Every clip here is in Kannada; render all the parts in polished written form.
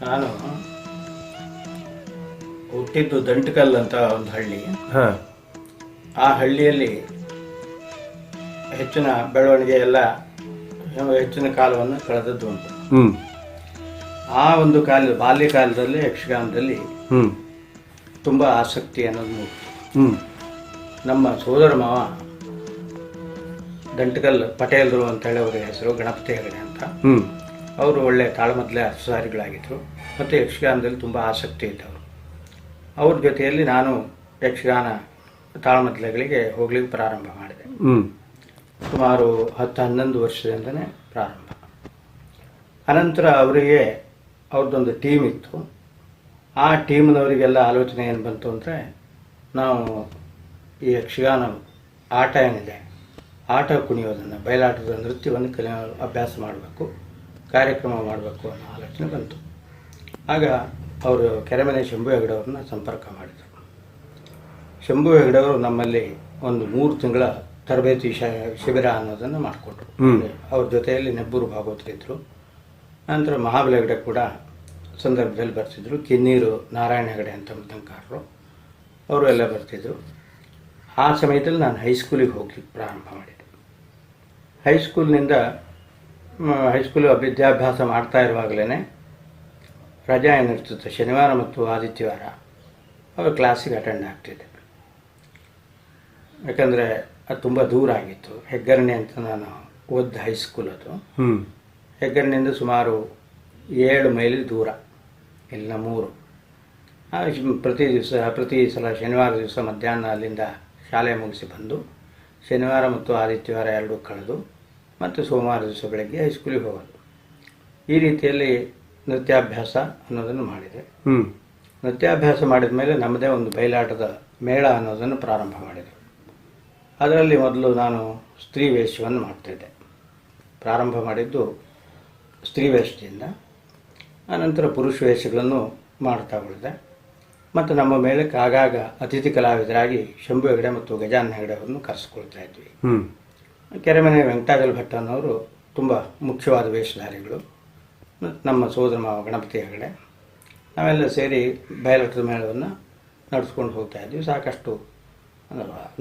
ನಾನು ಹುಟ್ಟಿದ್ದು ದಂಟಕಲ್ ಅಂತ ಒಂದು ಹಳ್ಳಿ. ಆ ಹಳ್ಳಿಯಲ್ಲಿ ಹೆಚ್ಚಿನ ಬೆಳವಣಿಗೆ ಎಲ್ಲ ಹೆಚ್ಚಿನ ಕಾಲವನ್ನು ಕಳೆದದ್ದು ಉಂಟು. ಆ ಒಂದು ಬಾಲ್ಯಕಾಲದಲ್ಲಿ ಯಕ್ಷಗಾನದಲ್ಲಿ ತುಂಬ ಆಸಕ್ತಿ ಅನ್ನೋದು ಮೂಡಿತು. ನಮ್ಮ ಸೋದರ ಮಾವ ದಂಟಕಲ್ ಪಟೇಲ್ರು ಅಂತ ಹೇಳಿ ಅವರ ಹೆಸರು ಗಣಪತಿ ಹೆಗಡೆ ಅಂತ. ಅವರು ಒಳ್ಳೆ ತಾಳಮದ್ದಲೆ ಅರ್ಥಧಾರಿಗಳಾಗಿದ್ದರು ಮತ್ತು ಯಕ್ಷಗಾನದಲ್ಲಿ ತುಂಬ ಆಸಕ್ತಿ ಇದ್ದವರು. ಅವ್ರ ಜೊತೆಯಲ್ಲಿ ನಾನು ಯಕ್ಷಗಾನ ತಾಳಮದ್ದಲೆಗಳಿಗೆ ಹೋಗ್ಲಿಕ್ಕೆ ಪ್ರಾರಂಭ ಮಾಡಿದೆ. ಸುಮಾರು 10-11 ವರ್ಷದಿಂದನೇ ಪ್ರಾರಂಭ. ಅನಂತರ ಅವರಿಗೆ ಅವ್ರದ್ದೊಂದು ಟೀಮ್ ಇತ್ತು. ಆ ಟೀಮ್ನವರಿಗೆಲ್ಲ ಆಲೋಚನೆ ಏನು ಬಂತು ಅಂದರೆ, ನಾವು ಈ ಯಕ್ಷಗಾನ ಆಟ ಏನಿದೆ, ಆಟ ಕುಣಿಯೋದನ್ನು, ಬಯಲಾಟದ ನೃತ್ಯವನ್ನು ಅಭ್ಯಾಸ ಮಾಡಬೇಕು, ಕಾರ್ಯಕ್ರಮ ಮಾಡಬೇಕು ಅನ್ನೋ ಆಲೋಚನೆ ಬಂತು. ಆಗ ಅವರು ಕೆರೆಮನೆ ಶಂಭು ಹೆಗಡೆ ಅವ್ರನ್ನ ಸಂಪರ್ಕ ಮಾಡಿದರು. ಶಂಭು ಹೆಗಡೆ ಅವರು ನಮ್ಮಲ್ಲಿ ಒಂದು 3 ತಿಂಗಳ ತರಬೇತಿ ಶಿಬಿರ ಅನ್ನೋದನ್ನು ಮಾಡಿಕೊಟ್ರು. ಅವ್ರ ಜೊತೆಯಲ್ಲಿ ನೆಬ್ಬೂರು ಭಾಗವತರಿದ್ದರು. ನಂತರ ಮಹಾಬಲ ಹೆಗಡೆ ಕೂಡ ಸಂದರ್ಭದಲ್ಲಿ ಬರ್ತಿದ್ರು. ಕಿನ್ನೀರು ನಾರಾಯಣ ಹೆಗಡೆ ಅಂತ ಮೃದಂಕಾರರು, ಅವರು ಎಲ್ಲ ಬರ್ತಿದ್ರು. ಆ ಸಮಯದಲ್ಲಿ ನಾನು ಹೈಸ್ಕೂಲಿಗೆ ಹೋಗ್ಲಿಕ್ಕೆ ಪ್ರಾರಂಭ ಮಾಡಿದೆ. ಹೈಸ್ಕೂಲ್ ವಿದ್ಯಾಭ್ಯಾಸ ಮಾಡ್ತಾ ಇರುವಾಗಲೇ ರಜಾ ಏನಿರ್ತಿತ್ತು, ಶನಿವಾರ ಮತ್ತು ಆದಿತ್ಯವಾರ ಅವ್ರ ಕ್ಲಾಸಿಗೆ ಅಟೆಂಡ್ ಆಗ್ತಿದ್ದೆ. ಯಾಕಂದರೆ ಅದು ತುಂಬ ದೂರ ಆಗಿತ್ತು. ಹೆಗ್ಗರಣೆ ಅಂತ ನಾನು ಓದಿದ ಹೈಸ್ಕೂಲ್ ಅದು. ಹೆಗ್ಗರಣೆಯಿಂದ ಸುಮಾರು 7 ಮೈಲಿ ದೂರ, ಇಲ್ಲ 3. ಪ್ರತಿ ಸಲ ಶನಿವಾರ ದಿವಸ ಮಧ್ಯಾಹ್ನ ಅಲ್ಲಿಂದ ಶಾಲೆ ಮುಗಿಸಿ ಬಂದು ಶನಿವಾರ ಮತ್ತು ಆದಿತ್ಯವಾರ 2 ಕಳೆದು ಮತ್ತು ಸೋಮವಾರ ದಿವಸ ಬೆಳಗ್ಗೆ ಹೈಸ್ಕೂಲಿಗೆ ಹೋಗೋದು. ಈ ರೀತಿಯಲ್ಲಿ ನೃತ್ಯಾಭ್ಯಾಸ ಅನ್ನೋದನ್ನು ಮಾಡಿದೆ. ನೃತ್ಯಾಭ್ಯಾಸ ಮಾಡಿದ ಮೇಲೆ ನಮ್ಮದೇ ಒಂದು ಬಯಲಾಟದ ಮೇಳ ಅನ್ನೋದನ್ನು ಪ್ರಾರಂಭ ಮಾಡಿದೆ. ಅದರಲ್ಲಿ ಮೊದಲು ನಾನು ಸ್ತ್ರೀ ವೇಷವನ್ನು ಮಾಡ್ತಿದ್ದೆ. ಪ್ರಾರಂಭ ಮಾಡಿದ್ದು ಸ್ತ್ರೀ ವೇಷದಿಂದ, ಆನಂತರ ಪುರುಷ ವೇಷಗಳನ್ನು ಮಾಡ್ತಾ ಉಳಿದೆ. ಮತ್ತು ನಮ್ಮ ಮೇಳಕ್ಕೆ ಆಗಾಗ ಅತಿಥಿ ಕಲಾವಿದರಾಗಿ ಶಂಭು ಹೆಗಡೆ ಮತ್ತು ಗಜಾನನ ಹೆಗಡೆ ಅವರನ್ನು ಕರೆಸ್ಕೊಳ್ತಾ ಇದ್ವಿ. ಕೆರೆಮನೆ ವೆಂಕಟಾಚಲ ಭಟ್ ಅನ್ನೋರು ತುಂಬ ಮುಖ್ಯವಾದ ವೇಷಧಾರಿಗಳು. ನಮ್ಮ ಸೋದರ ಮಾವ ಗಣಪತಿ ಹೆಗಡೆ, ನಾವೆಲ್ಲ ಸೇರಿ ಬಯಲಾಟದ ಮೇಳವನ್ನು ನಡೆಸ್ಕೊಂಡು ಹೋಗ್ತಾ ಇದ್ವಿ. ಸಾಕಷ್ಟು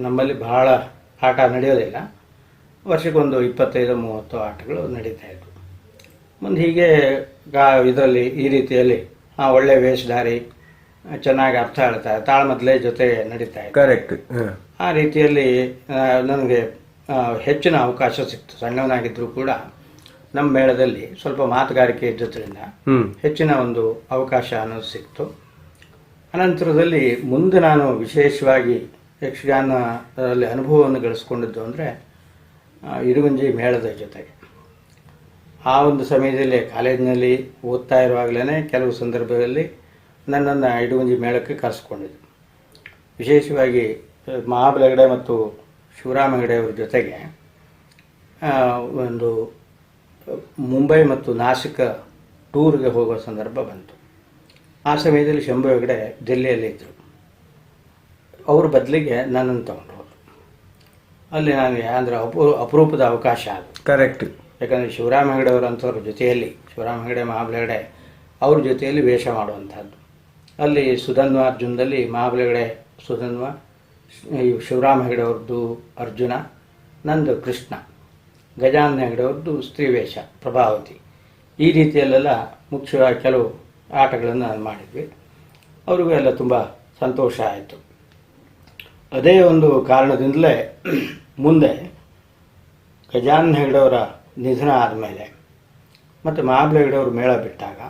ನಮ್ಮಲ್ಲಿ ಬಹಳ ಆಟ ನಡೆಯೋದಿಲ್ಲ, ವರ್ಷಕ್ಕೊಂದು 25-30 ಆಟಗಳು ನಡೀತಾ ಇದ್ವು. ಮುಂದೆ ಹೀಗೆ ಇದರಲ್ಲಿ ಈ ರೀತಿಯಲ್ಲಿ ಒಳ್ಳೆ ವೇಷಧಾರಿ, ಚೆನ್ನಾಗಿ ಅರ್ಥ ಹೇಳ್ತಾರೆ, ತಾಳಮದ್ದಲೆ ಜೊತೆ ನಡೀತಾ ಇತ್ತು. ಕರೆಕ್ಟ್. ಆ ರೀತಿಯಲ್ಲಿ ನನಗೆ ಹೆಚ್ಚಿನ ಅವಕಾಶ ಸಿಕ್ತು. ಸಣ್ಣವನಾಗಿದ್ದರೂ ಕೂಡ ನಮ್ಮ ಮೇಳದಲ್ಲಿ ಸ್ವಲ್ಪ ಮಾತುಗಾರಿಕೆ ಇದ್ದದ್ರಿಂದ ಹೆಚ್ಚಿನ ಒಂದು ಅವಕಾಶ ಅನ್ನೋದು ಸಿಕ್ತು. ಅನಂತರದಲ್ಲಿ ಮುಂದೆ ನಾನು ವಿಶೇಷವಾಗಿ ಯಕ್ಷಗಾನದಲ್ಲಿ ಅನುಭವವನ್ನು ಗಳಿಸ್ಕೊಂಡಿದ್ದು ಅಂದರೆ ಇರುಗುಂಜಿ ಮೇಳದ ಜೊತೆಗೆ. ಆ ಒಂದು ಸಮಯದಲ್ಲಿ ಕಾಲೇಜಿನಲ್ಲಿ ಓದ್ತಾ ಇರುವಾಗಲೇ ಕೆಲವು ಸಂದರ್ಭದಲ್ಲಿ ನನ್ನನ್ನು ಇಡುಗುಂಜಿ ಮೇಳಕ್ಕೆ ಕರೆಸ್ಕೊಂಡಿದ್ದು. ವಿಶೇಷವಾಗಿ ಮಹಾಬಲ ಹೆಗಡೆ ಮತ್ತು ಶಿವರಾಮ ಹೆಗಡೆ ಅವರ ಜೊತೆಗೆ ಒಂದು ಮುಂಬೈ ಮತ್ತು ನಾಸಿಕ್ ಟೂರ್ಗೆ ಹೋಗೋ ಸಂದರ್ಭ ಬಂತು. ಆ ಸಮಯದಲ್ಲಿ ಶಂಭು ಹೆಗಡೆ ದಿಲ್ಲಿಯಲ್ಲಿ ಇದ್ದರು. ಅವ್ರ ಬದಲಿಗೆ ನನ್ನನ್ನು ತಗೊಂಡು ಹೋದರು. ಅಲ್ಲಿ ನನಗೆ ಅಂದರೆ ಅಪರೂಪದ ಅವಕಾಶ ಅದು. ಕರೆಕ್ಟ್. ಯಾಕಂದರೆ ಶಿವರಾಮ ಹೆಗಡೆ ಅವರಂಥವ್ರ ಜೊತೆಯಲ್ಲಿ, ಶಿವರಾಮ ಹೆಗಡೆ ಮಹಾಬಲ ಹೆಗಡೆ ಅವ್ರ ಜೊತೆಯಲ್ಲಿ ವೇಷ ಮಾಡುವಂಥದ್ದು. ಅಲ್ಲಿ ಸುಧನ್ವ ಅರ್ಜುನದಲ್ಲಿ ಮಹಾಬಲ ಹೆಗಡೆ ಸುಧನ್ವ, ಶಿವರಾಮ ಹೆಗಡೆ ಅವ್ರದ್ದು ಅರ್ಜುನ, ನಂದು ಕೃಷ್ಣ, ಗಜಾನನ ಹೆಗಡೆ ಅವ್ರದ್ದು ಸ್ತ್ರೀ ವೇಷ ಪ್ರಭಾವತಿ. ಈ ರೀತಿಯಲ್ಲೆಲ್ಲ ಮುಖ್ಯವಾಗಿ ಕೆಲವು ಆಟಗಳನ್ನು ನಾನು ಮಾಡಿದ್ವಿ. ಅವ್ರಿಗೂ ಎಲ್ಲ ತುಂಬ ಸಂತೋಷ ಆಯಿತು. ಅದೇ ಒಂದು ಕಾರಣದಿಂದಲೇ ಮುಂದೆ ಗಜಾನನ ಹೆಗಡೆಯವರ ನಿಧನ ಆದಮೇಲೆ ಮತ್ತು ಮಹಾಬಲ ಹೆಗಡೆಯವರು ಮೇಳ ಬಿಟ್ಟಾಗ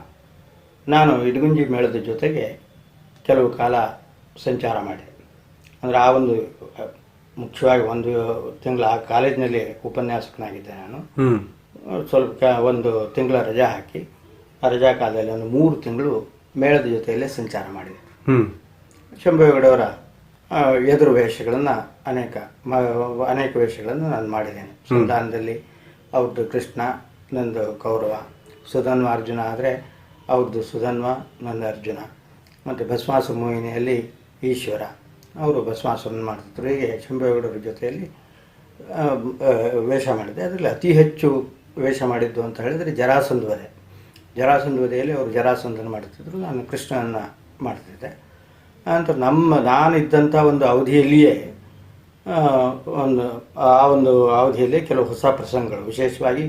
ನಾನು ಇಡಗುಂಜಿ ಮೇಳದ ಜೊತೆಗೆ ಕೆಲವು ಕಾಲ ಸಂಚಾರ ಮಾಡಿದೆ. ಅಂದರೆ ಆ ಒಂದು ಮುಖ್ಯವಾಗಿ 1 ತಿಂಗಳ ಆ ಕಾಲೇಜಿನಲ್ಲಿ ಉಪನ್ಯಾಸಕನಾಗಿದ್ದೆ ನಾನು. ಸ್ವಲ್ಪ 1 ತಿಂಗಳ ರಜಾ ಹಾಕಿ ಆ ರಜಾ ಕಾಲದಲ್ಲಿ ಒಂದು 3 ತಿಂಗಳು ಮೇಳದ ಜೊತೆಯಲ್ಲೇ ಸಂಚಾರ ಮಾಡಿದೆ. ಶಂಭು ಹೆಗಡೆಯವರ ಎದುರು ವೇಷಗಳನ್ನು ಅನೇಕ ವೇಷಗಳನ್ನು ನಾನು ಮಾಡಿದ್ದೇನೆ. ಸಂಧಾನದಲ್ಲಿ ಅವ್ರದ್ದು ಕೃಷ್ಣ, ನಂದು ಕೌರವ, ಸುಧನ್ವ ಅರ್ಜುನ ಆದರೆ ಅವ್ರದ್ದು ಸುಧನ್ವ, ನಂದು ಅರ್ಜುನ, ಮತ್ತು ಭಸ್ಮಾಸುರ ಮೋಹಿನಿಯಲ್ಲಿ ಈಶ್ವರ, ಅವರು ಭಸ್ಮಾಸುರನ್ನು ಮಾಡ್ತಿದ್ರು. ಹೀಗೆ ಶಂಭು ಹೆಗಡೆಯವರ ಜೊತೆಯಲ್ಲಿ ವೇಷ ಮಾಡಿದೆ. ಅದರಲ್ಲಿ ಅತಿ ಹೆಚ್ಚು ವೇಷ ಮಾಡಿದ್ದು ಅಂತ ಹೇಳಿದರೆ ಜರಾಸಂಧ ವಧೆ. ಜರಾಸಂಧ ವಧೆಯಲ್ಲಿ ಅವರು ಜರಾಸಂಧನ ಮಾಡ್ತಿದ್ರು, ನಾನು ಕೃಷ್ಣನನ್ನು ಮಾಡ್ತಿದ್ದೆ. ನಂತರ ನಾನಿದ್ದಂಥ ಒಂದು ಅವಧಿಯಲ್ಲಿಯೇ ಒಂದು ಅವಧಿಯಲ್ಲಿ ಕೆಲವು ಹೊಸ ಪ್ರಸಂಗಗಳು, ವಿಶೇಷವಾಗಿ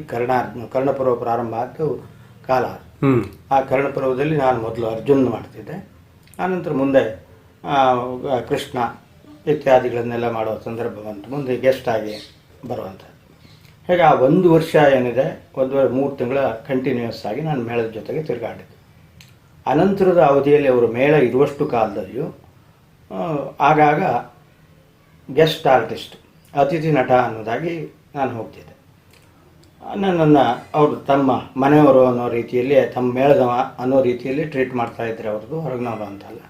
ಕರ್ಣಪರ್ವ ಪ್ರಾರಂಭ ಆದ ಕಾಲ. ಆ ಕರ್ಣಪರ್ವದಲ್ಲಿ ನಾನು ಮೊದಲು ಅರ್ಜುನ್ ಮಾಡ್ತಿದ್ದೆ, ಆನಂತರ ಮುಂದೆ ಕೃಷ್ಣ ಇತ್ಯಾದಿಗಳನ್ನೆಲ್ಲ ಮಾಡುವ ಸಂದರ್ಭ ಬಂತು, ಮುಂದೆ ಗೆಸ್ಟ್ ಆಗಿ ಬರುವಂಥದ್ದು. ಹೇಗೆ ಆ 1 ವರ್ಷ ಏನಿದೆ, 3 ತಿಂಗಳ ಕಂಟಿನ್ಯೂಸ್ ಆಗಿ ನಾನು ಮೇಳದ ಜೊತೆಗೆ ತಿರುಗಾಡಿದ್ದೆ. ಅನಂತರದ ಅವಧಿಯಲ್ಲಿ ಅವರು ಮೇಳ ಇರುವಷ್ಟು ಕಾಲದಲ್ಲಿಯೂ ಆಗಾಗ ಗೆಸ್ಟ್ ಆರ್ಟಿಸ್ಟ್, ಅತಿಥಿ ನಟ ಅನ್ನೋದಾಗಿ ನಾನು ಹೋಗ್ತಿದ್ದೆ. ನನ್ನನ್ನು ಅವರು ತಮ್ಮ ಮನೆಯವರು ಅನ್ನೋ ರೀತಿಯಲ್ಲಿ, ತಮ್ಮ ಮೇಳದವ ಅನ್ನೋ ರೀತಿಯಲ್ಲಿ ಟ್ರೀಟ್ ಮಾಡ್ತಾ ಇದ್ರೆ ಅವ್ರದ್ದು, ಹೊರಗಿನವರು ಅಂತಲ್ಲ.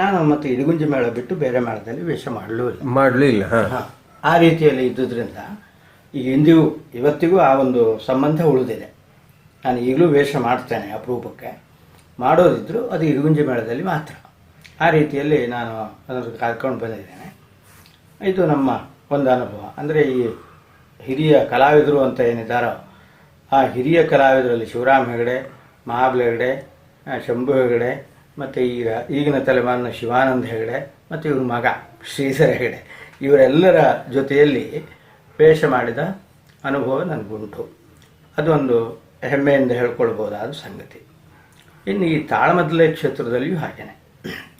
ನಾನು ಮತ್ತು ಇಡಗುಂಜಿ ಮೇಳ ಬಿಟ್ಟು ಬೇರೆ ಮೇಳದಲ್ಲಿ ವೇಷ ಮಾಡಲೂ ಇಲ್ಲ. ಆ ರೀತಿಯಲ್ಲಿ ಇದ್ದುದರಿಂದ ಈಗ ಇವತ್ತಿಗೂ ಆ ಒಂದು ಸಂಬಂಧ ಉಳಿದಿದೆ. ನಾನು ಈಗಲೂ ವೇಷ ಮಾಡ್ತೇನೆ, ಅಪರೂಪಕ್ಕೆ ಮಾಡೋದಿದ್ರು ಅದು ಇಡಗುಂಜಿ ಮೇಳದಲ್ಲಿ ಮಾತ್ರ. ಆ ರೀತಿಯಲ್ಲಿ ನಾನು ಅದನ್ನು ಕಾಯ್ಕೊಂಡು ಬಂದಿದ್ದೇನೆ. ಇದು ನಮ್ಮ ಒಂದು ಅನುಭವ. ಅಂದರೆ ಈ ಹಿರಿಯ ಕಲಾವಿದರು ಅಂತ ಏನಿದ್ದಾರೋ, ಆ ಹಿರಿಯ ಕಲಾವಿದರಲ್ಲಿ ಶಿವರಾಮ್ ಹೆಗಡೆ, ಮಹಾಬಲ ಹೆಗಡೆ, ಶಂಭು ಹೆಗಡೆ, ಮತ್ತು ಈಗಿನ ತಲೆಮಾರಿನ ಶಿವಾನಂದ ಹೆಗಡೆ ಮತ್ತು ಇವ್ರ ಮಗ ಶ್ರೀಧರ ಹೆಗಡೆ, ಇವರೆಲ್ಲರ ಜೊತೆಯಲ್ಲಿ ವೇಷ ಮಾಡಿದ ಅನುಭವ ನನಗುಂಟು. ಅದೊಂದು ಹೆಮ್ಮೆಯಿಂದ ಹೇಳ್ಕೊಳ್ಬೋದಾದ ಸಂಗತಿ. ಇನ್ನು ಈ ತಾಳಮದ್ದಲೆ ಕ್ಷೇತ್ರದಲ್ಲಿಯೂ ಹಾಗೇನೆ.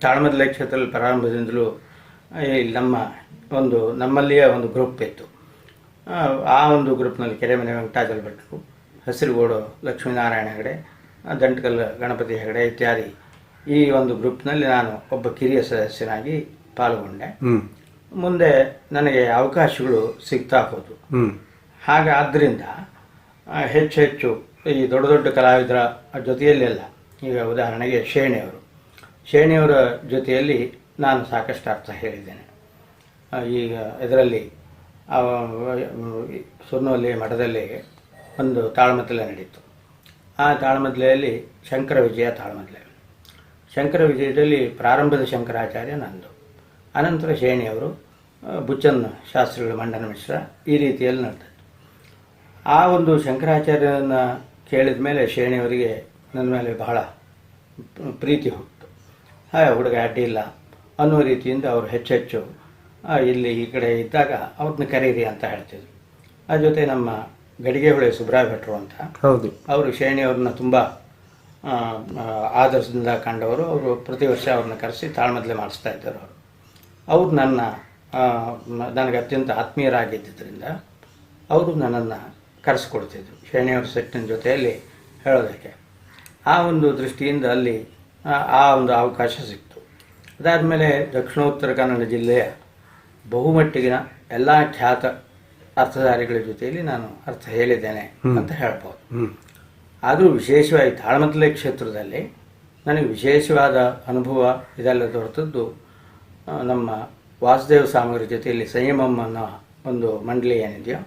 ತಾಳಮದ್ದಲೆ ಕ್ಷೇತ್ರದಲ್ಲಿ ಪ್ರಾರಂಭದಿಂದಲೂ ನಮ್ಮಲ್ಲಿಯೇ ಒಂದು ಗ್ರೂಪ್ ಇತ್ತು. ಆ ಒಂದು ಗ್ರೂಪ್ನಲ್ಲಿ ಕೆರೆಮನೆ ವೆಂಕಟಾಚಲ ಭಟ್ರು, ಹಸಿರುಗೋಡು ಲಕ್ಷ್ಮೀನಾರಾಯಣ ಹೆಗಡೆ, ದಂಟಕಲ್ ಗಣಪತಿ ಹೆಗಡೆ ಇತ್ಯಾದಿ ಈ ಒಂದು ಗ್ರೂಪ್ನಲ್ಲಿ ನಾನು ಒಬ್ಬ ಕಿರಿಯ ಸದಸ್ಯನಾಗಿ ಪಾಲ್ಗೊಂಡೆ. ಮುಂದೆ ನನಗೆ ಅವಕಾಶಗಳು ಸಿಗ್ತಾ ಹೋದವು. ಹಾಗಾದ್ದರಿಂದ ಹೆಚ್ಚು ಈ ದೊಡ್ಡ ದೊಡ್ಡ ಕಲಾವಿದರ ಜೊತೆಯಲ್ಲೆಲ್ಲ, ಈಗ ಉದಾಹರಣೆಗೆ ಶೇಣಿಯವರ ಜೊತೆಯಲ್ಲಿ ನಾನು ಸಾಕಷ್ಟು ಅರ್ಥ ಹೇಳಿದ್ದೇನೆ. ಈಗ ಇದರಲ್ಲಿ ಸುರ್ನವಲ್ಲಿ ಮಠದಲ್ಲಿ ಒಂದು ತಾಳಮದ್ದಲೆ ನಡೀತು. ಆ ತಾಳಮದ್ದಲೆಯಲ್ಲಿ ಶಂಕರ ವಿಜಯದಲ್ಲಿ ಪ್ರಾರಂಭದ ಶಂಕರಾಚಾರ್ಯ ನಂದು, ಅನಂತರ ಶೇಣಿಯವರು, ಬುಚ್ಚನ್ ಶಾಸ್ತ್ರಿಗಳು, ಮಂಡನ ಮಿಶ್ರ, ಈ ರೀತಿಯಲ್ಲಿ ನಡೆದದ್ದು. ಆ ಒಂದು ಶಂಕರಾಚಾರ್ಯನ ಕೇಳಿದ ಮೇಲೆ ಶೇಣಿಯವರಿಗೆ ನನ್ನ ಮೇಲೆ ಬಹಳ ಪ್ರೀತಿ ಹೋಗ್ತು. ಹುಡುಗ ಅಡ್ಡಿಲ್ಲ ಅನ್ನೋ ರೀತಿಯಿಂದ ಅವರು ಹೆಚ್ಚು ಇಲ್ಲಿ ಈ ಕಡೆ ಇದ್ದಾಗ ಅವ್ರನ್ನ ಕರೀರಿ ಅಂತ ಹೇಳ್ತಿದ್ರು. ಆ ಜೊತೆ ನಮ್ಮ ಗಡಿಗೆ ಹೊಳೆ ಸುಬ್ರಾಯ ಭಟ್ರು ಅಂತ, ಅವರು ಶೇಣಿಯವ್ರನ್ನ ತುಂಬ ಆದರ್ಶದಿಂದ ಕಂಡವರು. ಅವರು ಪ್ರತಿ ವರ್ಷ ಅವ್ರನ್ನ ಕರೆಸಿ ತಾಳ್ಮದ್ದಲೆ ಮಾಡಿಸ್ತಾ ಇದ್ದರು. ಅವರು ನನಗೆ ಅತ್ಯಂತ ಆತ್ಮೀಯರಾಗಿದ್ದರಿಂದ ಅವರು ನನ್ನನ್ನು ಕರೆಸ್ಕೊಡ್ತಿದ್ರು ಶೇಣಿಯವ್ರ ಸೆಟ್ಟಿನ ಜೊತೆಯಲ್ಲಿ ಹೇಳೋದಕ್ಕೆ. ಆ ಒಂದು ದೃಷ್ಟಿಯಿಂದ ಅಲ್ಲಿ ಆ ಒಂದು ಅವಕಾಶ ಸಿಕ್ತು. ಅದಾದಮೇಲೆ ದಕ್ಷಿಣೋತ್ತರ ಕನ್ನಡ ಜಿಲ್ಲೆಯ ಬಹುಮಟ್ಟಿಗಿನ ಎಲ್ಲ ಖ್ಯಾತ ಅರ್ಥಧಾರಿಗಳ ಜೊತೆಯಲ್ಲಿ ನಾನು ಅರ್ಥ ಹೇಳಿದ್ದೇನೆ ಅಂತ ಹೇಳ್ಬೋದು. ಆದರೂ ವಿಶೇಷವಾಗಿ ತಾಳಮದ್ದಲೆ ಕ್ಷೇತ್ರದಲ್ಲಿ ನನಗೆ ವಿಶೇಷವಾದ ಅನುಭವ ಇದೆಲ್ಲ ದೊರೆತದ್ದು ನಮ್ಮ ವಾಸುದೇವ ಸ್ವಾಮಿಯವರ ಜೊತೆಯಲ್ಲಿ ಸಂಯಮಂ ಅನ್ನೋ ಒಂದು ಮಂಡಳಿ ಏನಿದೆಯೋ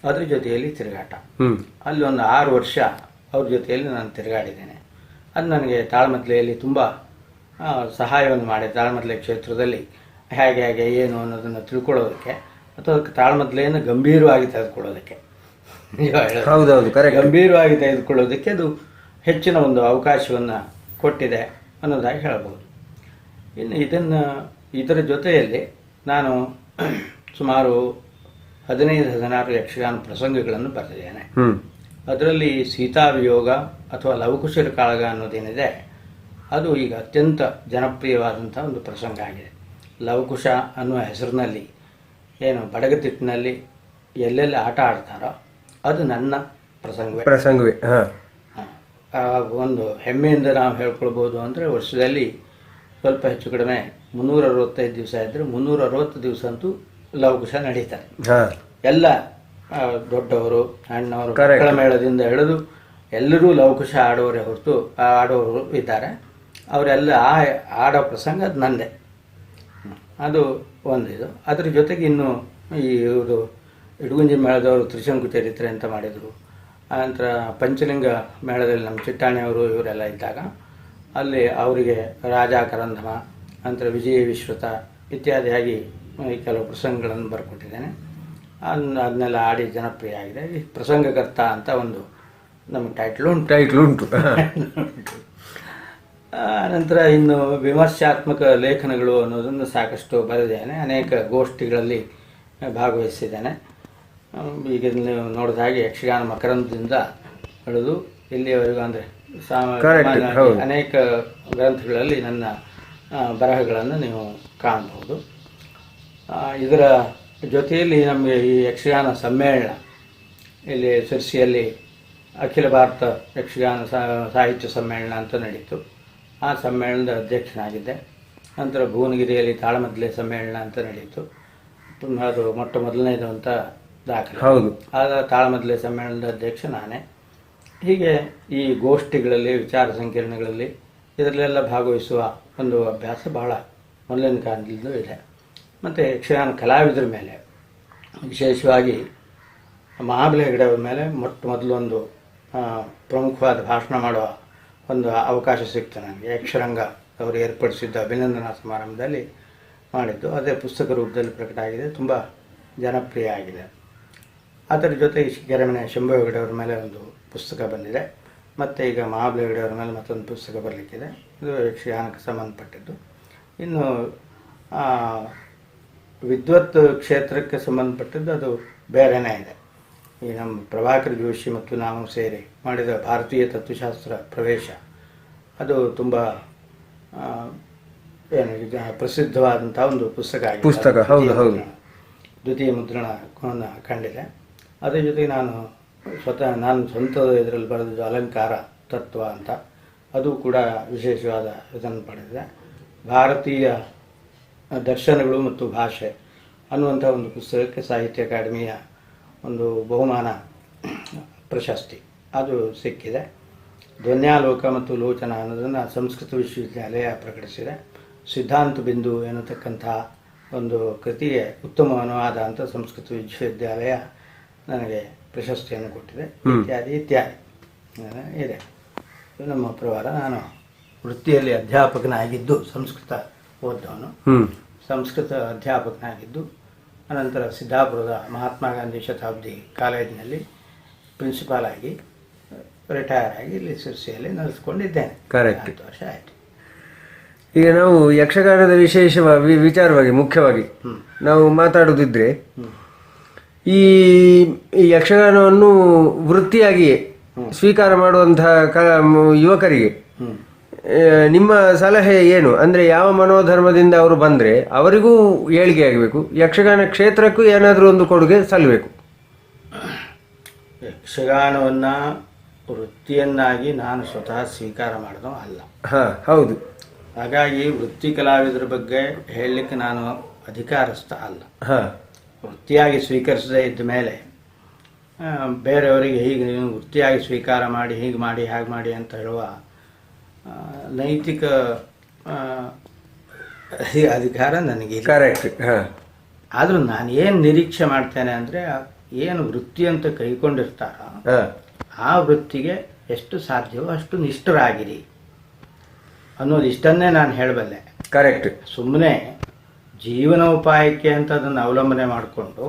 ಅದ್ರ ಜೊತೆಯಲ್ಲಿ ತಿರುಗಾಟ. ಅಲ್ಲಿ ಒಂದು 6 ವರ್ಷ ಅವ್ರ ಜೊತೆಯಲ್ಲಿ ನಾನು ತಿರುಗಾಡಿದ್ದೇನೆ. ಅದು ನನಗೆ ತಾಳಮದ್ದಲೆಯಲ್ಲಿ ತುಂಬ ಸಹಾಯವನ್ನು ಮಾಡಿದೆ. ತಾಳಮದ್ದಲೆ ಕ್ಷೇತ್ರದಲ್ಲಿ ಹೇಗೆ ಏನು ಅನ್ನೋದನ್ನು ತಿಳ್ಕೊಳ್ಳೋದಕ್ಕೆ, ಅಥವಾ ತಾಳಮದ್ದಲೆಯನ್ನು ಗಂಭೀರವಾಗಿ ತೆಗೆದುಕೊಳ್ಳೋದಕ್ಕೆ, ಗಂಭೀರವಾಗಿ ತೆಗೆದುಕೊಳ್ಳೋದಕ್ಕೆ ಅದು ಹೆಚ್ಚಿನ ಒಂದು ಅವಕಾಶವನ್ನು ಕೊಟ್ಟಿದೆ ಅನ್ನೋದಾಗಿ ಹೇಳ್ಬೋದು. ಇನ್ನು ಇದರ ಜೊತೆಯಲ್ಲಿ ನಾನು ಸುಮಾರು 15-16 ಯಕ್ಷಗಾನ ಪ್ರಸಂಗಗಳನ್ನು ಬರೆದಿದ್ದೇನೆ. ಅದರಲ್ಲಿ ಸೀತಾವಿಯೋಗ ಅಥವಾ ಲವಕುಶರ ಕಾಳಗ ಅನ್ನೋದೇನಿದೆ, ಅದು ಈಗ ಅತ್ಯಂತ ಜನಪ್ರಿಯವಾದಂಥ ಒಂದು ಪ್ರಸಂಗ ಆಗಿದೆ. ಲವಕುಶ ಅನ್ನುವ ಹೆಸರಿನಲ್ಲಿ ಏನು ಬಡಗತಿಟ್ಟಿನಲ್ಲಿ ಎಲ್ಲೆಲ್ಲಿ ಆಟ ಆಡ್ತಾರೋ ಅದು ನನ್ನ ಪ್ರಸಂಗವೇ. ಒಂದು ಹೆಮ್ಮೆಯಿಂದ ನಾವು ಹೇಳ್ಕೊಳ್ಬೋದು. ಅಂದರೆ ವರ್ಷದಲ್ಲಿ ಸ್ವಲ್ಪ ಹೆಚ್ಚು ಕಡಿಮೆ 365 ದಿವಸ ಇದ್ದರೆ 360 ದಿವಸ ಅಂತೂ ಲವಕುಶ ನಡೀತಾರೆ. ಎಲ್ಲ ದೊಡ್ಡವರು, ಅಣ್ಣವರು, ಮಕ್ಕಳ ಮೇಳದಿಂದ ಹಿಡಿದು ಎಲ್ಲರೂ ಲವಕುಶ ಆಡೋರು ಇದ್ದಾರೆ. ಅವರೆಲ್ಲ ಆಡೋ ಪ್ರಸಂಗ ಅದು ನಂದೇ. ಅದು ಇದು. ಅದ್ರ ಜೊತೆಗೆ ಇನ್ನು ಇವರು ಇಡಗುಂಜಿ ಮೇಳದವರು ತ್ರಿಶಂಕು ಚರಿತ್ರೆ ಅಂತ ಮಾಡಿದರು. ಆನಂತರ ಪಂಚಲಿಂಗ ಮೇಳದಲ್ಲಿ ನಮ್ಮ ಚಿಟ್ಟಾಣಿಯವರು ಇವರೆಲ್ಲ ಇದ್ದಾಗ ಅಲ್ಲಿ ಅವರಿಗೆ ರಾಜ ಕರಂಧಮ, ನಂತರ ವಿಜಯ ವಿಶ್ರುತ ಇತ್ಯಾದಿಯಾಗಿ ಕೆಲವು ಪ್ರಸಂಗಗಳನ್ನು ಬರ್ಕೊಟ್ಟಿದ್ದೇನೆ. ಅದನ್ನೆಲ್ಲ ಆಡಿ ಜನಪ್ರಿಯ ಆಗಿದೆ. ಈ ಪ್ರಸಂಗಕರ್ತ ಅಂತ ಒಂದು ನಮಗೆ ಟೈಟ್ಲು ಉಂಟು. ಟೈಟ್ಲು ಉಂಟು. ನಂತರ ಇನ್ನು ವಿಮರ್ಶಾತ್ಮಕ ಲೇಖನಗಳು ಅನ್ನೋದನ್ನು ಸಾಕಷ್ಟು ಬರೆದಿದ್ದೇನೆ. ಅನೇಕ ಗೋಷ್ಠಿಗಳಲ್ಲಿ ಭಾಗವಹಿಸಿದ್ದೇನೆ. ಈಗ ನೀವು ನೋಡಿದ ಹಾಗೆ ಯಕ್ಷಗಾನ ಮಕರಂದದಿಂದ ಹಿಡಿದು ಇಲ್ಲಿಯವರೆಗೂ ಅಂದರೆ ಅನೇಕ ಗ್ರಂಥಗಳಲ್ಲಿ ನನ್ನ ಬರಹಗಳನ್ನು ನೀವು ಕಾಣಬಹುದು. ಇದರ ಜೊತೆಯಲ್ಲಿ ನಮಗೆ ಈ ಯಕ್ಷಗಾನ ಸಮ್ಮೇಳನ ಇಲ್ಲಿ ಶಿರ್ಸಿಯಲ್ಲಿ ಅಖಿಲ ಭಾರತ ಯಕ್ಷಗಾನ ಸಾಹಿತ್ಯ ಸಮ್ಮೇಳನ ಅಂತ ನಡೀತು. ಆ ಸಮ್ಮೇಳನದ ಅಧ್ಯಕ್ಷನಾಗಿದ್ದೆ. ನಂತರ ಭುವನಗಿರಿಯಲ್ಲಿ ತಾಳಮದ್ದಲೆ ಸಮ್ಮೇಳನ ಅಂತ ನಡೀತು. ಅದು ಮೊಟ್ಟ ಮೊದಲನೇದು ಅಂತ ದಾಖಲೆ. ಹೌದು. ಆಗ ತಾಳಮದ್ದಲೆ ಸಮ್ಮೇಳನದ ಅಧ್ಯಕ್ಷ ನಾನೇ. ಹೀಗೆ ಈ ಗೋಷ್ಠಿಗಳಲ್ಲಿ, ವಿಚಾರ ಸಂಕಿರಣಗಳಲ್ಲಿ ಇದರಲ್ಲೆಲ್ಲ ಭಾಗವಹಿಸುವ ಒಂದು ಅಭ್ಯಾಸ ಬಹಳ ಮೊದಲಿನ ಕಾಲದಿಂದಲೂ ಇದೆ. ಮತ್ತು ಯಕ್ಷಗಾನ ಕಲಾವಿದರ ಮೇಲೆ, ವಿಶೇಷವಾಗಿ ಮಹಾಬಲಿ ಹೆಗಡೆ ಅವ್ರ ಮೇಲೆ ಮೊಟ್ಟ ಮೊದಲೊಂದು ಪ್ರಮುಖವಾದ ಭಾಷಣ ಮಾಡುವ ಒಂದು ಅವಕಾಶ ಸಿಕ್ತು ನನಗೆ. ಯಕ್ಷರಂಗ ಅವರು ಏರ್ಪಡಿಸಿದ್ದ ಅಭಿನಂದನಾ ಸಮಾರಂಭದಲ್ಲಿ ಮಾಡಿದ್ದು. ಅದೇ ಪುಸ್ತಕ ರೂಪದಲ್ಲಿ ಪ್ರಕಟ ಆಗಿದೆ, ತುಂಬ ಜನಪ್ರಿಯ ಆಗಿದೆ. ಅದರ ಜೊತೆ ಕೆರೆಮನೆ ಶಂಭು ಹೆಗಡೆ ಅವ್ರ ಮೇಲೆ ಒಂದು ಪುಸ್ತಕ ಬಂದಿದೆ. ಮತ್ತು ಈಗ ಮಹಾಬಲಿ ಹೆಗಡೆ ಅವ್ರ ಮೇಲೆ ಮತ್ತೊಂದು ಪುಸ್ತಕ ಬರಲಿಕ್ಕಿದೆ. ಇದು ಯಕ್ಷಗಾನಕ್ಕೆ ಸಂಬಂಧಪಟ್ಟಿದ್ದು. ಇನ್ನು ವಿದ್ವತ್ ಕ್ಷೇತ್ರಕ್ಕೆ ಸಂಬಂಧಪಟ್ಟಿದ್ದು ಅದು ಬೇರೆಯೇ ಇದೆ. ಈ ನಮ್ಮ ಪ್ರಭಾಕರ್ ಜೋಶಿ ಮತ್ತು ನಾವು ಸೇರಿ ಮಾಡಿದ ಭಾರತೀಯ ತತ್ವಶಾಸ್ತ್ರ ಪ್ರವೇಶ, ಅದು ತುಂಬ ಏನು ಈಗ ಪ್ರಸಿದ್ಧವಾದಂಥ ಒಂದು ಪುಸ್ತಕ ಆಗಿದೆ. ದ್ವಿತೀಯ ಮುದ್ರಣವನ್ನು ಕಂಡಿದೆ. ಅದ್ರ ಜೊತೆಗೆ ನಾನು ಸ್ವಂತ ಇದರಲ್ಲಿ ಬರೆದಿದ್ದು ಅಲಂಕಾರ ತತ್ವ ಅಂತ, ಅದು ಕೂಡ ವಿಶೇಷವಾದ ಇದನ್ನು ಪಡೆದಿದೆ. ಭಾರತೀಯ ದರ್ಶನಗಳು ಮತ್ತು ಭಾಷೆ ಅನ್ನುವಂಥ ಒಂದು ಪುಸ್ತಕಕ್ಕೆ ಸಾಹಿತ್ಯ ಅಕಾಡೆಮಿಯ ಒಂದು ಬಹುಮಾನ ಪ್ರಶಸ್ತಿ ಅದು ಸಿಕ್ಕಿದೆ. ಧ್ವನ್ಯಾಲೋಕ ಮತ್ತು ಲೋಚನ ಅನ್ನೋದನ್ನು ಸಂಸ್ಕೃತ ವಿಶ್ವವಿದ್ಯಾಲಯ ಪ್ರಕಟಿಸಿದೆ. ಸಿದ್ಧಾಂತ ಬಿಂದು ಎನ್ನತಕ್ಕಂಥ ಒಂದು ಕೃತಿಗೆ ಉತ್ತಮ ಅನುವಾದ ಅಂತ ಸಂಸ್ಕೃತ ವಿಶ್ವವಿದ್ಯಾಲಯ ನನಗೆ ಪ್ರಶಸ್ತಿಯನ್ನು ಕೊಟ್ಟಿದೆ. ಇತ್ಯಾದಿ ಇತ್ಯಾದಿ ಇದೆ. ನಮ್ಮ ಪ್ರಕಾರ ನಾನು ವೃತ್ತಿಯಲ್ಲಿ ಅಧ್ಯಾಪಕನಾಗಿದ್ದು, ಸಂಸ್ಕೃತ ಓದ್ದವನು, ಸಂಸ್ಕೃತ ಅಧ್ಯಾಪಕನಾಗಿದ್ದು, ಅನಂತರ ಸಿದ್ದಾಪುರದ ಮಹಾತ್ಮ ಗಾಂಧಿ ಶತಾಬ್ದಿ ಕಾಲೇಜಿನಲ್ಲಿ ಪ್ರಿನ್ಸಿಪಾಲ್ ಆಗಿ ರಿಟೈರ್ ಆಗಿ ಇಲ್ಲಿ ಶಿರ್ಸಿಯಲ್ಲಿ ನಡೆಸ್ಕೊಂಡಿದ್ದೇನೆ. 10 ವರ್ಷ ಆಯಿತು. ಈಗ ನಾವು ಯಕ್ಷಗಾನದ ವಿಚಾರವಾಗಿ ಮುಖ್ಯವಾಗಿ ನಾವು ಮಾತಾಡೋದಿದ್ರೆ, ಈ ಯಕ್ಷಗಾನವನ್ನು ವೃತ್ತಿಯಾಗಿಯೇ ಸ್ವೀಕಾರ ಮಾಡುವಂತಹ ಯುವಕರಿಗೆ ನಿಮ್ಮ ಸಲಹೆ ಏನು? ಅಂದರೆ ಯಾವ ಮನೋಧರ್ಮದಿಂದ ಅವರು ಬಂದರೆ ಅವರಿಗೂ ಏಳಿಗೆ ಆಗಬೇಕು, ಯಕ್ಷಗಾನ ಕ್ಷೇತ್ರಕ್ಕೂ ಏನಾದರೂ ಒಂದು ಕೊಡುಗೆ ಸಲ್ಲಬೇಕು. ಯಕ್ಷಗಾನವನ್ನು ವೃತ್ತಿಯನ್ನಾಗಿ ನಾನು ಸ್ವತಃ ಸ್ವೀಕಾರ ಮಾಡೋದು ಅಲ್ಲ. ಹೌದು. ಹಾಗಾಗಿ ವೃತ್ತಿ ಕಲಾವಿದರ ಬಗ್ಗೆ ಹೇಳಲಿಕ್ಕೆ ನಾನು ಅಧಿಕಾರಸ್ಥ ಅಲ್ಲ. ವೃತ್ತಿಯಾಗಿ ಸ್ವೀಕರಿಸದೇ ಇದ್ದ ಮೇಲೆ ಬೇರೆಯವರಿಗೆ ಹೀಗೆ ನೀವು ವೃತ್ತಿಯಾಗಿ ಸ್ವೀಕಾರ ಮಾಡಿ, ಹೀಗೆ ಮಾಡಿ, ಹಾಗೆ ಮಾಡಿ ಅಂತ ಹೇಳುವ ನೈತಿಕ ಅಧಿಕಾರ ನನಗೆ. ಕರೆಕ್ಟ್. ಆದರೂ ನಾನು ಏನು ನಿರೀಕ್ಷೆ ಮಾಡ್ತೇನೆ ಅಂದರೆ, ಏನು ವೃತ್ತಿ ಅಂತ ಕೈಕೊಂಡಿರ್ತಾರೋ ಆ ವೃತ್ತಿಗೆ ಎಷ್ಟು ಸಾಧ್ಯವೋ ಅಷ್ಟು ನಿಷ್ಠರಾಗಿರಿ ಅನ್ನೋದು, ಇಷ್ಟನ್ನೇ ನಾನು ಹೇಳಬಲ್ಲೆ. ಕರೆಕ್ಟ್. ಸುಮ್ಮನೆ ಜೀವನೋಪಾಯಕ್ಕೆ ಅಂತ ಅದನ್ನು ಅವಲಂಬನೆ ಮಾಡಿಕೊಂಡು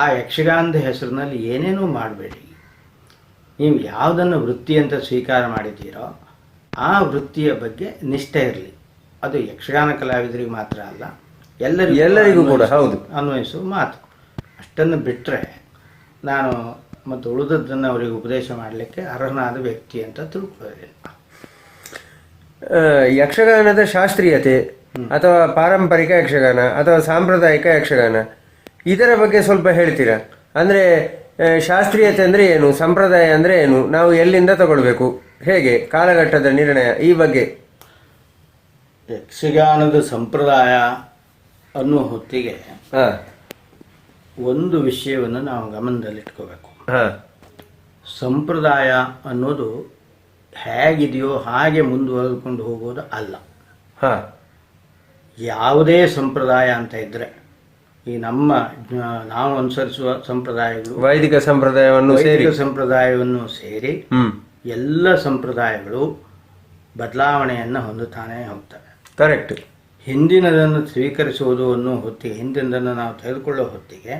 ಆ ಯಕ್ಷಗಾನದ ಹೆಸರಿನಲ್ಲಿ ಏನೇನೂ ಮಾಡಬೇಡಿ. ನೀವು ಯಾವುದನ್ನು ವೃತ್ತಿ ಅಂತ ಸ್ವೀಕಾರ ಮಾಡಿದ್ದೀರೋ ಆ ವೃತ್ತಿಯ ಬಗ್ಗೆ ನಿಷ್ಠೆ ಇರಲಿ. ಅದು ಯಕ್ಷಗಾನ ಕಲಾವಿದರಿಗೆ ಮಾತ್ರ ಅಲ್ಲ, ಎಲ್ಲರಿಗೂ ಕೂಡ ಹೌದು ಅನ್ವಯಿಸುವ ಮಾತು. ಅಷ್ಟನ್ನು ಬಿಟ್ಟರೆ ನಾನು ಮತ್ತು ಉಳಿದದ್ದನ್ನು ಅವರಿಗೆ ಉಪದೇಶ ಮಾಡಲಿಕ್ಕೆ ಅರ್ಹನಾದ ವ್ಯಕ್ತಿ ಅಂತ ತಿಳ್ಕೊಳ್ಳೋದಿಲ್ಲ. ಯಕ್ಷಗಾನದ ಶಾಸ್ತ್ರೀಯತೆ ಅಥವಾ ಪಾರಂಪರಿಕ ಯಕ್ಷಗಾನ ಅಥವಾ ಸಾಂಪ್ರದಾಯಿಕ ಯಕ್ಷಗಾನ ಇದರ ಬಗ್ಗೆ ಸ್ವಲ್ಪ ಹೇಳ್ತೀರಾ? ಅಂದರೆ ಶಾಸ್ತ್ರೀಯತೆ ಅಂದರೆ ಏನು, ಸಂಪ್ರದಾಯ ಅಂದರೆ ಏನು, ನಾವು ಎಲ್ಲಿಂದ ತಗೊಳ್ಬೇಕು, ಹೇಗೆ ಕಾಲಘಟ್ಟದ ನಿರ್ಣಯ, ಈ ಬಗ್ಗೆ. ಯಕ್ಷಗಾನದ ಸಂಪ್ರದಾಯ ಅನ್ನುವ ಹೊತ್ತಿಗೆ ಒಂದು ವಿಷಯವನ್ನು ನಾವು ಗಮನದಲ್ಲಿಟ್ಕೋಬೇಕು. ಸಂಪ್ರದಾಯ ಅನ್ನೋದು ಹೇಗಿದೆಯೋ ಹಾಗೆ ಮುಂದುವರೆದುಕೊಂಡು ಹೋಗೋದು ಅಲ್ಲ. ಯಾವುದೇ ಸಂಪ್ರದಾಯ ಅಂತ ಇದ್ದರೆ, ಈ ನಾವು ಅನುಸರಿಸುವ ಸಂಪ್ರದಾಯಗಳು ವೈದಿಕ ಸಂಪ್ರದಾಯವನ್ನು ಸೇರಿ ಎಲ್ಲ ಸಂಪ್ರದಾಯಗಳು ಬದಲಾವಣೆಯನ್ನು ಹೊಂದುತ್ತಾನೆ ಹೋಗ್ತವೆ. ಕರೆಕ್ಟ್. ಹಿಂದಿನದನ್ನು ಸ್ವೀಕರಿಸುವುದು ಅನ್ನೋ ಹೊತ್ತಿಗೆ, ಹಿಂದಿನದನ್ನು ನಾವು ತೆಗೆದುಕೊಳ್ಳೋ ಹೊತ್ತಿಗೆ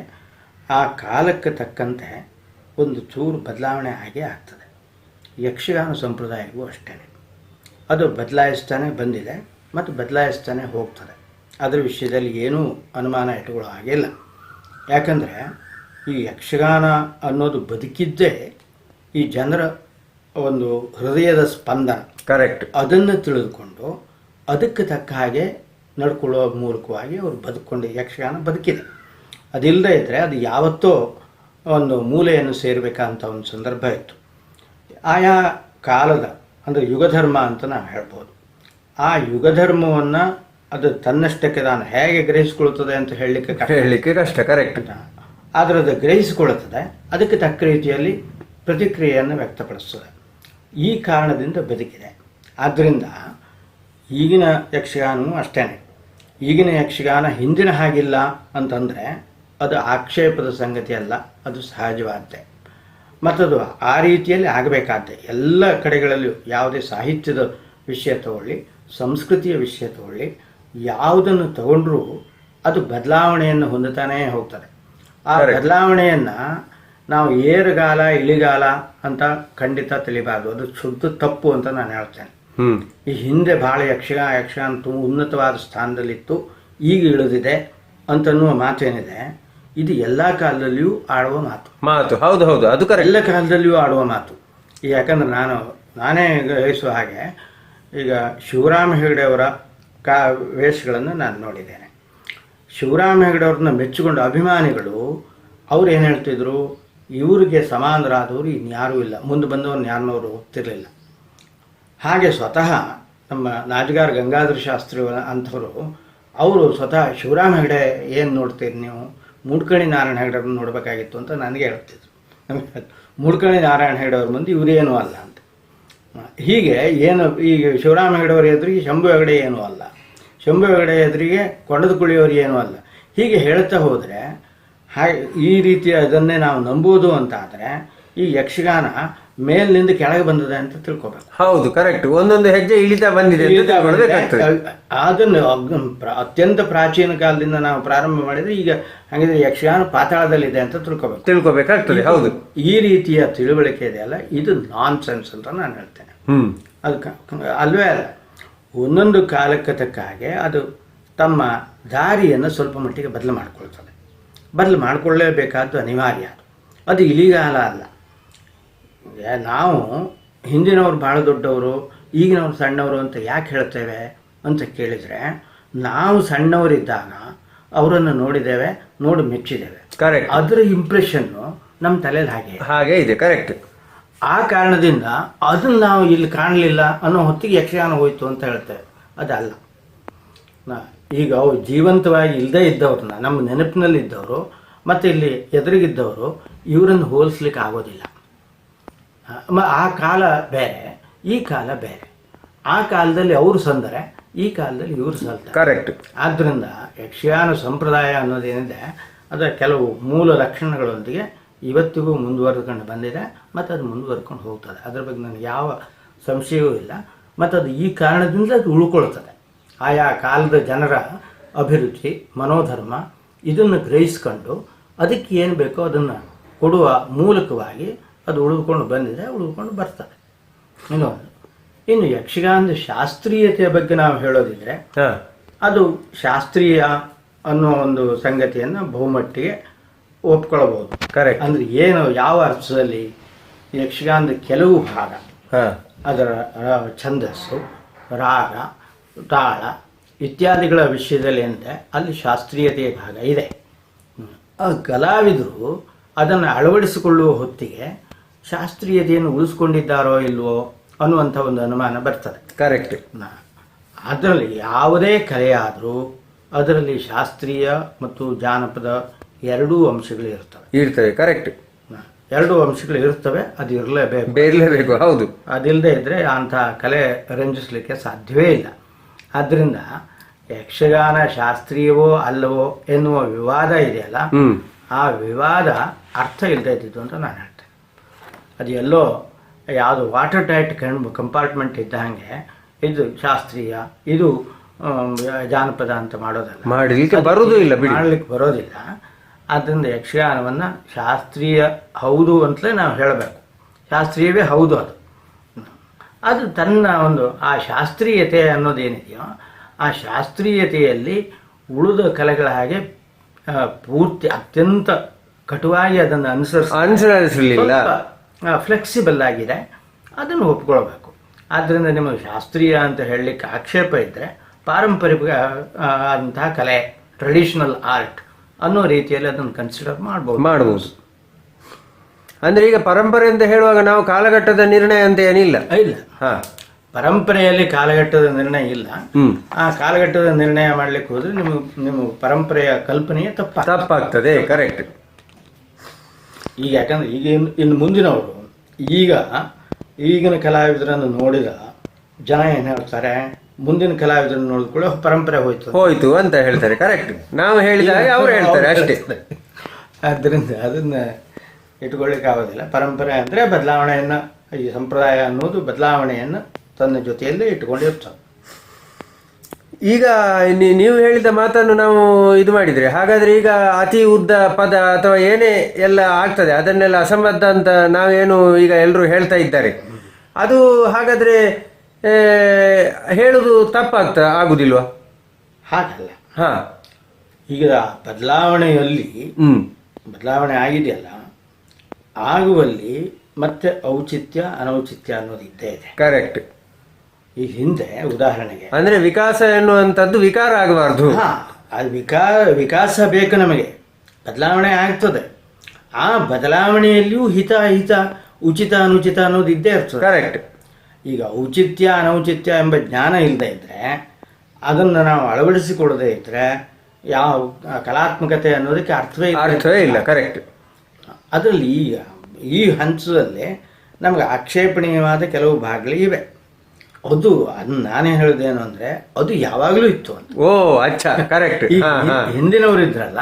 ಆ ಕಾಲಕ್ಕೆ ತಕ್ಕಂತೆ ಒಂದು ಚೂರು ಬದಲಾವಣೆ ಆಗೇ ಆಗ್ತದೆ. ಯಕ್ಷಗಾನ ಸಂಪ್ರದಾಯವೂ ಅಷ್ಟೇ, ಅದು ಬದಲಾಯಿಸ್ತಾನೆ ಬಂದಿದೆ ಮತ್ತು ಬದಲಾಯಿಸ್ತಾನೆ ಹೋಗ್ತದೆ. ಅದರ ವಿಷಯದಲ್ಲಿ ಏನೂ ಅನುಮಾನ ಇಟ್ಟುಕೊಳ್ಳೋ ಹಾಗಿಲ್ಲ. ಯಾಕಂದರೆ ಈ ಯಕ್ಷಗಾನ ಅನ್ನೋದು ಬದುಕಿದ್ದೇ ಈ ಜನರ ಒಂದು ಹೃದಯದ ಸ್ಪಂದನ, ಕರೆಕ್ಟ್, ಅದನ್ನು ತಿಳಿದುಕೊಂಡು ಅದಕ್ಕೆ ತಕ್ಕ ಹಾಗೆ ನಡ್ಕೊಳ್ಳೋ ಮೂಲಕವಾಗಿ ಅವರು ಬದುಕೊಂಡು ಯಕ್ಷಗಾನ ಬದುಕಿದೆ. ಅದಿಲ್ಲದೆ ಇದ್ದರೆ ಅದು ಯಾವತ್ತೋ ಒಂದು ಮೂಲೆಯನ್ನು ಸೇರಬೇಕಂತ ಒಂದು ಸಂದರ್ಭ ಇತ್ತು. ಆಯಾ ಕಾಲದ ಅಂದರೆ ಯುಗಧರ್ಮ ಅಂತ ನಾವು ಹೇಳ್ಬೋದು. ಆ ಯುಗಧರ್ಮವನ್ನು ಅದು ತನ್ನಷ್ಟಕ್ಕೆ ನಾನು ಹೇಗೆ ಗ್ರಹಿಸಿಕೊಳ್ತದೆ ಅಂತ ಹೇಳಲಿಕ್ಕೆ ಕಷ್ಟ, ಕರೆಕ್ಟ್. ಆದರೆ ಅದು ಗ್ರಹಿಸಿಕೊಳ್ಳುತ್ತದೆ, ಅದಕ್ಕೆ ತಕ್ಕ ರೀತಿಯಲ್ಲಿ ಪ್ರತಿಕ್ರಿಯೆಯನ್ನು ವ್ಯಕ್ತಪಡಿಸ್ತದೆ. ಈ ಕಾರಣದಿಂದ ಬದುಕಿದೆ. ಆದ್ದರಿಂದ ಈಗಿನ ಯಕ್ಷಗಾನವೂ ಅಷ್ಟೇ. ಈಗಿನ ಯಕ್ಷಗಾನ ಹಿಂದಿನ ಹಾಗಿಲ್ಲ ಅಂತಂದರೆ ಅದು ಆಕ್ಷೇಪದ ಸಂಗತಿ ಅಲ್ಲ, ಅದು ಸಹಜವಾದ್ದೇ. ಮತ್ತದು ಆ ರೀತಿಯಲ್ಲಿ ಆಗಬೇಕಾದ್ದೆ. ಎಲ್ಲ ಕಡೆಗಳಲ್ಲಿಯೂ ಯಾವುದೇ ಸಾಹಿತ್ಯದ ವಿಷಯ ತಗೊಳ್ಳಿ, ಸಂಸ್ಕೃತಿಯ ವಿಷಯ ತಗೊಳ್ಳಿ, ಯಾವುದನ್ನು ತಗೊಂಡ್ರೂ ಅದು ಬದಲಾವಣೆಯನ್ನು ಹೊಂದುತ್ತಾನೇ ಹೋಗ್ತದೆ. ಆ ಬದಲಾವಣೆಯನ್ನು ನಾವು ಏರುಗಾಲ ಇಳಿಗಾಲ ಅಂತ ಖಂಡಿತ ತಿಳಿಬಾರ್ದು. ಅದು ಶುದ್ಧ ತಪ್ಪು ಅಂತ ನಾನು ಹೇಳ್ತೇನೆ. ಈ ಹಿಂದೆ ಭಾಳ ಯಕ್ಷಗಾನ ತುಂಬ ಉನ್ನತವಾದ ಸ್ಥಾನದಲ್ಲಿತ್ತು, ಈಗ ಇಳಿದಿದೆ ಅಂತನ್ನುವ ಮಾತೇನಿದೆ, ಇದು ಎಲ್ಲ ಕಾಲದಲ್ಲಿಯೂ ಆಡುವ ಮಾತು. ಹೌದು ಹೌದು, ಅದು ಎಲ್ಲ ಕಾಲದಲ್ಲಿಯೂ ಆಡುವ ಮಾತು. ಯಾಕಂದ್ರೆ ನಾನೇ ಗ್ರಹಿಸುವ ಹಾಗೆ ಈಗ ಶಿವರಾಮ ಹೆಗಡೆಯವರ ವೇಷಗಳನ್ನು ನಾನು ನೋಡಿದ್ದೇನೆ. ಶಿವರಾಮ ಹೆಗಡೆಯವ್ರನ್ನ ಮೆಚ್ಚಿಕೊಂಡ ಅಭಿಮಾನಿಗಳು ಅವ್ರು ಏನು ಹೇಳ್ತಿದ್ರು, ಇವರಿಗೆ ಸಮಾನರಾದವರು ಇನ್ಯಾರೂ ಇಲ್ಲ, ಮುಂದೆ ಬಂದವ್ರನ್ನ ಯಾರನ್ನವರು ಹೋಗ್ತಿರ್ಲಿಲ್ಲ. ಹಾಗೆ ಸ್ವತಃ ನಮ್ಮ ನಾಜಗಾರ್ ಗಂಗಾಧರ ಶಾಸ್ತ್ರಿ ಅಂಥವರು ಅವರು ಸ್ವತಃ ಶಿವರಾಮ ಹೆಗಡೆ ಏನು ನೋಡ್ತೀರಿ ನೀವು, ಮೂಡ್ಕಣಿ ನಾರಾಯಣ ಹೆಗಡೆಯವ್ರನ್ನ ನೋಡಬೇಕಾಗಿತ್ತು ಅಂತ ನನಗೆ ಹೇಳ್ತಿದ್ರು. ನಮಗೆ ಮೂಡ್ಕಣಿ ನಾರಾಯಣ ಹೆಗಡೆಯವ್ರ ಮುಂದೆ ಇವರೇನೂ ಅಲ್ಲ ಅಂತ. ಹೀಗೆ ಏನು ಈಗ ಶಿವರಾಮ ಹೆಗಡೆಯವ್ರ ಎದುರಿಗೆ ಶಂಭು ಹೆಗಡೆ ಏನೂ ಅಲ್ಲ, ಶಂಭು ಹೆಗಡೆ ಎದುರಿಗೆ ಕೊಂಡದ ಕುಳಿಯವರು ಏನೂ ಅಲ್ಲ, ಹೀಗೆ ಹೇಳ್ತಾ ಹೋದರೆ ಹಾಗೆ ಈ ರೀತಿಯ ಅದನ್ನೇ ನಾವು ನಂಬುವುದು ಅಂತ ಆದರೆ ಈ ಯಕ್ಷಗಾನ ಮೇಲಿನಿಂದ ಕೆಳಗೆ ಬಂದಿದೆ ಅಂತ ತಿಳ್ಕೊಬೇಕು. ಹೌದು, ಕರೆಕ್ಟ್. ಒಂದೊಂದು ಹೆಜ್ಜೆ ಇಳಿತಾ ಬಂದಿದೆ. ಅದನ್ನು ಅತ್ಯಂತ ಪ್ರಾಚೀನ ಕಾಲದಿಂದ ನಾವು ಪ್ರಾರಂಭ ಮಾಡಿದರೆ ಈಗ ಹಾಗಿದ್ರೆ ಯಕ್ಷಗಾನ ಪಾತಾಳದಲ್ಲಿದೆ ಅಂತ ತಿಳ್ಕೊಬೇಕಾಗ್ತದೆ. ಹೌದು, ಈ ರೀತಿಯ ತಿಳುವಳಿಕೆ ಇದೆಯಲ್ಲ, ಇದು ನಾನ್ ಸೆನ್ಸ್ ಅಂತ ನಾನು ಹೇಳ್ತೇನೆ. ಅದು ಅಲ್ವೇ ಅಲ್ಲ. ಒಂದೊಂದು ಕಾಲಕ್ಕೆ ತಕ್ಕ ಹಾಗೆ ಅದು ತಮ್ಮ ದಾರಿಯನ್ನು ಸ್ವಲ್ಪ ಮಟ್ಟಿಗೆ ಬದಲು ಮಾಡಿಕೊಳ್ಳೇಬೇಕಾದ್ದು ಅನಿವಾರ್ಯ. ಅದು ಇಳಿಗಾಲ ಅಲ್ಲ. ನಾವು ಹಿಂದಿನವ್ರು ಭಾಳ ದೊಡ್ಡವರು, ಈಗಿನವ್ರು ಸಣ್ಣವರು ಅಂತ ಯಾಕೆ ಹೇಳ್ತೇವೆ ಅಂತ ಕೇಳಿದರೆ, ನಾವು ಸಣ್ಣವರಿದ್ದಾಗ ಅವರನ್ನು ನೋಡಿದ್ದೇವೆ, ನೋಡಿ ಮೆಚ್ಚಿದ್ದೇವೆ. ಕರೆಕ್ಟ್. ಅದರ ಇಂಪ್ರೆಷನ್ನು ನಮ್ಮ ತಲೆಯಲ್ಲಿ ಹಾಗೆ ಇದೆ. ಕರೆಕ್ಟ್. ಆ ಕಾರಣದಿಂದ ಅದನ್ನು ನಾವು ಇಲ್ಲಿ ಕಾಣಲಿಲ್ಲ ಅನ್ನೋ ಹೊತ್ತಿಗೆ ಯಕ್ಷಗಾನ ಹೋಯಿತು ಅಂತ ಹೇಳ್ತೇವೆ. ಅದಲ್ಲ. ಈಗ ಅವ್ರು ಜೀವಂತವಾಗಿ ಇಲ್ಲದೇ ಇದ್ದವ್ರನ್ನ, ನಮ್ಮ ನೆನಪಿನಲ್ಲಿದ್ದವರು ಮತ್ತು ಇಲ್ಲಿ ಎದುರಿಗಿದ್ದವರು, ಇವರನ್ನು ಹೋಲಿಸ್ಲಿಕ್ಕೆ ಆಗೋದಿಲ್ಲ. ಆ ಕಾಲ ಬೇರೆ, ಈ ಕಾಲ ಬೇರೆ. ಆ ಕಾಲದಲ್ಲಿ ಅವರು ಸಂದರೆ, ಈ ಕಾಲದಲ್ಲಿ ಇವರು ಸಲ್ತಾರೆ. ಕರೆಕ್ಟ್. ಆದ್ದರಿಂದ ಯಕ್ಷಗಾನ ಸಂಪ್ರದಾಯ ಅನ್ನೋದೇನಿದೆ ಅದರ ಕೆಲವು ಮೂಲ ಲಕ್ಷಣಗಳೊಂದಿಗೆ ಇವತ್ತಿಗೂ ಮುಂದುವರೆದುಕೊಂಡು ಬಂದಿದೆ ಮತ್ತು ಅದು ಮುಂದುವರ್ಕೊಂಡು ಹೋಗ್ತದೆ. ಅದರ ಬಗ್ಗೆ ನನಗೆ ಯಾವ ಸಂಶಯವೂ ಇಲ್ಲ. ಮತ್ತು ಅದು ಈ ಕಾರಣದಿಂದ ಅದು ಉಳ್ಕೊಳ್ತದೆ. ಆಯಾ ಕಾಲದ ಜನರ ಅಭಿರುಚಿ, ಮನೋಧರ್ಮ ಇದನ್ನು ಗ್ರಹಿಸ್ಕೊಂಡು ಅದಕ್ಕೆ ಏನು ಬೇಕೋ ಅದನ್ನು ಕೊಡುವ ಮೂಲಕವಾಗಿ ಅದು ಉಳಿದುಕೊಂಡು ಬಂದಿದೆ, ಉಳಿದುಕೊಂಡು ಬರ್ತದೆ. ಇನ್ನು ಯಕ್ಷಗಾನದ ಶಾಸ್ತ್ರೀಯತೆಯ ಬಗ್ಗೆ ನಾವು ಹೇಳೋದಿದ್ರೆ, ಅದು ಶಾಸ್ತ್ರೀಯ ಅನ್ನೋ ಒಂದು ಸಂಗತಿಯನ್ನು ಬಹುಮಟ್ಟಿಗೆ ಒಪ್ಕೊಳ್ಬೋದು. ಕರೆಕ್ಟ್. ಅಂದರೆ ಏನು, ಯಾವ ಅರ್ಥದಲ್ಲಿ ಯಕ್ಷಗಾನದ ಕೆಲವು ಭಾಗ, ಅದರ ಛಂದಸ್ಸು, ರಾಗ, ತಾಳ ಇತ್ಯಾದಿಗಳ ವಿಷಯದಲ್ಲಿ ಏನಿದೆ ಅಲ್ಲಿ ಶಾಸ್ತ್ರೀಯತೆಯ ಭಾಗ ಇದೆ. ಕಲಾವಿದರು ಅದನ್ನು ಅಳವಡಿಸಿಕೊಳ್ಳುವ ಹೊತ್ತಿಗೆ ಶಾಸ್ತ್ರೀಯತೆಯನ್ನು ಉಳಿಸ್ಕೊಂಡಿದ್ದಾರೋ ಇಲ್ವೋ ಅನ್ನುವಂಥ ಒಂದು ಅನುಮಾನ ಬರ್ತದೆ. ಕರೆಕ್ಟ್. ಅದರಲ್ಲಿ ಯಾವುದೇ ಕಲೆಯಾದರೂ ಅದರಲ್ಲಿ ಶಾಸ್ತ್ರೀಯ ಮತ್ತು ಜಾನಪದ ಎರಡೂ ಅಂಶಗಳು ಇರ್ತವೆ. ಕರೆಕ್ಟ್. ಎರಡೂ ಅಂಶಗಳು ಇರ್ತವೆ, ಅದು ಇರಲೇಬೇಕು. ಹೌದು, ಅದಿಲ್ಲದೆ ಇದ್ದರೆ ಅಂಥ ಕಲೆ ರಂಜಿಸಲಿಕ್ಕೆ ಸಾಧ್ಯವೇ ಇಲ್ಲ. ಆದ್ದರಿಂದ ಯಕ್ಷಗಾನ ಶಾಸ್ತ್ರೀಯವೋ ಅಲ್ಲವೋ ಎನ್ನುವ ವಿವಾದ ಇದೆಯಲ್ಲ, ಆ ವಿವಾದ ಅರ್ಥ ಇಲ್ಲದೆ ಇದ್ದಿದ್ದು ಅಂತ ನಾನು ಹೇಳ್ತೇನೆ. ಅದು ಎಲ್ಲೋ ಯಾವುದು ವಾಟರ್ ಟೈಟ್ ಕಂಪಾರ್ಟ್ಮೆಂಟ್ ಇದ್ದ ಹಾಗೆ ಇದು ಶಾಸ್ತ್ರೀಯ, ಇದು ಜಾನಪದ ಅಂತ ಮಾಡಲಿಕ್ಕೆ ಬರೋದಿಲ್ಲ. ಆದ್ದರಿಂದ ಯಕ್ಷಗಾನವನ್ನು ಶಾಸ್ತ್ರೀಯ ಹೌದು ಅಂತಲೇ ನಾವು ಹೇಳಬೇಕು. ಶಾಸ್ತ್ರೀಯವೇ ಹೌದು ಅದು. ಅದು ತನ್ನ ಒಂದು ಆ ಶಾಸ್ತ್ರೀಯತೆ ಅನ್ನೋದೇನಿದೆಯೋ ಆ ಶಾಸ್ತ್ರೀಯತೆಯಲ್ಲಿ ಉಳಿದ ಕಲೆಗಳ ಹಾಗೆ ಪೂರ್ತಿ ಅತ್ಯಂತ ಕಟುವಾಗಿ ಅದನ್ನು ಅನುಸರಿಸಲಿಲ್ಲ, ಫ್ಲೆಕ್ಸಿಬಲ್ ಆಗಿದೆ, ಅದನ್ನು ಒಪ್ಕೊಳ್ಬೇಕು. ಆದ್ದರಿಂದ ನಿಮಗೆ ಶಾಸ್ತ್ರೀಯ ಅಂತ ಹೇಳಲಿಕ್ಕೆ ಆಕ್ಷೇಪ ಇದ್ದರೆ ಪಾರಂಪರಿಕ ಅಂತಹ ಕಲೆ, ಟ್ರೆಡಿಷನಲ್ ಆರ್ಟ್ ಅನ್ನೋ ರೀತಿಯಲ್ಲಿ ಅದನ್ನು ಕನ್ಸಿಡರ್ ಮಾಡ್ಬೋದು. ಅಂದ್ರೆ ಈಗ ಪರಂಪರೆ ಅಂತ ಹೇಳುವಾಗ ನಾವು ಕಾಲಘಟ್ಟದ ನಿರ್ಣಯ ಅಂತ ಏನಿಲ್ಲ. ಇಲ್ಲ, ಪರಂಪರೆಯಲ್ಲಿ ಕಾಲಘಟ್ಟದ ನಿರ್ಣಯ ಇಲ್ಲ. ಆ ಕಾಲಘಟ್ಟದ ನಿರ್ಣಯ ಮಾಡ್ಲಿಕ್ಕೆ ಹೋದ್ರೆ ನಿಮ್ಮ ಪರಂಪರೆಯ ಕಲ್ಪನೆಯೇ ತಪ್ಪಾಗ್ತದೆ. ಕರೆಕ್ಟ್. ಈಗ ಯಾಕಂದ್ರೆ ಈಗ ಇನ್ನು ಮುಂದಿನವರು ಈಗಿನ ಕಲಾವಿದರನ್ನು ನೋಡಿದ ಜನ ಏನ್ ಹೇಳ್ತಾರೆ, ಮುಂದಿನ ಕಲಾವಿದರನ್ನು ನೋಡಿದ ಕೂಡ ಪರಂಪರೆ ಹೋಯ್ತು ಅಂತ ಹೇಳ್ತಾರೆ. ಕರೆಕ್ಟ್. ನಾವು ಹೇಳಿದಾಗ ಅವ್ರು ಹೇಳ್ತಾರೆ ಅಷ್ಟೇ. ಆದ್ದರಿಂದ ಅದನ್ನ ಇಟ್ಕೊಳ್ಳಿಕ್ಕೆ ಆಗೋದಿಲ್ಲ. ಪರಂಪರೆ ಅಂದರೆ ಬದಲಾವಣೆಯನ್ನು, ಈ ಸಂಪ್ರದಾಯ ಅನ್ನೋದು ಬದಲಾವಣೆಯನ್ನು ತನ್ನ ಜೊತೆಯಲ್ಲೇ ಇಟ್ಕೊಂಡಿರ್ತದೆ. ಈಗ ನೀವು ಹೇಳಿದ ಮಾತನ್ನು ನಾವು ಇದು ಮಾಡಿದರೆ, ಹಾಗಾದರೆ ಈಗ ಅತಿ ಉದ್ದ ಪದ ಅಥವಾ ಏನೇ ಎಲ್ಲ ಆಗ್ತದೆ ಅದನ್ನೆಲ್ಲ ಅಸಂಬದ್ಧ ಅಂತ ನಾವೇನು ಈಗ ಎಲ್ಲರೂ ಹೇಳ್ತಾ ಇದ್ದಾರೆ, ಅದು ಹಾಗಾದರೆ ಹೇಳುದು ಆಗುದಿಲ್ವಾ? ಹಾಗಲ್ಲ. ಈಗ ಬದಲಾವಣೆಯಲ್ಲಿ ಬದಲಾವಣೆ ಆಗಿದೆಯಲ್ಲ, ಆಗುವಲ್ಲಿ ಮತ್ತೆ ಔಚಿತ್ಯ ಅನೌಚಿತ್ಯ ಅನ್ನೋದು ಇದ್ದೇ ಇದೆ. ಕರೆಕ್ಟ್. ಈ ಹಿಂದೆ ಉದಾಹರಣೆಗೆ ಅಂದ್ರೆ ವಿಕಾಸ ಎನ್ನುವಂಥದ್ದು ವಿಕಾರ ಆಗಬಾರ್ದು. ಅದು ವಿಕಾಸ ಬೇಕು ನಮಗೆ, ಬದಲಾವಣೆ ಆಗ್ತದೆ. ಆ ಬದಲಾವಣೆಯಲ್ಲಿಯೂ ಹಿತ ಉಚಿತ ಅನುಚಿತ ಅನ್ನೋದು ಇದ್ದೇ ಇರ್ತದೆ. ಕರೆಕ್ಟ್. ಈಗ ಔಚಿತ್ಯ ಅನೌಚಿತ್ಯ ಎಂಬ ಜ್ಞಾನ ಇಲ್ಲದೆ ಇದ್ದರೆ, ಅದನ್ನು ನಾವು ಅಳವಡಿಸಿಕೊಡದೇ ಇದ್ದರೆ ಯಾವ ಕಲಾತ್ಮಕತೆ ಅನ್ನೋದಕ್ಕೆ ಅರ್ಥವೇ ಇಲ್ಲ. ಕರೆಕ್ಟ್. ಅದರಲ್ಲಿ ಈ ಹಂತದಲ್ಲಿ ನಮಗೆ ಆಕ್ಷೇಪಣೀಯವಾದ ಕೆಲವು ಭಾಗಗಳಿವೆ. ಅದನ್ನ ನಾನೇ ಹೇಳೋದೇನು ಅಂದರೆ, ಅದು ಯಾವಾಗಲೂ ಇತ್ತು ಅಂತ. ಕರೆಕ್ಟ್. ಹಿಂದಿನವರು ಇದ್ರಲ್ಲ,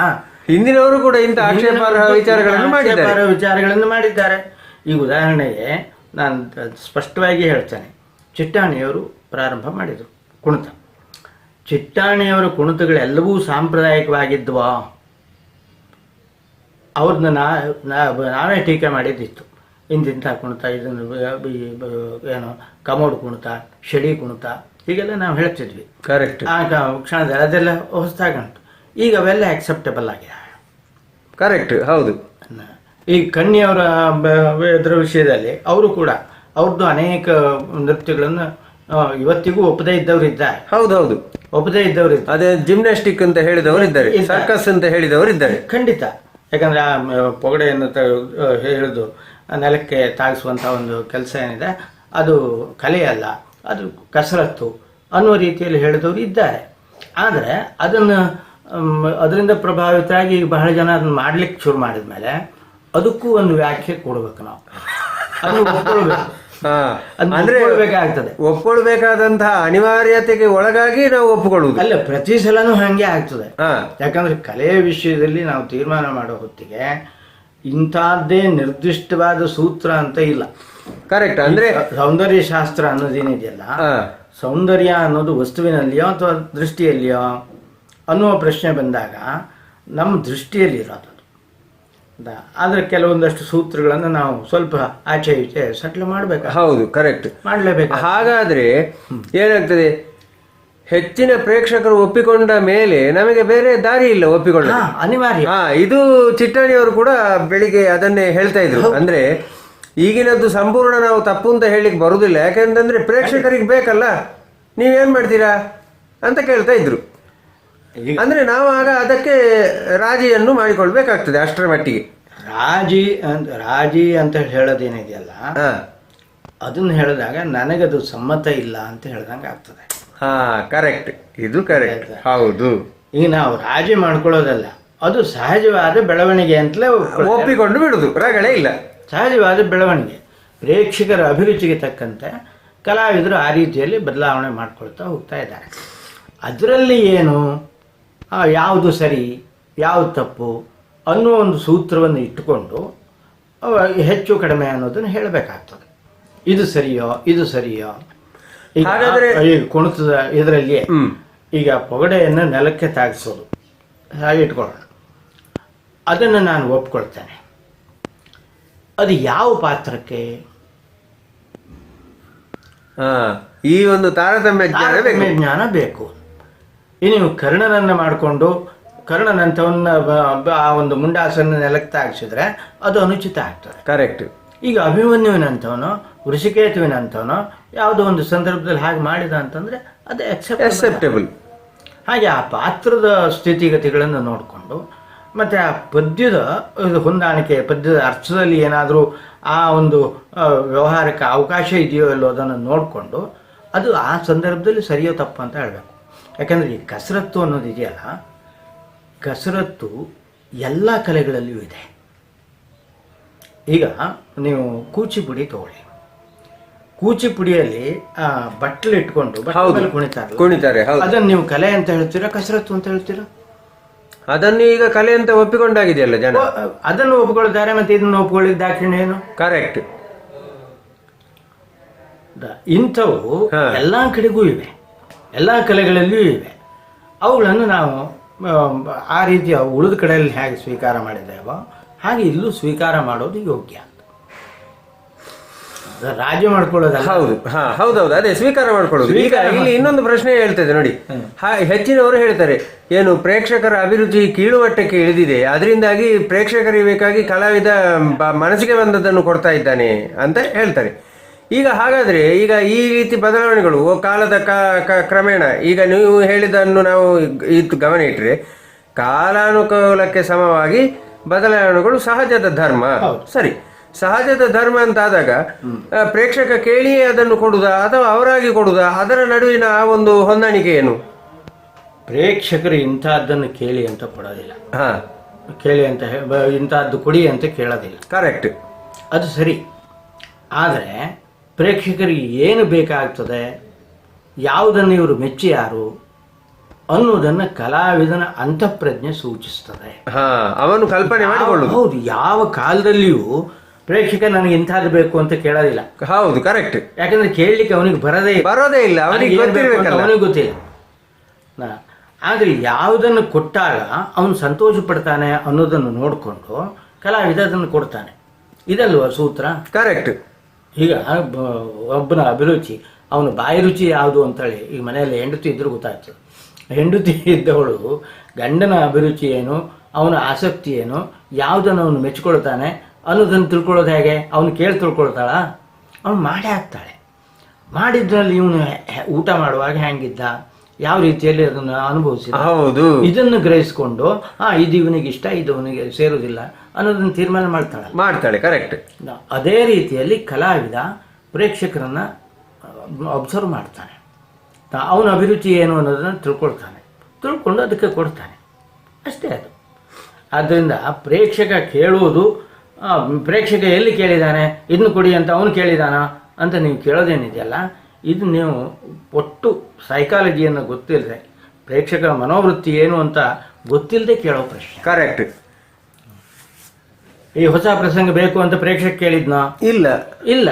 ಹಿಂದಿನವರು ಕೂಡ ಇಂಥ ಆಕ್ಷೇಪಾರ್ಹ ವಿಚಾರಗಳನ್ನು ಮಾಡಿದ್ದಾರೆ. ಈಗ ಉದಾಹರಣೆಗೆ ನಾನು ಸ್ಪಷ್ಟವಾಗಿ ಹೇಳ್ತೇನೆ, ಚಿಟ್ಟಾಣಿಯವರು ಪ್ರಾರಂಭ ಮಾಡಿದರು ಕುಣಿತ. ಚಿಟ್ಟಾಣಿಯವರ ಕುಣಿತಗಳೆಲ್ಲವೂ ಸಾಂಪ್ರದಾಯಿಕವಾಗಿದ್ವಾ? ಅವ್ರನ್ನ ನಾವೇ ಟೀಕೆ ಮಾಡಿದ್ದಿತ್ತು. ಇಂತಿಂಥ ಕುಣಿತ, ಇದನ್ನು ಏನು ಕಮೋಡ್ ಕುಣಿತ, ಶಡಿ ಕುಣಿತ, ಹೀಗೆಲ್ಲ ನಾವು ಹೇಳ್ತಿದ್ವಿ. ಕರೆಕ್ಟ್. ಆ ಕ್ಷಣದಲ್ಲಿ ಅದೆಲ್ಲ ಹೊಸದಾಗಂಟು. ಈಗ ಅವೆಲ್ಲ ಆಕ್ಸೆಪ್ಟಬಲ್ ಆಗಿದೆ. ಕರೆಕ್ಟ್. ಹೌದು. ಈ ಕಣ್ಣಿಯವರ ಇದರ ವಿಷಯದಲ್ಲಿ ಅವರು ಕೂಡ ಅವ್ರದ್ದು ಅನೇಕ ನೃತ್ಯಗಳನ್ನು ಇವತ್ತಿಗೂ ಒಪ್ಪದೇ ಇದ್ದವರು ಇದ್ದಾರೆ. ಹೌದೌದು, ಒಪ್ಪದೇ ಇದ್ದವರು ಇದ್ದಾರೆ. ಅದೇ ಜಿಮ್ನಾಸ್ಟಿಕ್ ಅಂತ ಹೇಳಿದವರು ಇದ್ದಾರೆ, ಸರ್ಕಸ್ ಅಂತ ಹೇಳಿದವರು ಇದ್ದಾರೆ. ಖಂಡಿತ. ಯಾಕಂದ್ರೆ ಆ ಪೊಗಡೆಯನ್ನು ಹಿಡಿದು ನೆಲಕ್ಕೆ ತಾಗಿಸುವಂಥ ಒಂದು ಕೆಲಸ ಏನಿದೆ, ಅದು ಕಲೆಯಲ್ಲ, ಅದು ಕಸರತ್ತು ಅನ್ನುವ ರೀತಿಯಲ್ಲಿ ಹೇಳಿದವರು ಇದ್ದಾರೆ. ಆದರೆ ಅದರಿಂದ ಪ್ರಭಾವಿತರಾಗಿ ಬಹಳ ಜನ ಅದನ್ನು ಮಾಡ್ಲಿಕ್ಕೆ ಶುರು ಮಾಡಿದ ಮೇಲೆ ಅದಕ್ಕೂ ಒಂದು ವ್ಯಾಖ್ಯೆ ಕೊಡ್ಬೇಕು. ನಾವು ಅದನ್ನು ಒಪ್ಕೊಳ್ಬೇಕು. ಅಂದ್ರೆ ಒಪ್ಕೊಳ್ಬೇಕಾದಂತಹ ಅನಿವಾರ್ಯತೆಗೆ ಒಳಗಾಗಿ ನಾವು ಒಪ್ಪಿಕೊಳ್ಳುವುದು ಅಲ್ಲ. ಪ್ರತಿ ಸಲನೂ ಹಂಗೆ ಆಗ್ತದೆ. ಯಾಕಂದ್ರೆ ಕಲೆಯ ವಿಷಯದಲ್ಲಿ ನಾವು ತೀರ್ಮಾನ ಮಾಡೋ ಹೊತ್ತಿಗೆ ಇಂಥದ್ದೇ ನಿರ್ದಿಷ್ಟವಾದ ಸೂತ್ರ ಅಂತ ಇಲ್ಲ. ಕರೆಕ್ಟ್. ಅಂದ್ರೆ ಸೌಂದರ್ಯ ಶಾಸ್ತ್ರ ಅನ್ನೋದೇನಿದೆಯಲ್ಲ, ಸೌಂದರ್ಯ ಅನ್ನೋದು ವಸ್ತುವಿನಲ್ಲಿಯೋ ಅಥವಾ ದೃಷ್ಟಿಯಲ್ಲಿಯೋ ಅನ್ನುವ ಪ್ರಶ್ನೆ ಬಂದಾಗ ನಮ್ಮ ದೃಷ್ಟಿಯಲ್ಲಿ ಇರೋದು. ಆದರೆ ಕೆಲವೊಂದಷ್ಟು ಸೂತ್ರಗಳನ್ನು ನಾವು ಸ್ವಲ್ಪ ಆಚೆ ಈಚೆ ಸೆಟ್ಲ್ ಮಾಡಬೇಕು. ಹೌದು, ಕರೆಕ್ಟ್, ಮಾಡಲೇಬೇಕು. ಹಾಗಾದ್ರೆ ಏನಾಗ್ತದೆ, ಹೆಚ್ಚಿನ ಪ್ರೇಕ್ಷಕರು ಒಪ್ಪಿಕೊಂಡ ಮೇಲೆ ನಮಗೆ ಬೇರೆ ದಾರಿ ಇಲ್ಲ, ಒಪ್ಪಿಕೊಂಡ ಅನಿವಾರ್ಯ. ಇದು ಚಿಟ್ಟಾಣಿಯವರು ಕೂಡ ಬೆಳಿಗ್ಗೆ ಅದನ್ನೇ ಹೇಳ್ತಾ ಇದ್ರು. ಅಂದ್ರೆ ಈಗಿನದ್ದು ಸಂಪೂರ್ಣ ನಾವು ತಪ್ಪು ಅಂತ ಹೇಳಿಕ್ ಬರುದಿಲ್ಲ, ಯಾಕೆಂತಂದ್ರೆ ಪ್ರೇಕ್ಷಕರಿಗೆ ಬೇಕಲ್ಲ, ನೀವೇನ್ ಮಾಡ್ತೀರಾ ಅಂತ ಕೇಳ್ತಾ ಇದ್ರು. ಅಂದ್ರೆ ನಾವು ಆಗ ಅದಕ್ಕೆ ರಾಜಿಯನ್ನು ಮಾಡಿಕೊಳ್ಬೇಕಾಗ್ತದೆ ಅಷ್ಟರ ಮಟ್ಟಿಗೆ. ರಾಜಿ ಅಂತ ಹೇಳೋದೇನಿದೆಯಲ್ಲ, ಅದನ್ನ ಹೇಳಿದಾಗ ನನಗದು ಸಮ್ಮತ ಇಲ್ಲ ಅಂತ ಹೇಳ್ದಂಗೆ ಆಗ್ತದೆ. ಕರೆಕ್ಟ್, ಇದು ಕರೆಕ್ಟ್. ಹೌದು. ಈಗ ನಾವು ರಾಜಿ ಮಾಡ್ಕೊಳ್ಳೋದಲ್ಲ, ಅದು ಸಹಜವಾದ ಬೆಳವಣಿಗೆ ಅಂತಲೇ ಒಪ್ಪಿಕೊಂಡು ಬಿಡುದು, ರಗಳೇ ಇಲ್ಲ. ಸಹಜವಾದ ಬೆಳವಣಿಗೆ. ಪ್ರೇಕ್ಷಕರ ಅಭಿರುಚಿಗೆ ತಕ್ಕಂತೆ ಕಲಾವಿದರು ಆ ರೀತಿಯಲ್ಲಿ ಬದಲಾವಣೆ ಮಾಡ್ಕೊಳ್ತಾ ಹೋಗ್ತಾ ಇದ್ದಾರೆ. ಅದರಲ್ಲಿ ಏನು ಯಾವುದು ಸರಿ ಯಾವುದು ತಪ್ಪು ಅನ್ನೋ ಒಂದು ಸೂತ್ರವನ್ನು ಇಟ್ಟುಕೊಂಡು ಹೆಚ್ಚು ಕಡಿಮೆ ಅನ್ನೋದನ್ನು ಹೇಳಬೇಕಾಗ್ತದೆ. ಇದು ಸರಿಯೋ. ಹಾಗಾದರೆ ಈ ಕುಣಿತದ ಇದರಲ್ಲಿ ಈಗ ಪೊಗಡೆಯನ್ನು ನೆಲಕ್ಕೆ ತಾಗಿಸೋದು ಹಾಗೆ ಇಟ್ಕೊಳ್ಳೋಣ, ಅದನ್ನು ನಾನು ಒಪ್ಕೊಳ್ತೇನೆ. ಅದು ಯಾವ ಪಾತ್ರಕ್ಕೆ? ಹಾ, ಈ ಒಂದು ತಾರತಮ್ಯ ಜ್ಞಾನ ಬೇಕು. ತಾರತಮ್ಯ ಜ್ಞಾನ ಬೇಕು. ನೀವು ಕರ್ಣನನ್ನು ಮಾಡಿಕೊಂಡು ಕರ್ಣನಂಥವನ್ನ ಆ ಒಂದು ಮುಂಡಾಸನ್ನು ನೆಲಕ್ಕೆ ತಾಗಿಸಿದ್ರೆ ಅದು ಅನುಚಿತ ಆಗ್ತದೆ. ಕರೆಕ್ಟ್. ಈಗ ಅಭಿಮನ್ಯುವಿನಂಥವನು ಋಷಿಕೇತುವಿನಂಥವನು ಯಾವುದೋ ಒಂದು ಸಂದರ್ಭದಲ್ಲಿ ಹಾಗೆ ಮಾಡಿದ ಅಂತಂದ್ರೆ ಅದು ಅಕ್ಸೆಪ್ಟೇಬಲ್. ಹಾಗೆ ಆ ಪಾತ್ರದ ಸ್ಥಿತಿಗತಿಗಳನ್ನು ನೋಡಿಕೊಂಡು ಮತ್ತು ಆ ಪದ್ಯದ ಹೊಂದಾಣಿಕೆ, ಪದ್ಯದ ಅರ್ಥದಲ್ಲಿ ಏನಾದರೂ ಆ ಒಂದು ವ್ಯವಹಾರಕ್ಕೆ ಅವಕಾಶ ಇದೆಯೋ ಇಲ್ಲೋ ಅದನ್ನು ನೋಡಿಕೊಂಡು ಅದು ಆ ಸಂದರ್ಭದಲ್ಲಿ ಸರಿಯೋ ತಪ್ಪು ಅಂತ ಹೇಳಬೇಕು. ಯಾಕಂದರೆ ಈ ಕಸರತ್ತು ಅನ್ನೋದು ಇದೆಯಲ್ಲ, ಕಸರತ್ತು ಎಲ್ಲ ಕಲೆಗಳಲ್ಲಿಯೂ ಇದೆ. ಈಗ ನೀವು ಕೂಚಿಪುಡಿ ತಗೊಳ್ಳಿ. ಕೂಚಿಪುಡಿಯಲ್ಲಿ ಬಟ್ಟಲು ಇಟ್ಕೊಂಡು ಕುಣಿತಾರೆ. ಅದನ್ನು ನೀವು ಕಲೆ ಅಂತ ಹೇಳ್ತೀರಾ, ಕಸರತ್ತು ಅಂತ ಹೇಳ್ತೀರಾ? ಅದನ್ನು ಈಗ ಕಲೆ ಅಂತ ಒಪ್ಪಿಕೊಂಡಾಗಿದೆಯಲ್ಲ ಜನ. ಅದನ್ನು ಒಪ್ಪಿಕೊಳ್ತಾರೆ, ಮತ್ತೆ ಇದನ್ನು ಒಪ್ಪಿಕೊಳ್ಳಿಕ್ಕೆ ದಾಖಲೆ ಏನು? ಕರೆಕ್ಟ್. ಇಂಥವು ಎಲ್ಲ ಕಡೆಗೂ ಇವೆ, ಎಲ್ಲ ಕಲೆಗಳಲ್ಲಿಯೂ ಇವೆ. ಅವುಗಳನ್ನು ನಾವು ಆ ರೀತಿಯ ಉಳಿದ ಕಡೆಯಲ್ಲಿ ಹೇಗೆ ಸ್ವೀಕಾರ ಮಾಡಿದ್ದೇವೋ ಹಾಗೆ ಇಲ್ಲೂ ಸ್ವೀಕಾರ ಮಾಡೋದು ಯೋಗ್ಯ. ರಾಜ್ಯ ಮಾಡ್ಕೊಳ್ಳೋದಲ್ಲ. ಹೌದೌದು, ಅದೇ ಸ್ವೀಕಾರ ಮಾಡ್ಕೊಳ್ಳೋದು. ಈಗ ಇಲ್ಲಿ ಇನ್ನೊಂದು ಪ್ರಶ್ನೆ ಹೇಳ್ತದೆ ನೋಡಿ. ಹೆಚ್ಚಿನವರು ಹೇಳ್ತಾರೆ, ಏನು ಪ್ರೇಕ್ಷಕರ ಅಭಿರುಚಿ ಕೀಳುಮಟ್ಟಕ್ಕೆ ಇಳಿದಿದೆ, ಅದರಿಂದಾಗಿ ಪ್ರೇಕ್ಷಕರಿಗೆ ಬೇಕಾಗಿ ಕಲಾವಿದ ಮನಸ್ಸಿಗೆ ಬಂದದ್ದನ್ನು ಕೊಡ್ತಾ ಇದ್ದಾನೆ ಅಂತ ಹೇಳ್ತಾರೆ. ಈಗ ಹಾಗಾದ್ರೆ ಈಗ ಈ ರೀತಿ ಬದಲಾವಣೆಗಳು ಕಾಲದ ಕ್ರಮೇಣ, ಈಗ ನೀವು ಹೇಳಿದ್ದನ್ನು ನಾವು ಇದು ಗಮನ ಇಟ್ಟರೆ ಕಾಲಾನುಕೂಲಕ್ಕೆ ಸಮವಾಗಿ ಬದಲಾವಣೆಗಳು ಸಹಜದ ಧರ್ಮ. ಸರಿ, ಸಹಜದ ಧರ್ಮ ಅಂತಾದಾಗ ಪ್ರೇಕ್ಷಕ ಕೇಳಿಯೇ ಅದನ್ನು ಕೊಡುವುದಾ ಅಥವಾ ಅವರಾಗಿ ಕೊಡುವುದಾ? ಅದರ ನಡುವಿನ ಆ ಒಂದು ಹೊಂದಾಣಿಕೆ ಏನು? ಪ್ರೇಕ್ಷಕರು ಇಂಥದ್ದನ್ನು ಕೇಳಿ ಅಂತ ಕೊಡೋದಿಲ್ಲ, ಕೇಳಿ ಅಂತ ಇಂಥದ್ದು ಕೊಡಿ ಅಂತ ಕೇಳೋದಿಲ್ಲ. ಕರೆಕ್ಟ್, ಅದು ಸರಿ. ಆದರೆ ಪ್ರೇಕ್ಷಕರಿಗೆ ಏನು ಬೇಕಾಗ್ತದೆ, ಯಾವುದನ್ನು ಇವರು ಮೆಚ್ಚಿ ಯಾರು ಅನ್ನೋದನ್ನು ಕಲಾವಿದನ ಅಂತಃಪ್ರಜ್ಞೆ ಸೂಚಿಸ್ತದೆ. ಅವನು ಕಲ್ಪನೆ ಮಾಡಿಕೊಳ್ಳುವುದು. ಹೌದು, ಯಾವ ಕಾಲದಲ್ಲಿಯೂ ಪ್ರೇಕ್ಷಕ ನನಗೆ ಇಂಥದ್ದು ಬೇಕು ಅಂತ ಕೇಳೋದಿಲ್ಲ. ಹೌದು, ಕರೆಕ್ಟ್. ಯಾಕಂದ್ರೆ ಕೇಳಲಿಕ್ಕೆ ಅವನಿಗೆ ಬರೋದೇ ಇಲ್ಲ, ಅವನಿಗೆ ಗೊತ್ತಿಲ್ಲ. ಆದರೆ ಯಾವುದನ್ನು ಕೊಟ್ಟಾಗ ಅವನು ಸಂತೋಷ ಪಡ್ತಾನೆ ಅನ್ನೋದನ್ನು ನೋಡಿಕೊಂಡು ಕಲಾವಿದ ಅದನ್ನು ಕೊಡ್ತಾನೆ. ಇದಲ್ವ ಸೂತ್ರ? ಕರೆಕ್ಟ್. ಈಗ ಒಬ್ಬನ ಅಭಿರುಚಿ, ಅವನು ಬಾಯಿ ರುಚಿ ಯಾವುದು ಅಂತೇಳಿ ಈಗ ಮನೆಯಲ್ಲಿ ಹೆಂಡತಿ ಇದ್ರೂ ಗೊತ್ತಾಗ್ತದೆ. ಹೆಂಡತಿ ಇದ್ದವಳು ಗಂಡನ ಅಭಿರುಚಿ ಏನು, ಅವನ ಆಸಕ್ತಿ ಏನು, ಯಾವುದನ್ನು ಅವನು ಮೆಚ್ಕೊಳ್ತಾನೆ ಅನ್ನೋದನ್ನು ತಿಳ್ಕೊಳ್ಳೋದು ಹೇಗೆ? ಅವನು ಕೇಳಿ ತಿಳ್ಕೊಳ್ತಾಳ? ಅವನು ಮಾಡೇ ಹಾಕ್ತಾಳೆ. ಮಾಡಿದ್ರಲ್ಲಿ ಇವನು ಊಟ ಮಾಡುವಾಗ ಹೆಂಗಿದ್ದ, ಯಾವ ರೀತಿಯಲ್ಲಿ ಅದನ್ನು ಅನುಭವಿಸಿದ, ಇದನ್ನು ಗ್ರಹಿಸ್ಕೊಂಡು ಇದು ಇವನಿಗೆ ಇಷ್ಟ, ಇದು ಅವನಿಗೆ ಸೇರೋದಿಲ್ಲ ಅನ್ನೋದನ್ನು ತೀರ್ಮಾನ ಮಾಡ್ತಾಳೆ. ಕರೆಕ್ಟ್. ಅದೇ ರೀತಿಯಲ್ಲಿ ಕಲಾವಿದ ಪ್ರೇಕ್ಷಕರನ್ನ ಅಬ್ಸರ್ವ್ ಮಾಡ್ತಾನೆ. ಅವನ ಅಭಿರುಚಿ ಏನು ಅನ್ನೋದನ್ನು ತಿಳ್ಕೊಂಡು ಅದಕ್ಕೆ ಕೊಡ್ತಾನೆ, ಅಷ್ಟೇ ಅದು. ಆದ್ದರಿಂದ ಪ್ರೇಕ್ಷಕ ಕೇಳುವುದು, ಪ್ರೇಕ್ಷಕ ಎಲ್ಲಿ ಕೇಳಿದಾನೆ ಇದನ್ನು ಕೊಡಿ ಅಂತ ಅವನು ಕೇಳಿದಾನ ಅಂತ ನೀವು ಕೇಳೋದೇನಿದೆಯಲ್ಲ, ಇದು ನೀವು ಒಟ್ಟು ಸೈಕಾಲಜಿಯನ್ನು ಗೊತ್ತಿಲ್ಲದೆ, ಪ್ರೇಕ್ಷಕರ ಮನೋವೃತ್ತಿ ಏನು ಅಂತ ಗೊತ್ತಿಲ್ಲದೆ ಕೇಳೋ ಪ್ರಶ್ನೆ. ಕರೆಕ್ಟ್. ಈ ಹೊಸ ಪ್ರಸಂಗ ಬೇಕು ಅಂತ ಪ್ರೇಕ್ಷಕ ಕೇಳಿದ್ನೋ? ಇಲ್ಲ,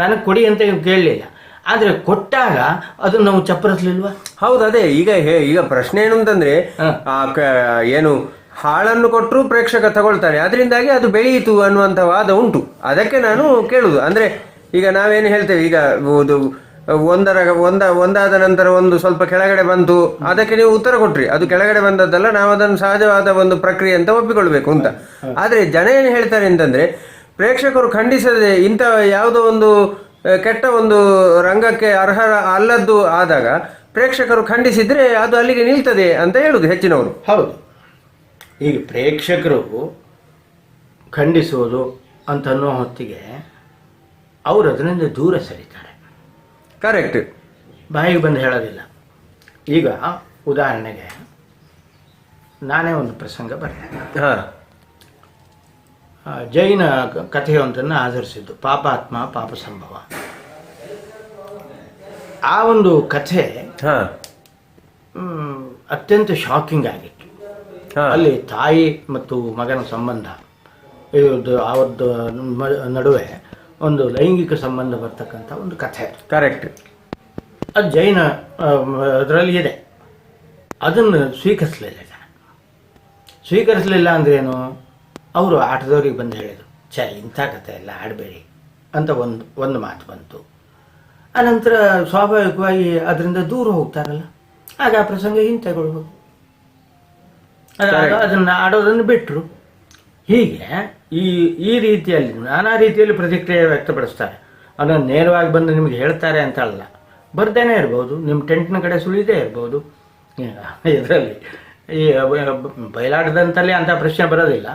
ನನಗೆ ಕೊಡಿ ಅಂತ ಕೇಳಲಿಲ್ಲ. ಆದರೆ ಕೊಟ್ಟಾಗ ಅದನ್ನು ನಾವು ಚಪ್ಪರಿಸಲಿಲ್ವಾ? ಹೌದು, ಅದೇ. ಈಗ ಪ್ರಶ್ನೆ ಏನು ಅಂತಂದ್ರೆ, ಏನು ಹಾಳನ್ನು ಕೊಟ್ಟರು ಪ್ರೇಕ್ಷಕ ತಗೊಳ್ತಾನೆ, ಅದರಿಂದಾಗಿ ಅದು ಬೆಳೆಯಿತು ಅನ್ನುವಂಥ ವಾದ ಉಂಟು. ಅದಕ್ಕೆ ನಾನು ಕೇಳುದು ಅಂದ್ರೆ, ಈಗ ನಾವೇನು ಹೇಳ್ತೇವೆ, ಈಗ ಒಂದಾದ ನಂತರ ಒಂದು ಸ್ವಲ್ಪ ಕೆಳಗಡೆ ಬಂತು, ಅದಕ್ಕೆ ನೀವು ಉತ್ತರ ಕೊಟ್ರಿ, ಅದು ಕೆಳಗಡೆ ಬಂದದ್ದಲ್ಲ, ನಾವು ಅದನ್ನು ಸಹಜವಾದ ಒಂದು ಪ್ರಕ್ರಿಯೆ ಅಂತ ಒಪ್ಪಿಕೊಳ್ಬೇಕು ಅಂತ. ಆದರೆ ಜನ ಏನು ಹೇಳ್ತಾರೆ ಅಂತಂದ್ರೆ, ಪ್ರೇಕ್ಷಕರು ಖಂಡಿಸದೆ ಇಂಥ ಯಾವುದೋ ಒಂದು ಕೆಟ್ಟ ಒಂದು ರಂಗಕ್ಕೆ ಅರ್ಹ ಅಲ್ಲದ್ದು ಆದಾಗ ಪ್ರೇಕ್ಷಕರು ಖಂಡಿಸಿದ್ರೆ ಅದು ಅಲ್ಲಿಗೆ ನಿಲ್ತದೆ ಅಂತ ಹೇಳುದು ಹೆಚ್ಚಿನವರು. ಹೌದು, ಈಗ ಪ್ರೇಕ್ಷಕರು ಖಂಡಿಸೋದು ಅಂತನ್ನೋ ಹೊತ್ತಿಗೆ ಅವರು ಅದರಿಂದ ದೂರ ಸರಿತಾರೆ. ಕರೆಕ್ಟ್. ಬಾಯಿಗೆ ಬಂದು ಹೇಳೋದಿಲ್ಲ. ಈಗ ಉದಾಹರಣೆಗೆ ನಾನೇ ಒಂದು ಪ್ರಸಂಗ ಬರ್ತೇನೆ. ಜೈನ ಕಥೆಯೊಂದನ್ನು ಆಧರಿಸಿದ್ದು, ಪಾಪಾತ್ಮ ಪಾಪ ಸಂಭವ. ಆ ಒಂದು ಕಥೆ ಅತ್ಯಂತ ಶಾಕಿಂಗ್ ಆಗಿತ್ತು. ಅಲ್ಲಿ ತಾಯಿ ಮತ್ತು ಮಗನ ಸಂಬಂಧ, ಅವರದ್ದು ನಡುವೆ ಒಂದು ಲೈಂಗಿಕ ಸಂಬಂಧ ಬರ್ತಕ್ಕಂಥ ಒಂದು ಕಥೆ. ಕರೆಕ್ಟ್. ಅದು ಜೈನ ಅದರಲ್ಲಿ ಇದೆ. ಅದನ್ನು ಸ್ವೀಕರಿಸಲಿಲ್ಲ ಅಂದ್ರೇನು? ಅವರು ಆಟದವ್ರಿಗೆ ಬಂದು ಹೇಳಿದರು, ಇಂಥ ಕಥೆ ಎಲ್ಲ ಆಡಬೇಡಿ ಅಂತ ಒಂದು ಮಾತು ಬಂತು. ಅನಂತರ ಸ್ವಾಭಾವಿಕವಾಗಿ ಅದರಿಂದ ದೂರ ಹೋಗ್ತಾರಲ್ಲ, ಆಗ ಆ ಪ್ರಸಂಗ ಹಿಂತೆಗೊಳ್ಬೋದು. ಅದನ್ನು ಆಡೋದನ್ನು ಬಿಟ್ಟರು. ಹೀಗೆ ಈ ರೀತಿಯಲ್ಲಿ ನಾನಾ ರೀತಿಯಲ್ಲಿ ಪ್ರತಿಕ್ರಿಯೆ ವ್ಯಕ್ತಪಡಿಸ್ತಾರೆ. ಅದನ್ನು ನೇರವಾಗಿ ಬಂದು ನಿಮಗೆ ಹೇಳ್ತಾರೆ ಅಂತ ಅಲ್ಲ, ಬರ್ದೇನೆ ಇರ್ಬೋದು, ನಿಮ್ಮ ಟೆಂಟ್ನ ಕಡೆ ಸುಳಿದೇ ಇರ್ಬೋದು. ಇದರಲ್ಲಿ ಈ ಬಯಲಾಟದಂತಲ್ಲಿ ಅಂಥ ಪ್ರಶ್ನೆ ಬರೋದಿಲ್ಲ.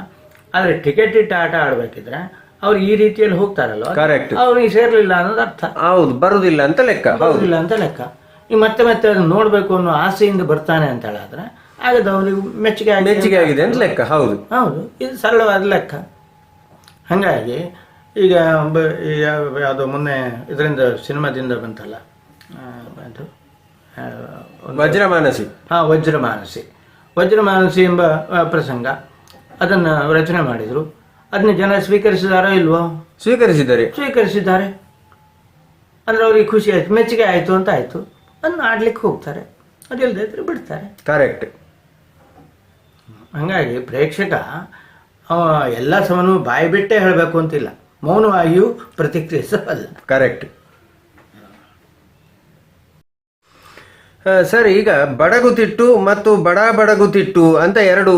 ಆದರೆ ಟಿಕೆಟ್ ಇಟ್ಟು ಆಟ ಆಡಬೇಕಿದ್ರೆ ಅವ್ರು ಈ ರೀತಿಯಲ್ಲಿ ಹೋಗ್ತಾರಲ್ವ, ಕರೆಕ್ಟ್, ಅವ್ರಿಗೆ ಸೇರ್ಲಿಲ್ಲ ಅನ್ನೋದು ಅರ್ಥ. ಹೌದು, ಬರುದಿಲ್ಲ ಅಂತ ಲೆಕ್ಕ. ಬರುದಿಲ್ಲ ಅಂತ ಲೆಕ್ಕ. ಈ ಮತ್ತೆ ಮತ್ತೆ ಅದನ್ನು ನೋಡಬೇಕು ಅನ್ನೋ ಆಸೆಯಿಂದ ಬರ್ತಾನೆ ಅಂತ ಹೇಳಿದ್ರೆ ಆಗದ ಅವ್ರಿಗೆ ಮೆಚ್ಚುಗೆ ಆಗಿದೆ ಅಂತ ಲೆಕ್ಕ. ಹೌದು ಹೌದು, ಇದು ಸರಳವಾದ ಲೆಕ್ಕ. ಹಾಗಾಗಿ ಈಗ ಯಾವುದೋ ಮೊನ್ನೆ ಇದರಿಂದ ಸಿನಿಮಾದಿಂದ ಬಂತಲ್ಲ, ಅದು ವಜ್ರಮಾನಸಿ. ಹಾಂ, ವಜ್ರಮಾನಸಿ ಎಂಬ ಪ್ರಸಂಗ, ಅದನ್ನು ರಚನೆ ಮಾಡಿದರು. ಅದನ್ನ ಜನ ಸ್ವೀಕರಿಸಿದಾರೋ ಇಲ್ವೋ? ಸ್ವೀಕರಿಸಿದ್ದಾರೆ. ಅಂದರೆ ಅವ್ರಿಗೆ ಖುಷಿ ಆಯಿತು, ಮೆಚ್ಚುಗೆ ಆಯಿತು ಅಂತ ಆಯಿತು. ಅದನ್ನು ಆಡ್ಲಿಕ್ಕೆ ಹೋಗ್ತಾರೆ, ಅದಿಲ್ಲದೆ ಇದ್ರೆ ಬಿಡ್ತಾರೆ. ಕರೆಕ್ಟ್. ಹಾಗಾಗಿ ಪ್ರೇಕ್ಷಕ ಎಲ್ಲ ಸಮನೂ ಬಾಯಿ ಬಿಟ್ಟೇ ಹೇಳಬೇಕು ಅಂತಿಲ್ಲ, ಮೌನವಾಗಿಯೂ ಪ್ರತಿಕ್ರಿಯಿಸಬಲ್ಲ. ಕರೆಕ್ಟ್. ಸರ್, ಈಗ ಬಡಗುತಿಟ್ಟು ಮತ್ತು ಬಡಗುತಿಟ್ಟು ಅಂತ ಎರಡು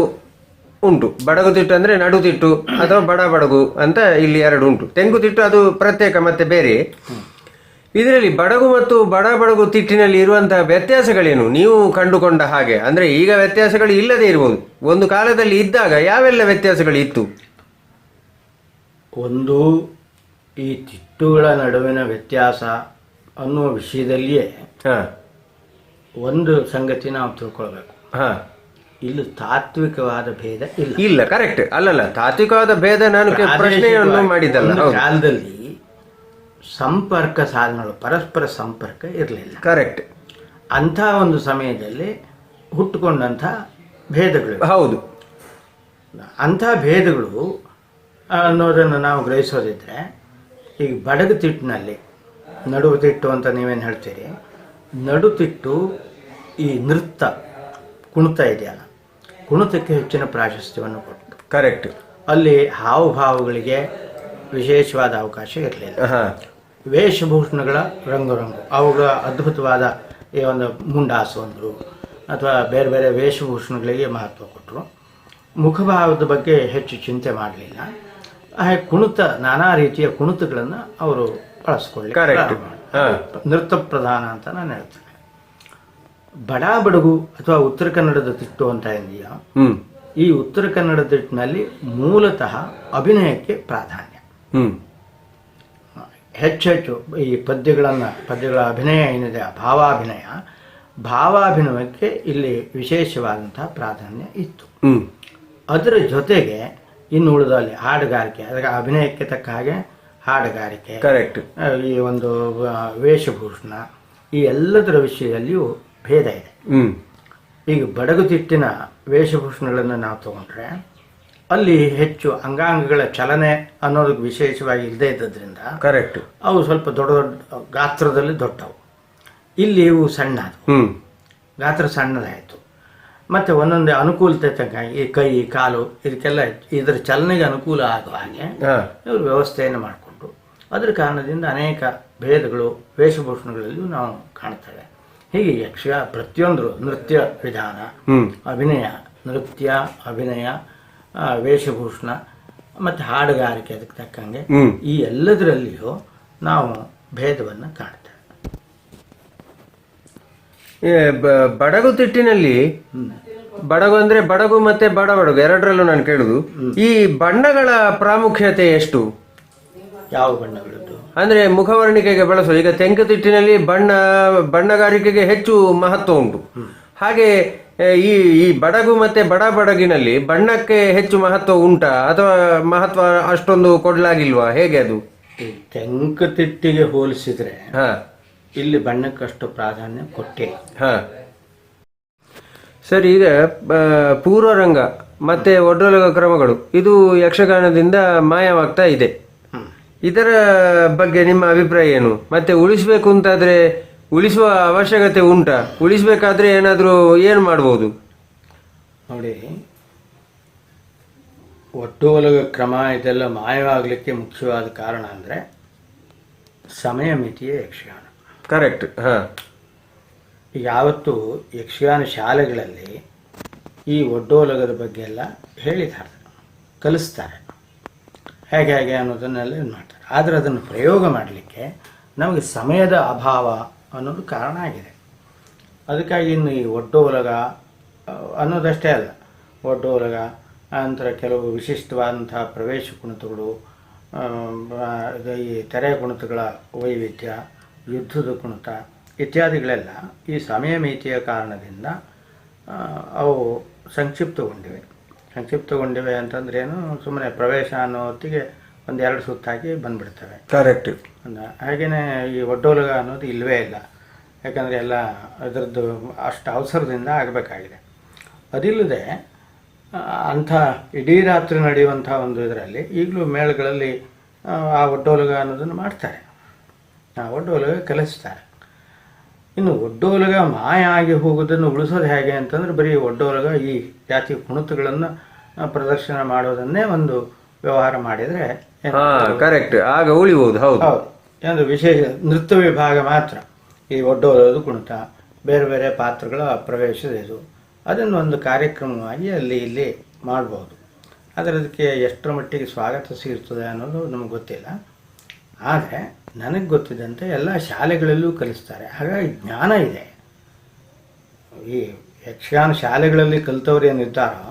ಉಂಟು. ಬಡಗುತಿಟ್ಟು ಅಂದರೆ ನಡುತಿಟ್ಟು ಅಥವಾ ಬಡಗು ಅಂತ ಇಲ್ಲಿ ಎರಡು ಉಂಟು. ತೆಂಗುತಿಟ್ಟು ಅದು ಪ್ರತ್ಯೇಕ ಮತ್ತೆ ಬೇರೆ. ಇದರಲ್ಲಿ ಬಡಗು ಮತ್ತು ಬಡಗು ತಿಟ್ಟಿನಲ್ಲಿ ಇರುವಂತಹ ವ್ಯತ್ಯಾಸಗಳೇನು ನೀವು ಕಂಡುಕೊಂಡ ಹಾಗೆ? ಅಂದರೆ ಈಗ ವ್ಯತ್ಯಾಸಗಳು ಇಲ್ಲದೆ ಇರ್ಬೋದು, ಒಂದು ಕಾಲದಲ್ಲಿ ಇದ್ದಾಗ ಯಾವೆಲ್ಲ ವ್ಯತ್ಯಾಸಗಳು ಇತ್ತು? ಒಂದು, ಈ ತಿಟ್ಟುಗಳ ನಡುವಿನ ವ್ಯತ್ಯಾಸ ಅನ್ನುವ ವಿಷಯದಲ್ಲಿಯೇ ಒಂದು ಸಂಗತಿ ನಾವು ತಿಳ್ಕೊಳ್ಬೇಕು. ಇಲ್ಲಿ ತಾತ್ವಿಕವಾದ ಭೇದ ಇಲ್ಲ. ಕರೆಕ್ಟ್. ಅಲ್ಲಲ್ಲ, ತಾತ್ವಿಕವಾದ ಭೇದ ನಾನು ಪ್ರಶ್ನೆಯನ್ನು ಮಾಡಿದ್ದಲ್ಲ. ಕಾಲದಲ್ಲಿ ಸಂಪರ್ಕ ಸಾಧನಗಳು, ಪರಸ್ಪರ ಸಂಪರ್ಕ ಇರಲಿಲ್ಲ. ಕರೆಕ್ಟ್. ಅಂಥ ಒಂದು ಸಮಯದಲ್ಲಿ ಹುಟ್ಟುಕೊಂಡಂಥ ಭೇದಗಳು. ಹೌದು. ಅಂಥ ಭೇದಗಳು ಅನ್ನೋದನ್ನು ನಾವು ಗ್ರಹಿಸೋದಿದ್ರೆ, ಈಗ ಬಡಗು ತಿಟ್ಟಿನಲ್ಲಿ ನಡುವು ತಿಟ್ಟು ಅಂತ ನೀವೇನು ಹೇಳ್ತೀರಿ, ನಡುತಿಟ್ಟು ಈ ನೃತ್ಯ ಕುಣಿತ ಇದೆಯಲ್ಲ, ಕುಣಿತಕ್ಕೆ ಹೆಚ್ಚಿನ ಪ್ರಾಶಸ್ತ್ಯವನ್ನು ಕೊಟ್ಟು. ಕರೆಕ್ಟ್. ಅಲ್ಲಿ ಹಾವಭಾವಗಳಿಗೆ ವಿಶೇಷವಾದ ಅವಕಾಶ ಇರಲಿಲ್ಲ. ವೇಷಭೂಷಣಗಳ ರಂಗು ಅವುಗಳ ಅದ್ಭುತವಾದ ಈ ಒಂದು ಮುಂಡಾಸು ಅಂದರು ಅಥವಾ ಬೇರೆ ಬೇರೆ ವೇಷಭೂಷಣಗಳಿಗೆ ಮಹತ್ವ ಕೊಟ್ಟರು. ಮುಖಭಾವದ ಬಗ್ಗೆ ಹೆಚ್ಚು ಚಿಂತೆ ಮಾಡಲಿಲ್ಲ. ಹಾಗೆ ಕುಣಿತ, ನಾನಾ ರೀತಿಯ ಕುಣಿತಗಳನ್ನು ಅವರು ಬಳಸ್ಕೊಳ್ಳಿ. ನೃತ್ಯ ಪ್ರಧಾನ ಅಂತ ನಾನು ಹೇಳ್ತೇನೆ. ಬಡಗು ಅಥವಾ ಉತ್ತರ ಕನ್ನಡದ ತಿಟ್ಟು ಅಂತ ಇದೆಯಾ, ಈ ಉತ್ತರ ಕನ್ನಡ ತಿಟ್ಟಿನಲ್ಲಿ ಮೂಲತಃ ಅಭಿನಯಕ್ಕೆ ಪ್ರಾಧಾನ್ಯ. ಹೆಚ್ಚೆಚ್ಚು ಈ ಪದ್ಯಗಳ ಅಭಿನಯ ಏನಿದೆ, ಭಾವಾಭಿನಯಕ್ಕೆ ಇಲ್ಲಿ ವಿಶೇಷವಾದಂತಹ ಪ್ರಾಧಾನ್ಯ ಇತ್ತು. ಅದರ ಜೊತೆಗೆ ಇನ್ನು ಉಳಿದಲ್ಲಿ ಹಾಡುಗಾರಿಕೆ, ಅದಕ್ಕೆ ಅಭಿನಯಕ್ಕೆ ತಕ್ಕ ಹಾಗೆ ಹಾಡುಗಾರಿಕೆ, ಕರೆಕ್ಟ್, ಈ ಒಂದು ವೇಷಭೂಷಣ, ಈ ಎಲ್ಲದರ ವಿಷಯದಲ್ಲಿಯೂ ಭೇದ ಇದೆ. ಈಗ ಬಡಗುತಿಟ್ಟಿನ ವೇಷಭೂಷಣಗಳನ್ನು ನಾವು ತಗೊಂಡ್ರೆ ಅಲ್ಲಿ ಹೆಚ್ಚು ಅಂಗಾಂಗಗಳ ಚಲನೆ ಅನ್ನೋದಕ್ಕೆ ವಿಶೇಷವಾಗಿ ಇಲ್ಲದೆ ಇದ್ದದ್ರಿಂದ ಕರೆಕ್ಟ್ ಅವು ಸ್ವಲ್ಪ ದೊಡ್ಡ ದೊಡ್ಡ ಗಾತ್ರದಲ್ಲಿ ದೊಡ್ಡವು. ಇಲ್ಲಿ ಇವು ಸಣ್ಣ, ಗಾತ್ರ ಸಣ್ಣದಾಯಿತು. ಮತ್ತು ಒಂದೊಂದೇ ಅನುಕೂಲತೆ ತಕ್ಕ ಈ ಕೈ ಕಾಲು ಇದಕ್ಕೆಲ್ಲ ಇದರ ಚಲನೆಗೆ ಅನುಕೂಲ ಆಗುವ ಹಾಗೆ ಇವರು ವ್ಯವಸ್ಥೆಯನ್ನು ಮಾಡಿಕೊಂಡ್ರು. ಅದರ ಕಾರಣದಿಂದ ಅನೇಕ ಭೇದಗಳು ವೇಷಭೂಷಣಗಳಲ್ಲಿಯೂ ನಾವು ಕಾಣ್ತೇವೆ. ಹೀಗೆ ಪ್ರತಿಯೊಂದು ನೃತ್ಯ ವಿಧಾನ, ಅಭಿನಯ, ವೇಷಭೂಷಣ ಮತ್ತು ಹಾಡುಗಾರಿಕೆ ಅದಕ್ಕೆ ತಕ್ಕಂಗೆ ಈ ಎಲ್ಲದರಲ್ಲಿಯೂ ನಾವು ಭೇದವನ್ನು ಕಾಣ್ತೇವೆ. ಬಡಗುತಿಟ್ಟಿನಲ್ಲಿ ಬಡಗು ಅಂದ್ರೆ ಬಡಗು ಮತ್ತೆ ಬಡಬಡಗು ಎರಡರಲ್ಲೂ ನಾನು ಕೇಳುದು, ಈ ಬಣ್ಣಗಳ ಪ್ರಾಮುಖ್ಯತೆ ಎಷ್ಟು? ಯಾವ ಬಣ್ಣಗಳದ್ದು ಅಂದ್ರೆ ಮುಖವರ್ಣಿಕೆಗೆ ಬಳಸೋ. ಈಗ ತೆಂಕುತಿಟ್ಟಿನಲ್ಲಿ ಬಣ್ಣಗಾರಿಕೆಗೆ ಹೆಚ್ಚು ಮಹತ್ವ ಉಂಟು. ಹಾಗೆ ಈ ಬಡಗು ಮತ್ತೆ ಬಡಗಿನಲ್ಲಿ ಬಣ್ಣಕ್ಕೆ ಹೆಚ್ಚು ಮಹತ್ವ ಉಂಟಾ ಅಥವಾ ಮಹತ್ವ ಅಷ್ಟೊಂದು ಕೊಡ್ಲಾಗಿಲ್ವಾ? ಹೇಗೆ ಅದು? ತೆಂಕುತಿಟ್ಟಿಗೆ ಹೋಲಿಸಿದ್ರೆ ಇಲ್ಲಿ ಬಣ್ಣಕ್ಕಷ್ಟು ಪ್ರಾಧಾನ್ಯ ಕೊಟ್ಟೆ. ಸರಿ, ಈಗ ಪೂರ್ವರಂಗ ಮತ್ತೆ ಒಡ್ಡೋಲಗ ಕ್ರಮಗಳು ಇದು ಯಕ್ಷಗಾನದಿಂದ ಮಾಯವಾಗ್ತಾ ಇದೆ. ಇದರ ಬಗ್ಗೆ ನಿಮ್ಮ ಅಭಿಪ್ರಾಯ ಏನು? ಮತ್ತೆ ಉಳಿಸ್ಬೇಕು ಅಂತಾದ್ರೆ ಉಳಿಸುವ ಅವಶ್ಯಕತೆ ಉಂಟಾ? ಉಳಿಸ್ಬೇಕಾದ್ರೆ ಏನಾದರೂ ಏನು ಮಾಡ್ಬೋದು? ನೋಡಿ, ಒಡ್ಡೋಲಗ ಕ್ರಮ ಇದೆಲ್ಲ ಮಾಯವಾಗಲಿಕ್ಕೆ ಮುಖ್ಯವಾದ ಕಾರಣ ಅಂದರೆ ಸಮಯ ಮಿತಿಯೇ ಯಕ್ಷಗಾನ. ಕರೆಕ್ಟ್. ಹಾಂ, ಯಾವತ್ತು ಯಕ್ಷಗಾನ ಶಾಲೆಗಳಲ್ಲಿ ಈ ಒಡ್ಡೋಲಗದ ಬಗ್ಗೆ ಎಲ್ಲ ಹೇಳಿದ್ದಾರೆ, ಕಲಿಸ್ತಾರೆ, ಹೇಗೆ ಹೇಗೆ ಅನ್ನೋದನ್ನೆಲ್ಲ ಇದು ಮಾಡ್ತಾರೆ. ಆದರೆ ಅದನ್ನು ಪ್ರಯೋಗ ಮಾಡಲಿಕ್ಕೆ ನಮಗೆ ಸಮಯದ ಅಭಾವ ಅನ್ನೋದು ಕಾರಣ ಆಗಿದೆ. ಅದಕ್ಕಾಗಿ ಇನ್ನು ಈ ಒಡ್ಡೋಲಗ ಅನ್ನೋದಷ್ಟೇ ಅಲ್ಲ, ಒಡ್ಡೋಲಗ ನಂತರ ಕೆಲವು ವಿಶಿಷ್ಟವಾದಂತಹ ಪ್ರವೇಶ ಕುಣಿತಗಳು, ಈ ತೆರೆ ಕುಣಿತಗಳ ವೈವಿಧ್ಯ, ಯುದ್ಧದ ಕುಣಿತ ಇತ್ಯಾದಿಗಳೆಲ್ಲ ಈ ಸಮಯ ಮಿತಿಯ ಕಾರಣದಿಂದ ಅವು ಸಂಕ್ಷಿಪ್ತಗೊಂಡಿವೆ ಅಂತಂದ್ರೆ ಏನು, ಸುಮ್ಮನೆ ಪ್ರವೇಶ ಅನ್ನೋ ಹೊತ್ತಿಗೆ ಒಂದೆರಡು ಸುತ್ತು ಹಾಕಿ ಬಂದ್ಬಿಡ್ತವೆ. ಕರೆಕ್ಟ್. ಹಾಗೆಯೇ ಈ ಒಡ್ಡೋಲಗ ಅನ್ನೋದು ಇಲ್ಲವೇ ಇಲ್ಲ. ಯಾಕಂದರೆ ಎಲ್ಲ ಅದರದ್ದು ಅಷ್ಟು ಅವಸರದಿಂದ ಆಗಬೇಕಾಗಿದೆ. ಅದಿಲ್ಲದೆ ಅಂಥ ಇಡೀ ರಾತ್ರಿ ನಡೆಯುವಂಥ ಒಂದು ಇದರಲ್ಲಿ ಈಗಲೂ ಮೇಳಗಳಲ್ಲಿ ಆ ಒಡ್ಡೋಲಗ ಅನ್ನೋದನ್ನು ಮಾಡ್ತಾರೆ, ಆ ಒಡ್ಡೋಲಗ ಕಲಿಸ್ತಾರೆ. ಇನ್ನು ಒಡ್ಡೋಲಗ ಮಾಯ ಆಗಿ ಹೋಗೋದನ್ನು ಉಳಿಸೋದು ಹೇಗೆ ಅಂತಂದರೆ ಬರೀ ಒಡ್ಡೋಲಗ ಈ ಜಾತಿ ಕುಣಿತಗಳನ್ನು ಪ್ರದರ್ಶನ ಮಾಡೋದನ್ನೇ ಒಂದು ವ್ಯವಹಾರ ಮಾಡಿದರೆ ಕರೆಕ್ಟ್, ಆಗ ಉಳಿಬಹುದು. ಹೌದು, ಒಂದು ವಿಶೇಷ ನೃತ್ಯ ವಿಭಾಗ ಮಾತ್ರ ಈ ಒಡ್ಡೋಲಗದ ಕುಣಿತ, ಬೇರೆ ಬೇರೆ ಪಾತ್ರಗಳ ಪ್ರವೇಶದ ಇದು, ಅದನ್ನು ಒಂದು ಕಾರ್ಯಕ್ರಮವಾಗಿ ಅಲ್ಲಿ ಇಲ್ಲಿ ಮಾಡ್ಬೋದು. ಆದರೆ ಅದಕ್ಕೆ ಎಷ್ಟರ ಮಟ್ಟಿಗೆ ಸ್ವಾಗತ ಸಿಗ್ತದೆ ಅನ್ನೋದು ನಮಗೆ ಗೊತ್ತಿಲ್ಲ. ಆದರೆ ನನಗೆ ಗೊತ್ತಿದ್ದಂತೆ ಎಲ್ಲ ಶಾಲೆಗಳಲ್ಲೂ ಕಲಿಸ್ತಾರೆ. ಹಾಗಾಗಿ ಜ್ಞಾನ ಇದೆ. ಈ ಯಕ್ಷಗಾನ ಶಾಲೆಗಳಲ್ಲಿ ಕಲಿತವ್ರು ಏನಿದ್ದಾರೋ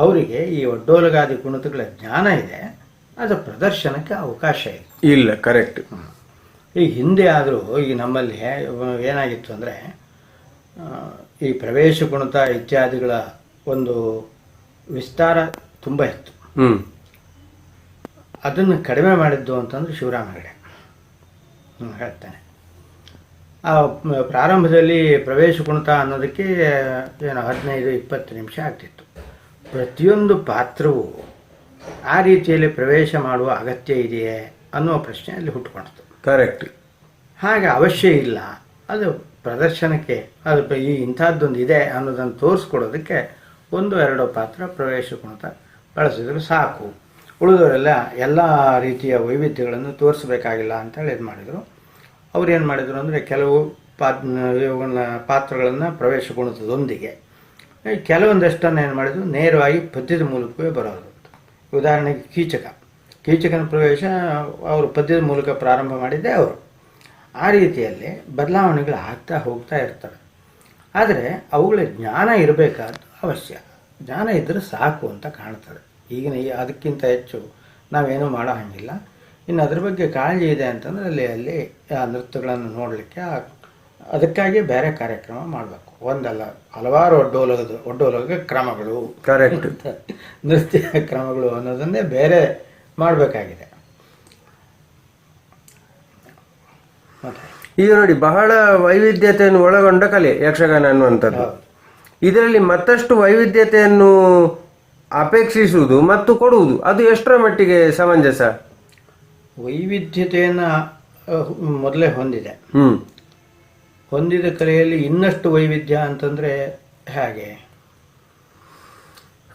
ಅವರಿಗೆ ಈ ಒಡ್ಡೋಲಗಾದಿ ಕುಣಿತಗಳ ಜ್ಞಾನ ಇದೆ, ಅದರ ಪ್ರದರ್ಶನಕ್ಕೆ ಅವಕಾಶ ಇದೆ. ಇಲ್ಲ, ಕರೆಕ್ಟ್. ಈಗ ಹಿಂದೆ ಆದರೂ ಈ ನಮ್ಮಲ್ಲಿ ಏನಾಗಿತ್ತು ಅಂದರೆ ಈ ಪ್ರವೇಶ ಕುಣಿತ ಇತ್ಯಾದಿಗಳ ಒಂದು ವಿಸ್ತಾರ ತುಂಬ ಇತ್ತು. ಅದನ್ನು ಕಡಿಮೆ ಮಾಡಿದ್ದು ಅಂತಂದ್ರೆ ಶಿವರಾಮ ಹೆಗಡೆ ಹೇಳ್ತಾನೆ. ಆ ಪ್ರಾರಂಭದಲ್ಲಿ ಪ್ರವೇಶ ಕುಣಿತ ಅನ್ನೋದಕ್ಕೆ ಏನು 15-20 ನಿಮಿಷ ಆಗ್ತಿತ್ತು. ಪ್ರತಿಯೊಂದು ಪಾತ್ರವೂ ಆ ರೀತಿಯಲ್ಲಿ ಪ್ರವೇಶ ಮಾಡುವ ಅಗತ್ಯ ಇದೆಯೇ ಅನ್ನುವ ಪ್ರಶ್ನೆ ಅಲ್ಲಿ ಹುಟ್ಟುಕೊಳ್ತು. ಕರೆಕ್ಟ್. ಹಾಗೆ ಅವಶ್ಯ ಇಲ್ಲ, ಅದು ಪ್ರದರ್ಶನಕ್ಕೆ ಅದು ಈ ಇಂಥದ್ದೊಂದು ಇದೆ ಅನ್ನೋದನ್ನು ತೋರಿಸ್ಕೊಡೋದಕ್ಕೆ 1-2 ಪಾತ್ರ ಪ್ರವೇಶ ಕುಣಿತ ಬಳಸಿದ್ರು ಸಾಕು, ಉಳಿದವರೆಲ್ಲ ಎಲ್ಲ ರೀತಿಯ ವೈವಿಧ್ಯಗಳನ್ನು ತೋರಿಸಬೇಕಾಗಿಲ್ಲ ಅಂತೇಳಿ ಇದು ಮಾಡಿದರು. ಅವ್ರು ಏನು ಮಾಡಿದರು ಅಂದರೆ ಕೆಲವು ಪಾತ್ರಗಳನ್ನು ಪ್ರವೇಶ ಕುಣಿತದೊಂದಿಗೆ ಕೆಲವೊಂದಷ್ಟನ್ನು ಏನು ಮಾಡಿದರು ನೇರವಾಗಿ ಪದ್ಯದ ಮೂಲಕವೇ ಬರೋದು. ಉದಾಹರಣೆಗೆ ಕೀಚಕನ ಪ್ರವೇಶ ಅವರು ಪದ್ಯದ ಮೂಲಕ ಪ್ರಾರಂಭ ಮಾಡಿದ್ದೇ ಅವರು. ಆ ರೀತಿಯಲ್ಲಿ ಬದಲಾವಣೆಗಳು ಆಗ್ತಾ ಹೋಗ್ತಾ ಇರ್ತವೆ. ಆದರೆ ಅವುಗಳ ಜ್ಞಾನ ಇರಬೇಕಾದ ಅವಶ್ಯ. ಜ್ಞಾನ ಇದ್ದರೆ ಸಾಕು ಅಂತ ಕಾಣ್ತದೆ. ಈಗಿನ ಅದಕ್ಕಿಂತ ಹೆಚ್ಚು ನಾವೇನೂ ಮಾಡೋ ಹಾಗಿಲ್ಲ. ಇನ್ನು ಅದ್ರ ಬಗ್ಗೆ ಕಾಳಜಿ ಇದೆ ಅಂತಂದರೆ ಅಲ್ಲಿ ಆ ನೃತ್ಯಗಳನ್ನು ನೋಡಲಿಕ್ಕೆ ಅದಕ್ಕಾಗಿ ಬೇರೆ ಕಾರ್ಯಕ್ರಮ ಮಾಡಬೇಕು. ಒಂದಲ್ಲ, ಹಲವಾರು ಒಡ್ಡೋಲಗ ಕ್ರಮಗಳು, ಕರೆಕ್ಟ್, ನೃತ್ಯ ಕ್ರಮಗಳು ಅನ್ನೋದನ್ನೇ ಬೇರೆ ಮಾಡಬೇಕಾಗಿದೆ. ಈಗ ನೋಡಿ, ಬಹಳ ವೈವಿಧ್ಯತೆಯನ್ನು ಒಳಗೊಂಡ ಕಲೆ ಯಕ್ಷಗಾನ ಅನ್ನುವಂಥದ್ದು. ಇದರಲ್ಲಿ ಮತ್ತಷ್ಟು ವೈವಿಧ್ಯತೆಯನ್ನು ಅಪೇಕ್ಷಿಸುವುದು ಮತ್ತು ಕೊಡುವುದು ಅದು ಎಷ್ಟರ ಮಟ್ಟಿಗೆ ಸಮಂಜಸ? ವೈವಿಧ್ಯತೆಯನ್ನು ಮೊದಲೇ ಹೊಂದಿದ ಕಲೆಯಲ್ಲಿ ಇನ್ನಷ್ಟು ವೈವಿಧ್ಯ ಅಂತಂದ್ರೆ ಹೇಗೆ?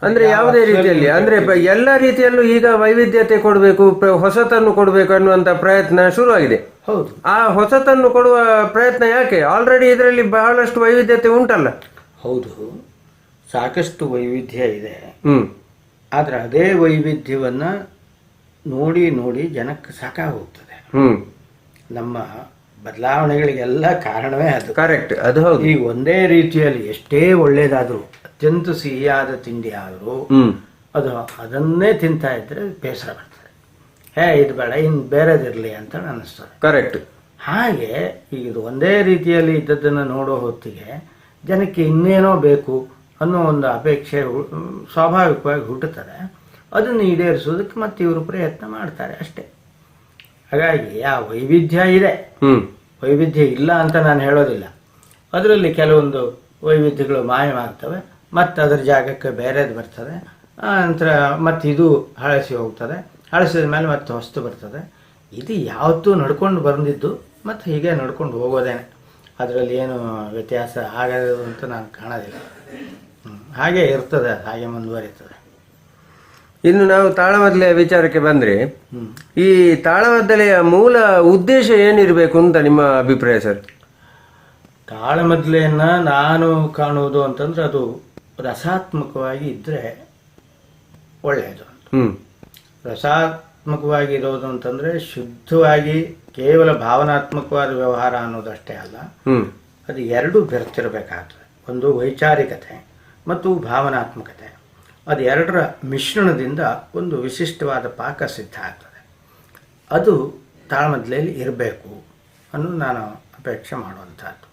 ಅಂದ್ರೆ ಯಾವುದೇ ರೀತಿಯಲ್ಲಿ, ಅಂದ್ರೆ ಎಲ್ಲ ರೀತಿಯಲ್ಲೂ ಈಗ ವೈವಿಧ್ಯತೆ ಕೊಡಬೇಕು, ಹೊಸತನ್ನು ಕೊಡಬೇಕು ಅನ್ನುವಂತ ಪ್ರಯತ್ನ ಶುರುವಾಗಿದೆ. ಹೌದು. ಆ ಹೊಸತನ್ನು ಕೊಡುವ ಪ್ರಯತ್ನ ಯಾಕೆ? ಆಲ್ರೆಡಿ ಇದರಲ್ಲಿ ಬಹಳಷ್ಟು ವೈವಿಧ್ಯತೆ ಉಂಟಲ್ಲ. ಹೌದು, ಸಾಕಷ್ಟು ವೈವಿಧ್ಯ ಇದೆ. ಆದ್ರೆ ಅದೇ ವೈವಿಧ್ಯವನ್ನ ನೋಡಿ ನೋಡಿ ಜನಕ್ಕೆ ಸಾಕಾಗೋಗ್ತದೆ. ನಮ್ಮ ಬದಲಾವಣೆಗಳಿಗೆಲ್ಲ ಕಾರಣವೇ ಅದು. ಕರೆಕ್ಟ್, ಅದು ಹೌದು. ಈ ಒಂದೇ ರೀತಿಯಲ್ಲಿ ಎಷ್ಟೇ ಒಳ್ಳೇದಾದ್ರೂ, ಅತ್ಯಂತ ಸಿಹಿಯಾದ ತಿಂಡಿ ಆದರೂ ಅದನ್ನೇ ತಿಂತಾ ಇದ್ರೆ ಬೇಸರ ಬರ್ತದೆ. ಇದು ಬೇಡ, ಇನ್ನು ಬೇರೆದಿರಲಿ ಅಂತ ಅನ್ನಿಸ್ತದೆ. ಕರೆಕ್ಟ್. ಹಾಗೆ ಈಗ ಇದು ಒಂದೇ ರೀತಿಯಲ್ಲಿ ಇದ್ದದ್ದನ್ನು ನೋಡೋ ಹೊತ್ತಿಗೆ ಜನಕ್ಕೆ ಇನ್ನೇನೋ ಬೇಕು ಅನ್ನೋ ಒಂದು ಅಪೇಕ್ಷೆ ಸ್ವಾಭಾವಿಕವಾಗಿ ಹುಟ್ಟುತ್ತದೆ. ಅದನ್ನು ಈಡೇರಿಸೋದಕ್ಕೆ ಮತ್ತೆ ಇವರು ಪ್ರಯತ್ನ ಮಾಡ್ತಾರೆ ಅಷ್ಟೇ. ಹಾಗಾಗಿ ಆ ವೈವಿಧ್ಯ ಇದೆ, ವೈವಿಧ್ಯ ಇಲ್ಲ ಅಂತ ನಾನು ಹೇಳೋದಿಲ್ಲ. ಅದರಲ್ಲಿ ಕೆಲವೊಂದು ವೈವಿಧ್ಯಗಳು ಮಾಯವಾಗ್ತವೆ, ಮತ್ತು ಅದರ ಜಾಗಕ್ಕೆ ಬೇರೆದು ಬರ್ತದೆ. ನಂತರ ಮತ್ತು ಇದು ಹಳಸಿ ಹೋಗ್ತದೆ, ಹಳಸಿದ ಮೇಲೆ ಮತ್ತೆ ಹೊಸ್ತು ಬರ್ತದೆ. ಇದು ಯಾವತ್ತೂ ನಡ್ಕೊಂಡು ಬಂದಿದ್ದು ಮತ್ತು ಹೀಗೆ ನಡ್ಕೊಂಡು ಹೋಗೋದೇನೆ. ಅದರಲ್ಲಿ ಏನು ವ್ಯತ್ಯಾಸ ಆಗೋದು ಅಂತ ನಾನು ಕಾಣೋದಿಲ್ಲ. ಹಾಗೆ ಇರ್ತದೆ, ಹಾಗೆ ಮುಂದುವರಿತದೆ. ಇನ್ನು ನಾವು ತಾಳಮದ್ದಲೆಯ ವಿಚಾರಕ್ಕೆ ಬಂದರೆ, ಈ ತಾಳಮದ್ದಲೆಯ ಮೂಲ ಉದ್ದೇಶ ಏನಿರಬೇಕು ಅಂತ ನಿಮ್ಮ ಅಭಿಪ್ರಾಯ ಸರ್? ತಾಳಮದ್ದಲೆಯನ್ನು ನಾನು ಕಾಣುವುದು ಅಂತಂದ್ರೆ ಅದು ರಸಾತ್ಮಕವಾಗಿ ಇದ್ದರೆ ಒಳ್ಳೆಯದು. ರಸಾತ್ಮಕವಾಗಿ ಇರೋದು ಅಂತಂದರೆ ಶುದ್ಧವಾಗಿ ಕೇವಲ ಭಾವನಾತ್ಮಕವಾದ ವ್ಯವಹಾರ ಅನ್ನೋದಷ್ಟೇ ಅಲ್ಲ, ಅದು ಎರಡೂ ಬೆರೆತಿರಬೇಕಾಗ್ತದೆ. ಒಂದು ವೈಚಾರಿಕತೆ ಮತ್ತು ಭಾವನಾತ್ಮಕತೆ, ಅದು ಎರಡರ ಮಿಶ್ರಣದಿಂದ ಒಂದು ವಿಶಿಷ್ಟವಾದ ಪಾಕ ಸಿದ್ಧ ಆಗ್ತದೆ. ಅದು ತಾಳಮದ್ದಲೆಯಲ್ಲಿ ಇರಬೇಕು ಅನ್ನೋದು ನಾನು ಅಪೇಕ್ಷೆ ಮಾಡುವಂಥದ್ದು.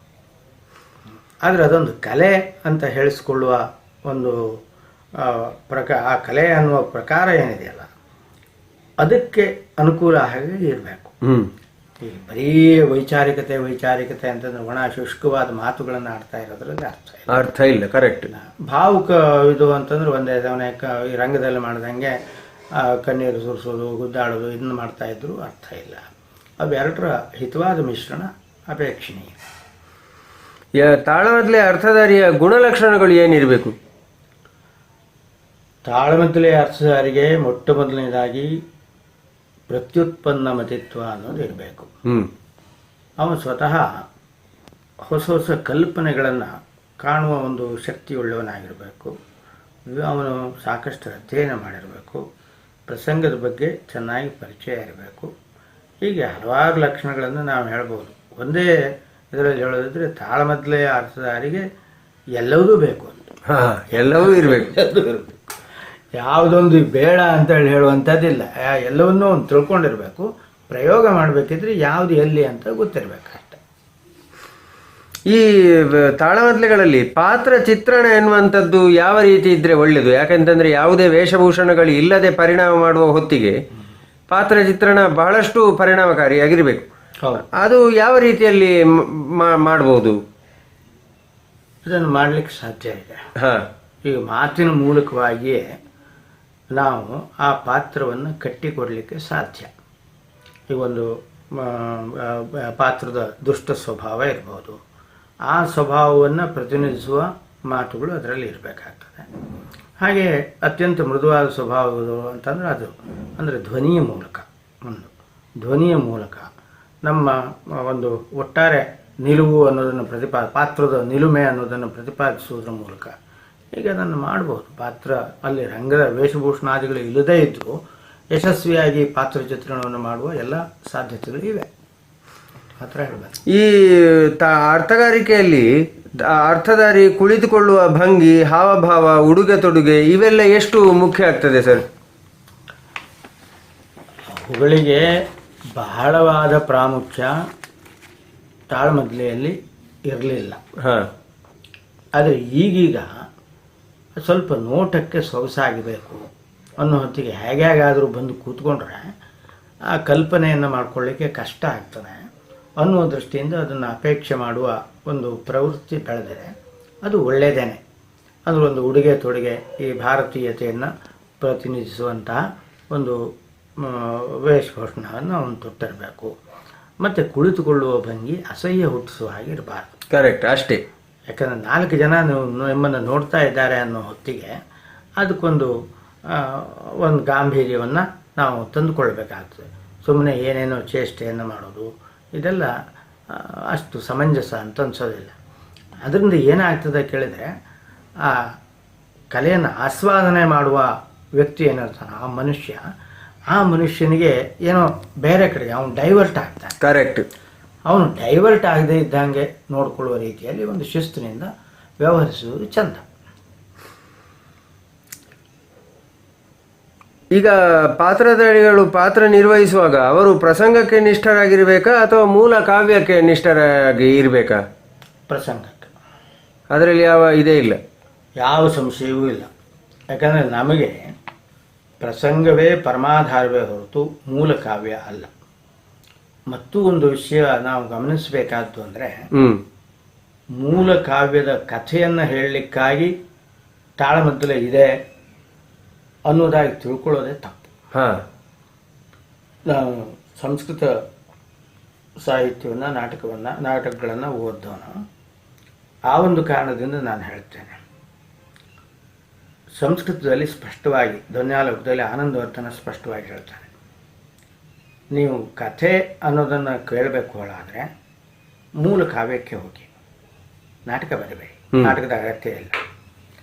ಆದರೆ ಅದೊಂದು ಕಲೆ ಅಂತ ಹೇಳಿಸ್ಕೊಳ್ಳುವ ಒಂದು ಆ ಕಲೆ ಅನ್ನುವ ಪ್ರಕಾರ ಏನಿದೆಯಲ್ಲ ಅದಕ್ಕೆ ಅನುಕೂಲ ಹಾಗೆ ಇರಬೇಕು. ಈ ಬರೀ ವೈಚಾರಿಕತೆ ಅಂತಂದ್ರೆ ಒಣ ಶುಷ್ಕವಾದ ಮಾತುಗಳನ್ನು ಆಡ್ತಾ ಇರೋದ್ರಲ್ಲಿ ಅರ್ಥ ಇಲ್ಲ. ಕರೆಕ್ಟ್. ಭಾವುಕ ಇದು ಅಂತಂದ್ರೆ ಒಂದೇ ಈ ರಂಗದಲ್ಲಿ ಮಾಡ್ದಂಗೆ ಕಣ್ಣೀರು ಸುರಿಸೋದು, ಗುದ್ದಾಡೋದು ಇದನ್ನು ಮಾಡ್ತಾ ಇದ್ರು ಅರ್ಥ ಇಲ್ಲ. ಅವೆರಡರ ಹಿತವಾದ ಮಿಶ್ರಣ ಅಪೇಕ್ಷಣೀಯ. ತಾಳಮದ್ದಲೆ ಅರ್ಥಧಾರಿಯ ಗುಣಲಕ್ಷಣಗಳು ಏನಿರಬೇಕು? ತಾಳಮದ್ದಲೆ ಅರ್ಥಧಾರಿಗೆ ಮೊಟ್ಟ ಮೊದಲನೇದಾಗಿ ಪ್ರತ್ಯುತ್ಪನ್ನ ಮತಿತ್ವ ಅನ್ನೋದು ಇರಬೇಕು. ಅವನು ಸ್ವತಃ ಹೊಸ ಹೊಸ ಕಲ್ಪನೆಗಳನ್ನು ಕಾಣುವ ಒಂದು ಶಕ್ತಿಯುಳ್ಳವನಾಗಿರಬೇಕು. ಅವನು ಸಾಕಷ್ಟು ಅಧ್ಯಯನ ಮಾಡಿರಬೇಕು. ಪ್ರಸಂಗದ ಬಗ್ಗೆ ಚೆನ್ನಾಗಿ ಪರಿಚಯ ಇರಬೇಕು. ಹೀಗೆ ಹಲವಾರು ಲಕ್ಷಣಗಳನ್ನು ನಾವು ಹೇಳ್ಬೋದು. ಒಂದೇ ಇದರಲ್ಲಿ ಹೇಳೋದಿದ್ರೆ ತಾಳಮದ್ದಲೆಯ ಅರ್ಥಧಾರಿಗೆ ಎಲ್ಲವೂ ಬೇಕು ಅಂತ. ಎಲ್ಲವೂ ಇರಬೇಕು. ಯಾವುದೊಂದು ಬೇಡ ಅಂತೇಳಿ ಹೇಳುವಂಥದ್ದಿಲ್ಲ. ಎಲ್ಲವನ್ನೂ ಒಂದು ತಿಳ್ಕೊಂಡಿರಬೇಕು. ಪ್ರಯೋಗ ಮಾಡಬೇಕಿದ್ರೆ ಯಾವುದು ಎಲ್ಲಿ ಅಂತ ಗೊತ್ತಿರಬೇಕಷ್ಟೆ. ಈ ತಾಳಮದ್ದಲೆಗಳಲ್ಲಿ ಪಾತ್ರ ಚಿತ್ರಣ ಎನ್ನುವಂಥದ್ದು ಯಾವ ರೀತಿ ಇದ್ರೆ ಒಳ್ಳೆಯದು? ಯಾಕೆಂತಂದ್ರೆ ಯಾವುದೇ ವೇಷಭೂಷಣಗಳು ಇಲ್ಲದೆ ಪರಿಣಾಮ ಮಾಡುವ ಹೊತ್ತಿಗೆ ಪಾತ್ರ ಚಿತ್ರಣ ಬಹಳಷ್ಟು ಪರಿಣಾಮಕಾರಿಯಾಗಿರಬೇಕು. ಅದು ಯಾವ ರೀತಿಯಲ್ಲಿ ಮಾಡಬಹುದು? ಇದನ್ನು ಮಾಡಲಿಕ್ಕೆ ಸಾಧ್ಯ ಇದೆ. ಈಗ ಮಾತಿನ ಮೂಲಕವಾಗಿಯೇ ನಾವು ಆ ಪಾತ್ರವನ್ನು ಕಟ್ಟಿಕೊಡಲಿಕ್ಕೆ ಸಾಧ್ಯ. ಈ ಒಂದು ಪಾತ್ರದ ದುಷ್ಟ ಸ್ವಭಾವ ಇರ್ಬೋದು, ಆ ಸ್ವಭಾವವನ್ನು ಪ್ರತಿನಿಧಿಸುವ ಮಾತುಗಳು ಅದರಲ್ಲಿ ಇರಬೇಕಾಗ್ತದೆ. ಹಾಗೆ ಅತ್ಯಂತ ಮೃದುವಾದ ಸ್ವಭಾವಗಳು ಅಂತಂದರೆ ಅದು ಅಂದರೆ ಧ್ವನಿಯ ಮೂಲಕ ನಮ್ಮ ಒಂದು ಒಟ್ಟಾರೆ ನಿಲುವು ಅನ್ನೋದನ್ನು ಪಾತ್ರದ ನಿಲುಮೆ ಅನ್ನೋದನ್ನು ಪ್ರತಿಪಾದಿಸುವುದರ ಮೂಲಕ ಹೀಗೆ ಅದನ್ನು ಮಾಡ್ಬೋದು. ಪಾತ್ರ ಅಲ್ಲಿ ರಂಗದ ವೇಷಭೂಷಣಾದಿಗಳು ಇಲ್ಲದೇ ಇದ್ದರೂ ಯಶಸ್ವಿಯಾಗಿ ಪಾತ್ರ ಚಿತ್ರಣವನ್ನು ಮಾಡುವ ಎಲ್ಲ ಸಾಧ್ಯತೆಗಳು ಇವೆ. ಮಾತ್ರ ಹೇಳಬೇಕು. ಈ ಅರ್ಥಗಾರಿಕೆಯಲ್ಲಿ ಅರ್ಥಧಾರಿ ಕುಳಿತುಕೊಳ್ಳುವ ಭಂಗಿ, ಹಾವಭಾವ, ಉಡುಗೆ ತೊಡುಗೆ ಇವೆಲ್ಲ ಎಷ್ಟು ಮುಖ್ಯ ಆಗ್ತದೆ ಸರ್? ಅವುಗಳಿಗೆ ಬಹಳವಾದ ಪ್ರಾಮುಖ್ಯ ತಾಳಮದ್ದಲೆಯಲ್ಲಿ ಇರಲಿಲ್ಲ. ಆದರೆ ಈಗೀಗ ಸ್ವಲ್ಪ ನೋಟಕ್ಕೆ ಸೊಗಸಾಗಬೇಕು ಅನ್ನೋ ಹೊತ್ತಿಗೆ ಹೇಗಾದರೂ ಬಂದು ಕೂತ್ಕೊಂಡ್ರೆ ಆ ಕಲ್ಪನೆಯನ್ನು ಮಾಡ್ಕೊಳ್ಳಿಕ್ಕೆ ಕಷ್ಟ ಆಗ್ತದೆ ಅನ್ನುವ ದೃಷ್ಟಿಯಿಂದ ಅದನ್ನು ಅಪೇಕ್ಷೆ ಮಾಡುವ ಒಂದು ಪ್ರವೃತ್ತಿ ಬೆಳೆದರೆ ಅದು ಒಳ್ಳೆಯದೇನೆ. ಅಂದರೆ ಒಂದು ಉಡುಗೆ ತೊಡುಗೆ ಈ ಭಾರತೀಯತೆಯನ್ನು ಪ್ರತಿನಿಧಿಸುವಂತಹ ಒಂದು ವೇಷಭೂಷಣವನ್ನು ಅವನು ತೊಟ್ಟಿರಬೇಕು. ಮತ್ತು ಕುಳಿತುಕೊಳ್ಳುವ ಭಂಗಿ ಅಸಹ್ಯ ಹುಟ್ಟಿಸುವ ಹಾಗೆ ಇರಬಾರ್ದು. ಕರೆಕ್ಟ್, ಅಷ್ಟೇ. ಯಾಕಂದರೆ 4 ಜನ ನಿಮ್ಮನ್ನು ನೋಡ್ತಾ ಇದ್ದಾರೆ ಅನ್ನೋ ಹೊತ್ತಿಗೆ ಅದಕ್ಕೊಂದು ಒಂದು ಗಾಂಭೀರ್ಯವನ್ನು ನಾವು ತಂದುಕೊಳ್ಬೇಕಾಗ್ತದೆ. ಸುಮ್ಮನೆ ಏನೇನೋ ಚೇಷ್ಟೆಯನ್ನು ಮಾಡೋದು ಇದೆಲ್ಲ ಅಷ್ಟು ಸಮಂಜಸ ಅಂತ ಅನಿಸೋದಿಲ್ಲ. ಅದರಿಂದ ಏನಾಗ್ತದೆ ಕೇಳಿದರೆ ಆ ಕಲೆಯನ್ನು ಆಸ್ವಾದನೆ ಮಾಡುವ ವ್ಯಕ್ತಿ ಏನಿರ್ತಾನೆ ಆ ಮನುಷ್ಯನಿಗೆ ಏನೋ ಬೇರೆ ಕಡೆಗೆ ಅವನು ಡೈವರ್ಟ್ ಆಗ್ತಾನೆ. ಕರೆಕ್ಟ್. ಅವನು ಡೈವರ್ಟ್ ಆಗದೇ ಇದ್ದಂಗೆ ನೋಡಿಕೊಳ್ಳುವ ರೀತಿಯಲ್ಲಿ ಒಂದು ಶಿಸ್ತಿನಿಂದ ವ್ಯವಹರಿಸುವುದು ಚಂದ. ಈಗ ಪಾತ್ರಧಾರಿಗಳು ಪಾತ್ರ ನಿರ್ವಹಿಸುವಾಗ ಅವರು ಪ್ರಸಂಗಕ್ಕೆ ನಿಷ್ಠರಾಗಿರ್ಬೇಕಾ ಅಥವಾ ಮೂಲ ಕಾವ್ಯಕ್ಕೆ ನಿಷ್ಠರಾಗಿ ಇರಬೇಕಾ? ಪ್ರಸಂಗಕ್ಕೆ. ಅದರಲ್ಲಿ ಇದೇ ಇಲ್ಲ, ಯಾವ ಸಂಶಯವೂ ಇಲ್ಲ. ಯಾಕಂದರೆ ನಮಗೆ ಪ್ರಸಂಗವೇ ಪರಮಾಧಾರವೇ ಹೊರತು ಮೂಲ ಕಾವ್ಯ ಅಲ್ಲ. ಮತ್ತು ಒಂದು ವಿಷಯ ನಾವು ಗಮನಿಸಬೇಕಾದ್ದು ಅಂದರೆ ಮೂಲ ಕಾವ್ಯದ ಕಥೆಯನ್ನು ಹೇಳಲಿಕ್ಕಾಗಿ ತಾಳಮದ್ದಲೆ ಇದೆ ಅನ್ನೋದಾಗಿ ತಿಳ್ಕೊಳ್ಳೋದೇ ತಪ್ಪು. ನಾವು ಸಂಸ್ಕೃತ ಸಾಹಿತ್ಯವನ್ನು ನಾಟಕಗಳನ್ನು ಓದ್ದವನು. ಆ ಒಂದು ಕಾರಣದಿಂದ ನಾನು ಹೇಳ್ತೇನೆ, ಸಂಸ್ಕೃತದಲ್ಲಿ ಸ್ಪಷ್ಟವಾಗಿ ಧ್ವನ್ಯಾಲೋಕದಲ್ಲಿ ಆನಂದವರ್ಧನ ಸ್ಪಷ್ಟವಾಗಿ ಹೇಳ್ತಾನೆ, ನೀವು ಕಥೆ ಅನ್ನೋದನ್ನು ಕೇಳಬೇಕು ಆದರೆ ಮೂಲ ಕಾವ್ಯಕ್ಕೆ ಹೋಗಿ. ನಾಟಕ ಬರಬೇಡಿ, ನಾಟಕದ ಅಗತ್ಯ ಇಲ್ಲ.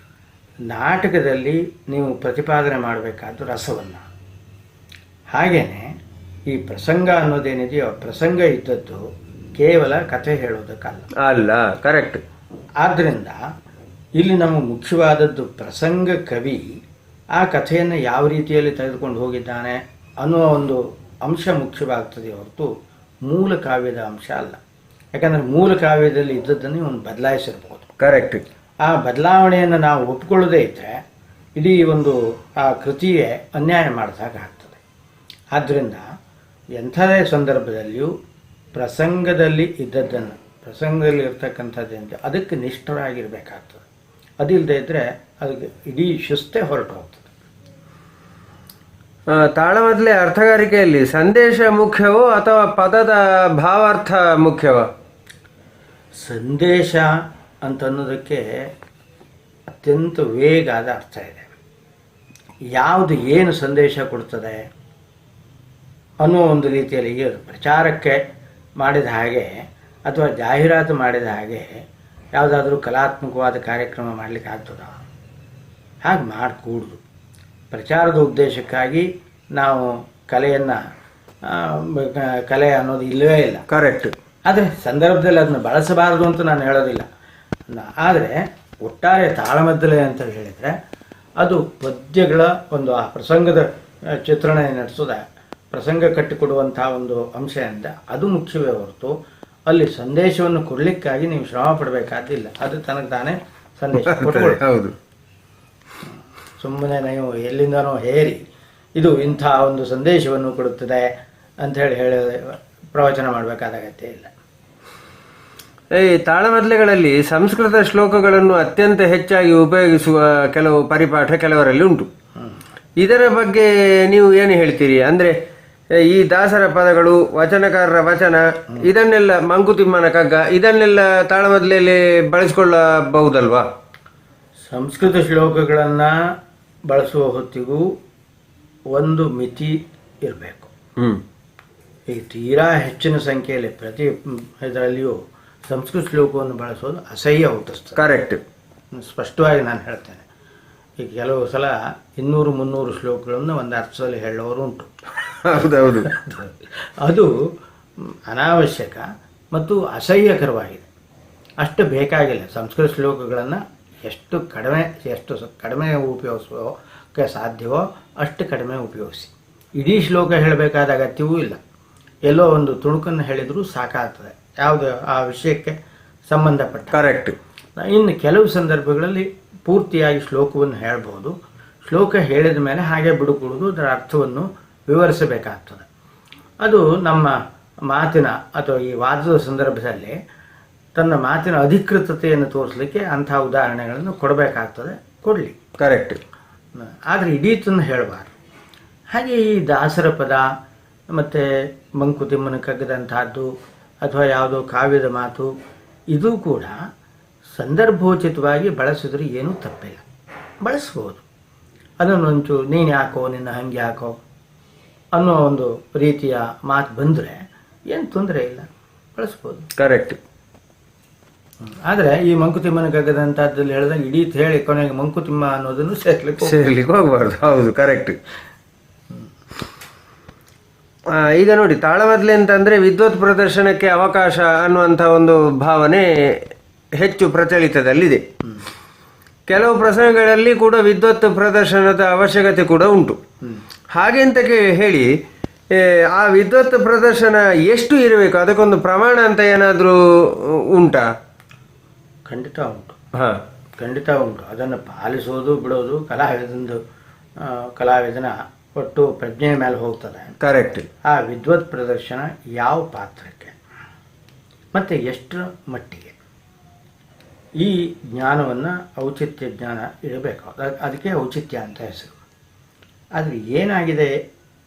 ನಾಟಕದಲ್ಲಿ ನೀವು ಪ್ರತಿಪಾದನೆ ಮಾಡಬೇಕಾದ್ದು ರಸವನ್ನು. ಹಾಗೆಯೇ ಈ ಪ್ರಸಂಗ ಅನ್ನೋದೇನಿದೆಯೋ, ಪ್ರಸಂಗ ಇದ್ದದ್ದು ಕೇವಲ ಕಥೆ ಹೇಳೋದಕ್ಕಲ್ಲ. ಅಲ್ಲ, ಕರೆಕ್ಟ್. ಆದ್ದರಿಂದ ಇಲ್ಲಿ ನಮಗೆ ಮುಖ್ಯವಾದದ್ದು ಪ್ರಸಂಗ ಕವಿ ಆ ಕಥೆಯನ್ನು ಯಾವ ರೀತಿಯಲ್ಲಿ ತೆಗೆದುಕೊಂಡು ಹೋಗಿದ್ದಾನೆ ಅನ್ನುವ ಒಂದು ಅಂಶ ಮುಖ್ಯವಾಗ್ತದೆ ಹೊರತು ಮೂಲ ಕಾವ್ಯದ ಅಂಶ ಅಲ್ಲ. ಯಾಕಂದರೆ ಮೂಲ ಕಾವ್ಯದಲ್ಲಿ ಇದ್ದದ್ದನ್ನು ಒಂದು ಬದಲಾಯಿಸಿರ್ಬೋದು. ಕರೆಕ್ಟ್. ಆ ಬದಲಾವಣೆಯನ್ನು ನಾವು ಒಪ್ಪಿಕೊಳ್ಳದೇ ಇದ್ದರೆ ಇಡೀ ಒಂದು ಆ ಕೃತಿಯೇ ಅನ್ಯಾಯ ಮಾಡಿದಾಗ ಆಗ್ತದೆ. ಆದ್ದರಿಂದ ಎಂಥದೇ ಸಂದರ್ಭದಲ್ಲಿಯೂ ಪ್ರಸಂಗದಲ್ಲಿ ಇದ್ದದ್ದನ್ನು, ಪ್ರಸಂಗದಲ್ಲಿ ಇರ್ತಕ್ಕಂಥದ್ದೇನಿದೆ ಅದಕ್ಕೆ ನಿಷ್ಠರಾಗಿರಬೇಕಾಗ್ತದೆ. ಅದಿಲ್ಲದೆ ಇದ್ದರೆ ಅದಕ್ಕೆ ಇಡೀ ಶಿಸ್ತೇ ಹೊರಟು ಹೋಗ್ತದೆ. ತಾಳಮದ್ದಲೆ ಅರ್ಥಗಾರಿಕೆಯಲ್ಲಿ ಸಂದೇಶ ಮುಖ್ಯವೋ ಅಥವಾ ಪದದ ಭಾವಾರ್ಥ ಮುಖ್ಯವೋ? ಸಂದೇಶ ಅಂತನ್ನೋದಕ್ಕೆ ಅತ್ಯಂತ ವೇಗಾದ ಅರ್ಥ ಇದೆ. ಯಾವುದು ಏನು ಸಂದೇಶ ಕೊಡ್ತದೆ ಅನ್ನೋ ಒಂದು ರೀತಿಯಲ್ಲಿ ಈಗ ಪ್ರಚಾರಕ್ಕೆ ಮಾಡಿದ ಹಾಗೆ ಅಥವಾ ಜಾಹೀರಾತು ಮಾಡಿದ ಹಾಗೆ ಯಾವುದಾದ್ರೂ ಕಲಾತ್ಮಕವಾದ ಕಾರ್ಯಕ್ರಮ ಮಾಡಲಿಕ್ಕೆ ಆಗ್ತದ? ಹಾಗೆ ಮಾಡಿಕೂಡುದು. ಪ್ರಚಾರದ ಉದ್ದೇಶಕ್ಕಾಗಿ ನಾವು ಕಲೆ ಅನ್ನೋದು ಇಲ್ಲವೇ ಇಲ್ಲ. ಕರೆಕ್ಟ್. ಆದರೆ ಸಂದರ್ಭದಲ್ಲಿ ಅದನ್ನು ಬಳಸಬಾರದು ಅಂತ ನಾನು ಹೇಳೋದಿಲ್ಲ. ಆದರೆ ಒಟ್ಟಾರೆ ತಾಳಮದ್ದಲೆ ಅಂತ ಹೇಳಿದರೆ ಅದು ಪದ್ಯಗಳ ಒಂದು ಆ ಪ್ರಸಂಗದ ಚಿತ್ರಣ ನಡೆಸೋದೆ, ಪ್ರಸಂಗ ಕಟ್ಟಿಕೊಡುವಂಥ ಒಂದು ಅಂಶ ಅಂತ ಅದು ಮುಖ್ಯವೇ ಹೊರತು ಅಲ್ಲಿ ಸಂದೇಶವನ್ನು ಕೊಡಲಿಕ್ಕಾಗಿ ನೀವು ಶ್ರಮ ಪಡಬೇಕಾದಿಲ್ಲ. ಅದು ತನಗೆ ತಾನೇ ಸಂದೇಶ ಕೊಟ್ಟುಕೊಳ್ಳಿ. ಹೌದು. ಸುಮ್ಮನೆ ನೀವು ಎಲ್ಲಿಂದನೋ ಹೇರಿ ಇದು ಇಂಥ ಒಂದು ಸಂದೇಶವನ್ನು ಕೊಡುತ್ತದೆ ಅಂಥೇಳಿ ಪ್ರವಚನ ಮಾಡಬೇಕಾದ ಅಗತ್ಯ ಇಲ್ಲ. ಈ ತಾಳಮದ್ದಲೆಗಳಲ್ಲಿ ಸಂಸ್ಕೃತ ಶ್ಲೋಕಗಳನ್ನು ಅತ್ಯಂತ ಹೆಚ್ಚಾಗಿ ಉಪಯೋಗಿಸುವ ಕೆಲವು ಪರಿಪಾಠ ಕೆಲವರಲ್ಲಿ ಉಂಟು. ಇದರ ಬಗ್ಗೆ ನೀವು ಏನು ಹೇಳ್ತೀರಿ? ಅಂದರೆ ಈ ದಾಸರ ಪದಗಳು, ವಚನಕಾರರ ವಚನ, ಇದನ್ನೆಲ್ಲ ಮಂಕುತಿಮ್ಮನ ಕಗ್ಗ, ಇದನ್ನೆಲ್ಲ ತಾಳಮದ್ದಲೆಯಲ್ಲಿ ಬಳಸಿಕೊಳ್ಳಬಹುದಲ್ವಾ? ಸಂಸ್ಕೃತ ಶ್ಲೋಕಗಳನ್ನು ಬಳಸುವ ಹೊತ್ತಿಗೂ ಒಂದು ಮಿತಿ ಇರಬೇಕು. ಈ ತೀರಾ ಹೆಚ್ಚಿನ ಸಂಖ್ಯೆಯಲ್ಲಿ ಪ್ರತಿ ಇದರಲ್ಲಿಯೂ ಸಂಸ್ಕೃತ ಶ್ಲೋಕವನ್ನು ಬಳಸೋದು ಅಸಹ್ಯ ಹುಟ್ಟಿಸ್ತದೆ. ಕರೆಕ್ಟ್. ಸ್ಪಷ್ಟವಾಗಿ ನಾನು ಹೇಳ್ತೇನೆ. ಈಗ ಕೆಲವು ಸಲ 200-300 ಶ್ಲೋಕಗಳನ್ನು ಒಂದು ಅರ್ಥದಲ್ಲಿ ಹೇಳೋರು ಉಂಟು. ಹೌದೌದು. ಅದು ಅನಾವಶ್ಯಕ ಮತ್ತು ಅಸಹ್ಯಕರವಾಗಿದೆ. ಅಷ್ಟು ಬೇಕಾಗಿಲ್ಲ. ಸಂಸ್ಕೃತ ಶ್ಲೋಕಗಳನ್ನು ಎಷ್ಟು ಕಡಿಮೆ ಉಪಯೋಗಿಸೋಕೆ ಸಾಧ್ಯವೋ ಅಷ್ಟು ಕಡಿಮೆ ಉಪಯೋಗಿಸಿ. ಇಡೀ ಶ್ಲೋಕ ಹೇಳಬೇಕಾದ ಅಗತ್ಯವೂ ಇಲ್ಲ. ಎಲ್ಲೋ ಒಂದು ತುಣುಕನ್ನು ಹೇಳಿದರೂ ಸಾಕಾಗ್ತದೆ, ಯಾವುದು ಆ ವಿಷಯಕ್ಕೆ ಸಂಬಂಧಪಟ್ಟ. ಕರೆಕ್ಟ್. ಇನ್ನು ಕೆಲವು ಸಂದರ್ಭಗಳಲ್ಲಿ ಪೂರ್ತಿಯಾಗಿ ಶ್ಲೋಕವನ್ನು ಹೇಳ್ಬೋದು. ಶ್ಲೋಕ ಹೇಳಿದ ಮೇಲೆ ಹಾಗೆ ಬಿಡುಕೊಡುವುದು, ಅದರ ಅರ್ಥವನ್ನು ವಿವರಿಸಬೇಕಾಗ್ತದೆ. ಅದು ನಮ್ಮ ಮಾತಿನ ಅಥವಾ ಈ ವಾದದ ಸಂದರ್ಭದಲ್ಲಿ ತನ್ನ ಮಾತಿನ ಅಧಿಕೃತತೆಯನ್ನು ತೋರಿಸಲಿಕ್ಕೆ ಅಂಥ ಉದಾಹರಣೆಗಳನ್ನು ಕೊಡಬೇಕಾಗ್ತದೆ. ಕೊಡಲಿ. ಕರೆಕ್ಟ್. ಆದರೆ ಇಡೀ ತನ್ನ ಹೇಳಬಾರ್ದು. ಹಾಗೆ ಈ ದಾಸರ ಪದ ಮತ್ತು ಮಂಕುತಿಮ್ಮನ ಕಗ್ಗದಂತಹದ್ದು ಅಥವಾ ಯಾವುದೋ ಕಾವ್ಯದ ಮಾತು, ಇದು ಕೂಡ ಸಂದರ್ಭೋಚಿತವಾಗಿ ಬಳಸಿದ್ರೆ ಏನೂ ತಪ್ಪಿಲ್ಲ, ಬಳಸ್ಬೋದು. ಅದನ್ನೊಂಚು ನೀನು ಯಾಕೋ, ನಿನ್ನ ಹಂಗೆ ಯಾಕೋ ಅನ್ನೋ ಒಂದು ರೀತಿಯ ಮಾತು ಬಂದರೆ ಏನು ತೊಂದರೆ ಇಲ್ಲ, ಬಳಸ್ಬೋದು. ಕರೆಕ್ಟ್. ಆದರೆ ಈ ಮಂಕುತಿಮ್ಮನ ಕಗ್ಗದಂಥದ್ದಲ್ಲಿ ಹೇಳಿದಾಗ ಇಡೀ ಹೇಳಿ ಕೊನೆಗೆ ಮಂಕುತಿಮ್ಮ ಅನ್ನೋದನ್ನು ಸೇರ್ಲಿಕ್ಕೆ ಹೋಗಬಾರ್ದು. ಹೌದು, ಕರೆಕ್ಟ್. ಈಗ ನೋಡಿ, ತಾಳಮದ್ದಲೆ ಅಂತಂದರೆ ವಿದ್ವತ್ ಪ್ರದರ್ಶನಕ್ಕೆ ಅವಕಾಶ ಅನ್ನುವಂಥ ಒಂದು ಭಾವನೆ ಹೆಚ್ಚು ಪ್ರಚಲಿತದಲ್ಲಿದೆ. ಕೆಲವು ಪ್ರಸಂಗಗಳಲ್ಲಿ ಕೂಡ ವಿದ್ವತ್ ಪ್ರದರ್ಶನದ ಅವಶ್ಯಕತೆ ಕೂಡ ಉಂಟು. ಹಾಗೆ ಅಂತ ಹೇಳಿ ಆ ವಿದ್ವತ್ ಪ್ರದರ್ಶನ ಎಷ್ಟು ಇರಬೇಕು, ಅದಕ್ಕೊಂದು ಪ್ರಮಾಣ ಅಂತ ಏನಾದರೂ ಉಂಟಾ? ಖಂಡಿತ ಉಂಟು. ಖಂಡಿತ ಉಂಟು. ಅದನ್ನು ಪಾಲಿಸೋದು ಬಿಡೋದು ಕಲಾವಿದನ ಒಟ್ಟು ಪ್ರಜ್ಞೆಯ ಮೇಲೆ ಹೋಗ್ತದೆ. ಕರೆಕ್ಟ್. ಆ ವಿದ್ವತ್ ಪ್ರದರ್ಶನ ಯಾವ ಪಾತ್ರಕ್ಕೆ ಮತ್ತು ಎಷ್ಟರ ಮಟ್ಟಿಗೆ ಈ ಜ್ಞಾನವನ್ನು, ಔಚಿತ್ಯ ಜ್ಞಾನ ಇರಬೇಕು. ಅದಕ್ಕೆ ಔಚಿತ್ಯ ಅಂತ ಹೆಸರು. ಆದರೆ ಏನಾಗಿದೆ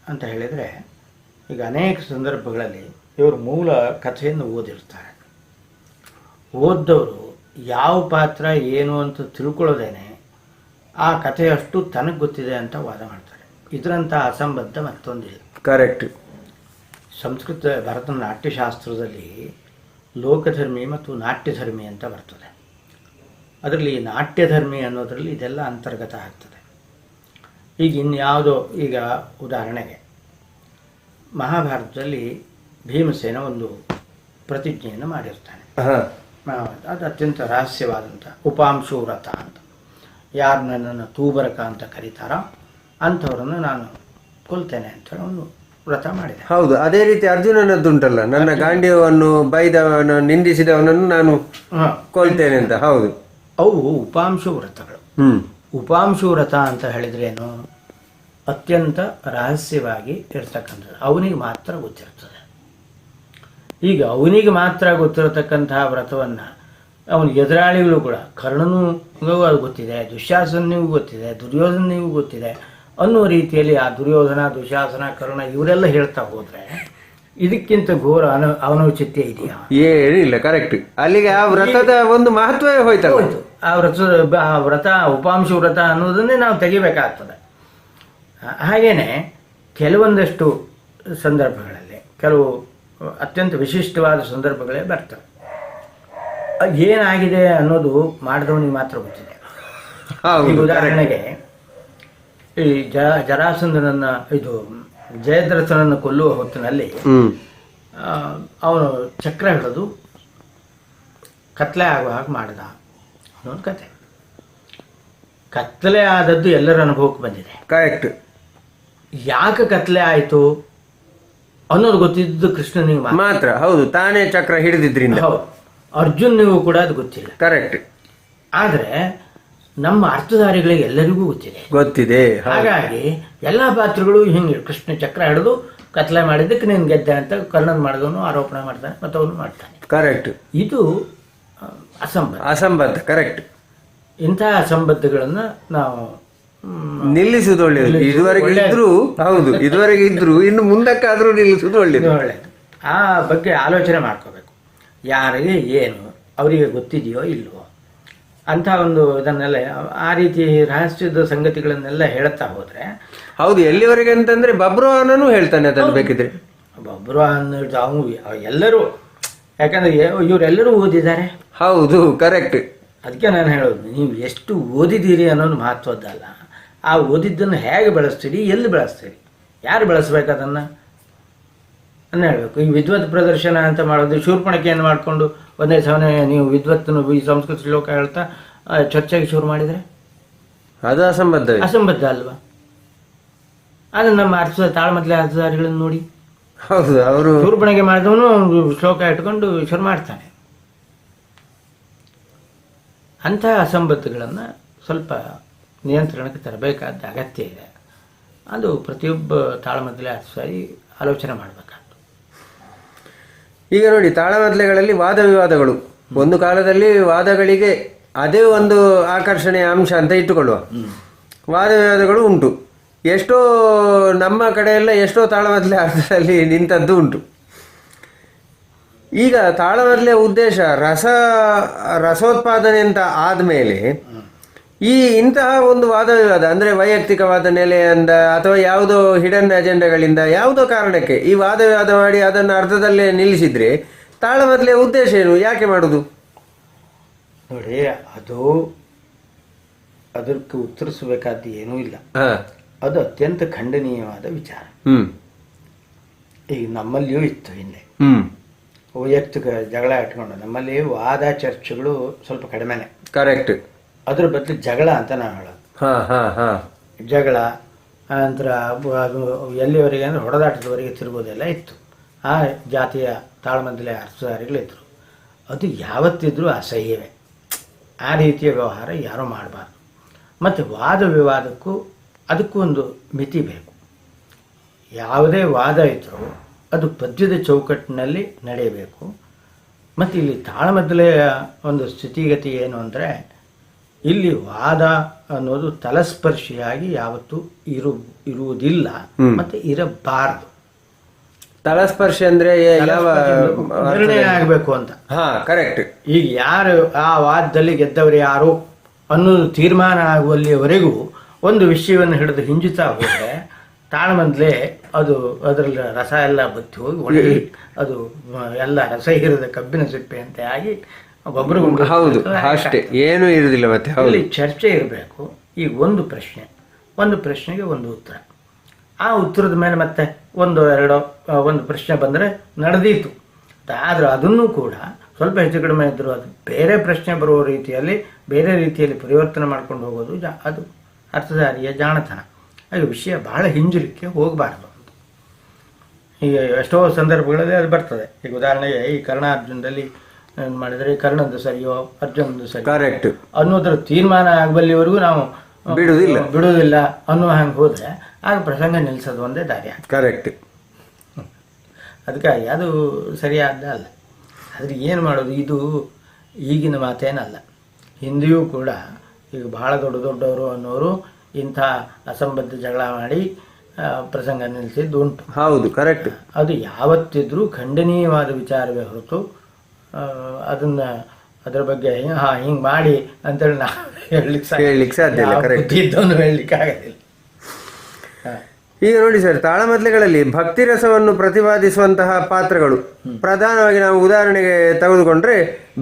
ಅಂತ ಹೇಳಿದರೆ, ಈಗ ಅನೇಕ ಸಂದರ್ಭಗಳಲ್ಲಿ ಇವರು ಮೂಲ ಕಥೆಯನ್ನು ಓದಿರ್ತಾರೆ. ಓದ್ದವರು ಯಾವ ಪಾತ್ರ ಏನು ಅಂತ ತಿಳ್ಕೊಳ್ಳೋದೇನೆ ಆ ಕಥೆಯಷ್ಟು ತನಗೆ ಗೊತ್ತಿದೆ ಅಂತ ವಾದ ಮಾಡ್ತಾರೆ. ಇದರಂಥ ಅಸಂಬದ್ಧ ಮತ್ತೊಂದಿದೆ. ಕರೆಕ್ಟ್. ಸಂಸ್ಕೃತ ಭರತನಾಟ್ಯಶಾಸ್ತ್ರದಲ್ಲಿ ಲೋಕಧರ್ಮಿ ಮತ್ತು ನಾಟ್ಯಧರ್ಮಿ ಅಂತ ಬರ್ತದೆ. ಅದರಲ್ಲಿ ನಾಟ್ಯಧರ್ಮಿ ಅನ್ನೋದರಲ್ಲಿ ಇದೆಲ್ಲ ಅಂತರ್ಗತ ಆಗ್ತದೆ. ಈಗ ಇನ್ಯಾವುದೋ, ಈಗ ಉದಾಹರಣೆಗೆ ಮಹಾಭಾರತದಲ್ಲಿ ಭೀಮಸೇನ ಒಂದು ಪ್ರತಿಜ್ಞೆಯನ್ನು ಮಾಡಿರ್ತಾನೆ. ಅದು ಅತ್ಯಂತ ರಹಸ್ಯವಾದಂಥ ಉಪಾಂಶು ವ್ರತ ಅಂತ. ಯಾರು ನನ್ನನ್ನು ತೂಬರಕ ಅಂತ ಕರೀತಾರೋ ಅಂಥವ್ರನ್ನು ನಾನು ಕೊಲ್ತೇನೆ ಅಂತ ಅವನು ವ್ರತ ಮಾಡಿದೆ. ಹೌದು, ಅದೇ ರೀತಿ ಅರ್ಜುನನದ್ದುಂಟಲ್ಲ, ನನ್ನ ಗಾಂಡೀವವನ್ನು ಬೈದವನ ನಿಂದಿಸಿದವನನ್ನು ನಾನು ಕೊಲ್ತೇನೆ ಅಂತ. ಹೌದು, ಅವು ಉಪಾಂಶು ವ್ರತಗಳು. ಉಪಾಂಶು ವ್ರತ ಅಂತ ಹೇಳಿದ್ರೇನು, ಅತ್ಯಂತ ರಹಸ್ಯವಾಗಿ ಇರ್ತಕ್ಕಂಥದ್ದು, ಅವನಿಗೆ ಮಾತ್ರ ಗೊತ್ತಿರ್ತದೆ. ಈಗ ಅವನಿಗೆ ಮಾತ್ರ ಗೊತ್ತಿರತಕ್ಕಂತಹ ವ್ರತವನ್ನು ಅವನ ಎದುರಾಳಿಗಳು ಕೂಡ, ಕರ್ಣನಿಗೂ ಅದು ಗೊತ್ತಿದೆ, ದುಶ್ಯಾಸನಿಗೂ ಗೊತ್ತಿದೆ, ದುರ್ಯೋಧನಿಗೂ ಗೊತ್ತಿದೆ ಅನ್ನೋ ರೀತಿಯಲ್ಲಿ ಆ ದುರ್ಯೋಧನ, ದುಶಾಸನ, ಕರ್ಣ ಇವರೆಲ್ಲ ಹೇಳ್ತಾ ಹೋದ್ರೆ ಇದಕ್ಕಿಂತ ಘೋರ ಅನೌಚಿತ್ಯ ಇದೆಯಾ? ಏನಿಲ್ಲ. ಕರೆಕ್ಟ್. ಅಲ್ಲಿಗೆ ಆ ವ್ರತದ ಒಂದು ಮಹತ್ವವೇ ಹೋಯ್ತಲ್ಲ. ಆ ವ್ರತ ಉಪಾಂಶ ವ್ರತ ಅನ್ನೋದನ್ನೇ ನಾವು ತೆಗಿಬೇಕಾಗ್ತದೆ. ಹಾಗೇನೆ ಕೆಲವೊಂದಷ್ಟು ಸಂದರ್ಭಗಳಲ್ಲಿ, ಕೆಲವು ಅತ್ಯಂತ ವಿಶಿಷ್ಟವಾದ ಸಂದರ್ಭಗಳೇ ಬರ್ತವೆ. ಏನಾಗಿದೆ ಅನ್ನೋದು ಮಾಡಿದವನಿಗೆ ಮಾತ್ರ ಗೊತ್ತಿದೆ. ಈಗ ಉದಾಹರಣೆಗೆ ಈ ಜರಾಸಂಧನನ್ನ, ಇದು ಜಯದ್ರಥನನ್ನು ಕೊಲ್ಲುವ ಹೊತ್ತಿನಲ್ಲಿ ಅವನು ಚಕ್ರ ಹಿಡಿದು ಕತ್ಲೆ ಆಗುವ ಹಾಗೆ ಮಾಡಿದ ಅನ್ನೋದು ಕತೆ. ಕತ್ತಲೆ ಆದದ್ದು ಎಲ್ಲರ ಅನುಭವಕ್ಕೆ ಬಂದಿದೆ. ಕರೆಕ್ಟ್. ಯಾಕೆ ಕತ್ಲೆ ಆಯಿತು ಅನ್ನೋದು ಗೊತ್ತಿದ್ದು ಕೃಷ್ಣನಿಗೆ ಮಾತ್ರ. ಹೌದು, ತಾನೇ ಚಕ್ರ ಹಿಡಿದಿದ್ರಿಂದ. ಹೌದು, ಅರ್ಜುನ್ನಿಗೂ ಕೂಡ ಅದು ಗೊತ್ತಿಲ್ಲ. ಕರೆಕ್ಟ್. ಆದರೆ ನಮ್ಮ ಅರ್ಥಧಾರಿಗಳಿಗೆ ಎಲ್ಲರಿಗೂ ಗೊತ್ತಿದೆ. ಹಾಗಾಗಿ ಎಲ್ಲ ಪಾತ್ರಗಳು ಹಿಂಗೆ ಕೃಷ್ಣ ಚಕ್ರ ಹಿಡಿದು ಕತ್ಲೆ ಮಾಡಿದ್ದಕ್ಕೆ ನೀನು ಗೆದ್ದೆ ಅಂತ ಕರ್ಣನ್ ಮಾಡಿದವನು ಆರೋಪಣೆ ಮಾಡ್ತಾನೆ, ಮತ್ತು ಅವನು ಮಾಡ್ತಾನೆ. ಕರೆಕ್ಟ್. ಇದು ಅಸಂಬದ್ಧ. ಕರೆಕ್ಟ್. ಇಂತಹ ಅಸಂಬದ್ಧಗಳನ್ನು ನಾವು ನಿಲ್ಲಿಸುವುದು ಒಳ್ಳೆಯದು. ಇದುವರೆಗೆ ಇದ್ರು, ಹೌದು, ಇದುವರೆಗೆ ಇದ್ರು, ಇನ್ನು ಮುಂದಕ್ಕಾದ್ರೂ ನಿಲ್ಲಿಸುವುದು ಒಳ್ಳೆಯದು. ಆ ಬಗ್ಗೆ ಆಲೋಚನೆ ಮಾಡ್ಕೋಬೇಕು. ಯಾರಿಗೆ ಏನು ಅವರಿಗೆ ಗೊತ್ತಿದೆಯೋ ಇಲ್ವೋ ಅಂತ ಒಂದು ಇದನ್ನೆಲ್ಲ, ಆ ರೀತಿ ರಹಸ್ಯದ ಸಂಗತಿಗಳನ್ನೆಲ್ಲ ಹೇಳ್ತಾ ಹೋದ್ರೆ. ಹೌದು, ಎಲ್ಲಿವರೆಗೆ ಅಂತಂದ್ರೆ ಬಬ್ರುವಾಹನನು ಹೇಳ್ತಾನೆ ಅದನ್ನು ಬೇಕಿದ್ರೆ. ಬಬ್ರುವಾಹನ ಎಲ್ಲರೂ, ಯಾಕಂದ್ರೆ ಇವರೆಲ್ಲರೂ ಓದಿದ್ದಾರೆ. ಹೌದು, ಕರೆಕ್ಟ್. ಅದಕ್ಕೆ ನಾನು ಹೇಳೋದು, ನೀವು ಎಷ್ಟು ಓದಿದ್ದೀರಿ ಅನ್ನೋದು ಮಹತ್ವದ್ದಲ್ಲ, ಆ ಓದಿದ್ದನ್ನು ಹೇಗೆ ಬೆಳೆಸ್ತೀರಿ, ಎಲ್ಲಿ ಬೆಳೆಸ್ತೀರಿ, ಯಾರು ಬೆಳೆಸ್ಬೇಕು ಅದನ್ನು ಹೇಳಬೇಕು. ಈ ವಿದ್ವತ್ ಪ್ರದರ್ಶನ ಅಂತ ಮಾಡೋದು, ಶೂರ್ಪಣಕೆಯನ್ನು ಮಾಡಿಕೊಂಡು ಒಂದೇ ಸಮನೆ ನೀವು ವಿದ್ವತ್ತನ್ನು ಈ ಸಂಸ್ಕೃತ ಶ್ಲೋಕ ಹೇಳ್ತಾ ಚರ್ಚೆಗೆ ಶುರು ಮಾಡಿದರೆ ಅದು ಅಸಂಬದ್ಧ ಅಲ್ವಾ? ಅದು ನಮ್ಮ ತಾಳ್ಮದ್ಲೆ ಅರ್ಥಧಾರಿಗಳನ್ನು ನೋಡಿ. ಹೌದು, ಅವರು ಶೂರ್ಪಣೆಗೆ ಮಾಡಿದವನು ಶ್ಲೋಕ ಇಟ್ಕೊಂಡು ಶುರು ಮಾಡ್ತಾನೆ. ಅಂತಹ ಅಸಂಬದ್ಧಗಳನ್ನು ಸ್ವಲ್ಪ ನಿಯಂತ್ರಣಕ್ಕೆ ತರಬೇಕಾದ ಅಗತ್ಯ ಇದೆ. ಅದು ಪ್ರತಿಯೊಬ್ಬ ತಾಳಮದ್ಲೆ ಅರ್ಥಧಾರಿ ಆಲೋಚನೆ ಮಾಡಬೇಕಾದ್ದು. ಈಗ ನೋಡಿ, ತಾಳಮದ್ಲೆಗಳಲ್ಲಿ ವಾದ ವಿವಾದಗಳು, ಒಂದು ಕಾಲದಲ್ಲಿ ವಾದಗಳಿಗೆ ಅದೇ ಒಂದು ಆಕರ್ಷಣೆಯ ಅಂಶ ಅಂತ ಇಟ್ಟುಕೊಳ್ಳುವ, ವಾದ ವಿವಾದಗಳು ಉಂಟು. ಎಷ್ಟೋ ನಮ್ಮ ಕಡೆಯೆಲ್ಲ ಎಷ್ಟೋ ತಾಳಮದ್ಲೆ ಅರ್ಥದಲ್ಲಿ ನಿಂತದ್ದು ಉಂಟು. ಈಗ ತಾಳಮದ್ಲೆಯ ಉದ್ದೇಶ ರಸೋತ್ಪಾದನೆ ಅಂತ ಆದಮೇಲೆ ಈ ಇಂತಹ ಒಂದು ವಾದ ವಿವಾದ ಅಂದರೆ ವೈಯಕ್ತಿಕವಾದ ನೆಲೆಯಿಂದ ಅಥವಾ ಯಾವುದೋ ಹಿಡನ್ ಅಜೆಂಡಾಗಳಿಂದ ಯಾವುದೋ ಕಾರಣಕ್ಕೆ ಈ ವಾದ ವಿವಾದ ಮಾಡಿ ಅದನ್ನು ಅರ್ಧದಲ್ಲೇ ನಿಲ್ಲಿಸಿದ್ರೆ ತಾಳಮದ್ಲೆಯ ಉದ್ದೇಶ ಏನು, ಯಾಕೆ ಮಾಡುದು? ನೋಡಿ, ಅದಕ್ಕೆ ಉತ್ತರಿಸಬೇಕಾದ್ದು ಏನೂ ಇಲ್ಲ. ಅದು ಅತ್ಯಂತ ಖಂಡನೀಯವಾದ ವಿಚಾರ. ಈಗ ನಮ್ಮಲ್ಲಿಯೂ ಇತ್ತು ಹಿಂದೆ ವೈಯಕ್ತಿಕ ಜಗಳ ಇಟ್ಕೊಂಡು, ನಮ್ಮಲ್ಲಿ ವಾದ ಚರ್ಚೆಗಳು ಸ್ವಲ್ಪ ಕಡಿಮೆನೆ. ಕರೆಕ್ಟ್. ಅದ್ರ ಬದಲು ಜಗಳ ಅಂತ ನಾವು ಹೇಳೋದು. ಜಗಳ ನಂತರ ಎಲ್ಲಿವರೆಗೆ ಅಂದರೆ ಹೊಡೆದಾಟದವರೆಗೆ ತಿರುಗೋದೆಲ್ಲ ಇತ್ತು. ಆ ಜಾತಿಯ ತಾಳಮದ್ಲೆ ಅರ್ಥಧಾರಿಗಳಿದ್ದರು. ಅದು ಯಾವತ್ತಿದ್ರೂ ಅಸಹ್ಯವೇ. ಆ ರೀತಿಯ ವ್ಯವಹಾರ ಯಾರೂ ಮಾಡಬಾರ್ದು. ಮತ್ತು ವಾದ ವಿವಾದಕ್ಕೂ ಅದಕ್ಕೂ ಒಂದು ಮಿತಿ ಬೇಕು. ಯಾವುದೇ ವಾದ ಇದ್ದರೂ ಅದು ಪದ್ಯದ ಚೌಕಟ್ಟಿನಲ್ಲಿ ನಡೆಯಬೇಕು. ಮತ್ತು ಇಲ್ಲಿ ತಾಳಮದ್ಲೆಯ ಒಂದು ಸ್ಥಿತಿಗತಿ ಏನು ಅಂದರೆ, ಇಲ್ಲಿ ವಾದ ಅನ್ನೋದು ತಲಸ್ಪರ್ಶಿಯಾಗಿ ಯಾವತ್ತೂ ಇರುವುದಿಲ್ಲ ಮತ್ತು ಇರಬಾರದು. ತಲಸ್ಪರ್ಶಿ ಅಂದ್ರೆ ನಿರ್ಣಯ ಆಗಬೇಕು ಅಂತ. ಕರೆಕ್ಟ್. ಈಗ ಯಾರು ಆ ವಾದದಲ್ಲಿ ಗೆದ್ದವರು ಯಾರು ಅನ್ನೋದು ತೀರ್ಮಾನ ಆಗುವಲ್ಲಿವರೆಗೂ ಒಂದು ವಿಷಯವನ್ನು ಹಿಡಿದು ಹಿಂಜುತ್ತಾ ಹೋದರೆ ತಾಳಮದ್ಲೆ ಅದರಲ್ಲಿ ರಸ ಎಲ್ಲ ಬತ್ತಿ ಹೋಗಿ ಒಣಗಿ ಅದು ಎಲ್ಲ ರಸ ಹೀರಿದ ಕಬ್ಬಿನ ಸಿಪ್ಪೆಯಂತೆ ಆಗಿ ಒಬ್ರಿಗೊಂದು ಹೌದು ಅಷ್ಟೇ, ಏನೂ ಇರುವುದಿಲ್ಲ. ಮತ್ತೆ ಹೌದು, ಇಲ್ಲಿ ಚರ್ಚೆ ಇರಬೇಕು. ಈಗ ಒಂದು ಪ್ರಶ್ನೆಗೆ ಒಂದು ಉತ್ತರ, ಆ ಉತ್ತರದ ಮೇಲೆ ಮತ್ತೆ ಒಂದು ಪ್ರಶ್ನೆ ಬಂದರೆ ನಡೆದೀತು. ಆದರೆ ಅದನ್ನು ಕೂಡ ಸ್ವಲ್ಪ ಹೆಚ್ಚು ಕಡಿಮೆ ಇದ್ದರೂ ಅದು ಬೇರೆ ಪ್ರಶ್ನೆ ಬರುವ ರೀತಿಯಲ್ಲಿ ಬೇರೆ ರೀತಿಯಲ್ಲಿ ಪರಿವರ್ತನೆ ಮಾಡ್ಕೊಂಡು ಹೋಗೋದು ಅದು ಅರ್ಥಧಾರಿಯ ಜಾಣತನ. ಹಾಗೆ ವಿಷಯ ಬಹಳ ಹಿಂಜಲಿಕ್ಕೆ ಹೋಗಬಾರ್ದು ಅಂತ. ಈಗ ಎಷ್ಟೋ ಸಂದರ್ಭಗಳಲ್ಲಿ ಅದು ಬರ್ತದೆ. ಈಗ ಉದಾಹರಣೆಗೆ ಈ ಕರ್ಣಾರ್ಜುನದಲ್ಲಿ ಮಾಡಿದರೆ ಕರ್ಣದ್ದು ಸರಿಯೋ ಅರ್ಜುನದ್ದು ಸರಿ ಕರೆಕ್ಟ್ ಅನ್ನೋದ್ರ ತೀರ್ಮಾನ ಆಗಬಲ್ಲಿವರೆಗೂ ನಾವು ಬಿಡುವುದಿಲ್ಲ ಅನ್ನೋ ಹಂಗೆ ಹೋದರೆ ಆಗ ಪ್ರಸಂಗ ನಿಲ್ಲಿಸೋದು ಒಂದೇ ದಾರಿ. ಕರೆಕ್ಟ್. ಅದಕ್ಕಾಗಿ ಅದು ಸರಿಯಾದ ಅಲ್ಲ. ಆದರೆ ಏನು ಮಾಡೋದು, ಇದು ಈಗಿನ ಮಾತೇನಲ್ಲ. ಹಿಂದೆಯೂ ಕೂಡ ಈಗ ಬಹಳ ದೊಡ್ಡವರು ಅನ್ನೋರು ಇಂಥ ಅಸಂಬದ್ಧ ಜಗಳ ಮಾಡಿ ಪ್ರಸಂಗ ನಿಲ್ಲಿಸಿದ್ದು ಉಂಟು. ಹೌದು, ಕರೆಕ್ಟ್. ಅದು ಯಾವತ್ತಿದ್ರೂ ಖಂಡನೀಯವಾದ ವಿಚಾರವೇ ಹೊರತು ಅದರ ಬಗ್ಗೆ ಹಿಂಗೆ ಮಾಡಿ ಅಂತೇಳಿ ನಾವು ಹೇಳಲಿಕ್ಕೆ ಸಾಧ್ಯ ಇಲ್ಲ. ಕರೆಕ್ಟ್. ಇದ್ದವನು ಹೇಳಲಿಕ್ಕೆ ಆಗೋದಿಲ್ಲ. ಈಗ ನೋಡಿ ಸರ್, ತಾಳಮದ್ದಲೆಗಳಲ್ಲಿ ಭಕ್ತಿ ರಸವನ್ನು ಪ್ರತಿಪಾದಿಸುವಂತಹ ಪಾತ್ರಗಳು ಪ್ರಧಾನವಾಗಿ ನಾವು ಉದಾಹರಣೆಗೆ ತೆಗೆದುಕೊಂಡ್ರೆ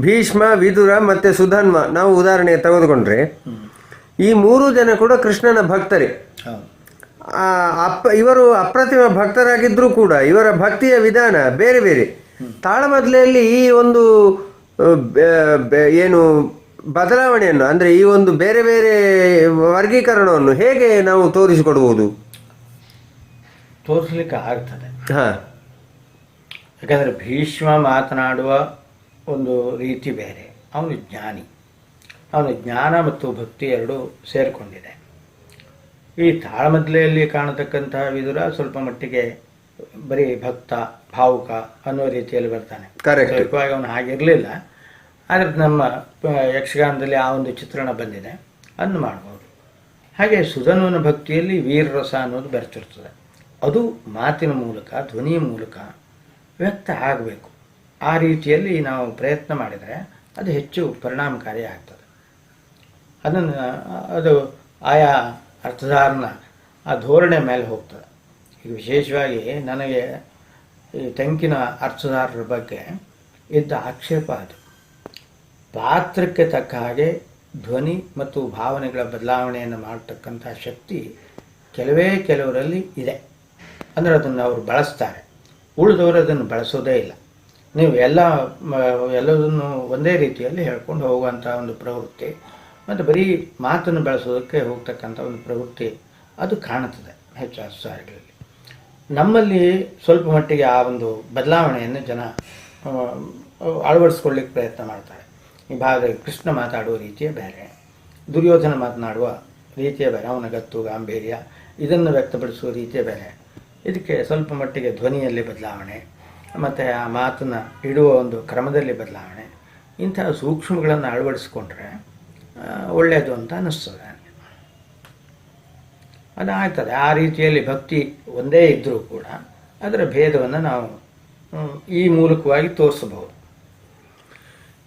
ಭೀಷ್ಮ, ವಿದುರ ಮತ್ತೆ ಸುಧನ್ವ ನಾವು ಉದಾಹರಣೆಗೆ ತೆಗೆದುಕೊಂಡ್ರೆ ಈ 3 ಜನ ಕೂಡ ಕೃಷ್ಣನ ಭಕ್ತರೇ. ಇವರು ಅಪ್ರತಿಮ ಭಕ್ತರಾಗಿದ್ರೂ ಕೂಡ ಇವರ ಭಕ್ತಿಯ ವಿಧಾನ ಬೇರೆ ಬೇರೆ. ತಾಳಮದ್ದಲೆಯಲ್ಲಿ ಈ ಒಂದು ಏನು ಬದಲಾವಣೆಯನ್ನು ಅಂದರೆ ಈ ಒಂದು ಬೇರೆ ಬೇರೆ ವರ್ಗೀಕರಣವನ್ನು ಹೇಗೆ ನಾವು ತೋರಿಸಿಕೊಡ್ಬೋದು? ತೋರಿಸ್ಲಿಕ್ಕೆ ಆಗ್ತದೆ. ಯಾಕಂದರೆ ಭೀಷ್ಮ ಮಾತನಾಡುವ ಒಂದು ರೀತಿ ಬೇರೆ. ಅವನು ಜ್ಞಾನಿ, ಅವನ ಜ್ಞಾನ ಮತ್ತು ಭಕ್ತಿ ಎರಡೂ ಸೇರಿಕೊಂಡಿದೆ. ಈ ತಾಳಮದ್ದಲೆಯಲ್ಲಿ ಕಾಣತಕ್ಕಂತಹ ವಿದುರ ಸ್ವಲ್ಪ ಮಟ್ಟಿಗೆ ಬರೀ ಭಕ್ತ, ಭಾವುಕ ಅನ್ನೋ ರೀತಿಯಲ್ಲಿ ಬರ್ತಾನೆ. ಕರೆಕ್ಟಾಗಿ ಅವನು ಹಾಗಿರಲಿಲ್ಲ. ಆದರೆ ನಮ್ಮ ಯಕ್ಷಗಾನದಲ್ಲಿ ಆ ಒಂದು ಚಿತ್ರಣ ಬಂದಿದೆ, ಅದನ್ನು ಮಾಡ್ಬೋದು. ಹಾಗೆ ಸುಧನ್ವನ ಭಕ್ತಿಯಲ್ಲಿ ವೀರರಸ ಅನ್ನೋದು ಬೆರೆತಿರ್ತದೆ. ಅದು ಮಾತಿನ ಮೂಲಕ, ಧ್ವನಿಯ ಮೂಲಕ ವ್ಯಕ್ತ ಆಗಬೇಕು. ಆ ರೀತಿಯಲ್ಲಿ ನಾವು ಪ್ರಯತ್ನ ಮಾಡಿದರೆ ಅದು ಹೆಚ್ಚು ಪರಿಣಾಮಕಾರಿ ಆಗ್ತದೆ. ಅದು ಆಯಾ ಅರ್ಥಧಾರನ ಆ ಧೋರಣೆ ಮೇಲೆ ಹೋಗ್ತದೆ. ಈಗ ವಿಶೇಷವಾಗಿ ನನಗೆ ಈ ತೆಂಕಿನ ಅರ್ಥಧಾರರ ಬಗ್ಗೆ ಇದ್ದ ಆಕ್ಷೇಪ ಅದು ಪಾತ್ರಕ್ಕೆ ತಕ್ಕ ಹಾಗೆ ಧ್ವನಿ ಮತ್ತು ಭಾವನೆಗಳ ಬದಲಾವಣೆಯನ್ನು ಮಾಡತಕ್ಕಂಥ ಶಕ್ತಿ ಕೆಲವರಲ್ಲಿ ಇದೆ. ಅಂದರೆ ಅದನ್ನು ಅವರು ಬಳಸ್ತಾರೆ, ಉಳಿದವರು ಅದನ್ನು ಬಳಸೋದೇ ಇಲ್ಲ. ನೀವು ಎಲ್ಲದನ್ನು ಒಂದೇ ರೀತಿಯಲ್ಲಿ ಹೇಳ್ಕೊಂಡು ಹೋಗುವಂಥ ಒಂದು ಪ್ರವೃತ್ತಿ ಮತ್ತು ಬರೀ ಮಾತನ್ನು ಬೆಳೆಸೋದಕ್ಕೆ ಹೋಗ್ತಕ್ಕಂಥ ಒಂದು ಪ್ರವೃತ್ತಿ ಅದು ಕಾಣುತ್ತದೆ ಹೆಚ್ಚು ಅರ್ಥಧಾರಿಗಳಲ್ಲಿ. ನಮ್ಮಲ್ಲಿ ಸ್ವಲ್ಪ ಮಟ್ಟಿಗೆ ಆ ಒಂದು ಬದಲಾವಣೆಯನ್ನು ಜನ ಅಳವಡಿಸ್ಕೊಳ್ಳಿಕ್ಕೆ ಪ್ರಯತ್ನ ಮಾಡ್ತಾರೆ. ಈ ಭಾಗದಲ್ಲಿ ಕೃಷ್ಣ ಮಾತಾಡುವ ರೀತಿಯೇ ಬೇರೆ, ದುರ್ಯೋಧನ ಮಾತನಾಡುವ ರೀತಿಯೇ ಬೇರೆ, ಅವನ ಗತ್ತು ಗಾಂಭೀರ್ಯ ಇದನ್ನು ವ್ಯಕ್ತಪಡಿಸುವ ರೀತಿಯೇ ಬೇರೆ. ಇದಕ್ಕೆ ಸ್ವಲ್ಪ ಮಟ್ಟಿಗೆ ಧ್ವನಿಯಲ್ಲಿ ಬದಲಾವಣೆ ಮತ್ತು ಆ ಮಾತನ್ನು ಇಡುವ ಒಂದು ಕ್ರಮದಲ್ಲಿ ಬದಲಾವಣೆ, ಇಂತಹ ಸೂಕ್ಷ್ಮಗಳನ್ನು ಅಳವಡಿಸ್ಕೊಂಡ್ರೆ ಒಳ್ಳೆಯದು ಅಂತ ಅನ್ನಿಸ್ತದೆ. ಅದಾಗ್ತದೆ. ಆ ರೀತಿಯಲ್ಲಿ ಭಕ್ತಿ ಒಂದೇ ಇದ್ದರೂ ಕೂಡ ಅದರ ಭೇದವನ್ನು ನಾವು ಈ ಮೂಲಕವಾಗಿ ತೋರಿಸಬಹುದು.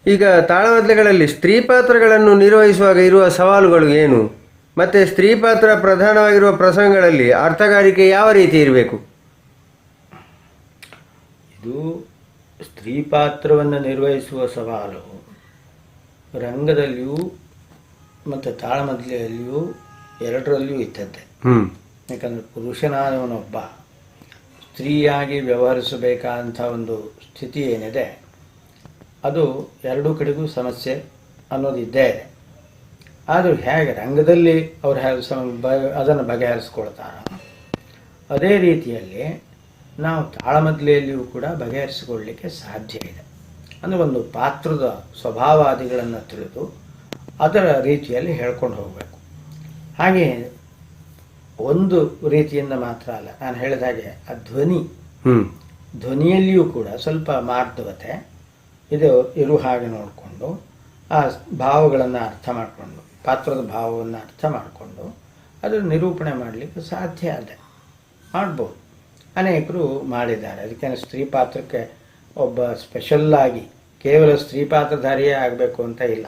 ಈಗ ತಾಳಮದ್ದಲೆಗಳಲ್ಲಿ ಸ್ತ್ರೀ ಪಾತ್ರಗಳನ್ನು ನಿರ್ವಹಿಸುವಾಗ ಇರುವ ಸವಾಲುಗಳು ಏನು? ಮತ್ತು ಸ್ತ್ರೀ ಪಾತ್ರ ಪ್ರಧಾನವಾಗಿರುವ ಪ್ರಸಂಗಗಳಲ್ಲಿ ಅರ್ಥಗಾರಿಕೆ ಯಾವ ರೀತಿ ಇರಬೇಕು? ಇದು ಸ್ತ್ರೀ ಪಾತ್ರವನ್ನು ನಿರ್ವಹಿಸುವ ಸವಾಲು ರಂಗದಲ್ಲಿಯೂ ಮತ್ತು ತಾಳಮದ್ದಲೆಯಲ್ಲಿಯೂ ಎರಡರಲ್ಲಿಯೂ ಇದ್ದದ್ದೇ. ಯಾಕಂದರೆ ಪುರುಷನಾದವನೊಬ್ಬ ಸ್ತ್ರೀಯಾಗಿ ವ್ಯವಹರಿಸಬೇಕಾದಂಥ ಒಂದು ಸ್ಥಿತಿ ಏನಿದೆ ಅದು ಎರಡೂ ಕಡೆಗೂ ಸಮಸ್ಯೆ ಅನ್ನೋದು ಇದ್ದೇ ಇದೆ. ಆದರೂ ಹೇಗೆ ರಂಗದಲ್ಲಿ ಅವರು ಅದನ್ನು ಬಗೆಹರಿಸ್ಕೊಳ್ತಾರೋ ಅದೇ ರೀತಿಯಲ್ಲಿ ನಾವು ತಾಳಮದ್ದಲೆಯಲ್ಲಿಯೂ ಕೂಡ ಬಗೆಹರಿಸಿಕೊಳ್ಳಲಿಕ್ಕೆ ಸಾಧ್ಯ ಇದೆ. ಅಂದರೆ ಒಂದು ಪಾತ್ರದ ಸ್ವಭಾವಾದಿಗಳನ್ನು ತಿಳಿದು ಅದರ ರೀತಿಯಲ್ಲಿ ಹೇಳ್ಕೊಂಡು ಹೋಗಬೇಕು. ಹಾಗೆ ಒಂದು ರೀತಿಯಿಂದ ಮಾತ್ರ ಅಲ್ಲ, ನಾನು ಹೇಳಿದ ಹಾಗೆ ಆ ಧ್ವನಿಯಲ್ಲಿಯೂ ಕೂಡ ಸ್ವಲ್ಪ ಮಾರ್ಧವತೆ ಇದು ಇರುವ ಹಾಗೆ ನೋಡಿಕೊಂಡು ಆ ಭಾವಗಳನ್ನು ಅರ್ಥ ಮಾಡಿಕೊಂಡು ಪಾತ್ರದ ಭಾವವನ್ನು ಅರ್ಥ ಮಾಡಿಕೊಂಡು ಅದರ ನಿರೂಪಣೆ ಮಾಡಲಿಕ್ಕೆ ಸಾಧ್ಯ ಇದೆ, ಮಾಡ್ಬೋದು. ಅನೇಕರು ಮಾಡಿದ್ದಾರೆ. ಅದಕ್ಕೆ ಸ್ತ್ರೀ ಪಾತ್ರಕ್ಕೆ ಒಬ್ಬ ಸ್ಪೆಷಲ್ಲಾಗಿ ಕೇವಲ ಸ್ತ್ರೀ ಪಾತ್ರಧಾರಿಯೇ ಆಗಬೇಕು ಅಂತ ಇಲ್ಲ.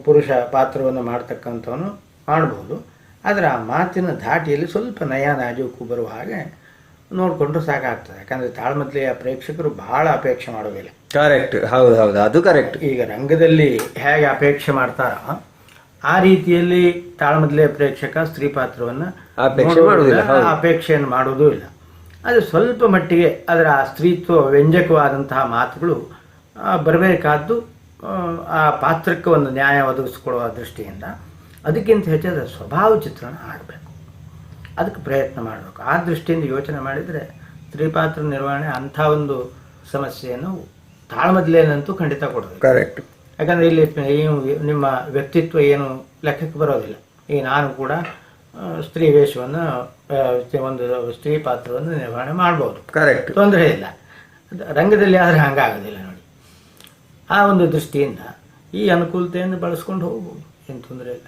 ಪುರುಷ ಪಾತ್ರವನ್ನು ಮಾಡ್ತಕ್ಕಂಥವನು ಮಾಡ್ಬೋದು. ಆದರೆ ಆ ಮಾತಿನ ಧಾಟಿಯಲ್ಲಿ ಸ್ವಲ್ಪ ನಯ ನಾಜೂಕು ಬರುವ ಹಾಗೆ ನೋಡಿಕೊಂಡ್ರೆ ಸಾಕಾಗ್ತದೆ. ಯಾಕಂದರೆ ತಾಳಮದ್ದಲೆಯ ಪ್ರೇಕ್ಷಕರು ಬಹಳ ಅಪೇಕ್ಷೆ ಮಾಡೋದಿಲ್ಲ. ಕರೆಕ್ಟ್, ಹೌದು ಹೌದು, ಅದು ಕರೆಕ್ಟ್. ಈಗ ರಂಗದಲ್ಲಿ ಹೇಗೆ ಅಪೇಕ್ಷೆ ಮಾಡ್ತಾರೋ ಆ ರೀತಿಯಲ್ಲಿ ತಾಳಮದ್ದಲೆಯ ಪ್ರೇಕ್ಷಕ ಸ್ತ್ರೀ ಪಾತ್ರವನ್ನು ಅಪೇಕ್ಷೆಯನ್ನು ಮಾಡುವುದೂ ಇಲ್ಲ. ಅದು ಸ್ವಲ್ಪ ಮಟ್ಟಿಗೆ ಅದರ ಸ್ತ್ರೀತ್ವ ವ್ಯಂಜಕವಾದಂತಹ ಮಾತುಗಳು ಬರಬೇಕಾದ್ದು ಆ ಪಾತ್ರಕ್ಕೆ ಒಂದು ನ್ಯಾಯ ಒದಗಿಸ್ಕೊಡುವ ದೃಷ್ಟಿಯಿಂದ. ಅದಕ್ಕಿಂತ ಹೆಚ್ಚಾದ ಸ್ವಭಾವ ಚಿತ್ರಣ ಆಗಬೇಕು, ಅದಕ್ಕೆ ಪ್ರಯತ್ನ ಮಾಡಬೇಕು. ಆ ದೃಷ್ಟಿಯಿಂದ ಯೋಚನೆ ಮಾಡಿದರೆ ಸ್ತ್ರೀ ಪಾತ್ರ ನಿರ್ವಹಣೆ ಅಂಥ ಒಂದು ಸಮಸ್ಯೆಯನ್ನು ತಾಳಮದ್ದಲೆಯನ್ನಂತೂ ಖಂಡಿತ ಕೊಡೋದು. ಕರೆಕ್ಟ್. ಯಾಕಂದರೆ ಇಲ್ಲಿ ನಿಮ್ಮ ವ್ಯಕ್ತಿತ್ವ ಏನು ಲೆಕ್ಕಕ್ಕೆ ಬರೋದಿಲ್ಲ. ಈಗ ನಾನು ಕೂಡ ಸ್ತ್ರೀ ವೇಷವನ್ನು ಒಂದು ಸ್ತ್ರೀ ಪಾತ್ರವನ್ನು ನಿರ್ವಹಣೆ ಮಾಡ್ಬೋದು, ಕರೆಕ್ಟ್, ತೊಂದರೆ ಇಲ್ಲ. ರಂಗದಲ್ಲಿ ಆದರೆ ಹಂಗಾಗೋದಿಲ್ಲ ನೋಡಿ. ಆ ಒಂದು ದೃಷ್ಟಿಯಿಂದ ಈ ಅನುಕೂಲತೆಯನ್ನು ಬಳಸ್ಕೊಂಡು ಹೋಗ್ಬೋದು, ಏನು ತೊಂದರೆ ಇಲ್ಲ.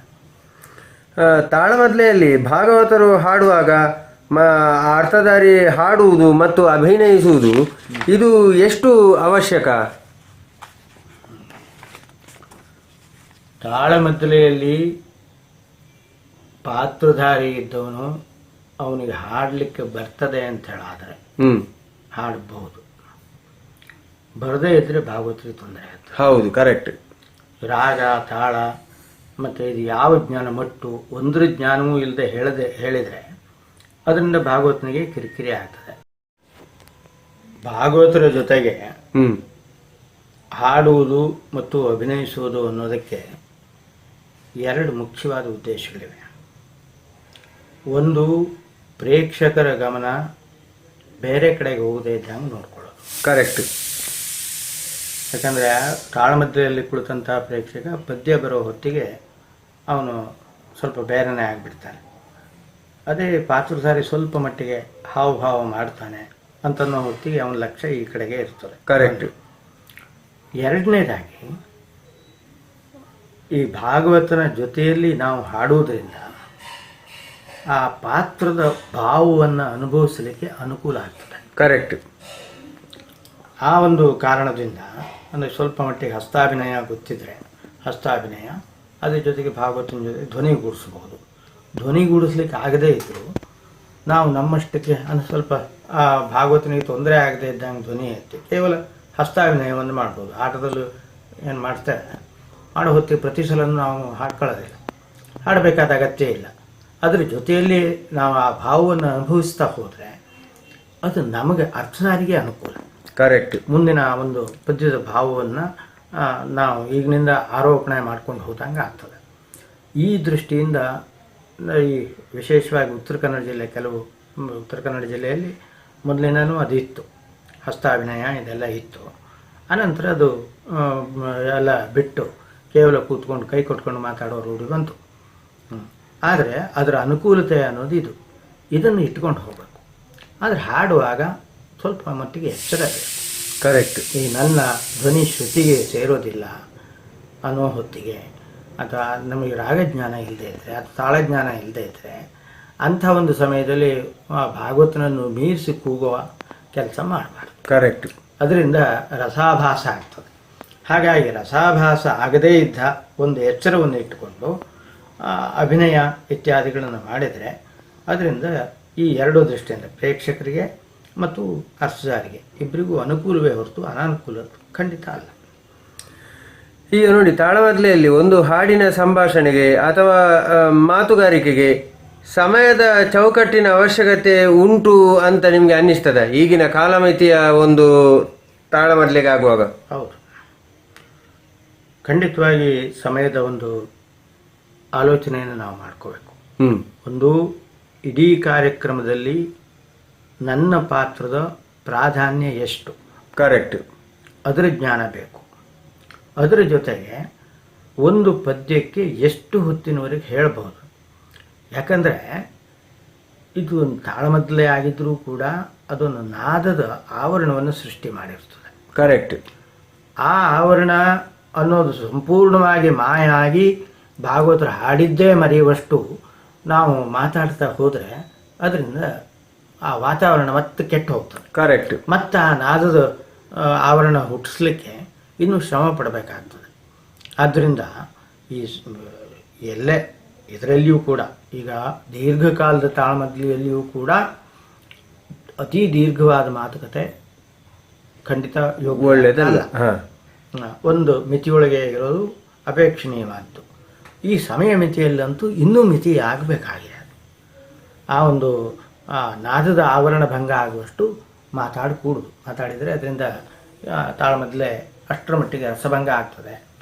ತಾಳಮದ್ದಲೆಯಲ್ಲಿ ಭಾಗವತರು ಹಾಡುವಾಗ ಅರ್ಥಧಾರಿ ಹಾಡುವುದು ಮತ್ತು ಅಭಿನಯಿಸುವುದು ಇದು ಎಷ್ಟು ಅವಶ್ಯಕ? ತಾಳಮದ್ದಲೆಯಲ್ಲಿ ಪಾತ್ರಧಾರಿ ಇದ್ದವನು ಅವನಿಗೆ ಹಾಡಲಿಕ್ಕೆ ಬರ್ತದೆ ಅಂತ ಹೇಳಾದರೆ ಹಾಡಬಹುದು, ಬರದೇ ಇದ್ರೆ ಭಾಗವತರಿಗೆ ತೊಂದರೆ ಆಗ್ತದೆ. ಹೌದು, ಕರೆಕ್ಟ್. ರಾಗ, ತಾಳ ಮತ್ತು ಇದು ಯಾವ ಜ್ಞಾನ ಮಟ್ಟು ಒಂದ್ರ ಜ್ಞಾನವೂ ಇಲ್ಲದೆ ಹೇಳಿದರೆ ಅದರಿಂದ ಭಾಗವತನಿಗೆ ಕಿರಿಕಿರಿ ಆಗ್ತದೆ. ಭಾಗವತರ ಜೊತೆಗೆ ಹಾಡುವುದು ಮತ್ತು ಅಭಿನಯಿಸುವುದು ಅನ್ನೋದಕ್ಕೆ ಎರಡು ಮುಖ್ಯವಾದ ಉದ್ದೇಶಗಳಿವೆ. ಒಂದು, ಪ್ರೇಕ್ಷಕರ ಗಮನ ಬೇರೆ ಕಡೆಗೆ ಹೋಗದೇ ಇದ್ದಂಗೆ ನೋಡ್ಕೊಳ್ಳೋದು. ಕರೆಕ್ಟ್. ಯಾಕಂದರೆ ತಾಳಮದ್ದಲೆಯಲ್ಲಿ ಕುಳಿತಂಥ ಪ್ರೇಕ್ಷಕ ಪದ್ಯ ಬರೋ ಹೊತ್ತಿಗೆ ಅವನು ಸ್ವಲ್ಪ ಬೇರೆನೇ ಆಗಿಬಿಡ್ತಾನೆ. ಅದೇ ಪಾತ್ರಧಾರಿ ಸ್ವಲ್ಪ ಮಟ್ಟಿಗೆ ಹಾವ ಮಾಡ್ತಾನೆ ಅಂತನ್ನೋ ಹೊತ್ತಿಗೆ ಅವನ ಲಕ್ಷ್ಯ ಈ ಕಡೆಗೆ ಇರ್ತದೆ. ಕರೆಕ್ಟ್. ಎರಡನೇದಾಗಿ, ಈ ಭಾಗವತನ ಜೊತೆಯಲ್ಲಿ ನಾವು ಹಾಡುವುದರಿಂದ ಆ ಪಾತ್ರದ ಭಾವವನ್ನು ಅನುಭವಿಸಲಿಕ್ಕೆ ಅನುಕೂಲ ಆಗ್ತದೆ. ಕರೆಕ್ಟ್. ಆ ಒಂದು ಕಾರಣದಿಂದ ಅಂದರೆ ಸ್ವಲ್ಪ ಮಟ್ಟಿಗೆ ಹಸ್ತಾಭಿನಯ ಗೊತ್ತಿದ್ರೆ ಹಸ್ತಾಭಿನಯ, ಅದ್ರ ಜೊತೆಗೆ ಭಾಗವತನ ಜೊತೆ ಧ್ವನಿಗೂಡಿಸ್ಬೋದು. ಧ್ವನಿಗೂಡಿಸ್ಲಿಕ್ಕೆ ಆಗದೇ ಇದ್ದರೂ ನಾವು ನಮ್ಮಷ್ಟಕ್ಕೆ ಅಂದರೆ ಸ್ವಲ್ಪ ಆ ಭಾಗವತನಿಗೆ ತೊಂದರೆ ಆಗದೇ ಇದ್ದಂಗೆ ಧ್ವನಿ ಎತ್ತಿ ಕೇವಲ ಹಸ್ತಾಭಿನಯವನ್ನು ಮಾಡ್ಬೋದು. ಆಟದಲ್ಲೂ ಏನು ಮಾಡ್ತೇವೆ, ಮಾಡೋ ಹೊತ್ತಿಗೆ ಪ್ರತಿ ಸಲ ನಾವು ಹಾಡ್ಕೊಳ್ಳೋದಿಲ್ಲ, ಹಾಡಬೇಕಾದ ಅಗತ್ಯ ಇಲ್ಲ. ಅದರ ಜೊತೆಯಲ್ಲಿ ನಾವು ಆ ಭಾವವನ್ನು ಅನುಭವಿಸ್ತಾ ಹೋದರೆ ಅದು ನಮಗೆ ಅರ್ಥಧಾರಿಗೆ ಅನುಕೂಲ. ಕರೆಕ್ಟ್. ಮುಂದಿನ ಒಂದು ಪದ್ಯದ ಭಾವವನ್ನು ನಾವು ಈಗಿನಿಂದ ಆರೋಪಣೆ ಮಾಡ್ಕೊಂಡು ಹೋದಂಗೆ ಆಗ್ತದೆ. ಈ ದೃಷ್ಟಿಯಿಂದ ಈ ವಿಶೇಷವಾಗಿ ಉತ್ತರ ಕನ್ನಡ ಜಿಲ್ಲೆಯಲ್ಲಿ ಮೊದಲಿನೂ ಅದು ಇತ್ತು, ಹಸ್ತಾಭಿನಯ ಇದೆಲ್ಲ ಇತ್ತು. ಅನಂತರ ಅದು ಎಲ್ಲ ಬಿಟ್ಟು ಕೇವಲ ಕೂತ್ಕೊಂಡು ಕೈ ಕೊಟ್ಕೊಂಡು ಮಾತಾಡೋ ರೂಢಿ ಬಂತು. ಆದರೆ ಅದರ ಅನುಕೂಲತೆ ಅನ್ನೋದು ಇದನ್ನು ಇಟ್ಕೊಂಡು ಹೋಗಬೇಕು. ಆದರೆ ಹಾಡುವಾಗ ಸ್ವಲ್ಪ ಮಟ್ಟಿಗೆ ಎಚ್ಚರ ಬೇಕು. ಕರೆಕ್ಟ್. ಈ ನನ್ನ ಧ್ವನಿ ಶ್ರುತಿಗೆ ಸೇರೋದಿಲ್ಲ ಅನ್ನೋ ಹೊತ್ತಿಗೆ, ಅಥವಾ ನಮಗೆ ರಾಗಜ್ಞಾನ ಇಲ್ಲದೆ ಇದ್ದರೆ ಅಥವಾ ತಾಳಜ್ಞಾನ ಇಲ್ಲದೆ ಇದ್ದರೆ ಅಂಥ ಒಂದು ಸಮಯದಲ್ಲಿ ಭಾಗವತನನ್ನು ಮೀರಿಸಿ ಕೂಗುವ ಕೆಲಸ ಮಾಡಬಾರ್ದು. ಕರೆಕ್ಟ್. ಅದರಿಂದ ರಸಾಭಾಸ ಆಗ್ತದೆ. ಹಾಗಾಗಿ ರಸಾಭಾಸ ಆಗದೇ ಇದ್ದ ಒಂದು ಎಚ್ಚರವನ್ನು ಇಟ್ಟುಕೊಂಡು ಅಭಿನಯ ಇತ್ಯಾದಿಗಳನ್ನು ಮಾಡಿದರೆ ಅದರಿಂದ ಈ ಎರಡೂ ದೃಷ್ಟಿಯಿಂದ ಪ್ರೇಕ್ಷಕರಿಗೆ ಮತ್ತು ಅರ್ಥಧಾರಿಗೆ ಇಬ್ಬರಿಗೂ ಅನುಕೂಲವೇ ಹೊರತು ಅನಾನುಕೂಲ ಖಂಡಿತ ಅಲ್ಲ. ಈಗ ನೋಡಿ, ತಾಳಮದ್ದಲೆಯಲ್ಲಿ ಒಂದು ಹಾಡಿನ ಸಂಭಾಷಣೆಗೆ ಅಥವಾ ಮಾತುಗಾರಿಕೆಗೆ ಸಮಯದ ಚೌಕಟ್ಟಿನ ಅವಶ್ಯಕತೆ ಉಂಟು ಅಂತ ನಿಮಗೆ ಅನ್ನಿಸ್ತದ ಈಗಿನ ಕಾಲಮಿತಿಯ ಒಂದು ತಾಳಮದ್ದಲೆಗೆ ಆಗುವಾಗ? ಹೌದು, ಖಂಡಿತವಾಗಿ ಸಮಯದ ಒಂದು ಆಲೋಚನೆಯನ್ನು ನಾವು ಮಾಡ್ಕೋಬೇಕು. ಒಂದು, ಇಡೀ ಕಾರ್ಯಕ್ರಮದಲ್ಲಿ ನನ್ನ ಪಾತ್ರದ ಪ್ರಾಧಾನ್ಯ ಎಷ್ಟು, ಕರೆಕ್ಟ್, ಅದರ ಜ್ಞಾನ ಬೇಕು. ಅದರ ಜೊತೆಗೆ ಒಂದು ಪದ್ಯಕ್ಕೆ ಎಷ್ಟು ಹೊತ್ತಿನವರೆಗೆ ಹೇಳಬಹುದು. ಯಾಕಂದರೆ ಇದು ಒಂದು ತಾಳಮದ್ದಲೆ ಆಗಿದ್ದರೂ ಕೂಡ ಅದೊಂದು ನಾದದ ಆವರಣವನ್ನು ಸೃಷ್ಟಿ ಮಾಡಿರ್ತದೆ. ಕರೆಕ್ಟ್. ಆ ಆವರಣ ಅನ್ನೋದು ಸಂಪೂರ್ಣವಾಗಿ ಮಾಯ ಆಗಿ ಭಾಗವತರು ಹಾಡಿದ್ದೇ ಮರೆಯುವಷ್ಟು ನಾವು ಮಾತಾಡ್ತಾ ಹೋದರೆ ಅದರಿಂದ ಆ ವಾತಾವರಣ ಮತ್ತೆ ಕೆಟ್ಟು ಹೋಗ್ತದೆ. ಕರೆಕ್ಟ್. ಮತ್ತು ಆ ನಾದದ ಆವರಣ ಹುಟ್ಟಿಸ್ಲಿಕ್ಕೆ ಇನ್ನೂ ಶ್ರಮ ಪಡಬೇಕಾಗ್ತದೆ. ಆದ್ದರಿಂದ ಈ ಎಲ್ಲೇ ಇದರಲ್ಲಿಯೂ ಕೂಡ ಈಗ ದೀರ್ಘಕಾಲದ ತಾಳಮದ್ದಲೆಯಲ್ಲಿಯೂ ಕೂಡ ಅತಿ ದೀರ್ಘವಾದ ಮಾತುಕತೆ ಖಂಡಿತ ಯೋಗ್ಯ ಒಳ್ಳೆಯದಲ್ಲ. ಹಾ, ಒಂದು ಮಿತಿಯೊಳಗೆ ಇರೋದು ಅಪೇಕ್ಷಣೀಯವಾದ್ದು. ಈ ಸಮಯ ಮಿತಿಯಲ್ಲಂತೂ ಇನ್ನೂ ಮಿತಿ ಆಗಬೇಕಾಗಿದೆ. ಆ ಒಂದು ನಾದದ ಆವರಣ ಭಂಗ ಆಗುವಷ್ಟು ಮಾತಾಡಕೂಡುದು. ಮಾತಾಡಿದರೆ ಅದರಿಂದ ತಾಳಮದ್ದಲೆ ಅಷ್ಟರ ಮಟ್ಟಿಗೆ ರಸಭಂಗ ಆಗ್ತದೆ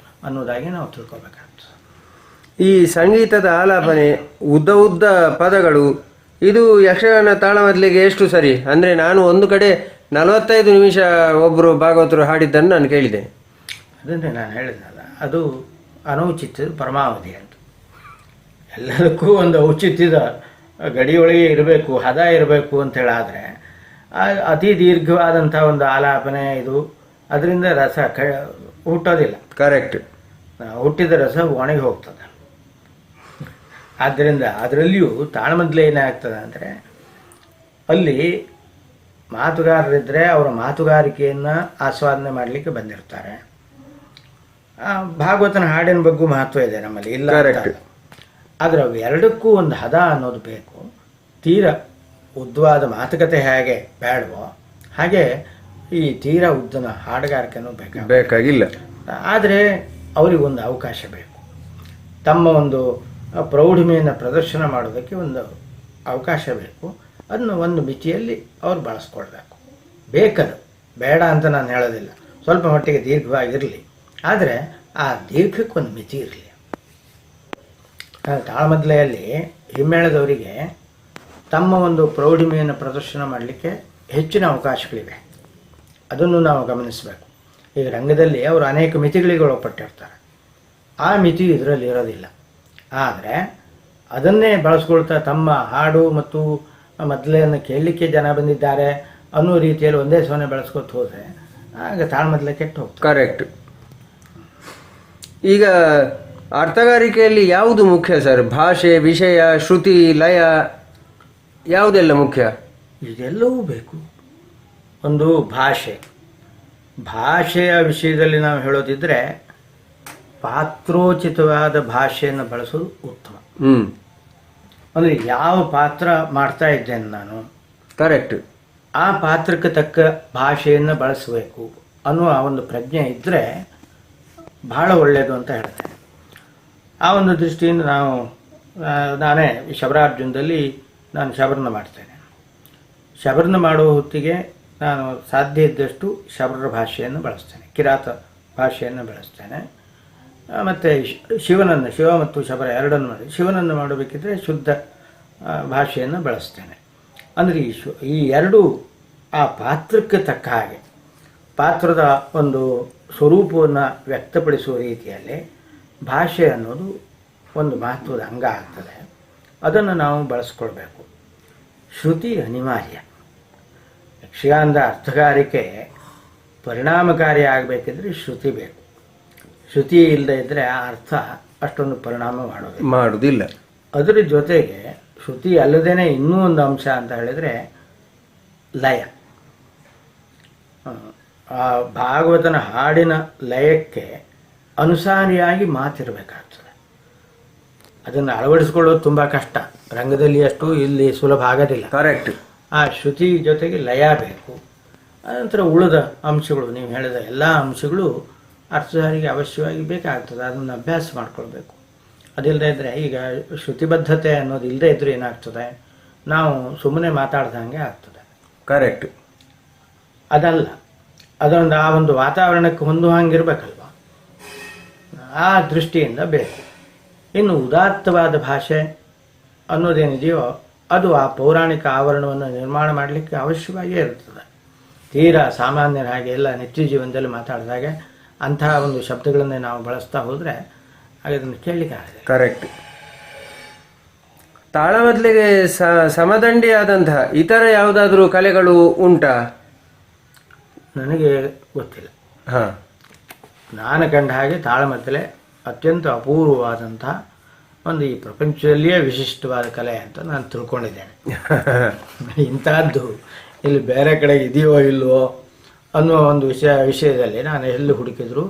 ಅನ್ನೋದಾಗಿ ನಾವು ತಿಳ್ಕೊಬೇಕಾಗ್ತದೆ. ಈ ಸಂಗೀತದ ಆಲಾಪನೆ, ಉದ್ದ ಉದ್ದ ಪದಗಳು, ಇದು ಯಕ್ಷಗಾನ ತಾಳಮದ್ದಲೆಗೆ ಎಷ್ಟು ಸರಿ? ಅಂದರೆ ನಾನು ಒಂದು ಕಡೆ 45 ನಿಮಿಷ ಒಬ್ಬರು ಭಾಗವತರು ಹಾಡಿದ್ದನ್ನು ನಾನು ಕೇಳಿದೆ. ಅದನ್ನೇ ನಾನು ಹೇಳಿದ್ನಲ್ಲ, ಅದು ಅನೌಚಿತ್ಯದ ಪರಮಾವಧಿ ಅಂತ. ಎಲ್ಲದಕ್ಕೂ ಒಂದು ಔಚಿತ್ಯದ ಗಡಿಯೊಳಗೆ ಇರಬೇಕು, ಹದ ಇರಬೇಕು ಅಂತ ಹೇಳಾದರೆ ಅತಿ ದೀರ್ಘವಾದಂಥ ಒಂದು ಆಲಾಪನೆ ಇದು, ಅದರಿಂದ ರಸ ಹುಟ್ಟೋದಿಲ್ಲ. ಕರೆಕ್ಟ್. ಹುಟ್ಟಿದ ರಸ ಒಣಗಿ ಹೋಗ್ತದೆ. ಆದ್ದರಿಂದ ಅದರಲ್ಲಿಯೂ ತಾಳಮದ್ದಲೆ ಏನಾಗ್ತದೆ ಅಂದರೆ, ಅಲ್ಲಿ ಮಾತುಗಾರರಿದ್ದರೆ ಅವರ ಮಾತುಗಾರಿಕೆಯನ್ನು ಆಸ್ವಾದನೆ ಮಾಡಲಿಕ್ಕೆ ಬಂದಿರ್ತಾರೆ. ಭಾಗವತನ ಹಾಡಿನ ಬಗ್ಗೆ ಮಹತ್ವ ಇದೆ ನಮ್ಮಲ್ಲಿ, ಇಲ್ಲ Correct. ಆದರೆ ಅವೆರಡಕ್ಕೂ ಒಂದು ಹದ ಅನ್ನೋದು ಬೇಕು. ತೀರ ಉದ್ದವಾದ ಮಾತುಕತೆ ಹೇಗೆ ಬೇಡವೋ ಹಾಗೆ ಈ ತೀರ ಉದ್ದನ ಹಾಡುಗಾರಿಕೆನೂ ಬೇಕಾಗಿಲ್ಲ. ಆದರೆ ಅವರಿಗೊಂದು ಅವಕಾಶ ಬೇಕು. ತಮ್ಮ ಒಂದು ಪ್ರೌಢಿಮೆಯನ್ನು ಪ್ರದರ್ಶನ ಮಾಡೋದಕ್ಕೆ ಒಂದು ಅವಕಾಶ ಬೇಕು. ಅದನ್ನು ಒಂದು ಮಿತಿಯಲ್ಲಿ ಅವ್ರು ಬಳಸ್ಕೊಳ್ಬೇಕು. ಬೇಕದು, ಬೇಡ ಅಂತ ನಾನು ಹೇಳೋದಿಲ್ಲ. ಸ್ವಲ್ಪ ಮಟ್ಟಿಗೆ ದೀರ್ಘವಾಗಿರಲಿ, ಆದರೆ ಆ ದೀರ್ಘಕ್ಕೊಂದು ಮಿತಿ ಇರಲಿ. ತಾಳಮದ್ದಲೆಯಲ್ಲಿ ಹಿಮ್ಮೇಳದವರಿಗೆ ತಮ್ಮ ಒಂದು ಪ್ರೌಢಿಮೆಯನ್ನು ಪ್ರದರ್ಶನ ಮಾಡಲಿಕ್ಕೆ ಹೆಚ್ಚಿನ ಅವಕಾಶಗಳಿವೆ. ಅದನ್ನು ನಾವು ಗಮನಿಸಬೇಕು. ಈಗ ರಂಗದಲ್ಲಿ ಅವರು ಅನೇಕ ಮಿತಿಗಳಿಗೆ ಒಳಪಟ್ಟಿರ್ತಾರೆ. ಆ ಮಿತಿ ಇದರಲ್ಲಿ ಇರೋದಿಲ್ಲ. ಆದರೆ ಅದನ್ನೇ ಬಳಸ್ಕೊಳ್ತಾ ತಮ್ಮ ಹಾಡು ಮತ್ತು ಮದ್ದಲೆಯನ್ನು ಕೇಳಲಿಕ್ಕೆ ಜನ ಬಂದಿದ್ದಾರೆ ಅನ್ನೋ ರೀತಿಯಲ್ಲಿ ಒಂದೇ ಸವನೆ ಬೆಳೆಸ್ಕೊತ ಹೋದರೆ ಆಗ ತಾಳಮದ್ದಲೆ ಕೆಟ್ಟು ಹೋಗ್ತದೆ. ಕರೆಕ್ಟ್. ಈಗ ಅರ್ಥಗಾರಿಕೆಯಲ್ಲಿ ಯಾವುದು ಮುಖ್ಯ ಸರ್? ಭಾಷೆ, ವಿಷಯ, ಶ್ರುತಿ, ಲಯ, ಯಾವುದೆಲ್ಲ ಮುಖ್ಯ? ಇದೆಲ್ಲವೂ ಬೇಕು. ಒಂದು ಭಾಷೆಯ ವಿಷಯದಲ್ಲಿ ನಾವು ಹೇಳೋದಿದ್ರೆ ಪಾತ್ರೋಚಿತವಾದ ಭಾಷೆಯನ್ನು ಬಳಸೋದು ಉತ್ತಮ. ಅಂದರೆ ಯಾವ ಪಾತ್ರ ಮಾಡ್ತಾ ಇದ್ದೇನೆ ನಾನು, ಕರೆಕ್ಟ್, ಆ ಪಾತ್ರಕ್ಕೆ ತಕ್ಕ ಭಾಷೆಯನ್ನು ಬಳಸಬೇಕು ಅನ್ನುವ ಒಂದು ಪ್ರಜ್ಞೆ ಇದ್ದರೆ ಬಹಳ ಒಳ್ಳೆಯದು ಅಂತ ಹೇಳ್ತೇನೆ. ಆ ಒಂದು ದೃಷ್ಟಿಯಿಂದ ನಾನೇ ಶಬರಾರ್ಜುನದಲ್ಲಿ ನಾನು ಶಬರನ ಮಾಡ್ತೇನೆ. ಶಬರನ ಮಾಡುವ ಹೊತ್ತಿಗೆ ನಾನು ಸಾಧ್ಯ ಇದ್ದಷ್ಟು ಶಬರ ಭಾಷೆಯನ್ನು ಬಳಸ್ತೇನೆ, ಕಿರಾತ ಭಾಷೆಯನ್ನು ಬಳಸ್ತೇನೆ. ಮತ್ತು ಶಿವ ಮತ್ತು ಶಬರ ಎರಡನ್ನು ಮಾಡಿ ಶಿವನನ್ನು ಮಾಡಬೇಕಿದ್ರೆ ಶುದ್ಧ ಭಾಷೆಯನ್ನು ಬಳಸ್ತೇನೆ. ಅಂದರೆ ಈ ಎರಡೂ ಆ ಪಾತ್ರಕ್ಕೆ ತಕ್ಕ ಹಾಗೆ ಪಾತ್ರದ ಒಂದು ಸ್ವರೂಪವನ್ನು ವ್ಯಕ್ತಪಡಿಸುವ ರೀತಿಯಲ್ಲಿ ಭಾಷೆ ಅನ್ನೋದು ಒಂದು ಮಹತ್ವದ ಅಂಗ ಆಗ್ತದೆ. ಅದನ್ನು ನಾವು ಬಳಸ್ಕೊಳ್ಬೇಕು. ಶ್ರುತಿ ಅನಿವಾರ್ಯ. ಯಕ್ಷಗಾನದ ಅರ್ಥಗಾರಿಕೆ ಪರಿಣಾಮಕಾರಿ ಆಗಬೇಕಿದ್ರೆ ಶ್ರುತಿ ಬೇಕು. ಶ್ರುತಿ ಇಲ್ಲದೆ ಇದ್ದರೆ ಆ ಅರ್ಥ ಅಷ್ಟೊಂದು ಪರಿಣಾಮ ಮಾಡೋದಿಲ್ಲ. ಅದರ ಜೊತೆಗೆ ಶ್ರುತಿ ಅಲ್ಲದೇ ಇನ್ನೂ ಒಂದು ಅಂಶ ಅಂತ ಹೇಳಿದರೆ ಲಯ. ಆ ಭಾಗವತನ ಹಾಡಿನ ಲಯಕ್ಕೆ ಅನುಸಾರಿಯಾಗಿ ಮಾತಿರಬೇಕಾಗ್ತದೆ. ಅದನ್ನು ಅಳವಡಿಸ್ಕೊಳ್ಳೋದು ತುಂಬ ಕಷ್ಟ. ರಂಗದಲ್ಲಿ ಅಷ್ಟು ಇಲ್ಲಿ ಸುಲಭ ಆಗೋದಿಲ್ಲ. ಕರೆಕ್ಟ್. ಆ ಶ್ರುತಿ ಜೊತೆಗೆ ಲಯ ಬೇಕು. ಅನಂತರ ಉಳಿದ ಅಂಶಗಳು, ನೀವು ಹೇಳಿದ ಎಲ್ಲ ಅಂಶಗಳು ಅರ್ಥಧಾರಿಗೆ ಅವಶ್ಯವಾಗಿ ಬೇಕಾಗ್ತದೆ. ಅದನ್ನು ಅಭ್ಯಾಸ ಮಾಡ್ಕೊಳ್ಬೇಕು. ಅದಿಲ್ಲದೆ ಇದ್ದರೆ, ಈಗ ಶ್ರುತಿಬದ್ಧತೆ ಅನ್ನೋದು ಇಲ್ಲದೆ ಇದ್ದರೆ ಏನಾಗ್ತದೆ, ನಾವು ಸುಮ್ಮನೆ ಮಾತಾಡ್ದಂಗೆ ಆಗ್ತದೆ. ಕರೆಕ್ಟ್. ಅದಲ್ಲ, ಅದೊಂದು ಆ ಒಂದು ವಾತಾವರಣಕ್ಕೆ ಹೊಂದುವಂಗಿರ್ಬೇಕಲ್ವ, ಆ ದೃಷ್ಟಿಯಿಂದ ಬೇಕು. ಇನ್ನು ಉದಾತ್ತವಾದ ಭಾಷೆ ಅನ್ನೋದೇನಿದೆಯೋ ಅದು ಆ ಪೌರಾಣಿಕ ಆವರಣವನ್ನು ನಿರ್ಮಾಣ ಮಾಡಲಿಕ್ಕೆ ಅವಶ್ಯವಾಗಿಯೇ ಇರ್ತದೆ. ತೀರಾ ಸಾಮಾನ್ಯರ ಹಾಗೆ ಎಲ್ಲ ನಿತ್ಯ ಜೀವನದಲ್ಲಿ ಮಾತಾಡಿದಾಗ ಅಂತಹ ಒಂದು ಶಬ್ದಗಳನ್ನೇ ನಾವು ಬಳಸ್ತಾ ಹೋದರೆ ಅದನ್ನು ಕೇಳಲಿಕ್ಕೆ ಆಗಿದೆ. ಕರೆಕ್ಟ್. ತಾಳಮದ್ದಲೆಗೆ ಸಮದಂಡಿಯಾದಂತಹ ಇತರ ಯಾವುದಾದ್ರೂ ಕಲೆಗಳು ಉಂಟಾ? ನನಗೆ ಗೊತ್ತಿಲ್ಲ. ನಾನು ಕಂಡ ಹಾಗೆ ತಾಳಮದ್ದಲೆ ಅತ್ಯಂತ ಅಪೂರ್ವವಾದಂತಹ ಒಂದು ಈ ಪ್ರಪಂಚದಲ್ಲಿಯೇ ವಿಶಿಷ್ಟವಾದ ಕಲೆ ಅಂತ ನಾನು ತಿಳ್ಕೊಂಡಿದ್ದೇನೆ. ಇಂಥದ್ದು ಇಲ್ಲಿ ಬೇರೆ ಕಡೆ ಇದೆಯೋ ಇಲ್ವೋ ಅನ್ನೋ ಒಂದು ವಿಷಯದಲ್ಲಿ ನಾನು ಎಲ್ಲಿ ಹುಡುಕಿದ್ರು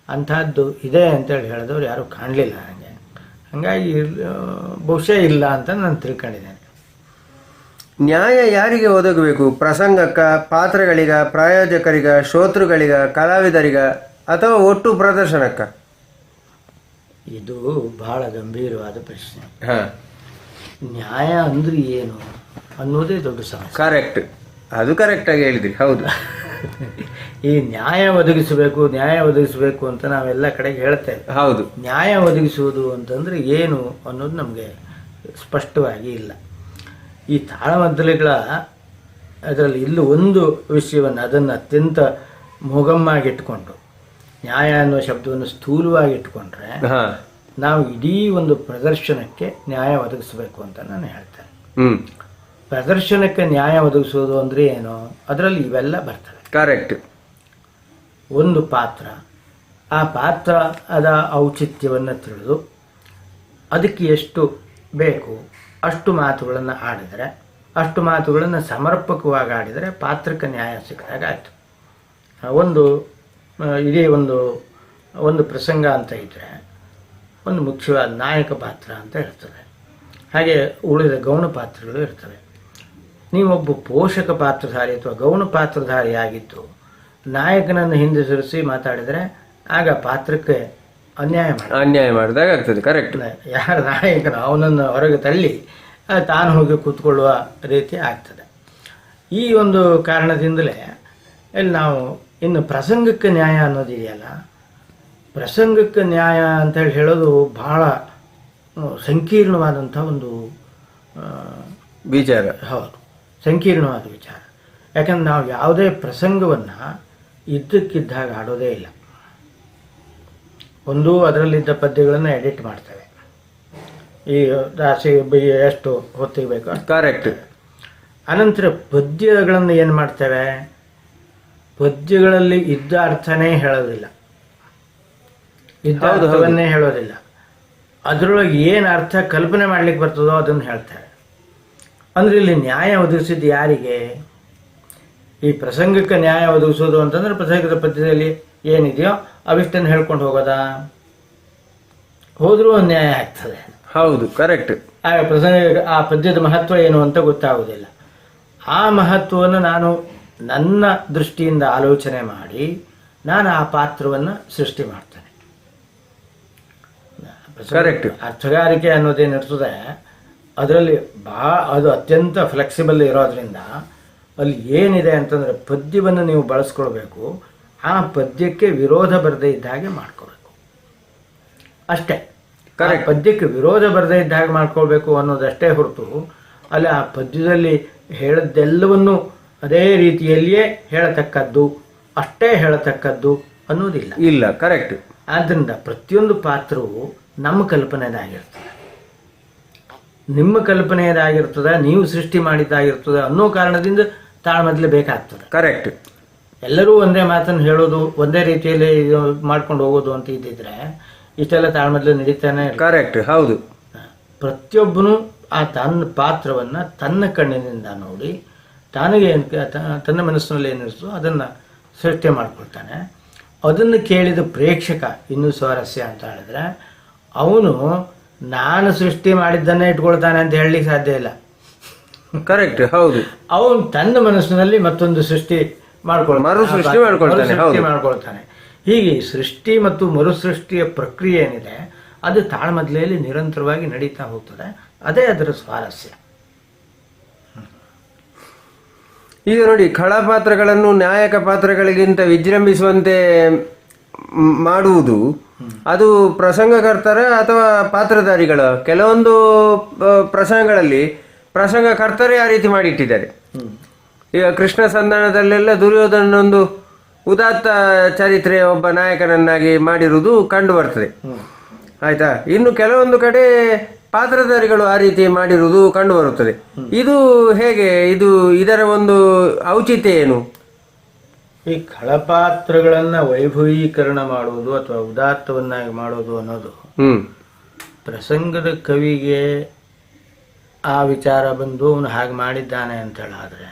ಅಂಥದ್ದು ಇದೆ ಅಂತೇಳಿ ಹೇಳಿದವರು ಯಾರೂ ಕಾಣಲಿಲ್ಲ ನನಗೆ. ಹಾಗಾಗಿ ಬಹುಶಃ ಇಲ್ಲ ಅಂತ ನಾನು ತಿಳ್ಕೊಂಡಿದ್ದೇನೆ. ನ್ಯಾಯ ಯಾರಿಗೆ ಒದಗಬೇಕು? ಪ್ರಸಂಗಕ್ಕ, ಪಾತ್ರಗಳಿಗ, ಪ್ರಾಯೋಜಕರಿಗ, ಶ್ರೋತೃಗಳಿಗ, ಕಲಾವಿದರಿಗ, ಅಥವಾ ಒಟ್ಟು ಪ್ರದರ್ಶನಕ್ಕ? ಇದು ಬಹಳ ಗಂಭೀರವಾದ ಪ್ರಶ್ನೆ. ಹಾ, ನ್ಯಾಯ ಅಂದ್ರೆ ಏನು ಅನ್ನೋದೇ ದೊಡ್ಡ ಸಮಸ್ಯೆ. ಕರೆಕ್ಟ್, ಅದು ಕರೆಕ್ಟಾಗಿ ಹೇಳಿದ್ರಿ. ಹೌದು. ಈ ನ್ಯಾಯ ಒದಗಿಸಬೇಕು ಅಂತ ನಾವೆಲ್ಲ ಕಡೆಗೆ ಹೇಳ್ತೇವೆ. ಹೌದು. ನ್ಯಾಯ ಒದಗಿಸುವುದು ಅಂತಂದ್ರೆ ಏನು ಅನ್ನೋದು ನಮಗೆ ಸ್ಪಷ್ಟವಾಗಿ ಇಲ್ಲ. ಈ ತಾಳಮದ್ದಳೆಗಳ ಅದರಲ್ಲಿ ಇಲ್ಲೂ ಒಂದು ವಿಷಯವನ್ನು ಅದನ್ನು ಅತ್ಯಂತ ಮೊಗಮ್ಮಾಗಿಟ್ಕೊಂಡು ನ್ಯಾಯ ಅನ್ನೋ ಶಬ್ದವನ್ನು ಸ್ಥೂಲವಾಗಿ ಇಟ್ಕೊಂಡ್ರೆ ನಾವು ಇಡೀ ಒಂದು ಪ್ರದರ್ಶನಕ್ಕೆ ನ್ಯಾಯ ಒದಗಿಸಬೇಕು ಅಂತ ನಾನು ಹೇಳ್ತೇನೆ. ಪ್ರದರ್ಶನಕ್ಕೆ ನ್ಯಾಯ ಒದಗಿಸೋದು ಅಂದರೆ ಏನು? ಅದರಲ್ಲಿ ಇವೆಲ್ಲ ಬರ್ತವೆ. ಕರೆಕ್ಟ್. ಒಂದು ಪಾತ್ರ, ಆ ಪಾತ್ರ ಅದ ಔಚಿತ್ಯವನ್ನು ತಿಳಿದು ಅದಕ್ಕೆ ಎಷ್ಟು ಬೇಕು ಅಷ್ಟು ಮಾತುಗಳನ್ನು ಆಡಿದರೆ, ಅಷ್ಟು ಮಾತುಗಳನ್ನು ಸಮರ್ಪಕವಾಗಿ ಆಡಿದರೆ ಪಾತ್ರಕ್ಕೆ ನ್ಯಾಯ ಸಿಕ್ಕಿದಾಗ ಆಯಿತು. ಇಡೀ ಒಂದು ಪ್ರಸಂಗ ಅಂತ ಇದ್ದರೆ ಒಂದು ಮುಖ್ಯವಾದ ನಾಯಕ ಪಾತ್ರ ಅಂತ ಇರ್ತದೆ. ಹಾಗೆ ಉಳಿದ ಗೌಣ ಪಾತ್ರಗಳು ಇರ್ತವೆ. ನೀವೊಬ್ಬ ಪೋಷಕ ಪಾತ್ರಧಾರಿ ಅಥವಾ ಗೌಣ ಪಾತ್ರಧಾರಿಯಾಗಿದ್ದು ನಾಯಕನನ್ನು ಹಿಂದೆ ಸರಿಸಿ ಮಾತಾಡಿದರೆ ಆಗ ಪಾತ್ರಕ್ಕೆ ಅನ್ಯಾಯ ಮಾಡಿದಾಗ ಆಗ್ತದೆ. ಕರೆಕ್ಟ್. ಯಾರ ನಾಯಕನ ಅವನನ್ನು ಹೊರಗೆ ತಳ್ಳಿ ತಾನು ಹೋಗಿ ಕೂತ್ಕೊಳ್ಳುವ ರೀತಿ ಆಗ್ತದೆ. ಈ ಒಂದು ಕಾರಣದಿಂದಲೇ ಇಲ್ಲಿ ನಾವು ಇನ್ನು ಪ್ರಸಂಗಕ್ಕೆ ನ್ಯಾಯ ಅನ್ನೋದಿದೆಯಲ್ಲ, ಪ್ರಸಂಗಕ್ಕೆ ನ್ಯಾಯ ಅಂತೇಳಿ ಹೇಳೋದು ಬಹಳ ಸಂಕೀರ್ಣವಾದಂಥ ಒಂದು ವಿಚಾರ. ಹೌದು, ಸಂಕೀರ್ಣವಾದ ವಿಚಾರ. ಯಾಕಂದ್ರೆ ನಾವು ಯಾವುದೇ ಪ್ರಸಂಗವನ್ನು ಇದ್ದಕ್ಕಿದ್ದಾಗ ಆಡೋದೇ ಇಲ್ಲ. ಅದರಲ್ಲಿದ್ದ ಪದ್ಯಗಳನ್ನು ಎಡಿಟ್ ಮಾಡ್ತೇವೆ. ಈ ರಾಶಿ ಎಷ್ಟು ಹೊತ್ತಿಗೆ ಬೇಕು. ಕರೆಕ್ಟ್. ಅನಂತರ ಪದ್ಯಗಳನ್ನು ಏನು ಮಾಡ್ತೇವೆ? ಪದ್ಯಗಳಲ್ಲಿ ಇದ್ದ ಅರ್ಥನೇ ಹೇಳೋದಿಲ್ಲ, ಇದ್ದ ಅರ್ಥವನ್ನೇ ಹೇಳೋದಿಲ್ಲ. ಅದರೊಳಗೆ ಏನು ಅರ್ಥ ಕಲ್ಪನೆ ಮಾಡ್ಲಿಕ್ಕೆ ಬರ್ತದೋ ಅದನ್ನು ಹೇಳ್ತಾರೆ. ಅಂದರೆ ಇಲ್ಲಿ ನ್ಯಾಯ ಒದಗಿಸಿದ್ದು ಯಾರಿಗೆ? ಈ ಪ್ರಸಂಗಕ್ಕೆ ನ್ಯಾಯ ಒದಗಿಸೋದು ಅಂತಂದ್ರೆ ಪ್ರಸಂಗದ ಪದ್ಯದಲ್ಲಿ ಏನಿದೆಯೋ ಅವಿಷ್ಟನ್ನು ಹೇಳ್ಕೊಂಡು ಹೋಗೋದಾ? ಹೋದರೂ ನ್ಯಾಯ ಆಗ್ತದೆ. ಹೌದು, ಕರೆಕ್ಟ್. ಆ ಪದ್ಯದ ಮಹತ್ವ ಏನು ಅಂತ ಗೊತ್ತಾಗುವುದಿಲ್ಲ. ಆ ಮಹತ್ವವನ್ನು ನಾನು ನನ್ನ ದೃಷ್ಟಿಯಿಂದ ಆಲೋಚನೆ ಮಾಡಿ ನಾನು ಆ ಪಾತ್ರವನ್ನು ಸೃಷ್ಟಿ ಮಾಡ್ತೇನೆ. ಕರೆಕ್ಟ್. ಅರ್ಥಗಾರಿಕೆ ಅನ್ನೋದೇನಿರ್ತದೆ ಅದರಲ್ಲಿ ಅದು ಅತ್ಯಂತ ಫ್ಲೆಕ್ಸಿಬಲ್ ಇರೋದ್ರಿಂದ ಅಲ್ಲಿ ಏನಿದೆ ಅಂತಂದರೆ ಪದ್ಯವನ್ನು ನೀವು ಬಳಸ್ಕೊಳ್ಬೇಕು, ಆ ಪದ್ಯಕ್ಕೆ ವಿರೋಧ ಬರದೇ ಇದ್ದ ಹಾಗೆ ಮಾಡ್ಕೋಬೇಕು ಅಷ್ಟೇ. ಪದ್ಯಕ್ಕೆ ವಿರೋಧ ಬರದೇ ಇದ್ದ ಹಾಗೆ ಮಾಡ್ಕೊಳ್ಬೇಕು ಅನ್ನೋದಷ್ಟೇ ಹೊರತು ಅಲ್ಲಿ ಆ ಪದ್ಯದಲ್ಲಿ ಹೇಳದ್ದೆಲ್ಲವನ್ನು ಅದೇ ರೀತಿಯಲ್ಲಿಯೇ ಹೇಳತಕ್ಕದ್ದು, ಅಷ್ಟೇ ಹೇಳತಕ್ಕದ್ದು ಅನ್ನೋದಿಲ್ಲ. ಇಲ್ಲ. ಕರೆಕ್ಟ್. ಆದ್ದರಿಂದ ಪ್ರತಿಯೊಂದು ಪಾತ್ರವು ನಮ್ಮ ಕಲ್ಪನೆಯದಾಗಿರ್ತದೆ, ನಿಮ್ಮ ಕಲ್ಪನೆಯದಾಗಿರ್ತದೆ, ನೀವು ಸೃಷ್ಟಿ ಮಾಡಿದ್ದಾಗಿರ್ತದೆ ಅನ್ನೋ ಕಾರಣದಿಂದ ತಾಳ್ಮದ್ಲೆ ಬೇಕಾಗ್ತದೆ. ಕರೆಕ್ಟ್. ಎಲ್ಲರೂ ಒಂದೇ ಮಾತನ್ನು ಹೇಳೋದು, ಒಂದೇ ರೀತಿಯಲ್ಲಿ ಮಾಡ್ಕೊಂಡು ಹೋಗೋದು ಅಂತ ಇದ್ದಿದ್ರೆ ಇಷ್ಟೆಲ್ಲ ತಾಳ್ಮದ್ಲೆ ನಡೀತಾನೆ. ಕರೆಕ್ಟ್. ಹೌದು. ಪ್ರತಿಯೊಬ್ಬನು ತನ್ನ ಪಾತ್ರವನ್ನು ತನ್ನ ಕಣ್ಣಿನಿಂದ ನೋಡಿ ತನ್ನ ಮನಸ್ಸಿನಲ್ಲಿ ಏನಿರ್ತೋ ಅದನ್ನು ಸೃಷ್ಟಿ ಮಾಡ್ಕೊಳ್ತಾನೆ. ಅದನ್ನು ಕೇಳಿದ ಪ್ರೇಕ್ಷಕ ಇನ್ನೂ ಸ್ವಾರಸ್ಯ ಅಂತ ಹೇಳಿದ್ರೆ ಅವನು ನಾನು ಸೃಷ್ಟಿ ಮಾಡಿದ್ದನ್ನೇ ಇಟ್ಕೊಳ್ತಾನೆ ಅಂತ ಹೇಳಲಿಕ್ಕೆ ಸಾಧ್ಯ ಇಲ್ಲ. ಕರೆಕ್ಟ್. ಹೌದು. ಅವನು ತನ್ನ ಮನಸ್ಸಿನಲ್ಲಿ ಮತ್ತೊಂದು ಸೃಷ್ಟಿ ಮಾಡ್ಕೊಳ್ತಾನೆ. ಹೀಗೆ ಸೃಷ್ಟಿ ಮತ್ತು ಮರುಸೃಷ್ಟಿಯ ಪ್ರಕ್ರಿಯೆ ಏನಿದೆ ಅದು ತಾಳ್ಮದ್ಲೆಯಲ್ಲಿ ನಿರಂತರವಾಗಿ ನಡೀತಾ ಹೋಗ್ತದೆ. ಅದೇ ಅದರ ಸ್ವಾರಸ್ಯ. ಈಗ ನೋಡಿ, ಖಳಪಾತ್ರಗಳನ್ನು ನಾಯಕ ಪಾತ್ರಗಳಿಗಿಂತ ವಿಜೃಂಭಿಸುವಂತೆ ಮಾಡುವುದು ಅದು ಪ್ರಸಂಗಕರ್ತರ ಅಥವಾ ಪಾತ್ರಧಾರಿಗಳ? ಕೆಲವೊಂದು ಪ್ರಸಂಗಗಳಲ್ಲಿ ಪ್ರಸಂಗಕರ್ತರೇ ಆ ರೀತಿ ಮಾಡಿಟ್ಟಿದ್ದಾರೆ. ಈಗ ಕೃಷ್ಣ ಸಂಧಾನದಲ್ಲೆಲ್ಲ ದುರ್ಯೋಧನನೊಂದು ಉದಾತ್ತ ಚರಿತ್ರೆ ಒಬ್ಬ ನಾಯಕನನ್ನಾಗಿ ಮಾಡಿರುವುದು ಕಂಡು ಬರ್ತದೆ. ಆಯ್ತಾ? ಇನ್ನು ಕೆಲವೊಂದು ಕಡೆ ಪಾತ್ರಧಾರಿಗಳು ಆ ರೀತಿ ಮಾಡಿರುವುದು ಕಂಡು ಬರುತ್ತದೆ. ಇದು ಹೇಗೆ? ಇದರ ಒಂದು ಔಚಿತ್ಯ ಏನು? ಈ ಖಳಪಾತ್ರಗಳನ್ನು ವೈಭವೀಕರಣ ಮಾಡುವುದು ಅಥವಾ ಉದಾತ್ತವನ್ನಾಗಿ ಮಾಡೋದು ಅನ್ನೋದು ಪ್ರಸಂಗದ ಕವಿಗೆ ಆ ವಿಚಾರ ಬಂದು ಅವನು ಹಾಗೆ ಮಾಡಿದ್ದಾನೆ ಅಂತ ಹೇಳಾದ್ರೆ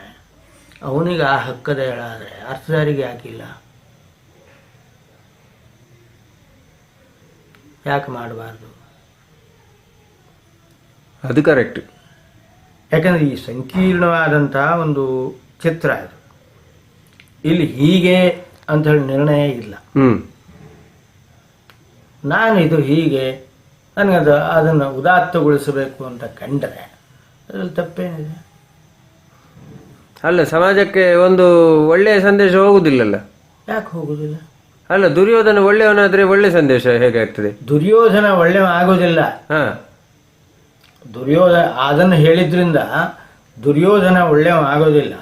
ಅವನಿಗೆ ಆ ಹಕ್ಕದ ಹೇಳಾದ್ರೆ ಅರ್ಥಧಾರಿಗೆ ಯಾಕಿಲ್ಲ? ಯಾಕೆ ಮಾಡಬಾರ್ದು? ಅದು ಕರೆಕ್ಟ್. ಯಾಕಂದರೆ ಈ ಸಂಕೀರ್ಣವಾದಂತಹ ಒಂದು ಚಿತ್ರ ಇದು. ಇಲ್ಲಿ ಹೀಗೆ ಅಂಥೇಳಿ ನಿರ್ಣಯ ಇಲ್ಲ. ನಾನು ಇದು ಹೀಗೆ ನನಗದು ಅದನ್ನು ಉದಾತ್ತಗೊಳಿಸಬೇಕು ಅಂತ ಕಂಡರೆ ಅದರಲ್ಲಿ ತಪ್ಪೇನಿದೆ? ಅಲ್ಲ, ಸಮಾಜಕ್ಕೆ ಒಂದು ಒಳ್ಳೆಯ ಸಂದೇಶ ಹೋಗುದಿಲ್ಲಲ್ಲ. ಯಾಕೆ ಹೋಗುದಿಲ್ಲ? ಅಲ್ಲ, ದುರ್ಯೋಧನ ಒಳ್ಳೆಯವನಾದ್ರೆ ಒಳ್ಳೆ ಸಂದೇಶ ಹೇಗೆ ಆಗ್ತದೆ? ದುರ್ಯೋಧನ ಒಳ್ಳೆಯ ಆಗೋದಿಲ್ಲ. ಅದನ್ನು ಹೇಳಿದ್ರಿಂದ ದುರ್ಯೋಧನ ಒಳ್ಳೆಯ ಆಗೋದಿಲ್ಲ.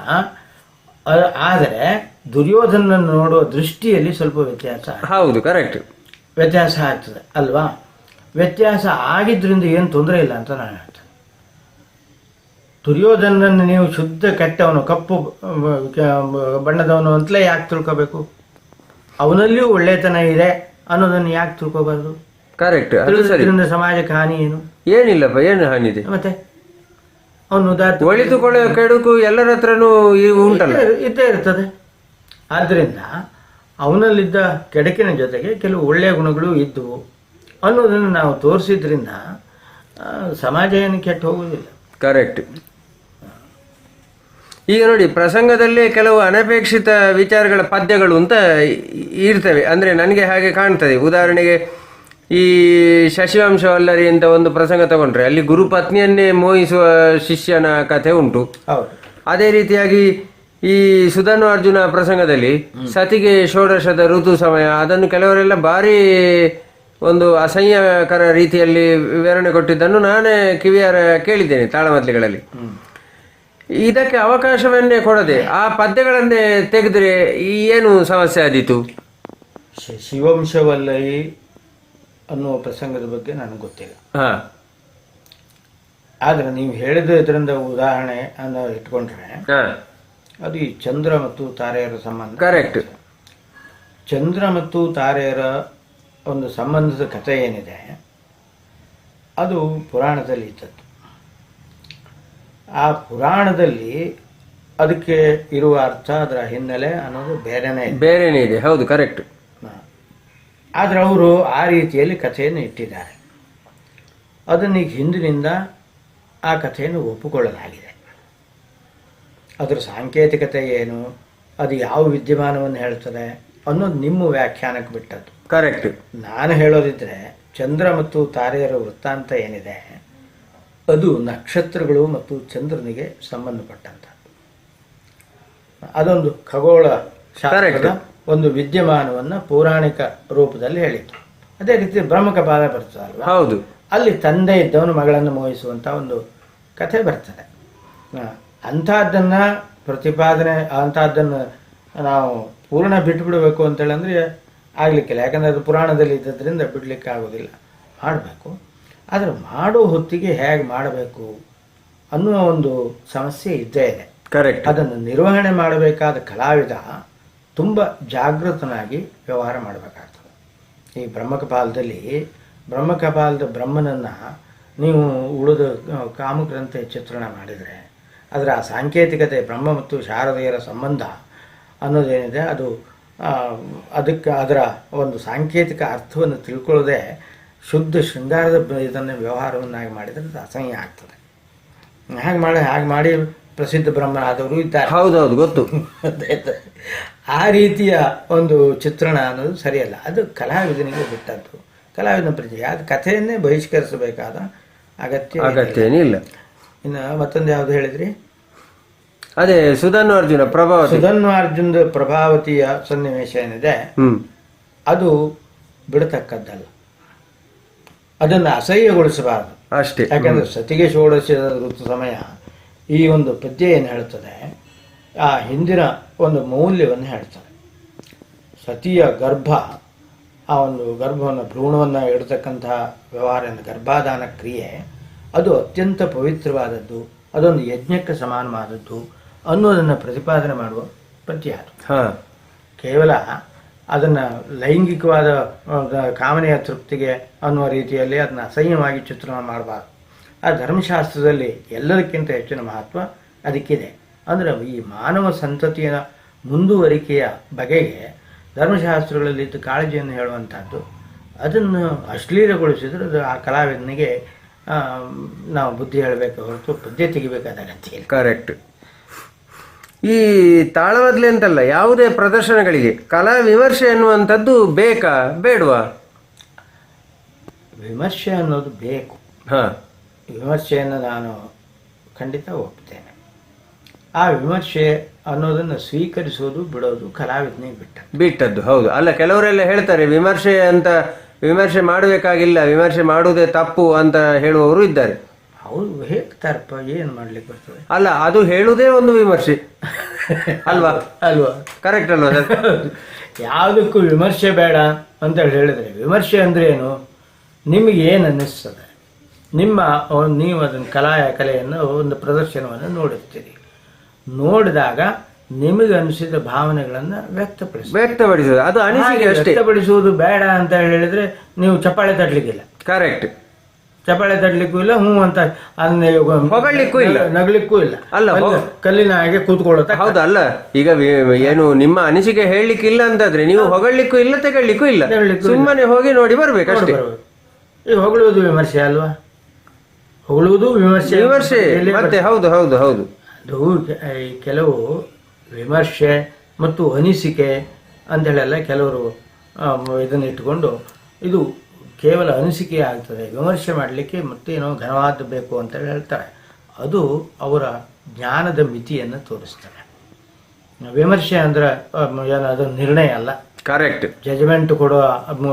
ಆದರೆ ದುರ್ಯೋಧನ ನೋಡುವ ದೃಷ್ಟಿಯಲ್ಲಿ ಸ್ವಲ್ಪ ವ್ಯತ್ಯಾಸ. ಹೌದು, ಕರೆಕ್ಟ್, ವ್ಯತ್ಯಾಸ ಆಗ್ತದೆ ಅಲ್ವಾ? ವ್ಯತ್ಯಾಸ ಆಗಿದ್ರಿಂದ ಏನು ತೊಂದರೆ ಇಲ್ಲ ಅಂತ ನಾನು ಹೇಳ್ತೇನೆ. ದುರ್ಯೋಧನನ್ನು ನೀವು ಶುದ್ಧ ಕೆಟ್ಟವನು, ಕಪ್ಪು ಬಣ್ಣದವನು ಅಂತಲೇ ಯಾಕೆ ತಿಳ್ಕೋಬೇಕು? ಅವನಲ್ಲಿಯೂ ಒಳ್ಳೆತನ ಇದೆ ಅನ್ನೋದನ್ನು ಯಾಕೆ ತಿಳ್ಕೋಬಾರ್ದು? ಕರೆಕ್ಟ್. ಇದರಿಂದ ಸಮಾಜಕ್ಕೆ ಹಾನಿ ಏನು? ಏನಿಲ್ಲಪ್ಪ, ಏನು ಹಾನಿ ಇದೆ? ಮತ್ತೆ ಅವನು ಒಳಿತುಕೊಳ್ಳೋ ಕೆಡುಕು ಎಲ್ಲರ ಹತ್ರನೂ ಉಂಟಲ್ಲ, ಇದ್ದೇ ಇರ್ತದೆ. ಆದ್ದರಿಂದ ಅವನಲ್ಲಿದ್ದ ಕೆಡಕಿನ ಜೊತೆಗೆ ಕೆಲವು ಒಳ್ಳೆಯ ಗುಣಗಳು ಇದ್ದವು ಅನ್ನೋದನ್ನು ನಾವು ತೋರಿಸಿದ್ರಿಂದ ಸಮಾಜ ಏನು ಕೆಟ್ಟು ಹೋಗುವುದಿಲ್ಲ. ಕರೆಕ್ಟ್. ಈಗ ನೋಡಿ, ಪ್ರಸಂಗದಲ್ಲೇ ಕೆಲವು ಅನಪೇಕ್ಷಿತ ವಿಚಾರಗಳ ಪದ್ಯಗಳು ಅಂತ ಇರ್ತವೆ. ಅಂದರೆ ನನಗೆ ಹಾಗೆ ಕಾಣ್ತದೆ. ಉದಾಹರಣೆಗೆ ಈ ಶಶಿವಂಶವಲ್ಲರಿ ಅಂತ ಒಂದು ಪ್ರಸಂಗ ತಗೊಂಡ್ರೆ ಅಲ್ಲಿ ಗುರುಪತ್ನಿಯನ್ನೇ ಮೋಹಿಸುವ ಶಿಷ್ಯನ ಕಥೆ ಉಂಟು. ಅದೇ ರೀತಿಯಾಗಿ ಈ ಸುಧನ್ವ ಅರ್ಜುನ ಪ್ರಸಂಗದಲ್ಲಿ ಸತಿಗೆ ಷೋಡಶದ ಋತು ಸಮಯ, ಅದನ್ನು ಕೆಲವರೆಲ್ಲ ಭಾರಿ ಒಂದು ಅಸಹ್ಯಕರ ರೀತಿಯಲ್ಲಿ ವಿವರಣೆ ಕೊಟ್ಟಿದ್ದನ್ನು ನಾನೇ ಕಿವಿಯಾರ ಕೇಳಿದ್ದೇನೆ ತಾಳಮದ್ಲಿಗಳಲ್ಲಿ. ಇದಕ್ಕೆ ಅವಕಾಶವನ್ನೇ ಕೊಡದೆ ಆ ಪದ್ಯಗಳನ್ನೇ ತೆಗೆದ್ರೆ ಏನು ಸಮಸ್ಯೆ ಆದೀತು? ಶಿವಂಶವಲ್ಲರಿ ಅನ್ನುವ ಪ್ರಸಂಗದ ಬಗ್ಗೆ ನನಗೆ ಗೊತ್ತಿಲ್ಲ. ಆದರೆ ನೀವು ಹೇಳಿದ ಇದರಿಂದ ಉದಾಹರಣೆ ಅನ್ನು ಇಟ್ಕೊಂಡ್ರೆ ಅದು ಈ ಚಂದ್ರ ಮತ್ತು ತಾರೆಯರ ಸಂಬಂಧ. ಕರೆಕ್ಟ್. ಚಂದ್ರ ಮತ್ತು ತಾರೆಯರ ಒಂದು ಸಂಬಂಧದ ಕಥೆ ಏನಿದೆ ಅದು ಪುರಾಣದಲ್ಲಿ ಇದ್ದದ್ದು. ಆ ಪುರಾಣದಲ್ಲಿ ಅದಕ್ಕೆ ಇರುವ ಅರ್ಥ, ಅದರ ಹಿನ್ನೆಲೆ ಅನ್ನೋದು ಬೇರೆನೇ ಇದೆ. ಹೌದು, ಕರೆಕ್ಟ್. ಆದರೆ ಅವರು ಆ ರೀತಿಯಲ್ಲಿ ಕಥೆಯನ್ನು ಇಟ್ಟಿದ್ದಾರೆ. ಅದನ್ನೀಗ ಹಿಂದಿನಿಂದ ಆ ಕಥೆಯನ್ನು ಒಪ್ಪಿಕೊಳ್ಳಲಾಗಿದೆ. ಅದರ ಸಾಂಕೇತಿಕತೆ ಏನು, ಅದು ಯಾವ ವಿದ್ಯಮಾನವನ್ನು ಹೇಳ್ತದೆ ಅನ್ನೋದು ನಿಮ್ಮ ವ್ಯಾಖ್ಯಾನಕ್ಕೆ ಬಿಟ್ಟದ್ದು. ಕರೆಕ್ಟ್. ನಾನು ಹೇಳೋದಿದ್ರೆ ಚಂದ್ರ ಮತ್ತು ತಾರೆಯರ ವೃತ್ತಾಂತ ಏನಿದೆ ಅದು ನಕ್ಷತ್ರಗಳು ಮತ್ತು ಚಂದ್ರನಿಗೆ ಸಂಬಂಧಪಟ್ಟಂಥದ್ದು. ಅದೊಂದು ಖಗೋಳ ಶಾಸ್ತ್ರದ ಒಂದು ವಿದ್ಯಮಾನವನ್ನು ಪೌರಾಣಿಕ ರೂಪದಲ್ಲಿ ಹೇಳಿತ್ತು. ಅದೇ ರೀತಿ ಬ್ರಹ್ಮಕಪಾಲ ಬರ್ತದಲ್ವ, ಹೌದು, ಅಲ್ಲಿ ತಂದೆ ಇದ್ದವನು ಮಗಳನ್ನು ಮೋಹಿಸುವಂಥ ಒಂದು ಕಥೆ ಬರ್ತದೆ. ಅಂಥದ್ದನ್ನು ಪ್ರತಿಪಾದನೆ, ಅಂಥದ್ದನ್ನು ನಾವು ಪೂರ್ಣ ಬಿಟ್ಟುಬಿಡಬೇಕು ಅಂತೇಳಂದರೆ ಆಗಲಿಕ್ಕಿಲ್ಲ. ಯಾಕಂದರೆ ಅದು ಪುರಾಣದಲ್ಲಿ ಇದ್ದದ್ರಿಂದ ಬಿಡಲಿಕ್ಕೆ ಆಗೋದಿಲ್ಲ, ಮಾಡಬೇಕು. ಆದರೆ ಮಾಡೋ ಹೊತ್ತಿಗೆ ಹೇಗೆ ಮಾಡಬೇಕು ಅನ್ನುವ ಒಂದು ಸಮಸ್ಯೆ ಇದ್ದೇ ಇದೆ. ಕರೆಕ್ಟ್. ಅದನ್ನು ನಿರ್ವಹಣೆ ಮಾಡಬೇಕಾದ ಕಲಾವಿದ ತುಂಬ ಜಾಗೃತನಾಗಿ ವ್ಯವಹಾರ ಮಾಡಬೇಕಾಗ್ತದೆ. ಈ ಬ್ರಹ್ಮಕಪಾಲದ ಬ್ರಹ್ಮನನ್ನು ನೀವು ಉಳಿದ ಕಾಮಗ್ರಂಥ ಚಿತ್ರಣ ಮಾಡಿದರೆ ಅದರ ಆ ಸಾಂಕೇತಿಕತೆ, ಬ್ರಹ್ಮ ಮತ್ತು ಶಾರದೆಯರ ಸಂಬಂಧ ಅನ್ನೋದೇನಿದೆ ಅದು ಅದರ ಒಂದು ಸಾಂಕೇತಿಕ ಅರ್ಥವನ್ನು ತಿಳ್ಕೊಳ್ಳದೆ ಶುದ್ಧ ಶೃಂಗಾರದ ಇದನ್ನು ವ್ಯವಹಾರವನ್ನಾಗಿ ಮಾಡಿದರೆ ಅದು ಅಸಹ್ಯ ಆಗ್ತದೆ. ಹಾಗೆ ಮಾಡಿ ಪ್ರಸಿದ್ಧ ಬ್ರಹ್ಮನಾದವರು ಇದ್ದಾರೆ. ಹೌದೌದು, ಗೊತ್ತು. ಆ ರೀತಿಯ ಒಂದು ಚಿತ್ರಣ ಅನ್ನೋದು ಸರಿಯಲ್ಲ. ಅದು ಕಲಾವಿದನಿಗೆ ಬಿಟ್ಟದ್ದು, ಕಲಾವಿದನ ಪ್ರತಿ. ಅದು ಕಥೆಯನ್ನೇ ಬಹಿಷ್ಕರಿಸಬೇಕಾದ ಅಗತ್ಯ ಏನಿಲ್ಲ. ಇನ್ನು ಮತ್ತೊಂದು ಯಾವುದು ಹೇಳಿದ್ರಿ? ಅದೇ ಸುಧನ್ವ ಅರ್ಜುನದ ಪ್ರಭಾವತಿಯ ಸನ್ನಿವೇಶ ಏನಿದೆ ಅದು ಬಿಡತಕ್ಕದ್ದಲ್ಲ. ಅದನ್ನು ಅಸಹ್ಯಗೊಳಿಸಬಾರದು ಅಷ್ಟೇ. ಯಾಕಂದ್ರೆ ಸತಿಗೆ ಷೋಡಶದ ಋತು ಸಮಯ ಈ ಒಂದು ಪದ್ಯ ಏನು ಹೇಳ್ತದೆ ಆ ಹಿಂದಿನ ಒಂದು ಮೌಲ್ಯವನ್ನು ಹೇಳ್ತದೆ. ಸತಿಯ ಗರ್ಭ, ಆ ಒಂದು ಗರ್ಭವನ್ನು ಭ್ರೂಣವನ್ನು ಇಡತಕ್ಕಂತಹ ವ್ಯವಹಾರ, ಗರ್ಭಾಧಾನ ಕ್ರಿಯೆ ಅದು ಅತ್ಯಂತ ಪವಿತ್ರವಾದದ್ದು, ಅದೊಂದು ಯಜ್ಞಕ್ಕೆ ಸಮಾನವಾದದ್ದು ಅನ್ನೋದನ್ನು ಪ್ರತಿಪಾದನೆ ಮಾಡುವ ಪದ್ಯ ಅದು. ಕೇವಲ ಅದನ್ನು ಲೈಂಗಿಕವಾದ ಕಾಮನೆಯ ತೃಪ್ತಿಗೆ ಅನ್ನುವ ರೀತಿಯಲ್ಲಿ ಅದನ್ನು ಅಸಹ್ಯವಾಗಿ ಚಿತ್ರಣ ಮಾಡಬಾರ್ದು. ಆ ಧರ್ಮಶಾಸ್ತ್ರದಲ್ಲಿ ಎಲ್ಲದಕ್ಕಿಂತ ಹೆಚ್ಚಿನ ಮಹತ್ವ ಅದಕ್ಕಿದೆ. ಅಂದರೆ ಈ ಮಾನವ ಸಂತತಿಯ ಮುಂದುವರಿಕೆಯ ಬಗೆಗೆ ಧರ್ಮಶಾಸ್ತ್ರಗಳಲ್ಲಿ ಕಾಳಜಿಯನ್ನು ಹೇಳುವಂಥದ್ದು. ಅದನ್ನು ಅಶ್ಲೀಲಗೊಳಿಸಿದರೆ ಅದು ಆ ಕಲಾವಿದನಿಗೆ ನಾವು ಬುದ್ಧಿ ಹೇಳಬೇಕು ಹೊರತು ಪದ್ಯ ತೆಗಿಬೇಕಾದ ಅಗತ್ಯ ಇಲ್ಲ. ಕರೆಕ್ಟ್. ಈ ತಾಳಬದ್ಲಿ ಅಂತಲ್ಲ, ಯಾವುದೇ ಪ್ರದರ್ಶನಗಳಿಗೆ ಕಲಾ ವಿಮರ್ಶೆ ಎನ್ನುವಂಥದ್ದು ಬೇಕಾ ಬೇಡವಾ? ವಿಮರ್ಶೆ ಅನ್ನೋದು ಬೇಕು. ಹಾಂ, ವಿಮರ್ಶೆಯನ್ನು ನಾನು ಖಂಡಿತ ಒಪ್ತೇನೆ. ಆ ವಿಮರ್ಶೆ ಅನ್ನೋದನ್ನು ಸ್ವೀಕರಿಸೋದು ಬಿಡೋದು ಕಲಾವಿದನಿಗೆ ಬಿಟ್ಟದ್ದು. ಹೌದು. ಅಲ್ಲ, ಕೆಲವರೆಲ್ಲ ಹೇಳ್ತಾರೆ ವಿಮರ್ಶೆ ಮಾಡಬೇಕಾಗಿಲ್ಲ, ವಿಮರ್ಶೆ ಮಾಡುವುದೇ ತಪ್ಪು ಅಂತ ಹೇಳುವವರು ಇದ್ದಾರೆ. ಅವ್ರು ಹೇಳ್ತಾರಪ್ಪ, ಏನು ಮಾಡ್ಲಿಕ್ಕೆ ಬರ್ತದೆ. ಅಲ್ಲ, ಅದು ಹೇಳುವುದೇ ಒಂದು ವಿಮರ್ಶೆ ಅಲ್ವಾ? ಅಲ್ವಾ? ಕರೆಕ್ಟ್ ಅಲ್ವಾ ಸರ್? ಯಾವುದಕ್ಕೂ ವಿಮರ್ಶೆ ಬೇಡ ಅಂತ ಹೇಳಿದ್ರೆ, ವಿಮರ್ಶೆ ಅಂದ್ರೆ ಏನು? ನಿಮಗೆ ಏನು ಅನ್ನಿಸ್ತದೆ, ನೀವು ಅದನ್ನು ಕಲೆಯನ್ನು ಒಂದು ಪ್ರದರ್ಶನವನ್ನು ನೋಡುತ್ತೀರಿ. ನೋಡಿದಾಗ ನಿಮಗೆ ಅನಿಸಿದ ಭಾವನೆಗಳನ್ನು ವ್ಯಕ್ತಪಡಿಸೋದು, ಅದು ಅನಿಸಿಕೆ ಅಷ್ಟೇ. ವ್ಯಕ್ತಪಡಿಸುವುದು ಬೇಡ ಅಂತ ಹೇಳಿದ್ರೆ ನೀವು ಚಪ್ಪಾಳೆ ತಟ್ಟಲಿಕ್ಕಿಲ್ಲ. ಕರೆಕ್ಟ್. ಚಪ್ಪಾಳೆ ತಟ್ಟಲಿಕ್ಕೂ ಇಲ್ಲ, ಹ್ಞೂ ಅಂತ ಹೊಗಳಿಕ್ಕೂ ಇಲ್ಲ, ನಗಲಿಕ್ಕೂ ಇಲ್ಲ. ಅಲ್ಲ, ಕಲ್ಲಿನ ಹಾಗೆ ಕೂತ್ಕೊಳ್ಳುತ್ತೆ. ಹೌದು. ಅಲ್ಲ, ಈಗ ಏನು ನಿಮ್ಮ ಅನಿಸಿಕೆ ಹೇಳಲಿಕ್ಕಿಲ್ಲ ಅಂತಂದ್ರೆ ನೀವು ಹೊಗಳಿಕ್ಕೂ ಇಲ್ಲ, ತೆಗೊಳ್ಳಿಕ್ಕೂ ಇಲ್ಲ, ಸುಮ್ಮನೆ ಹೋಗಿ ನೋಡಿ ಬರ್ಬೇಕಷ್ಟೇ. ಈಗ ಹೊಗಳುವುದು ವಿಮರ್ಶೆ ಅಲ್ವಾ? ಹೊಗಳುವುದು ವಿಮರ್ಶೆ ಮತ್ತೆ. ಹೌದು ಹೌದು ಹೌದು. ಅದು ಕೆಲವು ವಿಮರ್ಶೆ ಮತ್ತು ಅನಿಸಿಕೆ ಅಂತೇಳೆಲ್ಲ ಕೆಲವರು ಇದನ್ನು ಇಟ್ಟುಕೊಂಡು ಇದು ಕೇವಲ ಅನಿಸಿಕೆ ಆಗ್ತದೆ, ವಿಮರ್ಶೆ ಮಾಡಲಿಕ್ಕೆ ಮತ್ತೇನೋ ಘನವಾದ ಬೇಕು ಅಂತ ಹೇಳ್ತಾರೆ. ಅದು ಅವರ ಜ್ಞಾನದ ಮಿತಿಯನ್ನು ತೋರಿಸ್ತದೆ. ವಿಮರ್ಶೆ ಅಂದರೆ ಅದು ನಿರ್ಣಯ ಅಲ್ಲ. ಕರೆಕ್ಟ್. ಜಜ್ಮೆಂಟ್ ಕೊಡುವ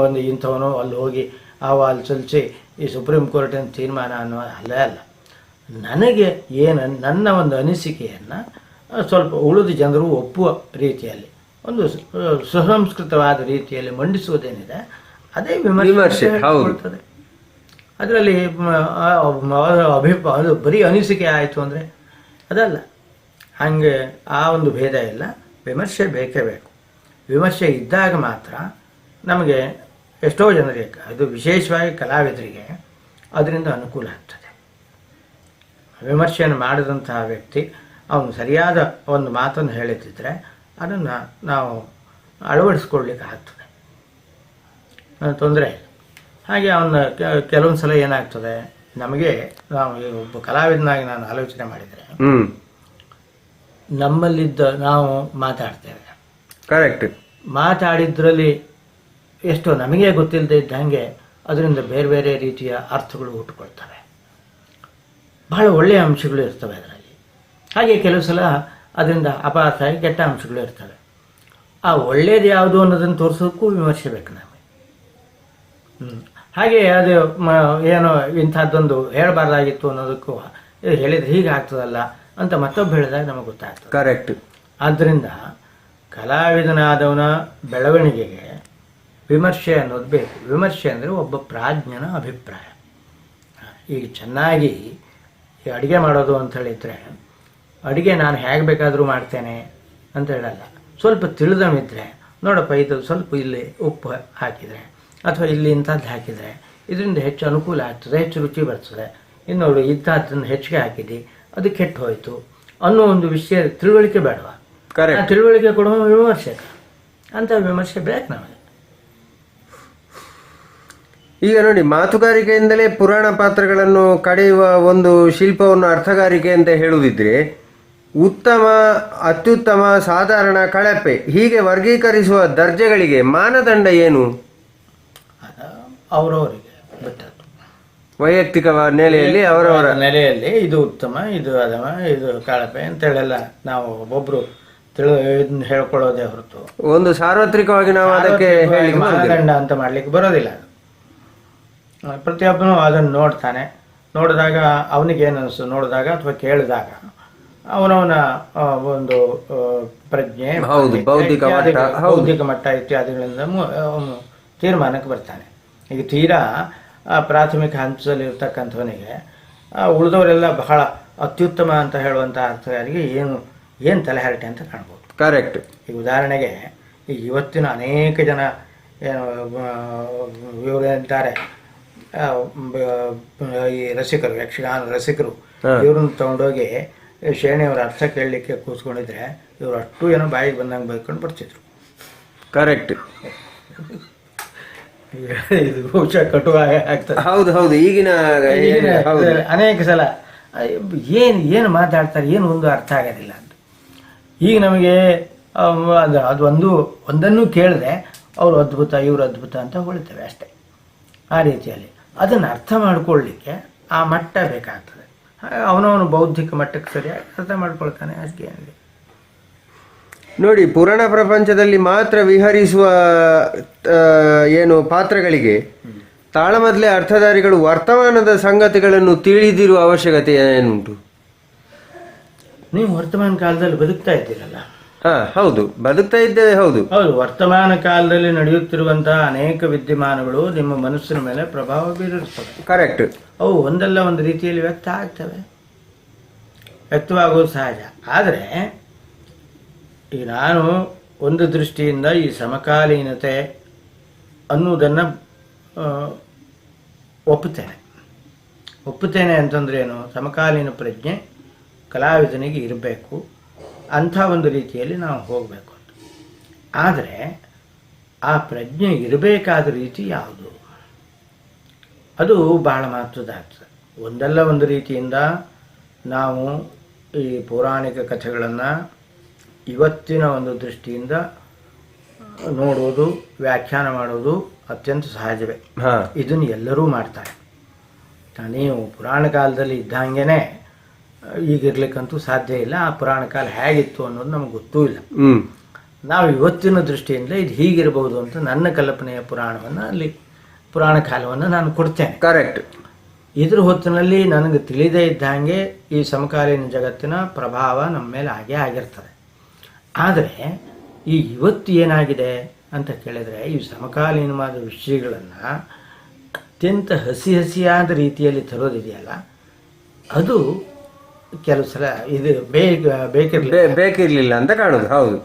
ಒಂದು ಇಂಥವನು ಅಲ್ಲಿ ಹೋಗಿ ಅಹವಾಲು ಸಲ್ಲಿಸಿ ಈ ಸುಪ್ರೀಂ ಕೋರ್ಟಿನ ತೀರ್ಮಾನ ಅನ್ನೋ ಅಲ್ಲೇ ಅಲ್ಲ. ನನಗೆ ನನ್ನ ಒಂದು ಅನಿಸಿಕೆಯನ್ನು ಸ್ವಲ್ಪ ಉಳಿದ ಜನರು ಒಪ್ಪುವ ರೀತಿಯಲ್ಲಿ ಒಂದು ಸುಸಂಸ್ಕೃತವಾದ ರೀತಿಯಲ್ಲಿ ಮಂಡಿಸುವುದೇನಿದೆ ಅದೇ ವಿಮರ್ಶೆ ಹೇಳ್ಕೊಳ್ತದೆ. ಅದರಲ್ಲಿ ಅದು ಬರೀ ಅನಿಸಿಕೆ ಆಯಿತು ಅಂದರೆ ಅದಲ್ಲ. ಹಾಗೆ ಆ ಒಂದು ಭೇದ ಇಲ್ಲ. ವಿಮರ್ಶೆ ಬೇಕೇ ಬೇಕು. ವಿಮರ್ಶೆ ಇದ್ದಾಗ ಮಾತ್ರ ನಮಗೆ ಎಷ್ಟೋ ಜನರಿಗೆ, ಅದು ವಿಶೇಷವಾಗಿ ಕಲಾವಿದರಿಗೆ ಅದರಿಂದ ಅನುಕೂಲ ಆಗ್ತದೆ. ವಿಮರ್ಶೆಯನ್ನು ಮಾಡಿದಂತಹ ವ್ಯಕ್ತಿ ಅವನು ಸರಿಯಾದ ಒಂದು ಮಾತನ್ನು ಹೇಳಿದ್ದಿದ್ರೆ ಅದನ್ನು ನಾವು ಅಳವಡಿಸ್ಕೊಳ್ಲಿಕ್ಕೆ ಆಗ್ತದೆ, ತೊಂದರೆ ಇಲ್ಲ. ಹಾಗೆ ಅವನ್ನ ಕೆಲವೊಂದು ಸಲ ಏನಾಗ್ತದೆ, ನಮಗೆ ನಾವು ಒಬ್ಬ ಕಲಾವಿದನಾಗಿ ನಾನು ಆಲೋಚನೆ ಮಾಡಿದರೆ ನಮ್ಮಲ್ಲಿದ್ದ ನಾವು ಮಾತಾಡ್ತೇವೆ. ಕರೆಕ್ಟ್. ಮಾತಾಡಿದ್ರಲ್ಲಿ ಎಷ್ಟೋ ನಮಗೆ ಗೊತ್ತಿಲ್ಲದೆ ಇದ್ದಂಗೆ ಅದರಿಂದ ಬೇರೆ ಬೇರೆ ರೀತಿಯ ಅರ್ಥಗಳು ಹುಟ್ಟುಕೊಳ್ತವೆ. ಬಹಳ ಒಳ್ಳೆಯ ಅಂಶಗಳು ಇರ್ತವೆ ಅದರಲ್ಲಿ. ಹಾಗೆ ಕೆಲವು ಸಲ ಅದರಿಂದ ಅಪಾರ್ಥ ಕೆಟ್ಟ ಅಂಶಗಳು ಇರ್ತವೆ. ಆ ಒಳ್ಳೆಯದು ಯಾವುದು ಅನ್ನೋದನ್ನು ತೋರಿಸೋಕ್ಕೂ ವಿಮರ್ಶೆ ಬೇಕು ನಮಗೆ. ಹಾಗೆ ಅದು ಏನೋ ಇಂಥದ್ದೊಂದು ಹೇಳಬಾರ್ದಾಗಿತ್ತು ಅನ್ನೋದಕ್ಕೂ ಹೇಳಿದರೆ ಹೀಗೆ ಆಗ್ತದಲ್ಲ ಅಂತ ಮತ್ತೊಬ್ಬ ಹೇಳಿದಾಗ ನಮಗೆ ಗೊತ್ತಾಗ್ತದೆ. ಕರೆಕ್ಟ್. ಆದ್ದರಿಂದ ಕಲಾವಿದನಾದವನ ಬೆಳವಣಿಗೆಗೆ ವಿಮರ್ಶೆ ಅನ್ನೋದು ಬೇಕು. ವಿಮರ್ಶೆ ಅಂದರೆ ಒಬ್ಬ ಪ್ರಾಜ್ಞನ ಅಭಿಪ್ರಾಯ. ಈಗ ಚೆನ್ನಾಗಿ ಅಡುಗೆ ಮಾಡೋದು ಅಂತ ಹೇಳಿದರೆ ಅಡುಗೆ ನಾನು ಹೇಗೆ ಬೇಕಾದರೂ ಮಾಡ್ತೇನೆ ಅಂತ ಹೇಳಲ್ಲ. ಸ್ವಲ್ಪ ತಿಳಿದವಿದ್ದರೆ ನೋಡಪ್ಪ ಇದು ಸ್ವಲ್ಪ ಇಲ್ಲಿ ಉಪ್ಪು ಹಾಕಿದರೆ ಅಥವಾ ಇಲ್ಲಿ ಇಂಥದ್ದು ಹಾಕಿದರೆ ಇದರಿಂದ ಹೆಚ್ಚು ಅನುಕೂಲ ಆಗ್ತದೆ, ಹೆಚ್ಚು ರುಚಿ ಬರ್ತದೆ. ಇನ್ನು ನೋಡು ಇಂಥದ್ದನ್ನು ಹೆಚ್ಚಿಗೆ ಹಾಕಿದ್ದು ಅದು ಕೆಟ್ಟು ಹೋಯಿತು ಅನ್ನೋ ಒಂದು ವಿಷಯ ತಿಳುವಳಿಕೆ ಬೇಡವಾ? ತಿಳುವಳಿಕೆ ಕೊಡುವ ವಿಮರ್ಶೆ. ಅಂಥ ವಿಮರ್ಶೆ ಬೇಕು ನಮಗೆ. ಈಗ ನೋಡಿ, ಮಾತುಗಾರಿಕೆಯಿಂದಲೇ ಪುರಾಣ ಪಾತ್ರಗಳನ್ನು ಕಡೆಯುವ ಒಂದು ಶಿಲ್ಪವನ್ನು ಅರ್ಥಗಾರಿಕೆ ಅಂತ ಹೇಳುವುದಿದ್ರೆ ಉತ್ತಮ, ಅತ್ಯುತ್ತಮ, ಸಾಧಾರಣ, ಕಳಪೆ ಹೀಗೆ ವರ್ಗೀಕರಿಸುವ ದರ್ಜೆಗಳಿಗೆ ಮಾನದಂಡ ಏನು? ಅವರವರಿಗೆ ಬಿಟ್ಟದ್ದು. ವೈಯಕ್ತಿಕ ನೆಲೆಯಲ್ಲಿ ಅವರವರ ನೆಲೆಯಲ್ಲಿ ಇದು ಉತ್ತಮ, ಇದು ಅಧಮ, ಇದು ಕಳಪೆ ಅಂತೇಳೆಲ್ಲ ನಾವು ಒಬ್ಬೊಬ್ರು ಹೇಳ್ಕೊಳ್ಳೋದೇ ಹೊರತು ಒಂದು ಸಾರ್ವತ್ರಿಕವಾಗಿ ನಾವು ಅದಕ್ಕೆ ಮಾನದಂಡ ಅಂತ ಮಾಡ್ಲಿಕ್ಕೆ ಬರೋದಿಲ್ಲ. ಪ್ರತಿಯೊಬ್ಬನು ಅದನ್ನು ನೋಡ್ತಾನೆ. ನೋಡಿದಾಗ ಅವನಿಗೇನು ಅನಿಸ್ತು ನೋಡಿದಾಗ ಅಥವಾ ಕೇಳಿದಾಗ ಅವನವನ ಒಂದು ಪ್ರಜ್ಞೆ, ಬೌದ್ಧಿಕ ಮಟ್ಟ ಇತ್ಯಾದಿಗಳಿಂದ ಅವನು ತೀರ್ಮಾನಕ್ಕೆ ಬರ್ತಾನೆ. ಈಗ ತೀರಾ ಪ್ರಾಥಮಿಕ ಹಂತದಲ್ಲಿರ್ತಕ್ಕಂಥವನಿಗೆ ಉಳಿದವರೆಲ್ಲ ಬಹಳ ಅತ್ಯುತ್ತಮ ಅಂತ ಹೇಳುವಂಥ ಅರ್ಥಗಾರಿಗೆ ಏನು ತಲೆಹರಟೆ ಅಂತ ಕಾಣ್ಬೋದು. ಕರೆಕ್ಟ್. ಈಗ ಉದಾಹರಣೆಗೆ ಈಗ ಇವತ್ತಿನ ಅನೇಕ ಜನ ಏನು ಇವರು ಈ ರಸಿಕರು, ಯಕ್ಷಗಾನ ರಸಿಕರು, ಇವ್ರನ್ನ ತಗೊಂಡೋಗಿ ಶೇಣಿಯವರ ಅರ್ಥ ಕೇಳಲಿಕ್ಕೆ ಕೂತ್ಕೊಂಡಿದ್ರೆ ಇವರು ಅಷ್ಟು ಏನೋ ಬಾಯಿಗೆ ಬಂದಂಗೆ ಬೈಕೊಂಡು ಬರ್ತಿದ್ರು. ಕರೆಕ್ಟ್. ಇದು ಬಹುಶಃ ಕಟುವಾಗ ಆಗ್ತದೆ. ಹೌದು ಹೌದು, ಈಗಿನ ಹೌದು. ಅನೇಕ ಸಲ ಏನು ಮಾತಾಡ್ತಾರೆ, ಏನು ಒಂದು ಅರ್ಥ ಆಗೋದಿಲ್ಲ ಅಂತ. ಈಗ ನಮಗೆ ಅದು ಒಂದನ್ನು ಕೇಳಿದ್ರೆ ಅವರು ಅದ್ಭುತ, ಇವರು ಅದ್ಭುತ ಅಂತ ಹೊಳ್ತೇವೆ ಅಷ್ಟೇ. ಆ ರೀತಿಯಲ್ಲಿ ಅದನ್ನು ಅರ್ಥ ಮಾಡ್ಕೊಳ್ಳಿಕ್ಕೆ ಆ ಮಟ್ಟ ಬೇಕಾಗ್ತದೆ. ಅವನವನು ಬೌದ್ಧಿಕ ಮಟ್ಟಕ್ಕೆ ಸರಿಯಾಗಿ ಅರ್ಥ ಮಾಡ್ಕೊಳ್ತಾನೆ ಅಷ್ಟೇ. ನೋಡಿ, ಪುರಾಣ ಪ್ರಪಂಚದಲ್ಲಿ ಮಾತ್ರ ವಿಹರಿಸುವ ಏನು ಪಾತ್ರಗಳಿಗೆ ತಾಳಮದ್ಲೆ ಅರ್ಥಧಾರಿಗಳು ವರ್ತಮಾನದ ಸಂಗತಿಗಳನ್ನು ತಿಳಿದಿರುವ ಅವಶ್ಯಕತೆ ಏನುಂಟು? ನೀವು ವರ್ತಮಾನ ಕಾಲದಲ್ಲಿ ಬದುಕ್ತಾ ಇದ್ದೀರಲ್ಲ. ಹೌದು, ಬದುಕ್ತಾ ಇದ್ದೇವೆ. ಹೌದು ಹೌದು, ವರ್ತಮಾನ ಕಾಲದಲ್ಲಿ ನಡೆಯುತ್ತಿರುವಂತಹ ಅನೇಕ ವಿದ್ಯಮಾನಗಳು ನಿಮ್ಮ ಮನಸ್ಸಿನ ಮೇಲೆ ಪ್ರಭಾವ ಬೀರಿರ್ತವೆ. ಕರೆಕ್ಟ್. ಅವು ಒಂದಲ್ಲ ಒಂದು ರೀತಿಯಲ್ಲಿ ವ್ಯಕ್ತ ಆಗ್ತವೆ, ವ್ಯಕ್ತವಾಗೋದು ಸಹಜ. ಆದರೆ ಈಗ ನಾನು ಒಂದು ದೃಷ್ಟಿಯಿಂದ ಈ ಸಮಕಾಲೀನತೆ ಅನ್ನುವುದನ್ನು ಒಪ್ಪುತ್ತೇನೆ ಅಂತಂದ್ರೆ ಏನು? ಸಮಕಾಲೀನ ಪ್ರಜ್ಞೆ ಕಲಾವಿದನಿಗೆ ಇರಬೇಕು, ಅಂಥ ಒಂದು ರೀತಿಯಲ್ಲಿ ನಾವು ಹೋಗಬೇಕು ಅಂತ. ಆದರೆ ಆ ಪ್ರಜ್ಞೆ ಇರಬೇಕಾದ ರೀತಿ ಯಾವುದು? ಅದು ಬಹಳ ಮಹತ್ವದಾಗ್ತದೆ. ಒಂದಲ್ಲ ಒಂದು ರೀತಿಯಿಂದ ನಾವು ಈ ಪೌರಾಣಿಕ ಕಥೆಗಳನ್ನು ಇವತ್ತಿನ ಒಂದು ದೃಷ್ಟಿಯಿಂದ ನೋಡುವುದು, ವ್ಯಾಖ್ಯಾನ ಮಾಡುವುದು ಅತ್ಯಂತ ಸಹಜವೇ. ಇದನ್ನು ಎಲ್ಲರೂ ಮಾಡ್ತಾರೆ. ನೀವು ಪುರಾಣ ಕಾಲದಲ್ಲಿ ಇದ್ದಂಗೆನೆ ಈಗಿರ್ಲಿಕ್ಕಂತೂ ಸಾಧ್ಯ ಇಲ್ಲ. ಆ ಪುರಾಣ ಕಾಲ ಹೇಗಿತ್ತು ಅನ್ನೋದು ನಮಗೆ ಗೊತ್ತೂ ಇಲ್ಲ. ನಾವು ಇವತ್ತಿನ ದೃಷ್ಟಿಯಿಂದ ಇದು ಹೀಗಿರಬಹುದು ಅಂತ ನನ್ನ ಕಲ್ಪನೆಯ ಪುರಾಣ ಕಾಲವನ್ನು ನಾನು ಕೊಡ್ತೇನೆ. ಕರೆಕ್ಟ್. ಇದ್ರ ಹೊತ್ತಿನಲ್ಲಿ ನನಗೆ ತಿಳಿದೇ ಇದ್ದಂಗೆ ಈ ಸಮಕಾಲೀನ ಜಗತ್ತಿನ ಪ್ರಭಾವ ನಮ್ಮ ಮೇಲೆ ಆಗಿರ್ತದೆ. ಆದರೆ ಈ ಇವತ್ತು ಏನಾಗಿದೆ ಅಂತ ಕೇಳಿದರೆ, ಈ ಸಮಕಾಲೀನವಾದ ವಿಷಯಗಳನ್ನು ಅತ್ಯಂತ ಹಸಿಯಾದ ರೀತಿಯಲ್ಲಿ ತರೋದಿದೆಯಲ್ಲ, ಅದು ಕೆಲವು ಸಲ ಇದು ಬೇಕಿರಲಿಲ್ಲ ಅಂತ ಕಾಣೋದು. ಹೌದು.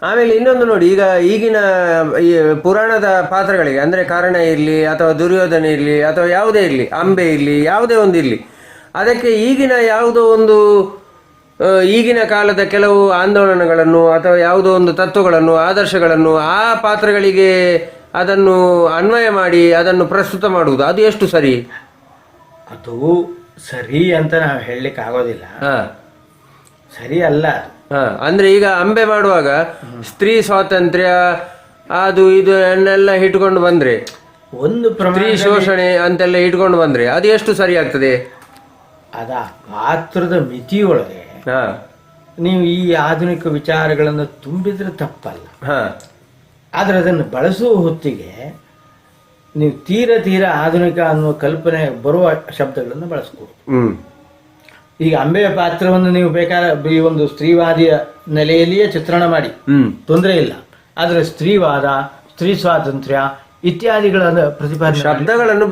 ಆಮೇಲೆ ಇನ್ನೊಂದು ನೋಡಿ, ಈಗ ಈಗಿನ ಈ ಪುರಾಣದ ಪಾತ್ರಗಳಿಗೆ ಅಂದರೆ ಕಾರಣ ಇರಲಿ ಅಥವಾ ದುರ್ಯೋಧನ ಇರಲಿ ಅಥವಾ ಯಾವುದೇ ಇರಲಿ, ಅಂಬೆ ಇರಲಿ, ಯಾವುದೇ ಒಂದು ಇರಲಿ, ಅದಕ್ಕೆ ಈಗಿನ ಯಾವುದೋ ಒಂದು ಈಗಿನ ಕಾಲದ ಕೆಲವು ಆಂದೋಲನಗಳನ್ನು ಅಥವಾ ಯಾವುದೋ ಒಂದು ತತ್ವಗಳನ್ನು, ಆದರ್ಶಗಳನ್ನು ಆ ಪಾತ್ರಗಳಿಗೆ ಅದನ್ನು ಅನ್ವಯ ಮಾಡಿ ಅದನ್ನು ಪ್ರಸ್ತುತ ಮಾಡುವುದು, ಅದು ಎಷ್ಟು ಸರಿ? ಅದು ಸರಿ ಅಂತ ನಾವು ಹೇಳಲಿಕ್ಕೆ ಆಗೋದಿಲ್ಲ. ಸರಿ ಅಲ್ಲ. ಅಂದ್ರೆ ಈಗ ಅಂಬೆ ಮಾಡುವಾಗ ಸ್ತ್ರೀ ಸ್ವಾತಂತ್ರ್ಯ ಅದು ಇದು ಅನ್ನೆಲ್ಲ ಇಟ್ಕೊಂಡು ಬಂದ್ರೆ, ಒಂದು ಸ್ತ್ರೀ ಶೋಷಣೆ ಅಂತೆಲ್ಲ ಇಟ್ಕೊಂಡು ಬಂದ್ರೆ ಅದು ಎಷ್ಟು ಸರಿ ಆಗ್ತದೆ? ಅದ ಪಾತ್ರದ ಮಿತಿಯೊಳಗೆ ನೀವು ಈ ಆಧುನಿಕ ವಿಚಾರಗಳನ್ನು ತುಂಬಿದ್ರೆ ತಪ್ಪಲ್ಲ. ಆದ್ರೆ ಅದನ್ನು ಬಳಸುವ ಹೊತ್ತಿಗೆ ನೀವು ತೀರ ಆಧುನಿಕ ಅನ್ನುವ ಕಲ್ಪನೆ ಬರುವ ಶಬ್ದಗಳನ್ನು ಬಳಸ್ಕೊಡು. ಈಗ ಅಂಬೆಯ ಪಾತ್ರವನ್ನು ನೀವು ಬೇಕಾದ ಈ ಒಂದು ಸ್ತ್ರೀವಾದಿಯ ನೆಲೆಯಲ್ಲಿಯೇ ಚಿತ್ರಣ ಮಾಡಿ, ತೊಂದರೆ ಇಲ್ಲ. ಆದರೆ ಸ್ತ್ರೀವಾದ, ಸ್ತ್ರೀ ಸ್ವಾತಂತ್ರ್ಯ ಇತ್ಯಾದಿಗಳ ಪ್ರತಿಪಾದನೆ ಶಬ್ದಗಳನ್ನು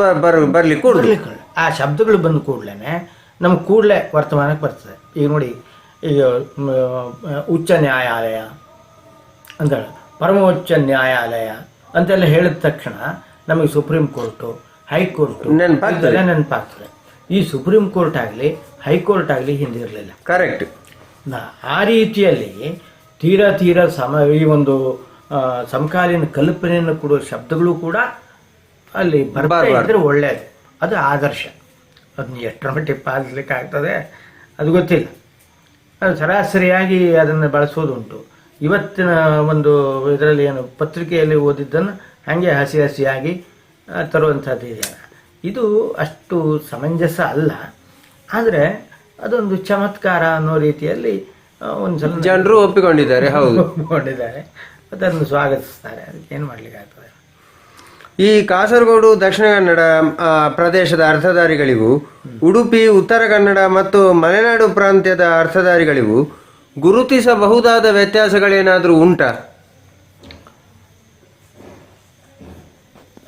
ಬರ್ಲಿಕ್ಕೆ ಆ ಶಬ್ದಗಳು ಬಂದ ಕೂಡಲೇ ನಮ್ಗೆ ಕೂಡಲೇ ವರ್ತಮಾನಕ್ಕೆ ಬರ್ತದೆ. ಈಗ ನೋಡಿ, ಈಗ ಉಚ್ಚ ನ್ಯಾಯಾಲಯ ಅಂತ, ಪರಮೋಚ್ಚ ನ್ಯಾಯಾಲಯ ಅಂತೆಲ್ಲ ಹೇಳಿದ ತಕ್ಷಣ ನಮಗೆ ಸುಪ್ರೀಂ ಕೋರ್ಟು, ಹೈಕೋರ್ಟು ನೆನಪಾಗ್ತದೆ. ಈ ಸುಪ್ರೀಂ ಕೋರ್ಟ್ ಆಗಲಿ ಹೈಕೋರ್ಟ್ ಆಗಲಿ ಹಿಂದಿರಲಿಲ್ಲ. ಕರೆಕ್ಟ್. ಆ ರೀತಿಯಲ್ಲಿ ತೀರಾ ಈ ಒಂದು ಸಮಕಾಲೀನ ಕಲ್ಪನೆಯನ್ನು ಕೊಡುವ ಶಬ್ದಗಳು ಕೂಡ ಅಲ್ಲಿ ಬರ್ತಾ ಇದ್ರೆ ಒಳ್ಳೆಯದು. ಅದು ಆದರ್ಶ. ಅದನ್ನ ಎಷ್ಟರ ಮಟ್ಟಿಗೆ ಪಾಲಿಸ್ಲಿಕ್ಕೆ ಆಗ್ತದೆ ಅದು ಗೊತ್ತಿಲ್ಲ. ಅದು ಸರಾಸರಿಯಾಗಿ ಅದನ್ನು ಬಳಸೋದುಂಟು. ಇವತ್ತಿನ ಒಂದು ಇದರಲ್ಲಿ ಏನು ಪತ್ರಿಕೆಯಲ್ಲಿ ಓದಿದ್ದನ್ನು ಹಾಗೆ ಹಸಿಯಾಗಿ ತರುವಂಥದ್ದು ಇದೆಯಲ್ಲ, ಇದು ಅಷ್ಟು ಸಮಂಜಸ ಅಲ್ಲ. ಆದರೆ ಅದೊಂದು ಚಮತ್ಕಾರ ಅನ್ನೋ ರೀತಿಯಲ್ಲಿ ಒಂದ್ಸಲ ಜನರು ಒಪ್ಪಿಕೊಂಡಿದ್ದಾರೆ. ಅದನ್ನು ಸ್ವಾಗತಿಸ್ತಾರೆ. ಅದಕ್ಕೇನು ಮಾಡ್ಲಿಕ್ಕೆ ಆಗ್ತದೆ. ಈ ಕಾಸರಗೋಡು, ದಕ್ಷಿಣ ಕನ್ನಡ ಪ್ರದೇಶದ ಅರ್ಥಧಾರಿಗಳಿಗೂ ಉಡುಪಿ, ಉತ್ತರ ಕನ್ನಡ ಮತ್ತು ಮಲೆನಾಡು ಪ್ರಾಂತ್ಯದ ಅರ್ಥಧಾರಿಗಳಿಗೂ ಗುರುತಿಸಬಹುದಾದ ವ್ಯತ್ಯಾಸಗಳೇನಾದರೂ ಉಂಟಾ?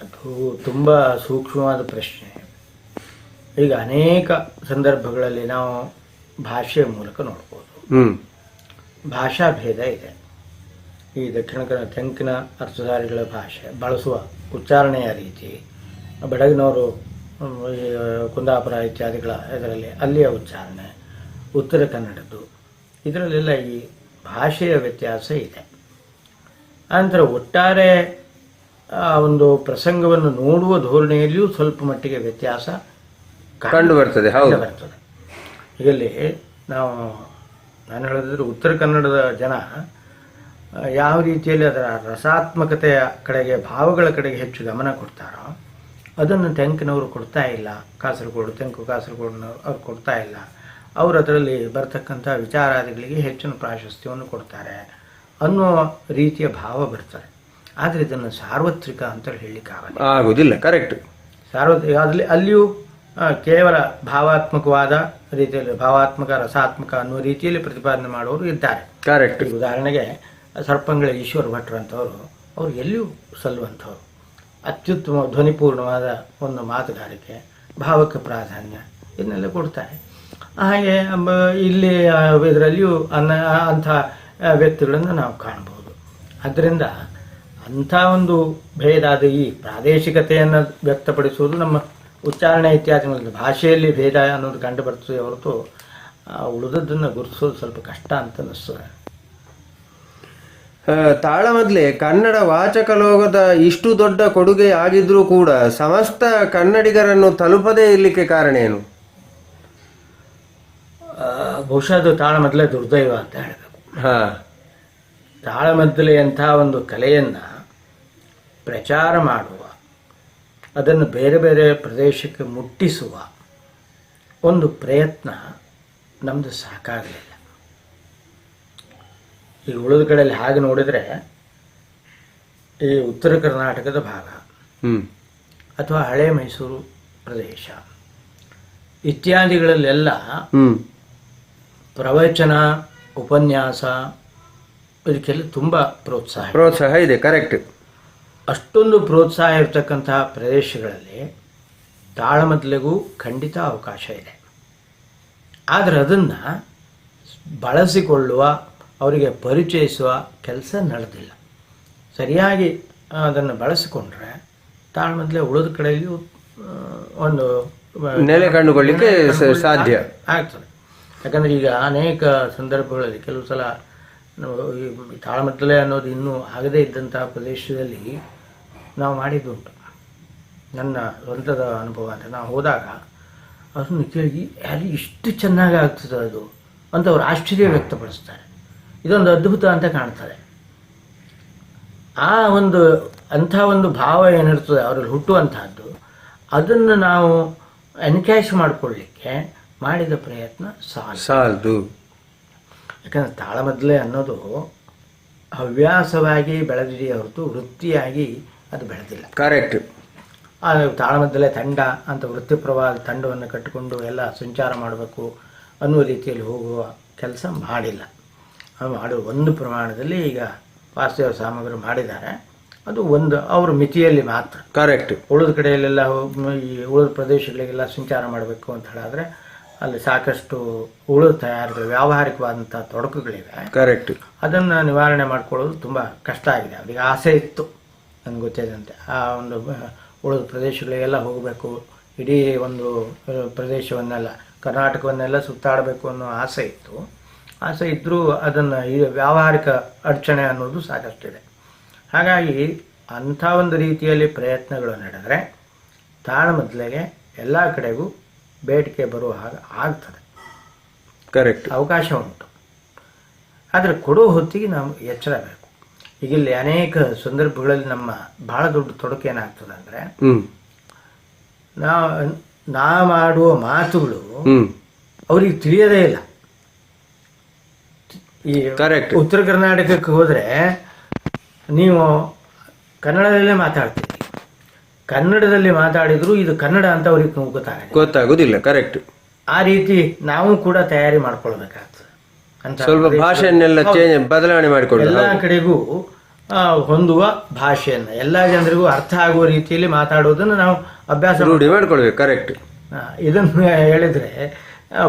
ಅದು ತುಂಬ ಸೂಕ್ಷ್ಮವಾದ ಪ್ರಶ್ನೆ. ಈಗ ಅನೇಕ ಸಂದರ್ಭಗಳಲ್ಲಿ ನಾವು ಭಾಷೆಯ ಮೂಲಕ ನೋಡ್ಬೋದು. ಭಾಷಾ ಭೇದ ಇದೆ. ಈ ದಕ್ಷಿಣ ಕನ್ನಡ ತೆಂಕಿನ ಅರ್ಥಧಾರಿಗಳ ಭಾಷೆ ಬಳಸುವ ಉಚ್ಚಾರಣೆಯ ರೀತಿ, ಬೆಡಗಿನವರು ಕುಂದಾಪುರ ಇತ್ಯಾದಿಗಳ ಇದರಲ್ಲಿ ಅಲ್ಲಿಯ ಉಚ್ಚಾರಣೆ, ಉತ್ತರ ಕನ್ನಡದ್ದು, ಇದರಲ್ಲೆಲ್ಲ ಈ ಭಾಷೆಯ ವ್ಯತ್ಯಾಸ ಇದೆ. ನಂತರ ಒಟ್ಟಾರೆ ಆ ಒಂದು ಪ್ರಸಂಗವನ್ನು ನೋಡುವ ಧೋರಣೆಯಲ್ಲಿಯೂ ಸ್ವಲ್ಪ ಮಟ್ಟಿಗೆ ವ್ಯತ್ಯಾಸ ಕಂಡು ಬರ್ತದೆ. ಹೌದು, ಬರ್ತದೆ. ಹೀಗಲ್ಲಿ ನಾನು ಹೇಳಿದ್ರೆ ಉತ್ತರ ಕನ್ನಡದ ಜನ ಯಾವ ರೀತಿಯಲ್ಲಿ ಅದರ ರಸಾತ್ಮಕತೆಯ ಕಡೆಗೆ, ಭಾವಗಳ ಕಡೆಗೆ ಹೆಚ್ಚು ಗಮನ ಕೊಡ್ತಾರೋ ಅದನ್ನು ತೆಂಕಿನವರು ಕೊಡ್ತಾ ಇಲ್ಲ. ಕಾಸರಗೋಡಿನವರು ಅವ್ರು ಕೊಡ್ತಾ ಇಲ್ಲ. ಅವರು ಅದರಲ್ಲಿ ಬರ್ತಕ್ಕಂಥ ವಿಚಾರಾದಿಗಳಿಗೆ ಹೆಚ್ಚಿನ ಪ್ರಾಶಸ್ತ್ಯವನ್ನು ಕೊಡ್ತಾರೆ ಅನ್ನೋ ರೀತಿಯ ಭಾವ ಬರ್ತದೆ. ಆದರೆ ಇದನ್ನು ಸಾರ್ವತ್ರಿಕ ಅಂತ ಆಗುದಿಲ್ಲ. ಕರೆಕ್ಟ್. ಸಾರ್ವತ್ರಿಕ ಅಲ್ಲಿಯೂ ಕೇವಲ ಭಾವಾತ್ಮಕವಾದ ರೀತಿಯಲ್ಲಿ, ಭಾವಾತ್ಮಕ ರಸಾತ್ಮಕ ಅನ್ನುವ ರೀತಿಯಲ್ಲಿ ಪ್ರತಿಪಾದನೆ ಮಾಡುವವರು ಇದ್ದಾರೆ. ಕರೆಕ್ಟ್. ಉದಾಹರಣೆಗೆ ಸರ್ಪಂಗಳ ಈಶ್ವರ ಭಟ್ರು ಅಂತವರು, ಅವರು ಎಲ್ಲಿಯೂ ಸಲ್ಲುವಂಥವ್ರು. ಅತ್ಯುತ್ತಮ ಧ್ವನಿಪೂರ್ಣವಾದ ಒಂದು ಮಾತುಗಾರಿಕೆ, ಭಾವಕ್ಕೆ ಪ್ರಾಧಾನ್ಯ ಇದನ್ನೆಲ್ಲ ಕೊಡ್ತಾರೆ. ಹಾಗೆ ಇಲ್ಲಿ ಇದರಲ್ಲಿಯೂ ಅಂಥ ವ್ಯಕ್ತಿಗಳನ್ನು ನಾವು ಕಾಣ್ಬೋದು. ಆದ್ದರಿಂದ ಅಂಥ ಒಂದು ಭೇದ, ಅದು ಈ ಪ್ರಾದೇಶಿಕತೆಯನ್ನು ವ್ಯಕ್ತಪಡಿಸುವುದು ನಮ್ಮ ಉಚ್ಚಾರಣೆ ಇತ್ಯಾದಿಗಳಲ್ಲಿ ಭಾಷೆಯಲ್ಲಿ ಭೇದ ಅನ್ನೋದು ಕಂಡು ಬರ್ತದೆ ಹೊರತು ಉಳಿದದ್ದನ್ನು ಗುರುತಿಸೋದು ಸ್ವಲ್ಪ ಕಷ್ಟ ಅಂತ ಅನ್ನಿಸ್ತದೆ. ತಾಳಮದ್ಲೆ ಕನ್ನಡ ವಾಚಕಲೋಕದ ಇಷ್ಟು ದೊಡ್ಡ ಕೊಡುಗೆ ಆಗಿದ್ರೂ ಕೂಡ ಸಮಸ್ತ ಕನ್ನಡಿಗರನ್ನು ತಲುಪದೇ ಇರಲಿಕ್ಕೆ ಕಾರಣ ಏನು? ಬಹುಶಃ ಅದು ತಾಳಮದ್ಲೆ ದುರ್ದೈವ ಅಂತ ಹೇಳಬೇಕು. ತಾಳಮದ್ದಲೆ ಅಂಥ ಒಂದು ಕಲೆಯನ್ನು ಪ್ರಚಾರ ಮಾಡುವ, ಅದನ್ನು ಬೇರೆ ಬೇರೆ ಪ್ರದೇಶಕ್ಕೆ ಮುಟ್ಟಿಸುವ ಒಂದು ಪ್ರಯತ್ನ ನಮ್ಮದು ಸಾಕಾಗಲಿಲ್ಲ. ಈಗ ಉಳಿದ ಕಡೆಯಲ್ಲಿ ಹಾಗೆ ನೋಡಿದರೆ ಈ ಉತ್ತರ ಕರ್ನಾಟಕದ ಭಾಗ ಅಥವಾ ಹಳೆ ಮೈಸೂರು ಪ್ರದೇಶ ಇತ್ಯಾದಿಗಳಲ್ಲೆಲ್ಲ ಪ್ರವಚನ, ಉಪನ್ಯಾಸ ಇದಕ್ಕೆಲ್ಲ ತುಂಬ ಪ್ರೋತ್ಸಾಹ ಇದೆ. ಕರೆಕ್ಟ್. ಅಷ್ಟೊಂದು ಪ್ರೋತ್ಸಾಹ ಇರತಕ್ಕಂತಹ ಪ್ರದೇಶಗಳಲ್ಲಿ ತಾಳಮದ್ದಲೆಗೂ ಖಂಡಿತ ಅವಕಾಶ ಇದೆ. ಆದರೆ ಅದನ್ನು ಬಳಸಿಕೊಳ್ಳುವ, ಅವರಿಗೆ ಪರಿಚಯಿಸುವ ಕೆಲಸ ನಡೆದಿಲ್ಲ. ಸರಿಯಾಗಿ ಅದನ್ನು ಬಳಸಿಕೊಂಡ್ರೆ ತಾಳಮದ್ದಲೆ ಉಳಿದ ಕಡೆಯಲ್ಲಿಯೂ ಒಂದು ನೆಲೆ ಕಂಡುಕೊಳ್ಳಿಕ್ಕೆ ಸಾಧ್ಯ ಆಗ್ತದೆ. ಯಾಕಂದರೆ ಈಗ ಅನೇಕ ಸಂದರ್ಭಗಳಲ್ಲಿ ಕೆಲವು ಸಲ ಈ ತಾಳಮದ್ದಲೆ ಅನ್ನೋದು ಇನ್ನೂ ಆಗದೇ ಇದ್ದಂಥ ಪ್ರದೇಶದಲ್ಲಿ ನಾವು ಮಾಡಿದ್ದುಂಟು. ನನ್ನ ಸ್ವಂತದ ಅನುಭವ ಅಂತ, ನಾವು ಹೋದಾಗ ಅದನ್ನು ಕೇಳಿ ಯಾರು ಇಷ್ಟು ಚೆನ್ನಾಗಿ ಆಗ್ತದೆ ಅದು ಅಂತ ಅವರು ಆಶ್ಚರ್ಯ ವ್ಯಕ್ತಪಡಿಸ್ತಾರೆ. ಇದೊಂದು ಅದ್ಭುತ ಅಂತ ಕಾಣ್ತದೆ. ಆ ಒಂದು ಅಂಥ ಒಂದು ಭಾವ ಏನಿರ್ತದೆ ಅವರಲ್ಲಿ ಹುಟ್ಟುವಂತಹದ್ದು, ಅದನ್ನು ನಾವು ಎನ್ಕ್ಯಾಶ್ ಮಾಡಿಕೊಳ್ಳಿಕ್ಕೆ ಮಾಡಿದ ಪ್ರಯತ್ನ ಸಾಲದು. ಯಾಕಂದರೆ ತಾಳಮದ್ದಲೆ ಅನ್ನೋದು ಹವ್ಯಾಸವಾಗಿ ಬೆಳೆದಿದೆಯೇ ಹೊರತು ವೃತ್ತಿಯಾಗಿ ಅದು ಬೆಳೆದಿಲ್ಲ. ಕರೆಕ್ಟ್. ತಾಳಮದ್ದಲೆ ತಂಡ ಅಂತ ವೃತ್ತಿಪರವಾದ ತಂಡವನ್ನು ಕಟ್ಟಿಕೊಂಡು ಎಲ್ಲ ಸಂಚಾರ ಮಾಡಬೇಕು ಅನ್ನುವ ರೀತಿಯಲ್ಲಿ ಹೋಗುವ ಕೆಲಸ ಮಾಡಿಲ್ಲ. ಮಾಡುವ ಒಂದು ಪ್ರಮಾಣದಲ್ಲಿ ಈಗ ವಾಸ್ತವ ಸಾಮಗ್ರಿ ಮಾಡಿದ್ದಾರೆ, ಅದು ಒಂದು ಅವರ ಮಿತಿಯಲ್ಲಿ ಮಾತ್ರ. ಕರೆಕ್ಟ್. ಉಳಿದ ಕಡೆಯಲ್ಲೆಲ್ಲ ಈ ಉಳಿದ ಪ್ರದೇಶಗಳಿಗೆಲ್ಲ ಸಂಚಾರ ಮಾಡಬೇಕು ಅಂತ ಹೇಳಿದ್ರೆ ಅಲ್ಲಿ ಸಾಕಷ್ಟು ಉಳಿದ ತಯಾರಿಗಳು, ವ್ಯಾವಹಾರಿಕವಾದಂಥ ತೊಡಕುಗಳಿವೆ. ಕರೆಕ್ಟ್. ಅದನ್ನು ನಿವಾರಣೆ ಮಾಡ್ಕೊಳ್ಳೋದು ತುಂಬ ಕಷ್ಟ ಆಗಿದೆ. ಅವರಿಗೆ ಆಸೆ ಇತ್ತು, ನನಗೆ ಗೊತ್ತಿದ್ದಂತೆ ಆ ಒಂದು ಉಳಿದ ಪ್ರದೇಶಗಳಿಗೆಲ್ಲ ಹೋಗಬೇಕು, ಇಡೀ ಒಂದು ಪ್ರದೇಶವನ್ನೆಲ್ಲ, ಕರ್ನಾಟಕವನ್ನೆಲ್ಲ ಸುತ್ತಾಡಬೇಕು ಅನ್ನೋ ಆಸೆ ಇತ್ತು. ಆಸೆ ಇದ್ದರೂ ಅದನ್ನು ಈ ವ್ಯಾವಹಾರಿಕ ಅಡಚಣೆ ಅನ್ನೋದು ಸಾಕಷ್ಟಿದೆ. ಹಾಗಾಗಿ ಅಂಥ ಒಂದು ರೀತಿಯಲ್ಲಿ ಪ್ರಯತ್ನಗಳು ನಡೆದರೆ ತಾಳಮದ್ದಲೆಗೆ ಎಲ್ಲ ಕಡೆಗೂ ಬೇಡಿಕೆ ಬರುವ ಹಾಗೆ ಆಗ್ತದೆ. ಕರೆಕ್ಟ್. ಅವಕಾಶ ಉಂಟು. ಆದರೆ ಕೊಡೋ ಹೊತ್ತಿಗೆ ನಾವು ಎಚ್ಚರ ಬೇಕು. ಈಗ ಇಲ್ಲಿ ಅನೇಕ ಸಂದರ್ಭಗಳಲ್ಲಿ ನಮ್ಮ ಬಹಳ ದೊಡ್ಡ ತೊಡಕು ಏನಾಗ್ತದೆ ಅಂದರೆ, ನಾ ಮಾಡುವ ಮಾತುಗಳು ಅವ್ರಿಗೆ ತಿಳಿಯೋದೇ ಇಲ್ಲ. ಈ ಉತ್ತರ ಕರ್ನಾಟಕಕ್ಕೆ ಹೋದರೆ ನೀವು ಕನ್ನಡದಲ್ಲೇ ಮಾತಾಡ್ತೀರಿ, ಕನ್ನಡದಲ್ಲಿ ಮಾತಾಡಿದ್ರು ಇದು ಕನ್ನಡ ಅಂತ ಅವ್ರಿಗೆ ಗೊತ್ತಾಗೋದಿಲ್ಲ. ಕರೆಕ್ಟ್. ಆ ರೀತಿ ನಾವು ಕೂಡ ತಯಾರಿ ಮಾಡ್ಕೊಳ್ಬೇಕಾಗ್ತದೆ. ಸ್ವಲ್ಪ ಭಾಷೆಯನ್ನೆಲ್ಲ ಬದಲಾವಣೆ ಮಾಡಿಕೊಂಡು ಎಲ್ಲ ಕಡೆಗೂ ಹೊಂದುವ ಭಾಷೆಯನ್ನು ಎಲ್ಲ ಜನರಿಗೂ ಅರ್ಥ ಆಗುವ ರೀತಿಯಲ್ಲಿ ಮಾತಾಡೋದನ್ನು ನಾವು ಅಭ್ಯಾಸ ರೂಢಿ ಮಾಡ್ಕೊಳ್ಬೇಕು. ಕರೆಕ್ಟ್. ಇದನ್ನು ಹೇಳಿದರೆ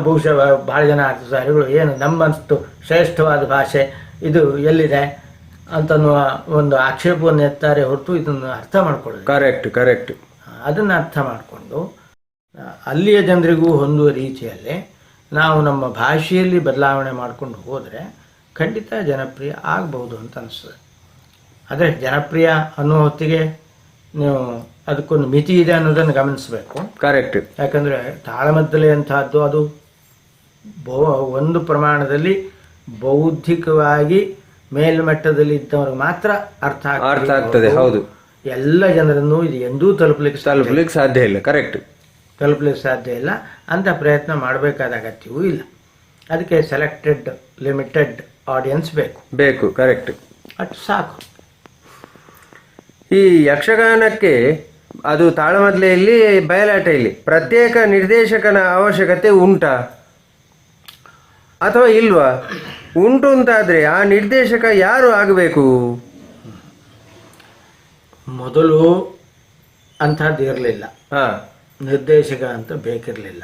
ಬಹುಶಃ ಭಾಳ ಜನ ಅರ್ಥಸಾರಿಗಳು ಏನು ನಮ್ಮಷ್ಟು ಶ್ರೇಷ್ಠವಾದ ಭಾಷೆ ಇದು ಎಲ್ಲಿದೆ ಅಂತನ್ನುವ ಒಂದು ಆಕ್ಷೇಪವನ್ನು ಎತ್ತಾರೆ ಹೊರತು ಇದನ್ನು ಅರ್ಥ ಮಾಡ್ಕೊಳ್ಳೋದು. ಕರೆಕ್ಟ್. ಕರೆಕ್ಟ್. ಅದನ್ನು ಅರ್ಥ ಮಾಡಿಕೊಂಡು ಅಲ್ಲಿಯ ಜನರಿಗೂ ಹೊಂದುವ ರೀತಿಯಲ್ಲಿ ನಾವು ನಮ್ಮ ಭಾಷೆಯಲ್ಲಿ ಬದಲಾವಣೆ ಮಾಡಿಕೊಂಡು ಹೋದರೆ ಖಂಡಿತ ಜನಪ್ರಿಯ ಆಗಬಹುದು ಅಂತ ಅನಿಸ್ತದೆ. ಆದರೆ ಜನಪ್ರಿಯ ಅನ್ನೋ ಹೊತ್ತಿಗೆ ನೀವು ಅದಕ್ಕೊಂದು ಮಿತಿ ಇದೆ ಅನ್ನೋದನ್ನು ಗಮನಿಸಬೇಕು. ಕರೆಕ್ಟ್. ಯಾಕಂದರೆ ತಾಳಮದ್ದಲೆ ಅಂತಹದ್ದು ಅದು ಒಂದು ಪ್ರಮಾಣದಲ್ಲಿ ಬೌದ್ಧಿಕವಾಗಿ ಮೇಲ್ಮಟ್ಟದಲ್ಲಿ ಇದ್ದವ್ರಿಗೆ ಮಾತ್ರ ಅರ್ಥ ಆಗ್ತದೆ. ಹೌದು, ಎಲ್ಲ ಜನರನ್ನು ಇದು ಎಂದೂ ತಲುಪಲಿಕ್ಕೆ ಸಾಧ್ಯ ಇಲ್ಲ. ಕರೆಕ್ಟ್, ತಲುಪಲಿಕ್ಕೆ ಸಾಧ್ಯ ಇಲ್ಲ. ಅಂತ ಪ್ರಯತ್ನ ಮಾಡಬೇಕಾದ ಅಗತ್ಯವೂ ಇಲ್ಲ. ಅದಕ್ಕೆ ಸೆಲೆಕ್ಟೆಡ್ ಲಿಮಿಟೆಡ್ ಆಡಿಯನ್ಸ್ ಬೇಕು. ಕರೆಕ್ಟ್, ಅಷ್ಟು ಸಾಕು. ಈ ಯಕ್ಷಗಾನಕ್ಕೆ ಅದು ತಾಳಮದ್ದಲೆಯಲ್ಲಿ ಬಯಲಾಟದಲ್ಲಿ ಪ್ರತ್ಯೇಕ ನಿರ್ದೇಶಕನ ಅವಶ್ಯಕತೆ ಉಂಟಾ ಅಥವಾ ಇಲ್ವಾ? ಉಂಟು ಅಂತಾದರೆ ಆ ನಿರ್ದೇಶಕ ಯಾರು ಆಗಬೇಕು? ಮೊದಲು ಅಂಥದ್ದು ಇರಲಿಲ್ಲ, ನಿರ್ದೇಶಕ ಅಂತ ಬೇಕಿರಲಿಲ್ಲ.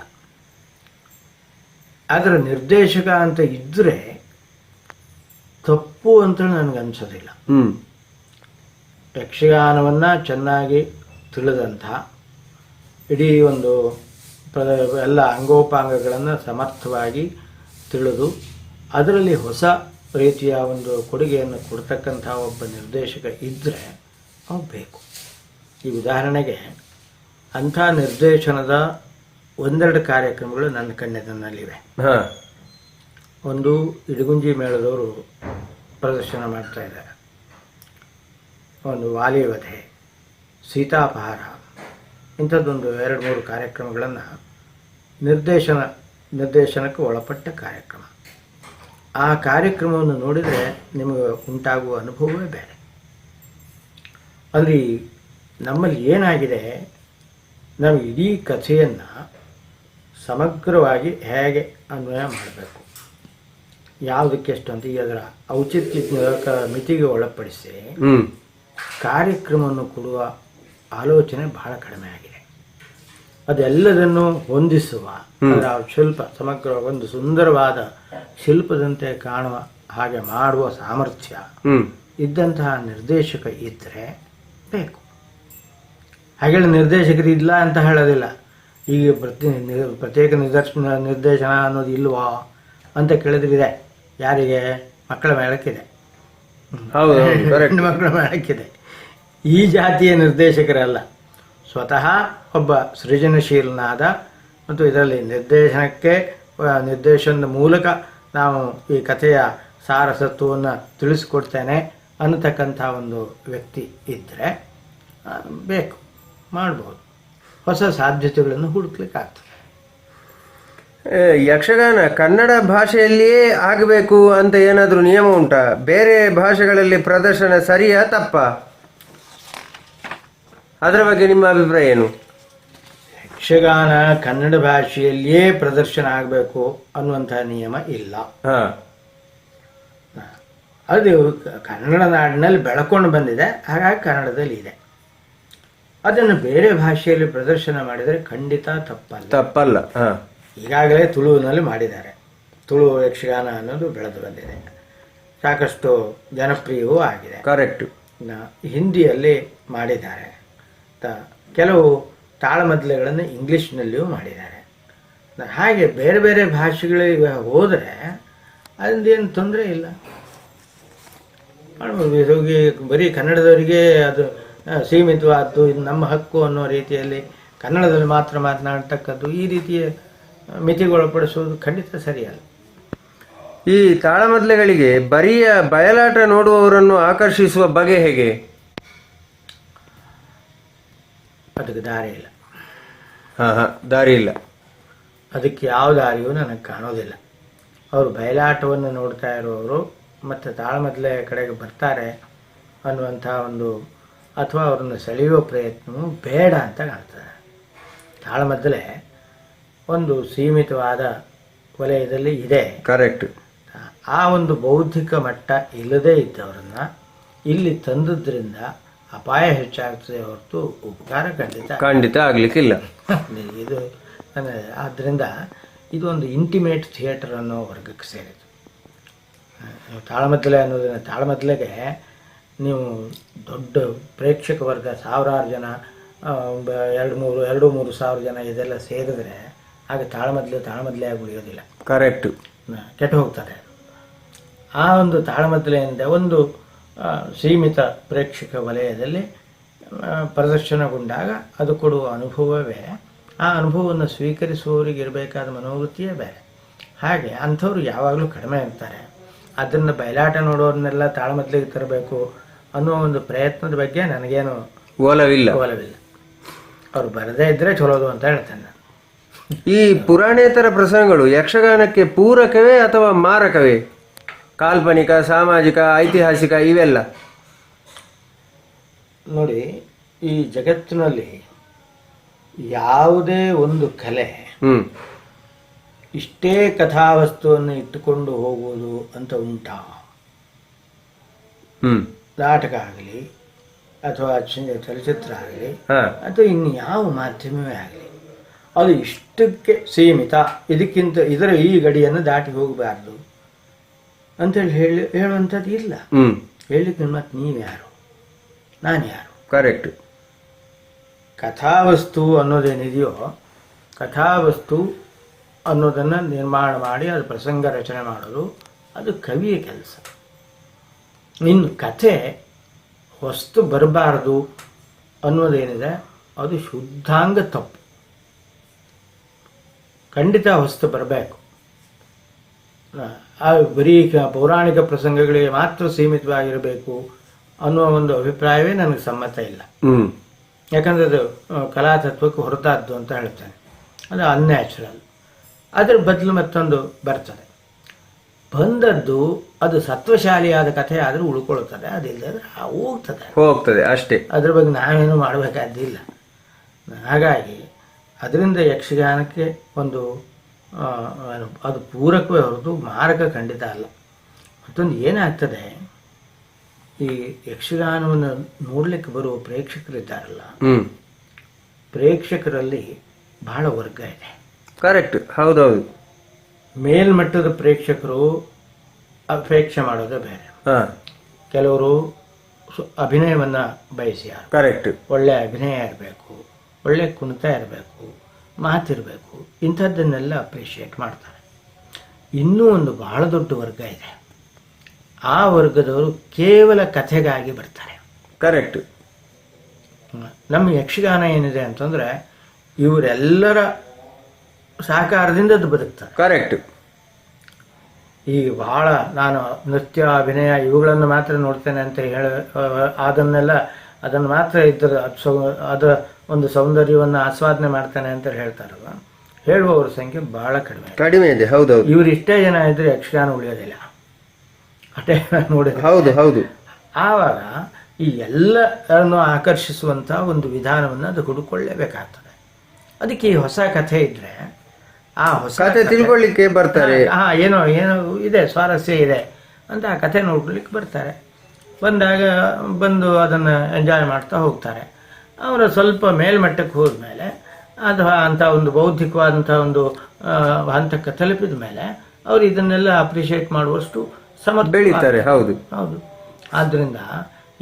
ಆದರೆ ನಿರ್ದೇಶಕ ಅಂತ ಇದ್ದರೆ ತಪ್ಪು ಅಂತ ನನಗನ್ಸೋದಿಲ್ಲ. ಯಕ್ಷಗಾನವನ್ನು ಚೆನ್ನಾಗಿ ತಿಳಿದಂಥ, ಇಡೀ ಒಂದು ಎಲ್ಲ ಅಂಗೋಪಾಂಗಗಳನ್ನು ಸಮರ್ಥವಾಗಿ ತಿಳಿದು ಅದರಲ್ಲಿ ಹೊಸ ರೀತಿಯ ಒಂದು ಕೊಡುಗೆಯನ್ನು ಕೊಡ್ತಕ್ಕಂಥ ಒಬ್ಬ ನಿರ್ದೇಶಕ ಇದ್ದರೆ ಅವನು ಬೇಕು. ಈ ಉದಾಹರಣೆಗೆ ಅಂಥ ನಿರ್ದೇಶನದ ಒಂದೆರಡು ಕಾರ್ಯಕ್ರಮಗಳು ನನ್ನ ಕಣ್ಣೆದನ್ನಲ್ಲಿವೆ. ಒಂದು ಇಡಗುಂಜಿ ಮೇಳದವರು ಪ್ರದರ್ಶನ ಮಾಡ್ತಾ ಇದ್ದಾರೆ. ಒಂದು ವಾಲಿವಧೆ, ಸೀತಾಪಹಾರ, ಇಂಥದ್ದೊಂದು 2-3 ಕಾರ್ಯಕ್ರಮಗಳನ್ನು ನಿರ್ದೇಶನಕ್ಕೆ ಒಳಪಟ್ಟ ಕಾರ್ಯಕ್ರಮ. ಆ ಕಾರ್ಯಕ್ರಮವನ್ನು ನೋಡಿದರೆ ನಿಮಗೆ ಉಂಟಾಗುವ ಅನುಭವವೇ ಬೇರೆ. ಅಲ್ಲಿ ನಮ್ಮಲ್ಲಿ ಏನಾಗಿದೆ, ನಾವು ಇಡೀ ಕಥೆಯನ್ನು ಸಮಗ್ರವಾಗಿ ಹೇಗೆ ಅನ್ವಯ ಮಾಡಬೇಕು, ಯಾವುದಕ್ಕೆ ಎಷ್ಟು ಅಂತ ಈಗ ಅದರ ಔಚಿತ್ಯ ಮಿತಿಗೆ ಒಳಪಡಿಸಿ ಕಾರ್ಯಕ್ರಮವನ್ನು ಕೊಡುವ ಆಲೋಚನೆ ಬಹಳ ಕಡಿಮೆ ಆಗಿದೆ. ಅದೆಲ್ಲದನ್ನು ಹೊಂದಿಸುವ ಅದರ ಶಿಲ್ಪ ಸಮಗ್ರ ಒಂದು ಸುಂದರವಾದ ಶಿಲ್ಪದಂತೆ ಕಾಣುವ ಹಾಗೆ ಮಾಡುವ ಸಾಮರ್ಥ್ಯ ಇದ್ದಂತಹ ನಿರ್ದೇಶಕ ಇದ್ದರೆ ಬೇಕು. ಹಾಗೆ ನಿರ್ದೇಶಕರು ಇಲ್ಲ ಅಂತ ಹೇಳೋದಿಲ್ಲ. ಈಗ ಪ್ರತ್ಯೇಕ ನಿರ್ದೇಶನ ಅನ್ನೋದು ಇಲ್ವಾ ಅಂತ ಕೇಳಿದ್ರಿದೆ. ಯಾರಿಗೆ? ಮಕ್ಕಳ ಮೇಳಕ್ಕಿದೆ, ಮಕ್ಕಳ ಮೇಳಕ್ಕಿದೆ. ಈ ಜಾತಿಯ ನಿರ್ದೇಶಕರಲ್ಲ, ಸ್ವತಃ ಒಬ್ಬ ಸೃಜನಶೀಲನಾದ ಮತ್ತು ಇದರಲ್ಲಿ ನಿರ್ದೇಶನದ ಮೂಲಕ ನಾವು ಈ ಕಥೆಯ ಸಾರಸತ್ವವನ್ನು ತಿಳಿಸ್ಕೊಡ್ತೇನೆ ಅನ್ನತಕ್ಕಂಥ ಒಂದು ವ್ಯಕ್ತಿ ಇದ್ದರೆ ಬೇಕು, ಮಾಡ್ಬೋದು. ಹೊಸ ಸಾಧ್ಯತೆಗಳನ್ನು ಹುಡುಕ್ಲಿಕ್ಕಾಗ್ತದೆ. ಯಕ್ಷಗಾನ ಕನ್ನಡ ಭಾಷೆಯಲ್ಲಿಯೇ ಆಗಬೇಕು ಅಂತ ಏನಾದರೂ ನಿಯಮ ಉಂಟಾ? ಬೇರೆ ಭಾಷೆಗಳಲ್ಲಿ ಪ್ರದರ್ಶನ ಸರಿಯಾ ತಪ್ಪಾ? ಅದರ ಬಗ್ಗೆ ನಿಮ್ಮ ಅಭಿಪ್ರಾಯ ಏನು? ಯಕ್ಷಗಾನ ಕನ್ನಡ ಭಾಷೆಯಲ್ಲಿಯೇ ಪ್ರದರ್ಶನ ಆಗಬೇಕು ಅನ್ನುವಂಥ ನಿಯಮ ಇಲ್ಲ. ಅದು ಕನ್ನಡ ನಾಡಿನಲ್ಲಿ ಬೆಳಕೊಂಡು ಬಂದಿದೆ, ಹಾಗಾಗಿ ಕನ್ನಡದಲ್ಲಿ ಇದೆ. ಅದನ್ನು ಬೇರೆ ಭಾಷೆಯಲ್ಲಿ ಪ್ರದರ್ಶನ ಮಾಡಿದರೆ ಖಂಡಿತ ತಪ್ಪಲ್ಲ. ಈಗಾಗಲೇ ತುಳುವಿನಲ್ಲಿ ಮಾಡಿದ್ದಾರೆ. ತುಳು ಯಕ್ಷಗಾನ ಅನ್ನೋದು ಬೆಳೆದು ಬಂದಿದೆ, ಸಾಕಷ್ಟು ಜನಪ್ರಿಯವೂ ಆಗಿದೆ. ಕರೆಕ್ಟ್. ಹಿಂದಿಯಲ್ಲಿ ಮಾಡಿದ್ದಾರೆ. ಕೆಲವು ತಾಳಮದ್ದಲೆಗಳನ್ನು ಇಂಗ್ಲೀಷ್ನಲ್ಲಿಯೂ ಮಾಡಿದ್ದಾರೆ. ಹಾಗೆ ಬೇರೆ ಬೇರೆ ಭಾಷೆಗಳಿಗೆ ಹೋದರೆ ಅದರಿಂದೇನು ತೊಂದರೆ ಇಲ್ಲ, ಹೋಗಿ ಬರೀ ಕನ್ನಡದವರಿಗೆ ಅದು ಸೀಮಿತವಾದ್ದು, ಇದು ನಮ್ಮ ಹಕ್ಕು ಅನ್ನೋ ರೀತಿಯಲ್ಲಿ ಕನ್ನಡದಲ್ಲಿ ಮಾತ್ರ ಮಾತನಾಡ್ತಕ್ಕದ್ದು, ಈ ರೀತಿಯ ಮಿತಿಗೊಳಪಡಿಸುವುದು ಖಂಡಿತ ಸರಿಯಲ್ಲ. ಈ ತಾಳಮದ್ದಲೆಗಳಿಗೆ ಬರಿಯ ಬಯಲಾಟ ನೋಡುವವರನ್ನು ಆಕರ್ಷಿಸುವ ಬಗೆ ಹೇಗೆ? ಅದಕ್ಕೆ ದಾರಿ ಇಲ್ಲ. ದಾರಿ ಇಲ್ಲ. ಅದಕ್ಕೆ ಯಾವ ದಾರಿಯೂ ನನಗೆ ಕಾಣೋದಿಲ್ಲ. ಅವರು ಬಯಲಾಟವನ್ನು ನೋಡ್ತಾ ಇರೋರು ಮತ್ತು ತಾಳಮದ್ದಲೆ ಕಡೆಗೆ ಬರ್ತಾರೆ ಅನ್ನುವಂಥ ಒಂದು, ಅಥವಾ ಅವರನ್ನು ಸೆಳೆಯುವ ಪ್ರಯತ್ನವೂ ಬೇಡ ಅಂತ ಕಾಣ್ತದೆ. ತಾಳಮದ್ದಲೆ ಒಂದು ಸೀಮಿತವಾದ ವಲಯದಲ್ಲಿ ಇದೆ. ಕರೆಕ್ಟ್. ಆ ಒಂದು ಬೌದ್ಧಿಕ ಮಟ್ಟ ಇಲ್ಲದೇ ಇದ್ದವರನ್ನು ಇಲ್ಲಿ ತಂದದ್ರಿಂದ ಅಪಾಯ ಹೆಚ್ಚಾಗ್ತದೆ ಹೊರತು ಉಪಕಾರ ಖಂಡಿತ ಆಗಲಿಕ್ಕಿಲ್ಲ. ಇದು ಆದ್ದರಿಂದ ಇದು ಒಂದು ಇಂಟಿಮೇಟ್ ಥಿಯೇಟರ್ ಅನ್ನೋ ವರ್ಗಕ್ಕೆ ಸೇರಿತು. ತಾಳಮದ್ದಲೆ ಅನ್ನೋದನ್ನ, ತಾಳಮದ್ದಲೆಗೆ ನೀವು ದೊಡ್ಡ ಪ್ರೇಕ್ಷಕ ವರ್ಗ, ಸಾವಿರಾರು ಜನ, 2-3 ಸಾವಿರ ಜನ ಇದೆಲ್ಲ ಸೇರಿದ್ರೆ ಆಗ ತಾಳಮದ್ದಲೆ ಆಗಿ ಉಳಿಯೋದಿಲ್ಲ. ಕರೆಕ್ಟ್. ಕೆಟ್ಟು ಹೋಗ್ತಾರೆ. ಆ ಒಂದು ತಾಳಮದ್ದಲೆಯಿಂದ ಒಂದು ಸೀಮಿತ ಪ್ರೇಕ್ಷಕ ವಲಯದಲ್ಲಿ ಪ್ರದರ್ಶನಗೊಂಡಾಗ ಅದು ಕೊಡುವ ಅನುಭವವೇ, ಆ ಅನುಭವವನ್ನು ಸ್ವೀಕರಿಸುವವರಿಗೆ ಇರಬೇಕಾದ ಮನೋವೃತ್ತಿಯೇ ಬೇರೆ. ಹಾಗೆ ಅಂಥವ್ರು ಯಾವಾಗಲೂ ಕಡಿಮೆ ಇರ್ತಾರೆ. ಅದನ್ನು ಬಯಲಾಟ ನೋಡೋರನ್ನೆಲ್ಲ ತಾಳ್ಮದ್ಲಿಗೆ ತರಬೇಕು ಅನ್ನೋ ಒಂದು ಪ್ರಯತ್ನದ ಬಗ್ಗೆ ನನಗೇನು ಒಲವಿಲ್ಲ. ಅವ್ರು ಬರದೇ ಇದ್ದರೆ ಚಲೋದು ಅಂತ ಹೇಳ್ತೇನೆ ನಾನು. ಈ ಪುರಾಣೇತರ ಪ್ರಸಂಗಗಳು ಯಕ್ಷಗಾನಕ್ಕೆ ಪೂರಕವೇ ಅಥವಾ ಮಾರಕವೇ? ಕಾಲ್ಪನಿಕ, ಸಾಮಾಜಿಕ, ಐತಿಹಾಸಿಕ ಇವೆಲ್ಲ ನೋಡಿ, ಈ ಜಗತ್ತಿನಲ್ಲಿ ಯಾವುದೇ ಒಂದು ಕಲೆ ಇಷ್ಟೇ ಕಥಾವಸ್ತುವನ್ನು ಇಟ್ಟುಕೊಂಡು ಹೋಗುವುದು ಅಂತ ಉಂಟಾ? ನಾಟಕ ಆಗಲಿ ಅಥವಾ ಚಲಚಿತ್ರ ಆಗಲಿ ಅಥವಾ ಇನ್ನು ಯಾವ ಮಾಧ್ಯಮವೇ ಆಗಲಿ, ಅದು ಇಷ್ಟಕ್ಕೆ ಸೀಮಿತ, ಇದಕ್ಕಿಂತ ಈ ಗಡಿಯನ್ನು ದಾಟಿ ಹೋಗಬಾರ್ದು ಅಂತೇಳಿ ಹೇಳುವಂಥದ್ದು ಇಲ್ಲ. ಹೇಳಲಿಕ್ಕೆ ಮತ್ತೆ ನೀವ್ಯಾರು, ನಾನು ಯಾರು? ಕರೆಕ್ಟ್. ಕಥಾವಸ್ತು ಅನ್ನೋದೇನಿದೆಯೋ, ಕಥಾವಸ್ತು ಅನ್ನೋದನ್ನು ನಿರ್ಮಾಣ ಮಾಡಿ ಅದು ಪ್ರಸಂಗ ರಚನೆ ಮಾಡೋದು ಅದು ಕವಿಯ ಕೆಲಸ. ಇನ್ನು ಕಥೆ ವಸ್ತು ಬರಬಾರ್ದು ಅನ್ನೋದೇನಿದೆ ಅದು ಶುದ್ಧಾಂಗ ತಪ್ಪು. ಖಂಡಿತ ವಸ್ತು ಬರಬೇಕು. ಬರೀ ಪೌರಾಣಿಕ ಪ್ರಸಂಗಗಳಿಗೆ ಮಾತ್ರ ಸೀಮಿತವಾಗಿರಬೇಕು ಅನ್ನುವ ಒಂದು ಅಭಿಪ್ರಾಯವೇ ನನಗೆ ಸಮ್ಮತ ಇಲ್ಲ. ಯಾಕಂದರೆ ಅದು ಕಲಾತತ್ವಕ್ಕೆ ಹೊರತಾದ್ದು ಅಂತ ಹೇಳ್ತಾನೆ. ಅದು ಅನ್ಯಾಚುರಲ್. ಅದರ ಬದಲು ಮತ್ತೊಂದು ಬರ್ತದೆ. ಬಂದದ್ದು ಅದು ಸತ್ವಶಾಲಿಯಾದ ಕಥೆ ಆದರೆ ಉಳ್ಕೊಳ್ತದೆ, ಅದಿಲ್ಲದ್ರೆ ಹೋಗ್ತದೆ ಅಷ್ಟೇ. ಅದ್ರ ಬಗ್ಗೆ ನಾವೇನು ಮಾಡಬೇಕಾದ್ದಿಲ್ಲ. ಹಾಗಾಗಿ ಅದರಿಂದ ಯಕ್ಷಗಾನಕ್ಕೆ ಒಂದು ಅದು ಪೂರಕವೇ ಹೊರತು ಮಾರಕ ಖಂಡಿತ ಅಲ್ಲ. ಮತ್ತೊಂದು ಏನಾಗ್ತದೆ, ಈ ಯಕ್ಷಗಾನವನ್ನು ನೋಡ್ಲಿಕ್ಕೆ ಬರುವ ಪ್ರೇಕ್ಷಕರಿದ್ದಾರಲ್ಲ, ಪ್ರೇಕ್ಷಕರಲ್ಲಿ ಬಹಳ ವರ್ಗ ಇದೆ. ಕರೆಕ್ಟ್, ಹೌದೌದು. ಮೇಲ್ಮಟ್ಟದ ಪ್ರೇಕ್ಷಕರು ಅಪೇಕ್ಷೆ ಮಾಡೋದೇ ಬೇರೆ. ಕೆಲವರು ಅಭಿನಯವನ್ನು ಬಯಸ್ಯಾರ. ಕರೆಕ್ಟ್. ಒಳ್ಳೆ ಅಭಿನಯ ಇರಬೇಕು, ಒಳ್ಳೆ ಕುಣಿತ ಇರಬೇಕು, ಮಾತಿರಬೇಕು, ಇಂಥದ್ದನ್ನೆಲ್ಲ ಅಪ್ರಿಷಿಯೇಟ್ ಮಾಡ್ತಾರೆ. ಇನ್ನೂ ಒಂದು ಬಹಳ ದೊಡ್ಡ ವರ್ಗ ಇದೆ. ಆ ವರ್ಗದವರು ಕೇವಲ ಕಥೆಗಾಗಿ ಬರ್ತಾರೆ. ಕರೆಕ್ಟ್. ನಮ್ಮ ಯಕ್ಷಗಾನ ಏನಿದೆ ಅಂತಂದರೆ ಇವರೆಲ್ಲರ ಸಹಕಾರದಿಂದ ಅದು ಬದುಕ್ತಾರೆ. ಕರೆಕ್ಟ್. ಈಗ ಬಹಳ ನಾನು ನೃತ್ಯ, ಅಭಿನಯ ಇವುಗಳನ್ನು ಮಾತ್ರ ನೋಡ್ತೇನೆ ಅಂತ ಅದನ್ನು ಮಾತ್ರ ಅದರ ಒಂದು ಸೌಂದರ್ಯವನ್ನು ಆಸ್ವಾದನೆ ಮಾಡ್ತಾನೆ ಅಂತ ಹೇಳ್ತಾರಲ್ಲ, ಹೇಳುವವರ ಸಂಖ್ಯೆ ಬಹಳ ಕಡಿಮೆ ಇದೆ. ಹೌದೌದು. ಇವರು ಇಷ್ಟೇ ಜನ ಇದ್ರೆ ಯಕ್ಷಗಾನ ಉಳಿಯೋದಿಲ್ಲ. ಅಷ್ಟೇ ನೋಡಿದ್ರೆ. ಹೌದು. ಆವಾಗ ಈ ಎಲ್ಲರನ್ನು ಆಕರ್ಷಿಸುವಂಥ ಒಂದು ವಿಧಾನವನ್ನು ಅದು ಹುಡುಕೊಳ್ಳೇಬೇಕಾಗ್ತದೆ. ಅದಕ್ಕೆ ಈ ಹೊಸ ಕಥೆ ಇದ್ರೆ ಆ ಹೊಸ ಕಥೆ ತಿಳ್ಕೊಳ್ಳಿಕ್ಕೆ ಬರ್ತಾರೆ. ಏನೋ ಇದೆ, ಸ್ವಾರಸ್ಯ ಇದೆ ಅಂತ ಆ ಕಥೆ ನೋಡ್ಕೊಳ್ಳಿಕ್ಕೆ ಬರ್ತಾರೆ. ಬಂದು ಅದನ್ನು ಎಂಜಾಯ್ ಮಾಡ್ತಾ ಹೋಗ್ತಾರೆ. ಅವರ ಸ್ವಲ್ಪ ಮೇಲ್ಮಟ್ಟಕ್ಕೆ ಹೋದ್ಮೇಲೆ ಅಥವಾ ಅಂಥ ಒಂದು ಬೌದ್ಧಿಕವಾದಂಥ ಒಂದು ಹಂತಕ್ಕೆ ತಲುಪಿದ ಮೇಲೆ ಅವರು ಇದನ್ನೆಲ್ಲ ಅಪ್ರಿಷಿಯೇಟ್ ಮಾಡುವಷ್ಟು ಬೆಳೀತಾರೆ. ಹೌದು. ಆದ್ದರಿಂದ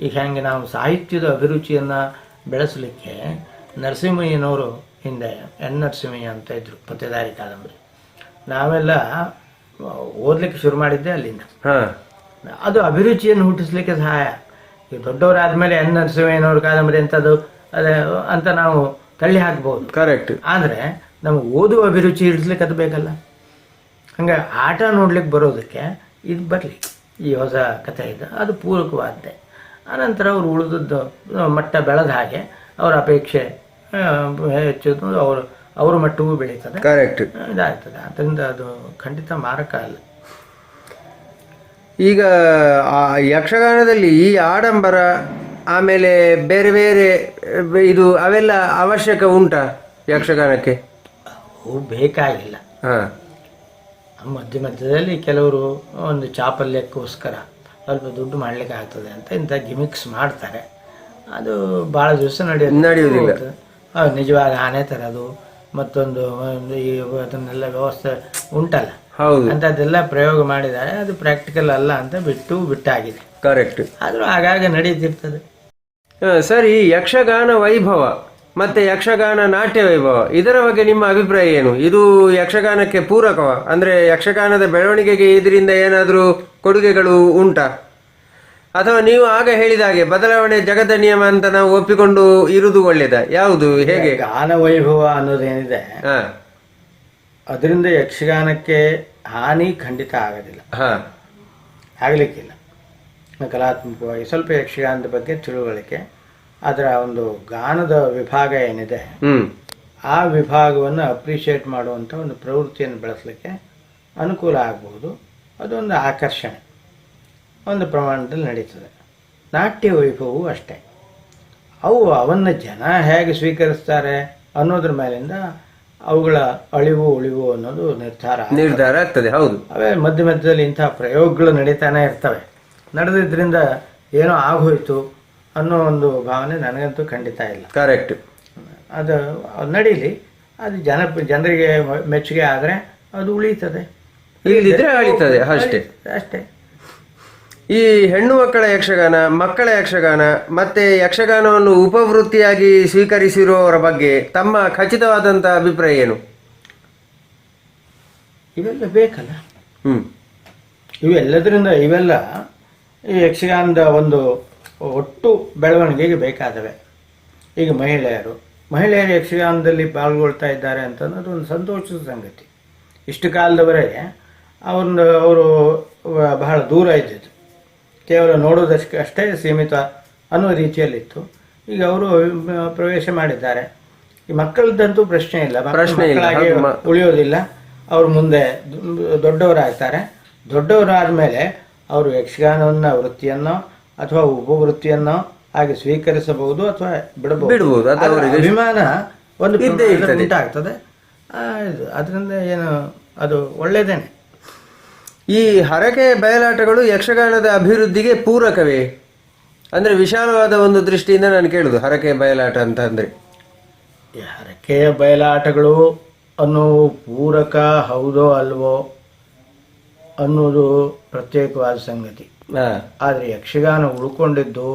ಈಗ ಹೆಂಗೆ ನಾವು ಸಾಹಿತ್ಯದ ಅಭಿರುಚಿಯನ್ನು ಬೆಳೆಸಲಿಕ್ಕೆ ನರಸಿಂಹಯ್ಯನವರು ಹಿಂದೆ ನರಸಿಂಹಯ್ಯ ಅಂತ ಇದ್ರು, ಪತ್ತೇದಾರಿ ಕಾದಂಬರಿ ನಾವೆಲ್ಲ ಓದಲಿಕ್ಕೆ ಶುರು ಮಾಡಿದ್ದೆ ಅಲ್ಲಿಂದ. ಅದು ಅಭಿರುಚಿಯನ್ನು ಹುಟ್ಟಿಸ್ಲಿಕ್ಕೆ ಸಹಾಯ. ಈಗ ದೊಡ್ಡವರಾದ್ಮೇಲೆ ನರಸಿಂಹಯ್ಯನವ್ರ ಕಾದಂಬರಿ ಎಂಥದ್ದು ಅದೇ ಅಂತ ನಾವು ತಳ್ಳಿ ಹಾಕ್ಬೋದು. ಕರೆಕ್ಟ್. ಆದರೆ ನಮ್ಗೆ ಓದುವ ಅಭಿರುಚಿ ಇಡಿಸ್ಲಿಕ್ಕೆ ಅದು ಬೇಕಲ್ಲ. ಹಂಗೆ ಆಟ ನೋಡ್ಲಿಕ್ಕೆ ಬರೋದಕ್ಕೆ ಇದು ಬರಲಿ, ಈ ಹೊಸ ಕಥೆ ಇದೆ, ಅದು ಪೂರಕವಾದ್ದೆ. ಆನಂತರ ಅವರು ಉಳಿದದ್ದು ಮಟ್ಟ ಬೆಳೆದ ಹಾಗೆ ಅವರ ಅಪೇಕ್ಷೆ ಹೆಚ್ಚು, ಅವ್ರ ಮಟ್ಟವೂ ಬೆಳೀತದೆ. ಕರೆಕ್ಟ್. ಇದಾಗ್ತದೆ. ಆದ್ದರಿಂದ ಅದು ಖಂಡಿತ ಮಾರಕ ಅಲ್ಲ. ಈಗ ಯಕ್ಷಗಾನದಲ್ಲಿ ಈ ಆಡಂಬರ ಆಮೇಲೆ ಬೇರೆ ಬೇರೆ ಇದು ಅವೆಲ್ಲ ಅವಶ್ಯಕ ಉಂಟಾ ಯಕ್ಷಗಾನಕ್ಕೆ? ಬೇಕಾಗಿಲ್ಲ. ಮಧ್ಯದಲ್ಲಿ ಕೆಲವರು ಒಂದು ಚಾಪಲ್ಯಕ್ಕೋಸ್ಕರ ಸ್ವಲ್ಪ ದುಡ್ಡು ಮಾಡಲಿಕ್ಕೆ ಆಗ್ತದೆ ಅಂತ ಇಂಥ ಗಿಮಿಕ್ಸ್ ಮಾಡ್ತಾರೆ. ಅದು ಭಾಳ ದಿವಸ ನಡೆಯೋದಿಲ್ಲ. ನಿಜವಾದ ಆನೆ ತರೋದು ಮತ್ತೊಂದು ಅದನ್ನೆಲ್ಲ ವ್ಯವಸ್ಥೆ ಉಂಟಲ್ಲ, ಅಂಥದ್ದೆಲ್ಲ ಪ್ರಯೋಗ ಮಾಡಿದ್ದಾರೆ. ಅದು ಪ್ರಾಕ್ಟಿಕಲ್ ಅಲ್ಲ ಅಂತ ಬಿಟ್ಟಾಗಿದೆ. ಕರೆಕ್ಟ್. ಆದರೂ ಆಗಾಗ ನಡೀತಿರ್ತದೆ. ಸರಿ, ಯಕ್ಷಗಾನ ವೈಭವ ಮತ್ತೆ ಯಕ್ಷಗಾನ ನಾಟ್ಯ ವೈಭವ ಇದರ ಬಗ್ಗೆ ನಿಮ್ಮ ಅಭಿಪ್ರಾಯ ಏನು? ಇದು ಯಕ್ಷಗಾನಕ್ಕೆ ಪೂರಕವ? ಅಂದರೆ ಯಕ್ಷಗಾನದ ಬೆಳವಣಿಗೆಗೆ ಇದರಿಂದ ಏನಾದರೂ ಕೊಡುಗೆಗಳು ಉಂಟಾ? ಅಥವಾ ನೀವು ಆಗ ಹೇಳಿದ ಹಾಗೆ ಬದಲಾವಣೆ ಜಗದ ನಿಯಮ ಅಂತ ನಾವು ಒಪ್ಪಿಕೊಂಡು ಇರುವುದು ಒಳ್ಳೇದ? ಯಾವುದು, ಹೇಗೆ? ಗಾನ ವೈಭವ ಅನ್ನೋದೇನಿದೆ ಹಾ ಅದರಿಂದ ಯಕ್ಷಗಾನಕ್ಕೆ ಹಾನಿ ಖಂಡಿತ ಆಗೋದಿಲ್ಲ, ಆಗಲಿಕ್ಕಿಲ್ಲ. ಕಲಾತ್ಮಕವಾಗಿ ಸ್ವಲ್ಪ ಯಕ್ಷಗಾನದ ಬಗ್ಗೆ ತಿಳುವಳಿಕೆ, ಅದರ ಒಂದು ಗಾನದ ವಿಭಾಗ ಏನಿದೆ ಆ ವಿಭಾಗವನ್ನು ಅಪ್ರಿಷಿಯೇಟ್ ಮಾಡುವಂಥ ಒಂದು ಪ್ರವೃತ್ತಿಯನ್ನು ಬೆಳೆಸಲಿಕ್ಕೆ ಅನುಕೂಲ ಆಗಬಹುದು. ಅದೊಂದು ಆಕರ್ಷಣೆ ಒಂದು ಪ್ರಮಾಣದಲ್ಲಿ ನಡೀತದೆ. ನಾಟ್ಯ ವೈಭವವು ಅಷ್ಟೇ. ಅವನ್ನು ಜನ ಹೇಗೆ ಸ್ವೀಕರಿಸ್ತಾರೆ ಅನ್ನೋದ್ರ ಮೇಲಿಂದ ಅವುಗಳ ಅಳಿವು ಉಳಿವು ಅನ್ನೋದು ನಿರ್ಧಾರ ಆಗ್ತದೆ. ಹೌದು, ಅವೇ ಮಧ್ಯ ಮಧ್ಯದಲ್ಲಿ ಇಂಥ ಪ್ರಯೋಗಗಳು ನಡೀತಾನೆ ಇರ್ತವೆ. ನಡೆದಿದ್ದರಿಂದ ಏನೋ ಆಗೋಯ್ತು ಅನ್ನೋ ಒಂದು ಭಾವನೆ ನನಗಂತೂ ಖಂಡಿತ ಇಲ್ಲ. ಕರೆಕ್ಟ್. ಅದು ನಡೀಲಿ, ಅದು ಜನರಿಗೆ ಮೆಚ್ಚುಗೆ ಆದರೆ ಅದು ಉಳಿತದೆ, ಇಲ್ಲದಿದ್ರೆ ಅಳಿತದೆ ಅಷ್ಟೇ ಅಷ್ಟೇ. ಈ ಹೆಣ್ಣು ಮಕ್ಕಳ ಯಕ್ಷಗಾನ, ಮಕ್ಕಳ ಯಕ್ಷಗಾನ ಮತ್ತೆ ಯಕ್ಷಗಾನವನ್ನು ಉಪವೃತ್ತಿಯಾಗಿ ಸ್ವೀಕರಿಸಿರುವವರ ಬಗ್ಗೆ ತಮ್ಮ ಖಚಿತವಾದಂಥ ಅಭಿಪ್ರಾಯ ಏನು? ಇವೆಲ್ಲ ಬೇಕಲ್ಲ. ಇವೆಲ್ಲ ಈ ಯಕ್ಷಗಾನದ ಒಂದು ಒಟ್ಟು ಬೆಳವಣಿಗೆಗೆ ಬೇಕಾದವೆ. ಈಗ ಮಹಿಳೆಯರು ಯಕ್ಷಗಾನದಲ್ಲಿ ಪಾಲ್ಗೊಳ್ತಾ ಇದ್ದಾರೆ ಅಂತನ್ನೋದು ಒಂದು ಸಂತೋಷದ ಸಂಗತಿ. ಇಷ್ಟು ಕಾಲದವರೆಗೆ ಅವರು ಬಹಳ ದೂರ ಇದ್ದಿದ್ದು, ಕೇವಲ ನೋಡೋದಷ್ಟೇ ಸೀಮಿತ ಅನ್ನೋ ರೀತಿಯಲ್ಲಿತ್ತು. ಈಗ ಅವರು ಪ್ರವೇಶ ಮಾಡಿದ್ದಾರೆ. ಈ ಮಕ್ಕಳದ್ದಂತೂ ಪ್ರಶ್ನೆ ಇಲ್ಲ, ಮಕ್ಕಳಾಗಿ ಉಳಿಯೋದಿಲ್ಲ. ಅವರು ಮುಂದೆ ದೊಡ್ಡವರಾಗ್ತಾರೆ. ದೊಡ್ಡವರಾದ ಮೇಲೆ ಅವರು ಯಕ್ಷಗಾನವನ್ನು ವೃತ್ತಿಯನ್ನೋ ಅಥವಾ ಉಪವೃತ್ತಿಯನ್ನೋ ಹಾಗೆ ಸ್ವೀಕರಿಸಬಹುದು ಅಥವಾ ಬಿಡಬಹುದು. ಅಭಿಮಾನ ಒಂದು ಉಂಟಾಗ್ತದೆ. ಅದರಿಂದ ಏನು ಅದು ಒಳ್ಳೆಯದೇನೆ. ಈ ಹರಕೆ ಬಯಲಾಟಗಳು ಯಕ್ಷಗಾನದ ಅಭಿವೃದ್ಧಿಗೆ ಪೂರಕವೇ? ಅಂದರೆ ವಿಶಾಲವಾದ ಒಂದು ದೃಷ್ಟಿಯಿಂದ ನಾನು ಕೇಳುದು, ಹರಕೆ ಬಯಲಾಟ ಅಂತ ಅಂದರೆ ಈ ಹರಕೆಯ ಬಯಲಾಟಗಳು ಅನ್ನೋ ಪೂರಕ ಹೌದೋ ಅಲ್ವೋ ಅನ್ನೋದು ಪ್ರತ್ಯೇಕವಾದ ಸಂಗತಿ. ಆದರೆ ಯಕ್ಷಗಾನ ಉಳ್ಕೊಂಡಿದ್ದು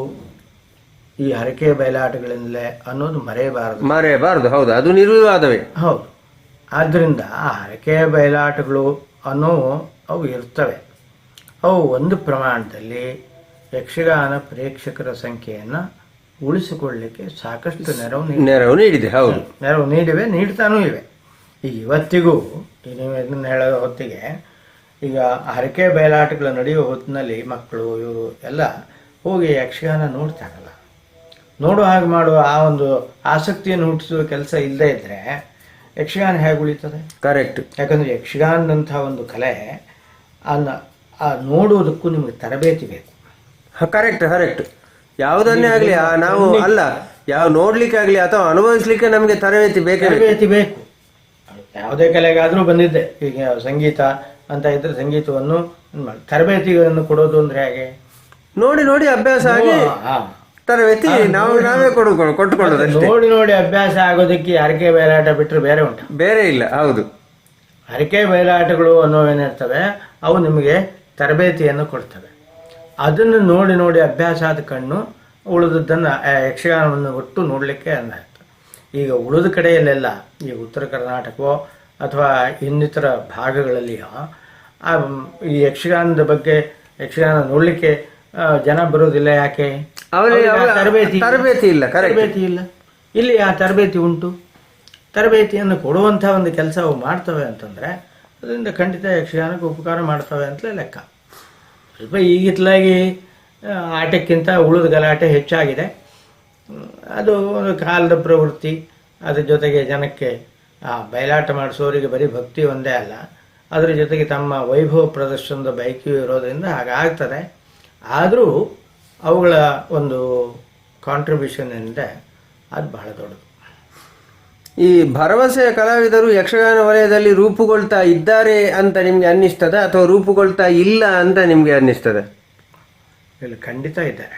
ಈ ಹರಕೆ ಬಯಲಾಟಗಳಿಂದಲೇ ಅನ್ನೋದು ಮರೆಯಬಾರದು. ಹೌದು, ಅದು ನಿರ್ವಿವಾದವೇ. ಹೌದು. ಆದ್ದರಿಂದ ಆ ಹರಕೆ ಬಯಲಾಟಗಳು ಅವು ಇರ್ತವೆ. ಅವು ಒಂದು ಪ್ರಮಾಣದಲ್ಲಿ ಯಕ್ಷಗಾನ ಪ್ರೇಕ್ಷಕರ ಸಂಖ್ಯೆಯನ್ನು ಉಳಿಸಿಕೊಳ್ಳಲಿಕ್ಕೆ ಸಾಕಷ್ಟು ನೆರವು ನೀಡಿದೆ. ಹೌದು, ನೆರವು ನೀಡ್ತಾನೂ ಇವೆ. ಈಗ ಇವತ್ತಿಗೂ ನೀವು ಇದನ್ನು ಹೇಳೋ ಹೊತ್ತಿಗೆ ಈಗ ಹರಕೆ ಬಯಲಾಟಗಳು ನಡೆಯುವ ಹೊತ್ತಿನಲ್ಲಿ ಮಕ್ಕಳು ಇವರು ಎಲ್ಲ ಹೋಗಿ ಯಕ್ಷಗಾನ ನೋಡ್ತಾರಲ್ಲ, ನೋಡೋ ಹಾಗೆ ಮಾಡುವ ಆ ಒಂದು ಆಸಕ್ತಿಯನ್ನು ಹುಟ್ಟಿಸುವ ಕೆಲಸ ಇಲ್ಲದೇ ಇದ್ದರೆ ಯಕ್ಷಗಾನ ಹೇಗೆ ಉಳಿತದೆ? ಕರೆಕ್ಟ್. ಯಾಕಂದರೆ ಯಕ್ಷಗಾನದಂಥ ಒಂದು ಕಲೆ ನೋಡುವುದಕ್ಕೂ ನಿಮಗೆ ತರಬೇತಿ ಬೇಕು. ಕರೆಕ್ಟ್. ಯಾವುದನ್ನೇ ಆಗಲಿ ನಾವು ನೋಡ್ಲಿಕ್ಕೆ ಆಗಲಿ ಅಥವಾ ಅನುಭವಿಸ್ಲಿಕ್ಕೆ ನಮಗೆ ತರಬೇತಿ ಬೇಕು. ಯಾವುದೇ ಕಲೆಗಾದರೂ ಬಂದಿದ್ದೆ. ಈಗ ಸಂಗೀತ ಅಂತ ಇದ್ರೆ ಸಂಗೀತವನ್ನು ತರಬೇತಿಗಳನ್ನು ಕೊಡೋದು ಅಂದ್ರೆ ಹೇಗೆ? ನೋಡಿ ಅಭ್ಯಾಸ ಆಗಿ ತರಬೇತಿ ನಾವೇ ಕೊಟ್ಟುಕೊಳ್ಳೋದು. ನೋಡಿ ಅಭ್ಯಾಸ ಆಗೋದಕ್ಕೆ ಹರಕೆ ಬಯಲಾಟ ಬಿಟ್ಟರೆ ಬೇರೆ ಉಂಟು? ಬೇರೆ ಇಲ್ಲ. ಹೌದು, ಹರಕೆ ಬಯಲಾಟಗಳು ಅನ್ನೋವೇನಿರ್ತವೆ ಅವು ನಿಮಗೆ ತರಬೇತಿಯನ್ನು ಕೊಡ್ತವೆ. ಅದನ್ನು ನೋಡಿ ಅಭ್ಯಾಸ ಆದ ಕಣ್ಣು ಉಳಿದದ್ದನ್ನು ಯಕ್ಷಗಾನವನ್ನು ಒಟ್ಟು ನೋಡಲಿಕ್ಕೆ ಅಂದಾಯ್ತು. ಈಗ ಉಳಿದ ಕಡೆಯಲ್ಲೆಲ್ಲ ಈ ಉತ್ತರ ಕರ್ನಾಟಕವೋ ಅಥವಾ ಇನ್ನಿತರ ಭಾಗಗಳಲ್ಲಿಯೋ ಈ ಯಕ್ಷಗಾನದ ಬಗ್ಗೆ ಯಕ್ಷಗಾನ ನೋಡಲಿಕ್ಕೆ ಜನ ಬರೋದಿಲ್ಲ. ಯಾಕೆ? ತರಬೇತಿ ಇಲ್ಲ. ಇಲ್ಲಿ ಆ ತರಬೇತಿ ಉಂಟು. ತರಬೇತಿಯನ್ನು ಕೊಡುವಂಥ ಒಂದು ಕೆಲಸ ಅವು ಮಾಡ್ತವೆ ಅಂತಂದರೆ ಅದರಿಂದ ಖಂಡಿತ ಯಕ್ಷಗಾನಕ್ಕೆ ಉಪಕಾರ ಮಾಡ್ತವೆ ಅಂತಲೇ ಲೆಕ್ಕ. ಸ್ವಲ್ಪ ಈಗಿತ್ತಲಾಗಿ ಆಟಕ್ಕಿಂತ ಉಳಿದ ಗಲಾಟೆ ಹೆಚ್ಚಾಗಿದೆ. ಅದು ಒಂದು ಕಾಲದ ಪ್ರವೃತ್ತಿ. ಅದ್ರ ಜೊತೆಗೆ ಜನಕ್ಕೆ ಬಯಲಾಟ ಮಾಡಿಸೋರಿಗೆ ಬರೀ ಭಕ್ತಿ ಒಂದೇ ಅಲ್ಲ, ಅದರ ಜೊತೆಗೆ ತಮ್ಮ ವೈಭವ ಪ್ರದರ್ಶನದ ಬಯಕೆಯೂ ಇರೋದರಿಂದ ಹಾಗಾಗ್ತದೆ. ಆದರೂ ಅವುಗಳ ಒಂದು ಕಾಂಟ್ರಿಬ್ಯೂಷನ್ ಏನಿದೆ ಅದು ಬಹಳ ದೊಡ್ಡದು. ಈ ಭರವಸೆಯ ಕಲಾವಿದರು ಯಕ್ಷಗಾನ ವಲಯದಲ್ಲಿ ರೂಪುಗೊಳ್ತಾ ಇದ್ದಾರೆ ಅಂತ ನಿಮಗೆ ಅನ್ನಿಸ್ತದ ಅಥವಾ ರೂಪುಗೊಳ್ತಾ ಇಲ್ಲ ಅಂತ ನಿಮಗೆ ಅನ್ನಿಸ್ತದೆ? ಇಲ್ಲಿ ಖಂಡಿತ ಇದ್ದಾರೆ.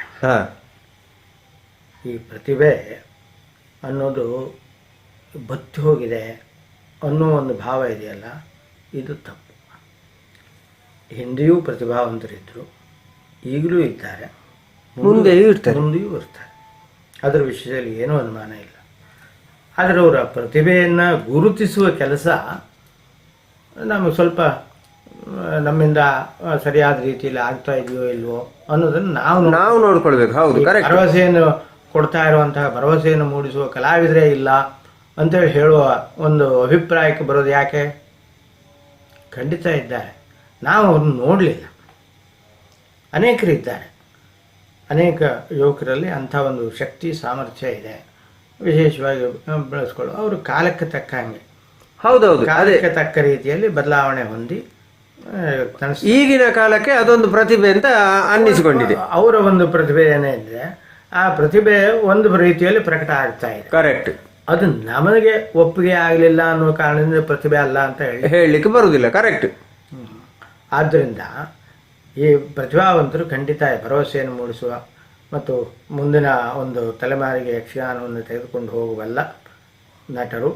ಈ ಪ್ರತಿಭೆ ಅನ್ನೋದು ಬತ್ತಿ ಹೋಗಿದೆ ಅನ್ನೋ ಒಂದು ಭಾವ ಇದೆಯಲ್ಲ, ಇದು ತಪ್ಪು. ಹಿಂದೆಯೂ ಪ್ರತಿಭಾವಂತರಿದ್ದರು, ಈಗಲೂ ಇದ್ದಾರೆ, ಮುಂದೆಯೂ ಇರ್ತಾರೆ. ಅದರ ವಿಷಯದಲ್ಲಿ ಏನೂ ಅನುಮಾನ ಇಲ್ಲ. ಆದರೆ ಅವರ ಪ್ರತಿಭೆಯನ್ನು ಗುರುತಿಸುವ ಕೆಲಸ ನಮಗೆ ಸ್ವಲ್ಪ ನಮ್ಮಿಂದ ಸರಿಯಾದ ರೀತಿಯಲ್ಲಿ ಆಗ್ತಾ ಇದೆಯೋ ಇಲ್ವೋ ಅನ್ನೋದನ್ನು ನಾವು ನೋಡ್ಕೊಳ್ಬೇಕು. ಹೌದು, ಕರೆಕ್ಟ್. ಭರವಸೆಯನ್ನು ಕೊಡ್ತಾ ಇರುವಂತಹ ಭರವಸೆಯನ್ನು ಮೂಡಿಸುವ ಕಲಾವಿದರೇ ಇಲ್ಲ ಅಂತೇಳಿ ಹೇಳುವ ಒಂದು ಅಭಿಪ್ರಾಯಕ್ಕೆ ಬರೋದು ಯಾಕೆ? ಖಂಡಿತ ಇದ್ದಾರೆ, ನಾವು ಅವ್ರನ್ನ ನೋಡಲಿಲ್ಲ. ಅನೇಕರಿದ್ದಾರೆ, ಅನೇಕ ಯುವಕರಲ್ಲಿ ಅಂಥ ಒಂದು ಶಕ್ತಿ ಸಾಮರ್ಥ್ಯ ಇದೆ, ವಿಶೇಷವಾಗಿ ಬೆಳೆಸ್ಕೊಳ್ಳೋ ಅವರು ಕಾಲಕ್ಕೆ ತಕ್ಕ ಹಾಗೆ, ಹೌದೌದು, ಕಾಲಕ್ಕೆ ತಕ್ಕ ರೀತಿಯಲ್ಲಿ ಬದಲಾವಣೆ ಹೊಂದಿ ಈಗಿನ ಕಾಲಕ್ಕೆ ಅದೊಂದು ಪ್ರತಿಭೆ ಅಂತ ಅನ್ನಿಸಿಕೊಂಡಿದೆ. ಅವರ ಒಂದು ಪ್ರತಿಭೆ ಏನೇ ಇದ್ರೆ ಆ ಪ್ರತಿಭೆ ಒಂದು ರೀತಿಯಲ್ಲಿ ಪ್ರಕಟ ಆಗ್ತಾ ಇದೆ. ಕರೆಕ್ಟ್. ಅದು ನಮಗೆ ಒಪ್ಪಿಗೆ ಆಗಲಿಲ್ಲ ಅನ್ನೋ ಕಾರಣದಿಂದ ಪ್ರತಿಭೆ ಅಲ್ಲ ಅಂತ ಹೇಳಲಿಕ್ಕೆ ಬರುವುದಿಲ್ಲ. ಕರೆಕ್ಟ್. ಆದ್ದರಿಂದ ಈ ಪ್ರತಿಭಾವಂತರು ಖಂಡಿತ ಭರವಸೆಯನ್ನು ಮೂಡಿಸುವ ಮತ್ತು ಮುಂದಿನ ಒಂದು ತಲೆಮಾರಿಗೆ ಯಕ್ಷಗಾನವನ್ನು ತೆಗೆದುಕೊಂಡು ಹೋಗುವಲ್ಲ ನಟರು,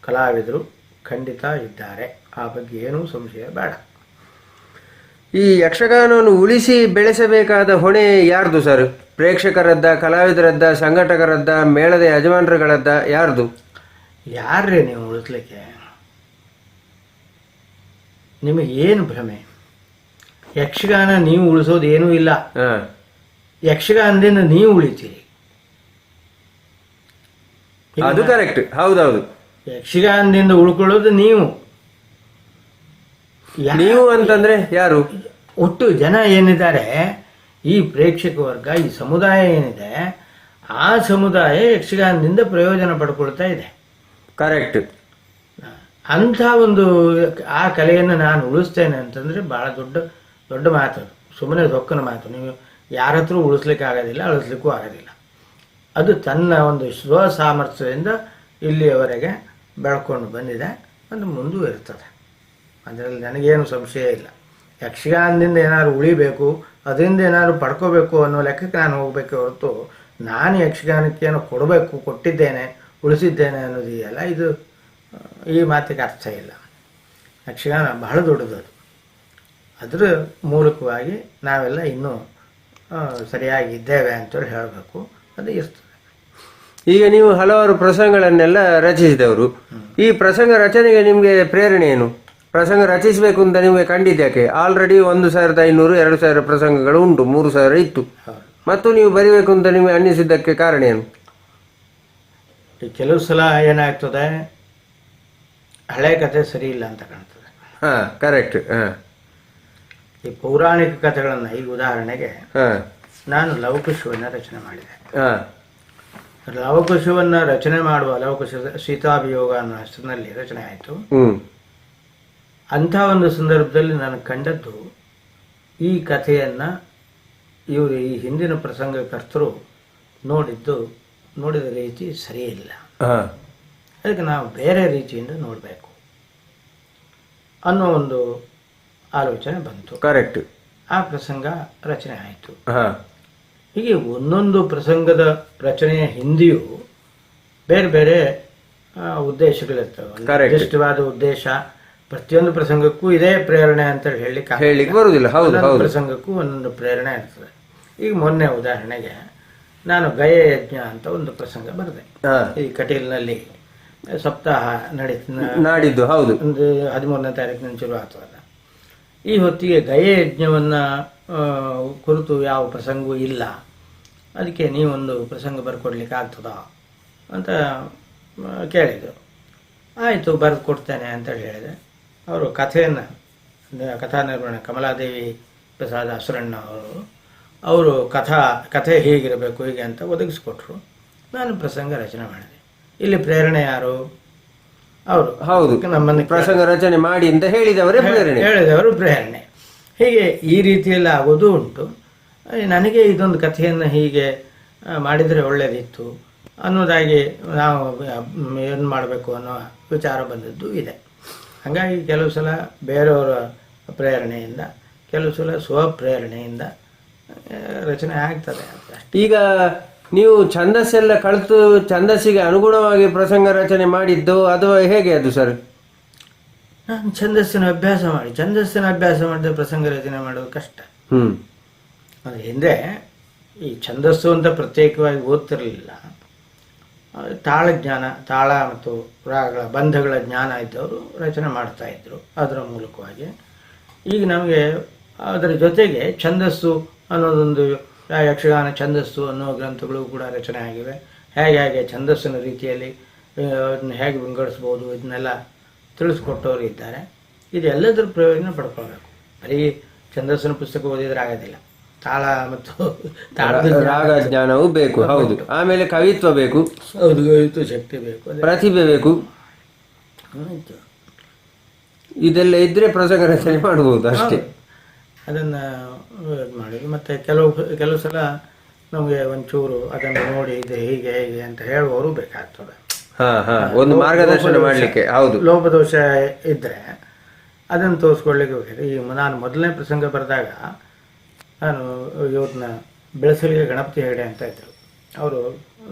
ಕಲಾವಿದರು ಖಂಡಿತ ಇದ್ದಾರೆ. ಆ ಬಗ್ಗೆ ಏನೂ ಸಂಶಯ ಬೇಡ. ಈ ಯಕ್ಷಗಾನವನ್ನು ಉಳಿಸಿ ಬೆಳೆಸಬೇಕಾದ ಹೊಣೆ ಯಾರ್ದು ಸರ್? ಪ್ರೇಕ್ಷಕರದ್ದ, ಕಲಾವಿದರದ್ದ, ಸಂಘಟಕರದ್ದ, ಮೇಳದ ಯಜಮಾನರುಗಳದ್ದ, ಯಾರ್ದು? ಯಾರ್ರೀ ನೀವು ಉಳಿಸ್ಲಿಕ್ಕೆ? ನಿಮಗೆ ಏನು ಭ್ರಮೆ? ಯಕ್ಷಗಾನ ನೀವು ಉಳಿಸೋದು ಏನೂ ಇಲ್ಲ. ಯಕ್ಷಗಾನದಿಂದ ನೀವು ಉಳಿತೀರಿ. ಅದು ಕರೆಕ್ಟ್. ಹೌದೌದು. ಯಕ್ಷಗಾನದಿಂದ ಉಳ್ಕೊಳ್ಳೋದು ನೀವು. ನೀವು ಅಂತಂದ್ರೆ ಯಾರು? ಒಟ್ಟು ಜನ ಏನಿದ್ದಾರೆ, ಈ ಪ್ರೇಕ್ಷಕ ವರ್ಗ, ಈ ಸಮುದಾಯ ಏನಿದೆ, ಆ ಸಮುದಾಯ ಯಕ್ಷಗಾನದಿಂದ ಪ್ರಯೋಜನ ಪಡ್ಕೊಳ್ತಾ ಇದೆ. ಕರೆಕ್ಟ್. ಅಂಥ ಒಂದು ಆ ಕಲೆಯನ್ನು ನಾನು ಉಳಿಸ್ತೇನೆ ಅಂತಂದರೆ ಭಾಳ ದೊಡ್ಡ ದೊಡ್ಡ ಮಾತು. ಸುಮ್ಮನೆ ದೊಕ್ಕನ ಮಾತು. ನೀವು ಯಾರ ಹತ್ರ ಉಳಿಸ್ಲಿಕ್ಕೆ ಆಗೋದಿಲ್ಲ, ಅಳಿಸ್ಲಿಕ್ಕೂ ಆಗೋದಿಲ್ಲ. ಅದು ತನ್ನ ಒಂದು ಸ್ವ ಸಾಮರ್ಥ್ಯದಿಂದ ಇಲ್ಲಿಯವರೆಗೆ ಬೆಳ್ಕೊಂಡು ಬಂದಿದೆ, ಅದು ಮುಂದುವರಿತದೆ. ಅದರಲ್ಲಿ ನನಗೇನು ಸಂಶಯ ಇಲ್ಲ. ಯಕ್ಷಗಾನದಿಂದ ಏನಾದ್ರು ಉಳಿಬೇಕು, ಅದರಿಂದ ಏನಾದ್ರು ಪಡ್ಕೋಬೇಕು ಅನ್ನೋ ಲೆಕ್ಕಕ್ಕೆ ನಾನು ಹೋಗಬೇಕೆ ಹೊರತು ನಾನು ಯಕ್ಷಗಾನಕ್ಕೇನೋ ಕೊಡಬೇಕು, ಕೊಟ್ಟಿದ್ದೇನೆ, ಉಳಿಸಿದ್ದೇನೆ ಅನ್ನೋದಿದೆಯಲ್ಲ, ಇದು ಈ ಮಾತಿಗೆ ಅರ್ಥ ಇಲ್ಲ. ಯಕ್ಷಗಾನ ಬಹಳ ದೊಡ್ಡದು. ಅದರ ಮೂಲಕವಾಗಿ ನಾವೆಲ್ಲ ಇನ್ನೂ ಸರಿಯಾಗಿದ್ದೇವೆ ಅಂತೇಳಿ ಹೇಳಬೇಕು. ಅದು ಇರ್ತದೆ. ಈಗ ನೀವು ಹಲವಾರು ಪ್ರಸಂಗಗಳನ್ನೆಲ್ಲ ರಚಿಸಿದವರು, ಈ ಪ್ರಸಂಗ ರಚನೆಗೆ ನಿಮಗೆ ಪ್ರೇರಣೆ ಏನು? ಪ್ರಸಂಗ ರಚಿಸಬೇಕು ಅಂತ ನಿಮಗೆ ಕಂಡಿದ್ಯಾಕೆ? ಆಲ್ರೆಡಿ 1500 2000 ಪ್ರಸಂಗಗಳು ಉಂಟು, 3000 ಇತ್ತು, ಮತ್ತು ನೀವು ಬರಿಬೇಕು ಅಂತ ನಿಮಗೆ ಅನ್ನಿಸಿದ್ದಕ್ಕೆ ಕಾರಣ ಏನು? ಕೆಲವು ಸಲ ಏನಾಗ್ತದೆ, ಹಳೆ ಕಥೆ ಸರಿ ಇಲ್ಲ ಅಂತ ಕಾಣ್ತದೆ. ಕರೆಕ್ಟ್. ಈ ಪೌರಾಣಿಕ ಕಥೆಗಳನ್ನು, ಈಗ ಉದಾಹರಣೆಗೆ ನಾನು ಲವಕುಶವನ್ನು ರಚನೆ ಮಾಡಿದೆ. ಲವಕುಶವನ್ನು ರಚನೆ ಮಾಡುವ, ಲವಕುಶ ಸೀತಾಭಿಯೋಗ ಅನ್ನೋ ಹೆಸರಿನಲ್ಲಿ ರಚನೆ ಆಯಿತು. ಅಂಥ ಒಂದು ಸಂದರ್ಭದಲ್ಲಿ ನಾನು ಕಂಡದ್ದು, ಈ ಕಥೆಯನ್ನು ಇವರು ಈ ಹಿಂದಿನ ಪ್ರಸಂಗಕರ್ತರು ನೋಡಿದ ರೀತಿ ಸರಿಯಿಲ್ಲ. ಅದಕ್ಕೆ ನಾವು ಬೇರೆ ರೀತಿಯಿಂದ ನೋಡಬೇಕು ಅನ್ನೋ ಒಂದು ಆಲೋಚನೆ ಬಂತು. ಕರೆಕ್ಟ್. ಆ ಪ್ರಸಂಗ ರಚನೆ ಆಯಿತು. ಹೀಗೆ ಒಂದೊಂದು ಪ್ರಸಂಗದ ರಚನೆಯ ಹಿಂದೆಯೂ ಬೇರೆ ಬೇರೆ ಉದ್ದೇಶಗಳಿರ್ತವೆ. ನಿರ್ದಿಷ್ಟವಾದ ಉದ್ದೇಶ ಪ್ರತಿಯೊಂದು ಪ್ರಸಂಗಕ್ಕೂ ಇದೇ ಪ್ರೇರಣೆ ಅಂತ ಹೇಳಲಿಕ್ಕೆ ಬರುವುದಿಲ್ಲ. ಪ್ರಸಂಗಕ್ಕೂ ಒಂದೊಂದು ಪ್ರೇರಣೆ ಇರ್ತದೆ. ಈಗ ಮೊನ್ನೆ ಉದಾಹರಣೆಗೆ ನಾನು ಗಯ ಯಜ್ಞ ಅಂತ ಒಂದು ಪ್ರಸಂಗ ಬರೆದೆ. ಈ ಕಟೀಲ್ನಲ್ಲಿ ಸಪ್ತಾಹ ನಾಡಿದ್ದು, ಹೌದು, ಒಂದು 13ನೇ ತಾರೀಕಿನ ಶುರು ಆಗ್ತದಲ್ಲ. ಈ ಹೊತ್ತಿಗೆ ಗಯ ಯಜ್ಞವನ್ನು ಕುರಿತು ಯಾವ ಪ್ರಸಂಗವೂ ಇಲ್ಲ. ಅದಕ್ಕೆ ನೀವೊಂದು ಪ್ರಸಂಗ ಬರ್ಕೊಡ್ಲಿಕ್ಕೆ ಆಗ್ತದಾ ಅಂತ ಕೇಳಿದರು. ಆಯಿತು, ಬರೆದು ಕೊಡ್ತೇನೆ ಅಂತೇಳಿ ಹೇಳಿದೆ. ಅವರು ಕಥಾ ನಿರ್ವಹಣೆ ಕಮಲಾದೇವಿ ಪ್ರಸಾದ ಹಸುರಣ್ಣ ಅವರು ಕಥೆ ಹೀಗಿರಬೇಕು ಹೀಗೆ ಅಂತ ಒದಗಿಸ್ಕೊಟ್ರು. ನಾನು ಪ್ರಸಂಗ ರಚನೆ ಮಾಡಿದೆ. ಇಲ್ಲಿ ಪ್ರೇರಣೆ ಯಾರು? ಅವರು. ಹೌದು, ನಮ್ಮನ್ನು ಪ್ರಸಂಗ ರಚನೆ ಮಾಡಿ ಅಂತ ಹೇಳಿದವರು ಪ್ರೇರಣೆ. ಹೀಗೆ ಈ ರೀತಿಯಲ್ಲಿ ಆಗೋದು ಉಂಟು. ನನಗೆ ಇದೊಂದು ಕಥೆಯನ್ನು ಹೀಗೆ ಮಾಡಿದರೆ ಒಳ್ಳೆಯದಿತ್ತು ಅನ್ನೋದಾಗಿ ನಾವು ಏನು ಮಾಡಬೇಕು ಅನ್ನೋ ವಿಚಾರ ಬಂದದ್ದು ಇದೆ. ಹಾಗಾಗಿ ಕೆಲವು ಸಲ ಬೇರೆಯವರ ಪ್ರೇರಣೆಯಿಂದ, ಕೆಲವು ಸಲ ಸ್ವಪ್ರೇರಣೆಯಿಂದ ರಚನೆ ಆಗ್ತದೆ ಅಂತ. ಈಗ ನೀವು ಛಂದಸ್ಸೆಲ್ಲ ಕಲಿತು ಛಂದಸ್ಸಿಗೆ ಅನುಗುಣವಾಗಿ ಪ್ರಸಂಗ ರಚನೆ ಮಾಡಿದ್ದು ಅಥವಾ ಹೇಗೆ ಅದು ಸರ್? ನಾನು ಛಂದಸ್ಸಿನ ಅಭ್ಯಾಸ ಮಾಡಿದ್ರೆ ಪ್ರಸಂಗ ರಚನೆ ಮಾಡೋದು ಕಷ್ಟ. ಅದು ಹಿಂದೆ ಈ ಛಂದಸ್ಸು ಅಂತ ಪ್ರತ್ಯೇಕವಾಗಿ ಓದ್ತಿರಲಿಲ್ಲ. ತಾಳ ಮತ್ತು ರಾಗಗಳ ಬಂಧಗಳ ಜ್ಞಾನ ಇದ್ದವರು ರಚನೆ ಮಾಡ್ತಾ ಇದ್ರು. ಅದರ ಮೂಲಕವಾಗಿ ಈಗ ನಮಗೆ ಅದರ ಜೊತೆಗೆ ಛಂದಸ್ಸು ಅನ್ನೋದೊಂದು ಯಕ್ಷಗಾನ ಛಂದಸ್ಸು ಅನ್ನೋ ಗ್ರಂಥಗಳು ಕೂಡ ರಚನೆ ಆಗಿವೆ. ಹೇಗೆ ಛಂದಸ್ಸಿನ ರೀತಿಯಲ್ಲಿ ಅದನ್ನ ಹೇಗೆ ವಿಂಗಡಿಸ್ಬೋದು ಇದನ್ನೆಲ್ಲ ತಿಳಿಸ್ಕೊಟ್ಟವರು ಇದ್ದಾರೆ. ಇದೆಲ್ಲದರ ಪ್ರಯೋಜನ ಪಡ್ಕೊಳ್ಬೇಕು. ಬರೀ ಛಂದಸ್ಸಿನ ಪುಸ್ತಕ ಓದಿದ್ರೆ ಆಗೋದಿಲ್ಲ. ತಾಳ ಮತ್ತು ರಾಗ ಜ್ಞಾನವೂ ಬೇಕು. ಹೌದು. ಆಮೇಲೆ ಕವಿತ್ವ ಬೇಕು. ಹೌದು, ಕವಿತ್ವ ಶಕ್ತಿ ಬೇಕು, ಪ್ರತಿಭೆ ಬೇಕು. ಇದೆಲ್ಲ ಇದ್ರೆ ಪ್ರಸಂಗ ರಚನೆ ಮಾಡಬಹುದು ಅಷ್ಟೇ. ಅದನ್ನು ಮಾಡಿದ್ವಿ. ಮತ್ತು ಕೆಲವು ಸಲ ನಮಗೆ ಒಂಚೂರು ಅದನ್ನು ನೋಡಿ ಇದು ಹೀಗೆ ಹೇಗೆ ಅಂತ ಹೇಳುವವರು ಬೇಕಾಗ್ತದೆ. ಒಂದು ಮಾರ್ಗದರ್ಶನ ಮಾಡಲಿಕ್ಕೆ. ಹೌದು, ಲೋಪದೋಷ ಇದ್ದರೆ ಅದನ್ನು ತೋರಿಸ್ಕೊಡ್ಲಿಕ್ಕೆ ಹೋಗಿದೆ. ಈ ನಾನು ಮೊದಲನೇ ಪ್ರಸಂಗ ಬರೆದಾಗ ನಾನು ಇವ್ರನ್ನ ಬೆಳಸಲಿಗೆ ಗಣಪತಿ ಹೆಗಡೆ ಅಂತ ಇದ್ದರು. ಅವರು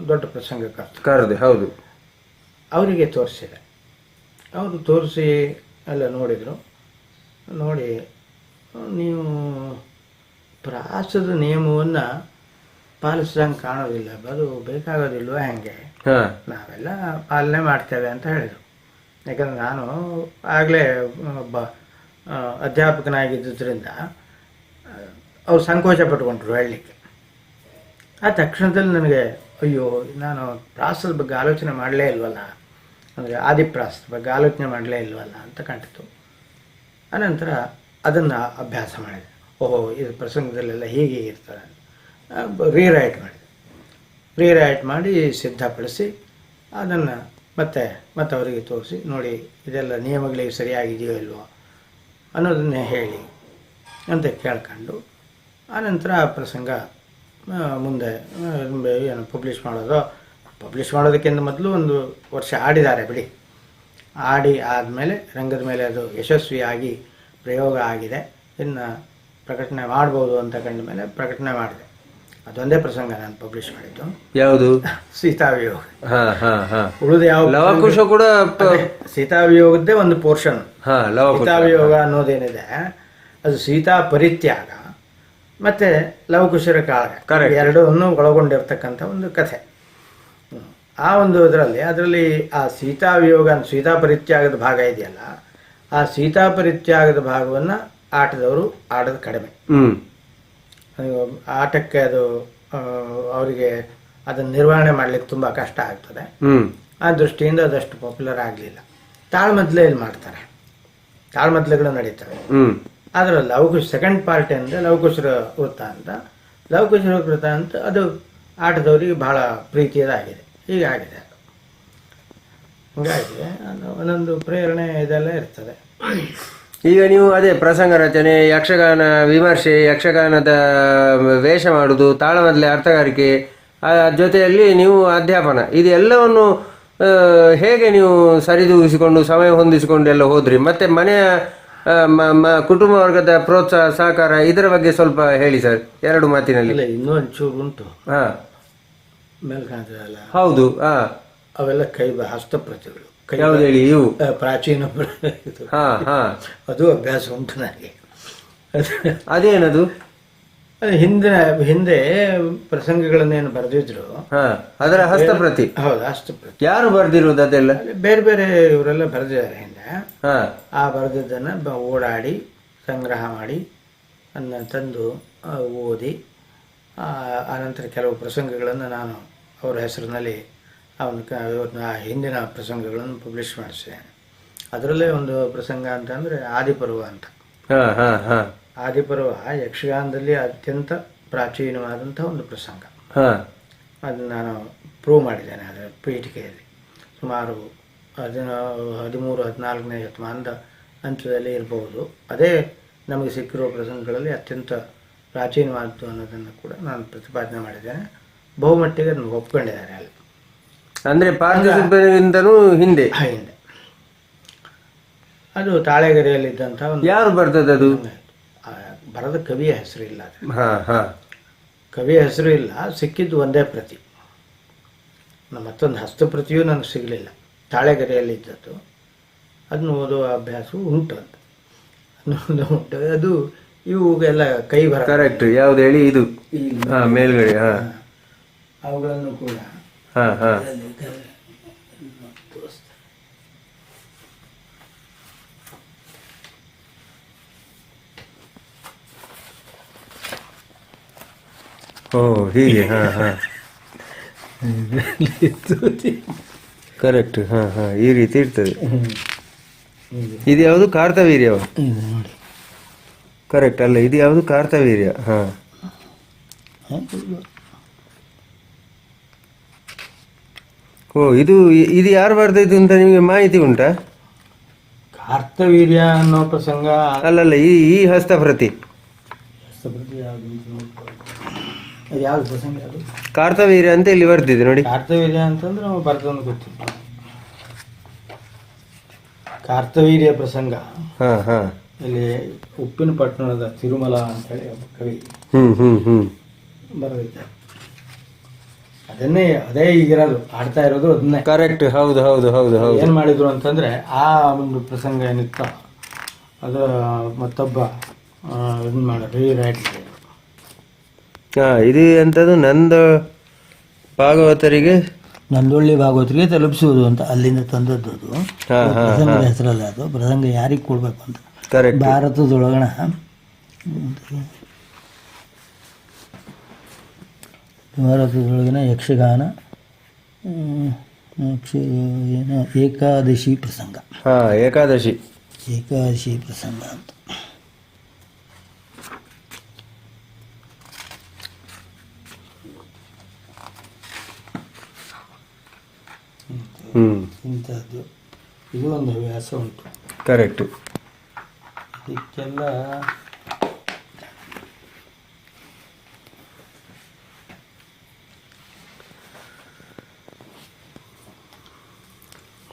ದೊಡ್ಡ ಪ್ರಸಂಗ ಕರೆದೆ. ಹೌದು, ಅವರಿಗೆ ತೋರಿಸಿದೆ. ಅವರು ತೋರಿಸಿ ಎಲ್ಲ ನೋಡಿದರು. ನೋಡಿ, ನೀವು ಪ್ರಾಸದ ನಿಯಮವನ್ನು ಪಾಲಿಸ್ದಂಗೆ ಕಾಣೋದಿಲ್ಲ, ಅದು ಬೇಕಾಗೋದಿಲ್ವ ಹೆಂಗೆ, ನಾವೆಲ್ಲ ಪಾಲನೆ ಮಾಡ್ತೇವೆ ಅಂತ ಹೇಳಿದರು. ಯಾಕಂದರೆ ನಾನು ಆಗಲೇ ಒಬ್ಬ ಅಧ್ಯಾಪಕನಾಗಿದ್ದರಿಂದ ಅವ್ರು ಸಂಕೋಚ ಪಟ್ಕೊಂಡ್ರು ಹೇಳಲಿಕ್ಕೆ. ಆ ತಕ್ಷಣದಲ್ಲಿ ನನಗೆ ಅಯ್ಯೋ, ನಾನು ಪ್ರಾಸದ ಬಗ್ಗೆ ಆಲೋಚನೆ ಮಾಡಲೇ ಇಲ್ವಲ್ಲ, ಅಂದರೆ ಆದಿಪ್ರಾಸದ ಬಗ್ಗೆ ಆಲೋಚನೆ ಮಾಡಲೇ ಇಲ್ವಲ್ಲ ಅಂತ ಕಾಣ್ತಿತ್ತು. ಆನಂತರ ಅದನ್ನು ಅಭ್ಯಾಸ ಮಾಡಿದೆ. ಓಹೋ, ಇದು ಪ್ರಸಂಗದಲ್ಲೆಲ್ಲ ಹೀಗೆ ಇರ್ತದೆ. ರೀರೈಟ್ ಮಾಡಿ ಸಿದ್ಧಪಡಿಸಿ ಅದನ್ನು ಮತ್ತೆ ಅವರಿಗೆ ತೋರಿಸಿ, ನೋಡಿ ಇದೆಲ್ಲ ನಿಯಮಗಳಿಗೆ ಸರಿಯಾಗಿದೆಯೋ ಇಲ್ವೋ ಅನ್ನೋದನ್ನೇ ಹೇಳಿ ಅಂತ ಕೇಳ್ಕೊಂಡು, ಆನಂತರ ಆ ಪ್ರಸಂಗ ಮುಂದೆ ಏನು ಪಬ್ಲಿಷ್ ಮಾಡೋದಕ್ಕಿಂತ ಮೊದಲು ಒಂದು ವರ್ಷ ಆಡಿದ್ದಾರೆ ಬಿಡಿ. ಆಡಿ ಆದಮೇಲೆ ರಂಗದ ಮೇಲೆ ಅದು ಯಶಸ್ವಿಯಾಗಿ ಪ್ರಯೋಗ ಆಗಿದೆ, ಇನ್ನು ಪ್ರಕಟಣೆ ಮಾಡ್ಬೋದು ಅಂತ ಕಂಡ ಮೇಲೆ ಪ್ರಕಟಣೆ ಮಾಡಿದೆ. ಅದೊಂದೇ ಪ್ರಸಂಗ ನಾನು ಪಬ್ಲಿಷ್ ಮಾಡಿದ್ದು. ಯಾವುದು? ಸೀತಾವಿಯೋಗ. ಉಳಿದ ಯಾವ ಲವಕುಶ ಕೂಡ ಸೀತಾವಿಯೋಗದ್ದೇ ಒಂದು ಪೋರ್ಷನ್. ಸೀತಾವಿಯೋಗ ಅನ್ನೋದೇನಿದೆ ಅದು ಸೀತಾ ಪರಿತ್ಯಾಗ ಮತ್ತೆ ಲವಕುಶರ ಕಾಳ ಎರಡನ್ನು ಒಳಗೊಂಡಿರ್ತಕ್ಕಂಥ ಒಂದು ಕಥೆ. ಆ ಒಂದು ಅದರಲ್ಲಿ ಆ ಸೀತಾವಿಯೋಗ ಸೀತಾ ಪರಿತ್ಯಾಗದ ಭಾಗ ಇದೆಯಲ್ಲ, ಆ ಸೀತಾ ಪರಿತ್ಯಾಗದ ಭಾಗವನ್ನು ಆಟದವರು ಆಡೋದು ಕಡಿಮೆ. ಆಟಕ್ಕೆ ಅದು ಅವರಿಗೆ ಅದನ್ನು ನಿರ್ವಹಣೆ ಮಾಡಲಿಕ್ಕೆ ತುಂಬ ಕಷ್ಟ ಆಗ್ತದೆ. ಆ ದೃಷ್ಟಿಯಿಂದ ಅದಷ್ಟು ಪಾಪ್ಯುಲರ್ ಆಗಲಿಲ್ಲ. ತಾಳ್ಮದ್ಲೆಯಲ್ಲಿ ಮಾಡ್ತಾರೆ, ತಾಳ್ಮದ್ಲೆಗಳು ನಡೀತವೆ. ಆದರೆ ಲವಕುಶ ಸೆಕೆಂಡ್ ಪಾರ್ಟ್ ಅಂದರೆ ಲವಕುಶರ ವೃತ್ತ ಅಂತ ಅದು ಆಟದವರಿಗೆ ಬಹಳ ಪ್ರೀತಿಯದಾಗಿದೆ. ಹೀಗಾಗಿದೆ. ಹೀಗಾಗಿ ಒಂದೊಂದು ಪ್ರೇರಣೆ ಇದೆಲ್ಲ ಇರ್ತದೆ. ಈಗ ನೀವು ಅದೇ ಪ್ರಸಂಗ ರಚನೆ, ಯಕ್ಷಗಾನ ವಿಮರ್ಶೆ, ಯಕ್ಷಗಾನದ ವೇಷ ಮಾಡುವುದು, ತಾಳಮದ್ಲೆ, ಅರ್ಥಗಾರಿಕೆ, ಜೊತೆಯಲ್ಲಿ ನೀವು ಅಧ್ಯಾಪನ, ಇದೆಲ್ಲವನ್ನು ಹೇಗೆ ನೀವು ಸರಿದೂಗಿಸಿಕೊಂಡು ಸಮಯ ಹೊಂದಿಸಿಕೊಂಡು ಎಲ್ಲ ಹೋದ್ರಿ? ಮತ್ತೆ ಮನೆಯ ಕುಟುಂಬ ವರ್ಗದ ಪ್ರೋತ್ಸಾಹ, ಸಹಕಾರ, ಇದರ ಬಗ್ಗೆ ಸ್ವಲ್ಪ ಹೇಳಿ ಸರ್, ಎರಡು ಮಾತಿನಲ್ಲಿ. ಇನ್ನೂ ಒಂಚೂರು ಉಂಟು. ಮೇಲ್ಕಾಣ್ತದಲ್ಲ, ಹೌದು. ಅವೆಲ್ಲ ಹಸ್ತಪ್ರತಿಗಳು. ಯಾವ್ದು ಹೇಳಿ? ಇವು ಪ್ರಾಚೀನ ಅದು ಅಭ್ಯಾಸ ಉಂಟು ನನಗೆ. ಅದೇನದು? ಹಿಂದೆ ಪ್ರಸಂಗಗಳನ್ನೇನು ಬರೆದಿದ್ರು ಅದರ ಹಸ್ತಪ್ರತಿ. ಹೌದು, ಹಸ್ತಪ್ರತಿ. ಯಾರು ಬರೆದಿರುವುದು? ಅದೆಲ್ಲ ಬೇರೆ ಇವರೆಲ್ಲ ಬರೆದಿದ್ದಾರೆ ಹಿಂದೆ. ಆ ಬರೆದಿದ್ದನ್ನು ಓಡಾಡಿ ಸಂಗ್ರಹ ಮಾಡಿ ಅದನ್ನ ತಂದು ಓದಿ, ಆನಂತರ ಕೆಲವು ಪ್ರಸಂಗಗಳನ್ನು ನಾನು ಅವರ ಹೆಸರಿನಲ್ಲಿ ಹಿಂದಿನ ಪ್ರಸಂಗಗಳನ್ನು ಪಬ್ಲಿಷ್ ಮಾಡಿಸಿದ್ದೇನೆ. ಅದರಲ್ಲೇ ಒಂದು ಪ್ರಸಂಗ ಅಂತಂದರೆ ಆದಿಪರ್ವ ಅಂತ. ಆದಿಪರ್ವ ಯಕ್ಷಗಾನದಲ್ಲಿ ಅತ್ಯಂತ ಪ್ರಾಚೀನವಾದಂಥ ಒಂದು ಪ್ರಸಂಗ. ಅದನ್ನು ನಾನು ಪ್ರೂವ್ ಮಾಡಿದ್ದೇನೆ ಅದರ ಪೀಠಿಕೆಯಲ್ಲಿ. ಸುಮಾರು 13-14ನೇ ಶತಮಾನದ ಅಂತ್ಯದಲ್ಲಿ ಇರಬಹುದು. ಅದೇ ನಮಗೆ ಸಿಕ್ಕಿರೋ ಪ್ರಸಂಗಗಳಲ್ಲಿ ಅತ್ಯಂತ ಪ್ರಾಚೀನವಾದದ್ದು ಅನ್ನೋದನ್ನು ಕೂಡ ನಾನು ಪ್ರತಿಪಾದನೆ ಮಾಡಿದ್ದೇನೆ. ಬಹುಮಟ್ಟಿಗೆ ಅದನ್ನು ಒಪ್ಕೊಂಡಿದ್ದಾರೆ ಅಲ್ಲಿ. ಅಂದರೆ ಪಾರ್ಥಿಸಿಂತನೂ ಹಿಂದೆ ಅದು ತಾಳೆಗರಿಯಲ್ಲಿದ್ದಂಥ ಒಂದು. ಯಾರು ಬರ್ತದೆ ಅದು? ಬರದ ಕವಿಯ ಹೆಸರು ಇಲ್ಲ. ಕವಿಯ ಹೆಸರು ಇಲ್ಲ, ಸಿಕ್ಕಿದ್ದು ಒಂದೇ ಪ್ರತಿ. ಮತ್ತೊಂದು ಹಸ್ತಪ್ರತಿಯೂ ನನಗೆ ಸಿಗಲಿಲ್ಲ. ತಾಳೆಗರಿಯಲ್ಲಿ ಇದ್ದದ್ದು, ಅದನ್ನು ಓದುವ ಅಭ್ಯಾಸವೂ ಉಂಟು ಅಂತ ಅದು ಇವುಗೆಲ್ಲ ಕೈ ಬರ. ಕರೆಕ್ಟ್. ಯಾವ್ದು ಹೇಳಿ? ಇದು ಮೇಲ್ಗಡೆ. ಅವುಗಳನ್ನು ಕೂಡ ಓ ಹೀಗೆ, ಹಾಂ ಹಾಂ, ಕರೆಕ್ಟ್, ಹಾಂ ಹಾಂ, ಈ ರೀತಿ ಇರ್ತದೆ. ಇದು ಯಾವುದು ಕಾರ್ತವೀರ್ಯ? ಇದು ನೋಡಿ, ಕರೆಕ್ಟ್ ಅಲ್ಲ, ಇದು ಯಾವುದು ಕಾರ್ತವೀರ್ಯ? ಹಾಂ, ಓ ಇದು ಇದು ಯಾರು ಬರ್ದಿದ್ದು ಅಂತ ನಿಮಗೆ ಮಾಹಿತಿ ಉಂಟಾ? ಕಾರ್ತವೀರ್ಯ ಅನ್ನೋ ಪ್ರಸಂಗ ಅಲ್ಲಲ್ಲ, ಈ ಹಸ್ತಪ್ರತಿ ಅದು ಯಾವ್ದು ಪ್ರಸಂಗ? ಅದು ಕಾರ್ತವೀರ್ಯ ಅಂತ ಇಲ್ಲಿ ಬರ್ದಿದೆ ನೋಡಿ. ಕಾರ್ತವೀರ್ಯ ಅಂತಂದ್ರೆ ನಾವು ಬರ್ತಂದು ಗೊತ್ತಿಲ್ಲ. ಕಾರ್ತವೀರ್ಯ ಪ್ರಸಂಗ ಹಾಂ ಹಾಂ, ಇಲ್ಲಿ ಉಪ್ಪಿನ ಪಟ್ಟಣದ ತಿರುಮಲ ಅಂತೇಳಿ ಒಬ್ಬ ಕವಿ ಬರೆದಿದ್ದ. ಅದೇ ಈಗಿರೋದು, ಆಡ್ತಾ ಇರೋದು ಅದನ್ನೇ. ಕರೆಕ್ಟ್, ಹೌದು ಹೌದು ಹೌದು ಹೌದು. ಏನು ಮಾಡಿದ್ರು ಅಂತಂದ್ರೆ ಆ ಒಂದು ಪ್ರಸಂಗ ಏನಿತ್ತು ಅದು ಮತ್ತೊಬ್ಬ ಇದನ್ನ ಮಾಡಿ ರೀರೈಟ್. ಹಾಂ, ಇದು ಎಂಥದ್ದು, ನಂದೊಳ್ಳಿ ಭಾಗವತರಿಗೆ ತಲುಪಿಸುವುದು ಅಂತ ಅಲ್ಲಿಂದ ತಂದದ್ದು. ಅದು ಪ್ರಸಂಗದ ಹೆಸರಲ್ಲ, ಅದು ಪ್ರಸಂಗ ಯಾರಿಗೆ ಕೊಡ್ಬೇಕು ಅಂತ. ಕರೆಕ್ಟ್. ಭಾರತದೊಳಗಣ ಯಕ್ಷಗಾನ ಏನು ಏಕಾದಶಿ ಪ್ರಸಂಗ. ಹಾಂ, ಏಕಾದಶಿ ಪ್ರಸಂಗ ಅಂತ. ಇಂಥದ್ದು ಇದು ಒಂದು ಹವ್ಯಾಸ ಉಂಟು. ಕರೆಕ್ಟ್. ಇದಕ್ಕೆಲ್ಲ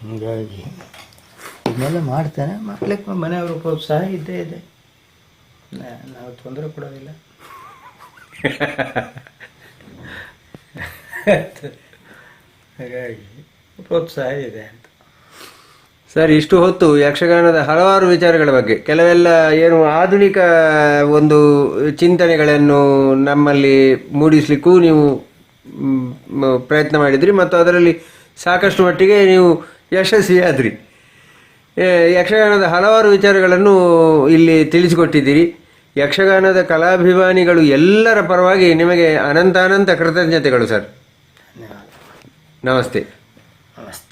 ಹೀಗಾಗಿ ಇದನ್ನೆಲ್ಲ ಮಾಡ್ತೇನೆ. ಮಕ್ಳಿಗೆ ಮನೆಯವ್ರ ಪ್ರೋತ್ಸಾಹ ಇದ್ದೇ ಇದೆ, ನಾವು ತೊಂದರೆ ಕೊಡೋದಿಲ್ಲ. ಹಾಗಾಗಿ ಪ್ರೋತ್ಸಾಹ ಇದೆ ಅಂತ. ಸರ್, ಇಷ್ಟು ಹೊತ್ತು ಯಕ್ಷಗಾನದ ಹಲವಾರು ವಿಚಾರಗಳ ಬಗ್ಗೆ, ಕೆಲವೆಲ್ಲ ಏನು ಆಧುನಿಕ ಒಂದು ಚಿಂತನೆಗಳನ್ನು ನಮ್ಮಲ್ಲಿ ಮೂಡಿಸಲಿಕ್ಕೂ ನೀವು ಪ್ರಯತ್ನ ಮಾಡಿದ್ರಿ ಮತ್ತು ಅದರಲ್ಲಿ ಸಾಕಷ್ಟು ಮಟ್ಟಿಗೆ ನೀವು ಯಶಸ್ವಿಯಾದ್ರಿ. ಯಕ್ಷಗಾನದ ಹಲವಾರು ವಿಚಾರಗಳನ್ನು ಇಲ್ಲಿ ತಿಳಿಸಿಕೊಟ್ಟಿದ್ದೀರಿ. ಯಕ್ಷಗಾನದ ಕಲಾಭಿಮಾನಿಗಳು ಎಲ್ಲರ ಪರವಾಗಿ ನಿಮಗೆ ಅನಂತ ಕೃತಜ್ಞತೆಗಳು ಸರ್. ಧನ್ಯವಾದ. ನಮಸ್ತೆ. ನಮಸ್ತೆ.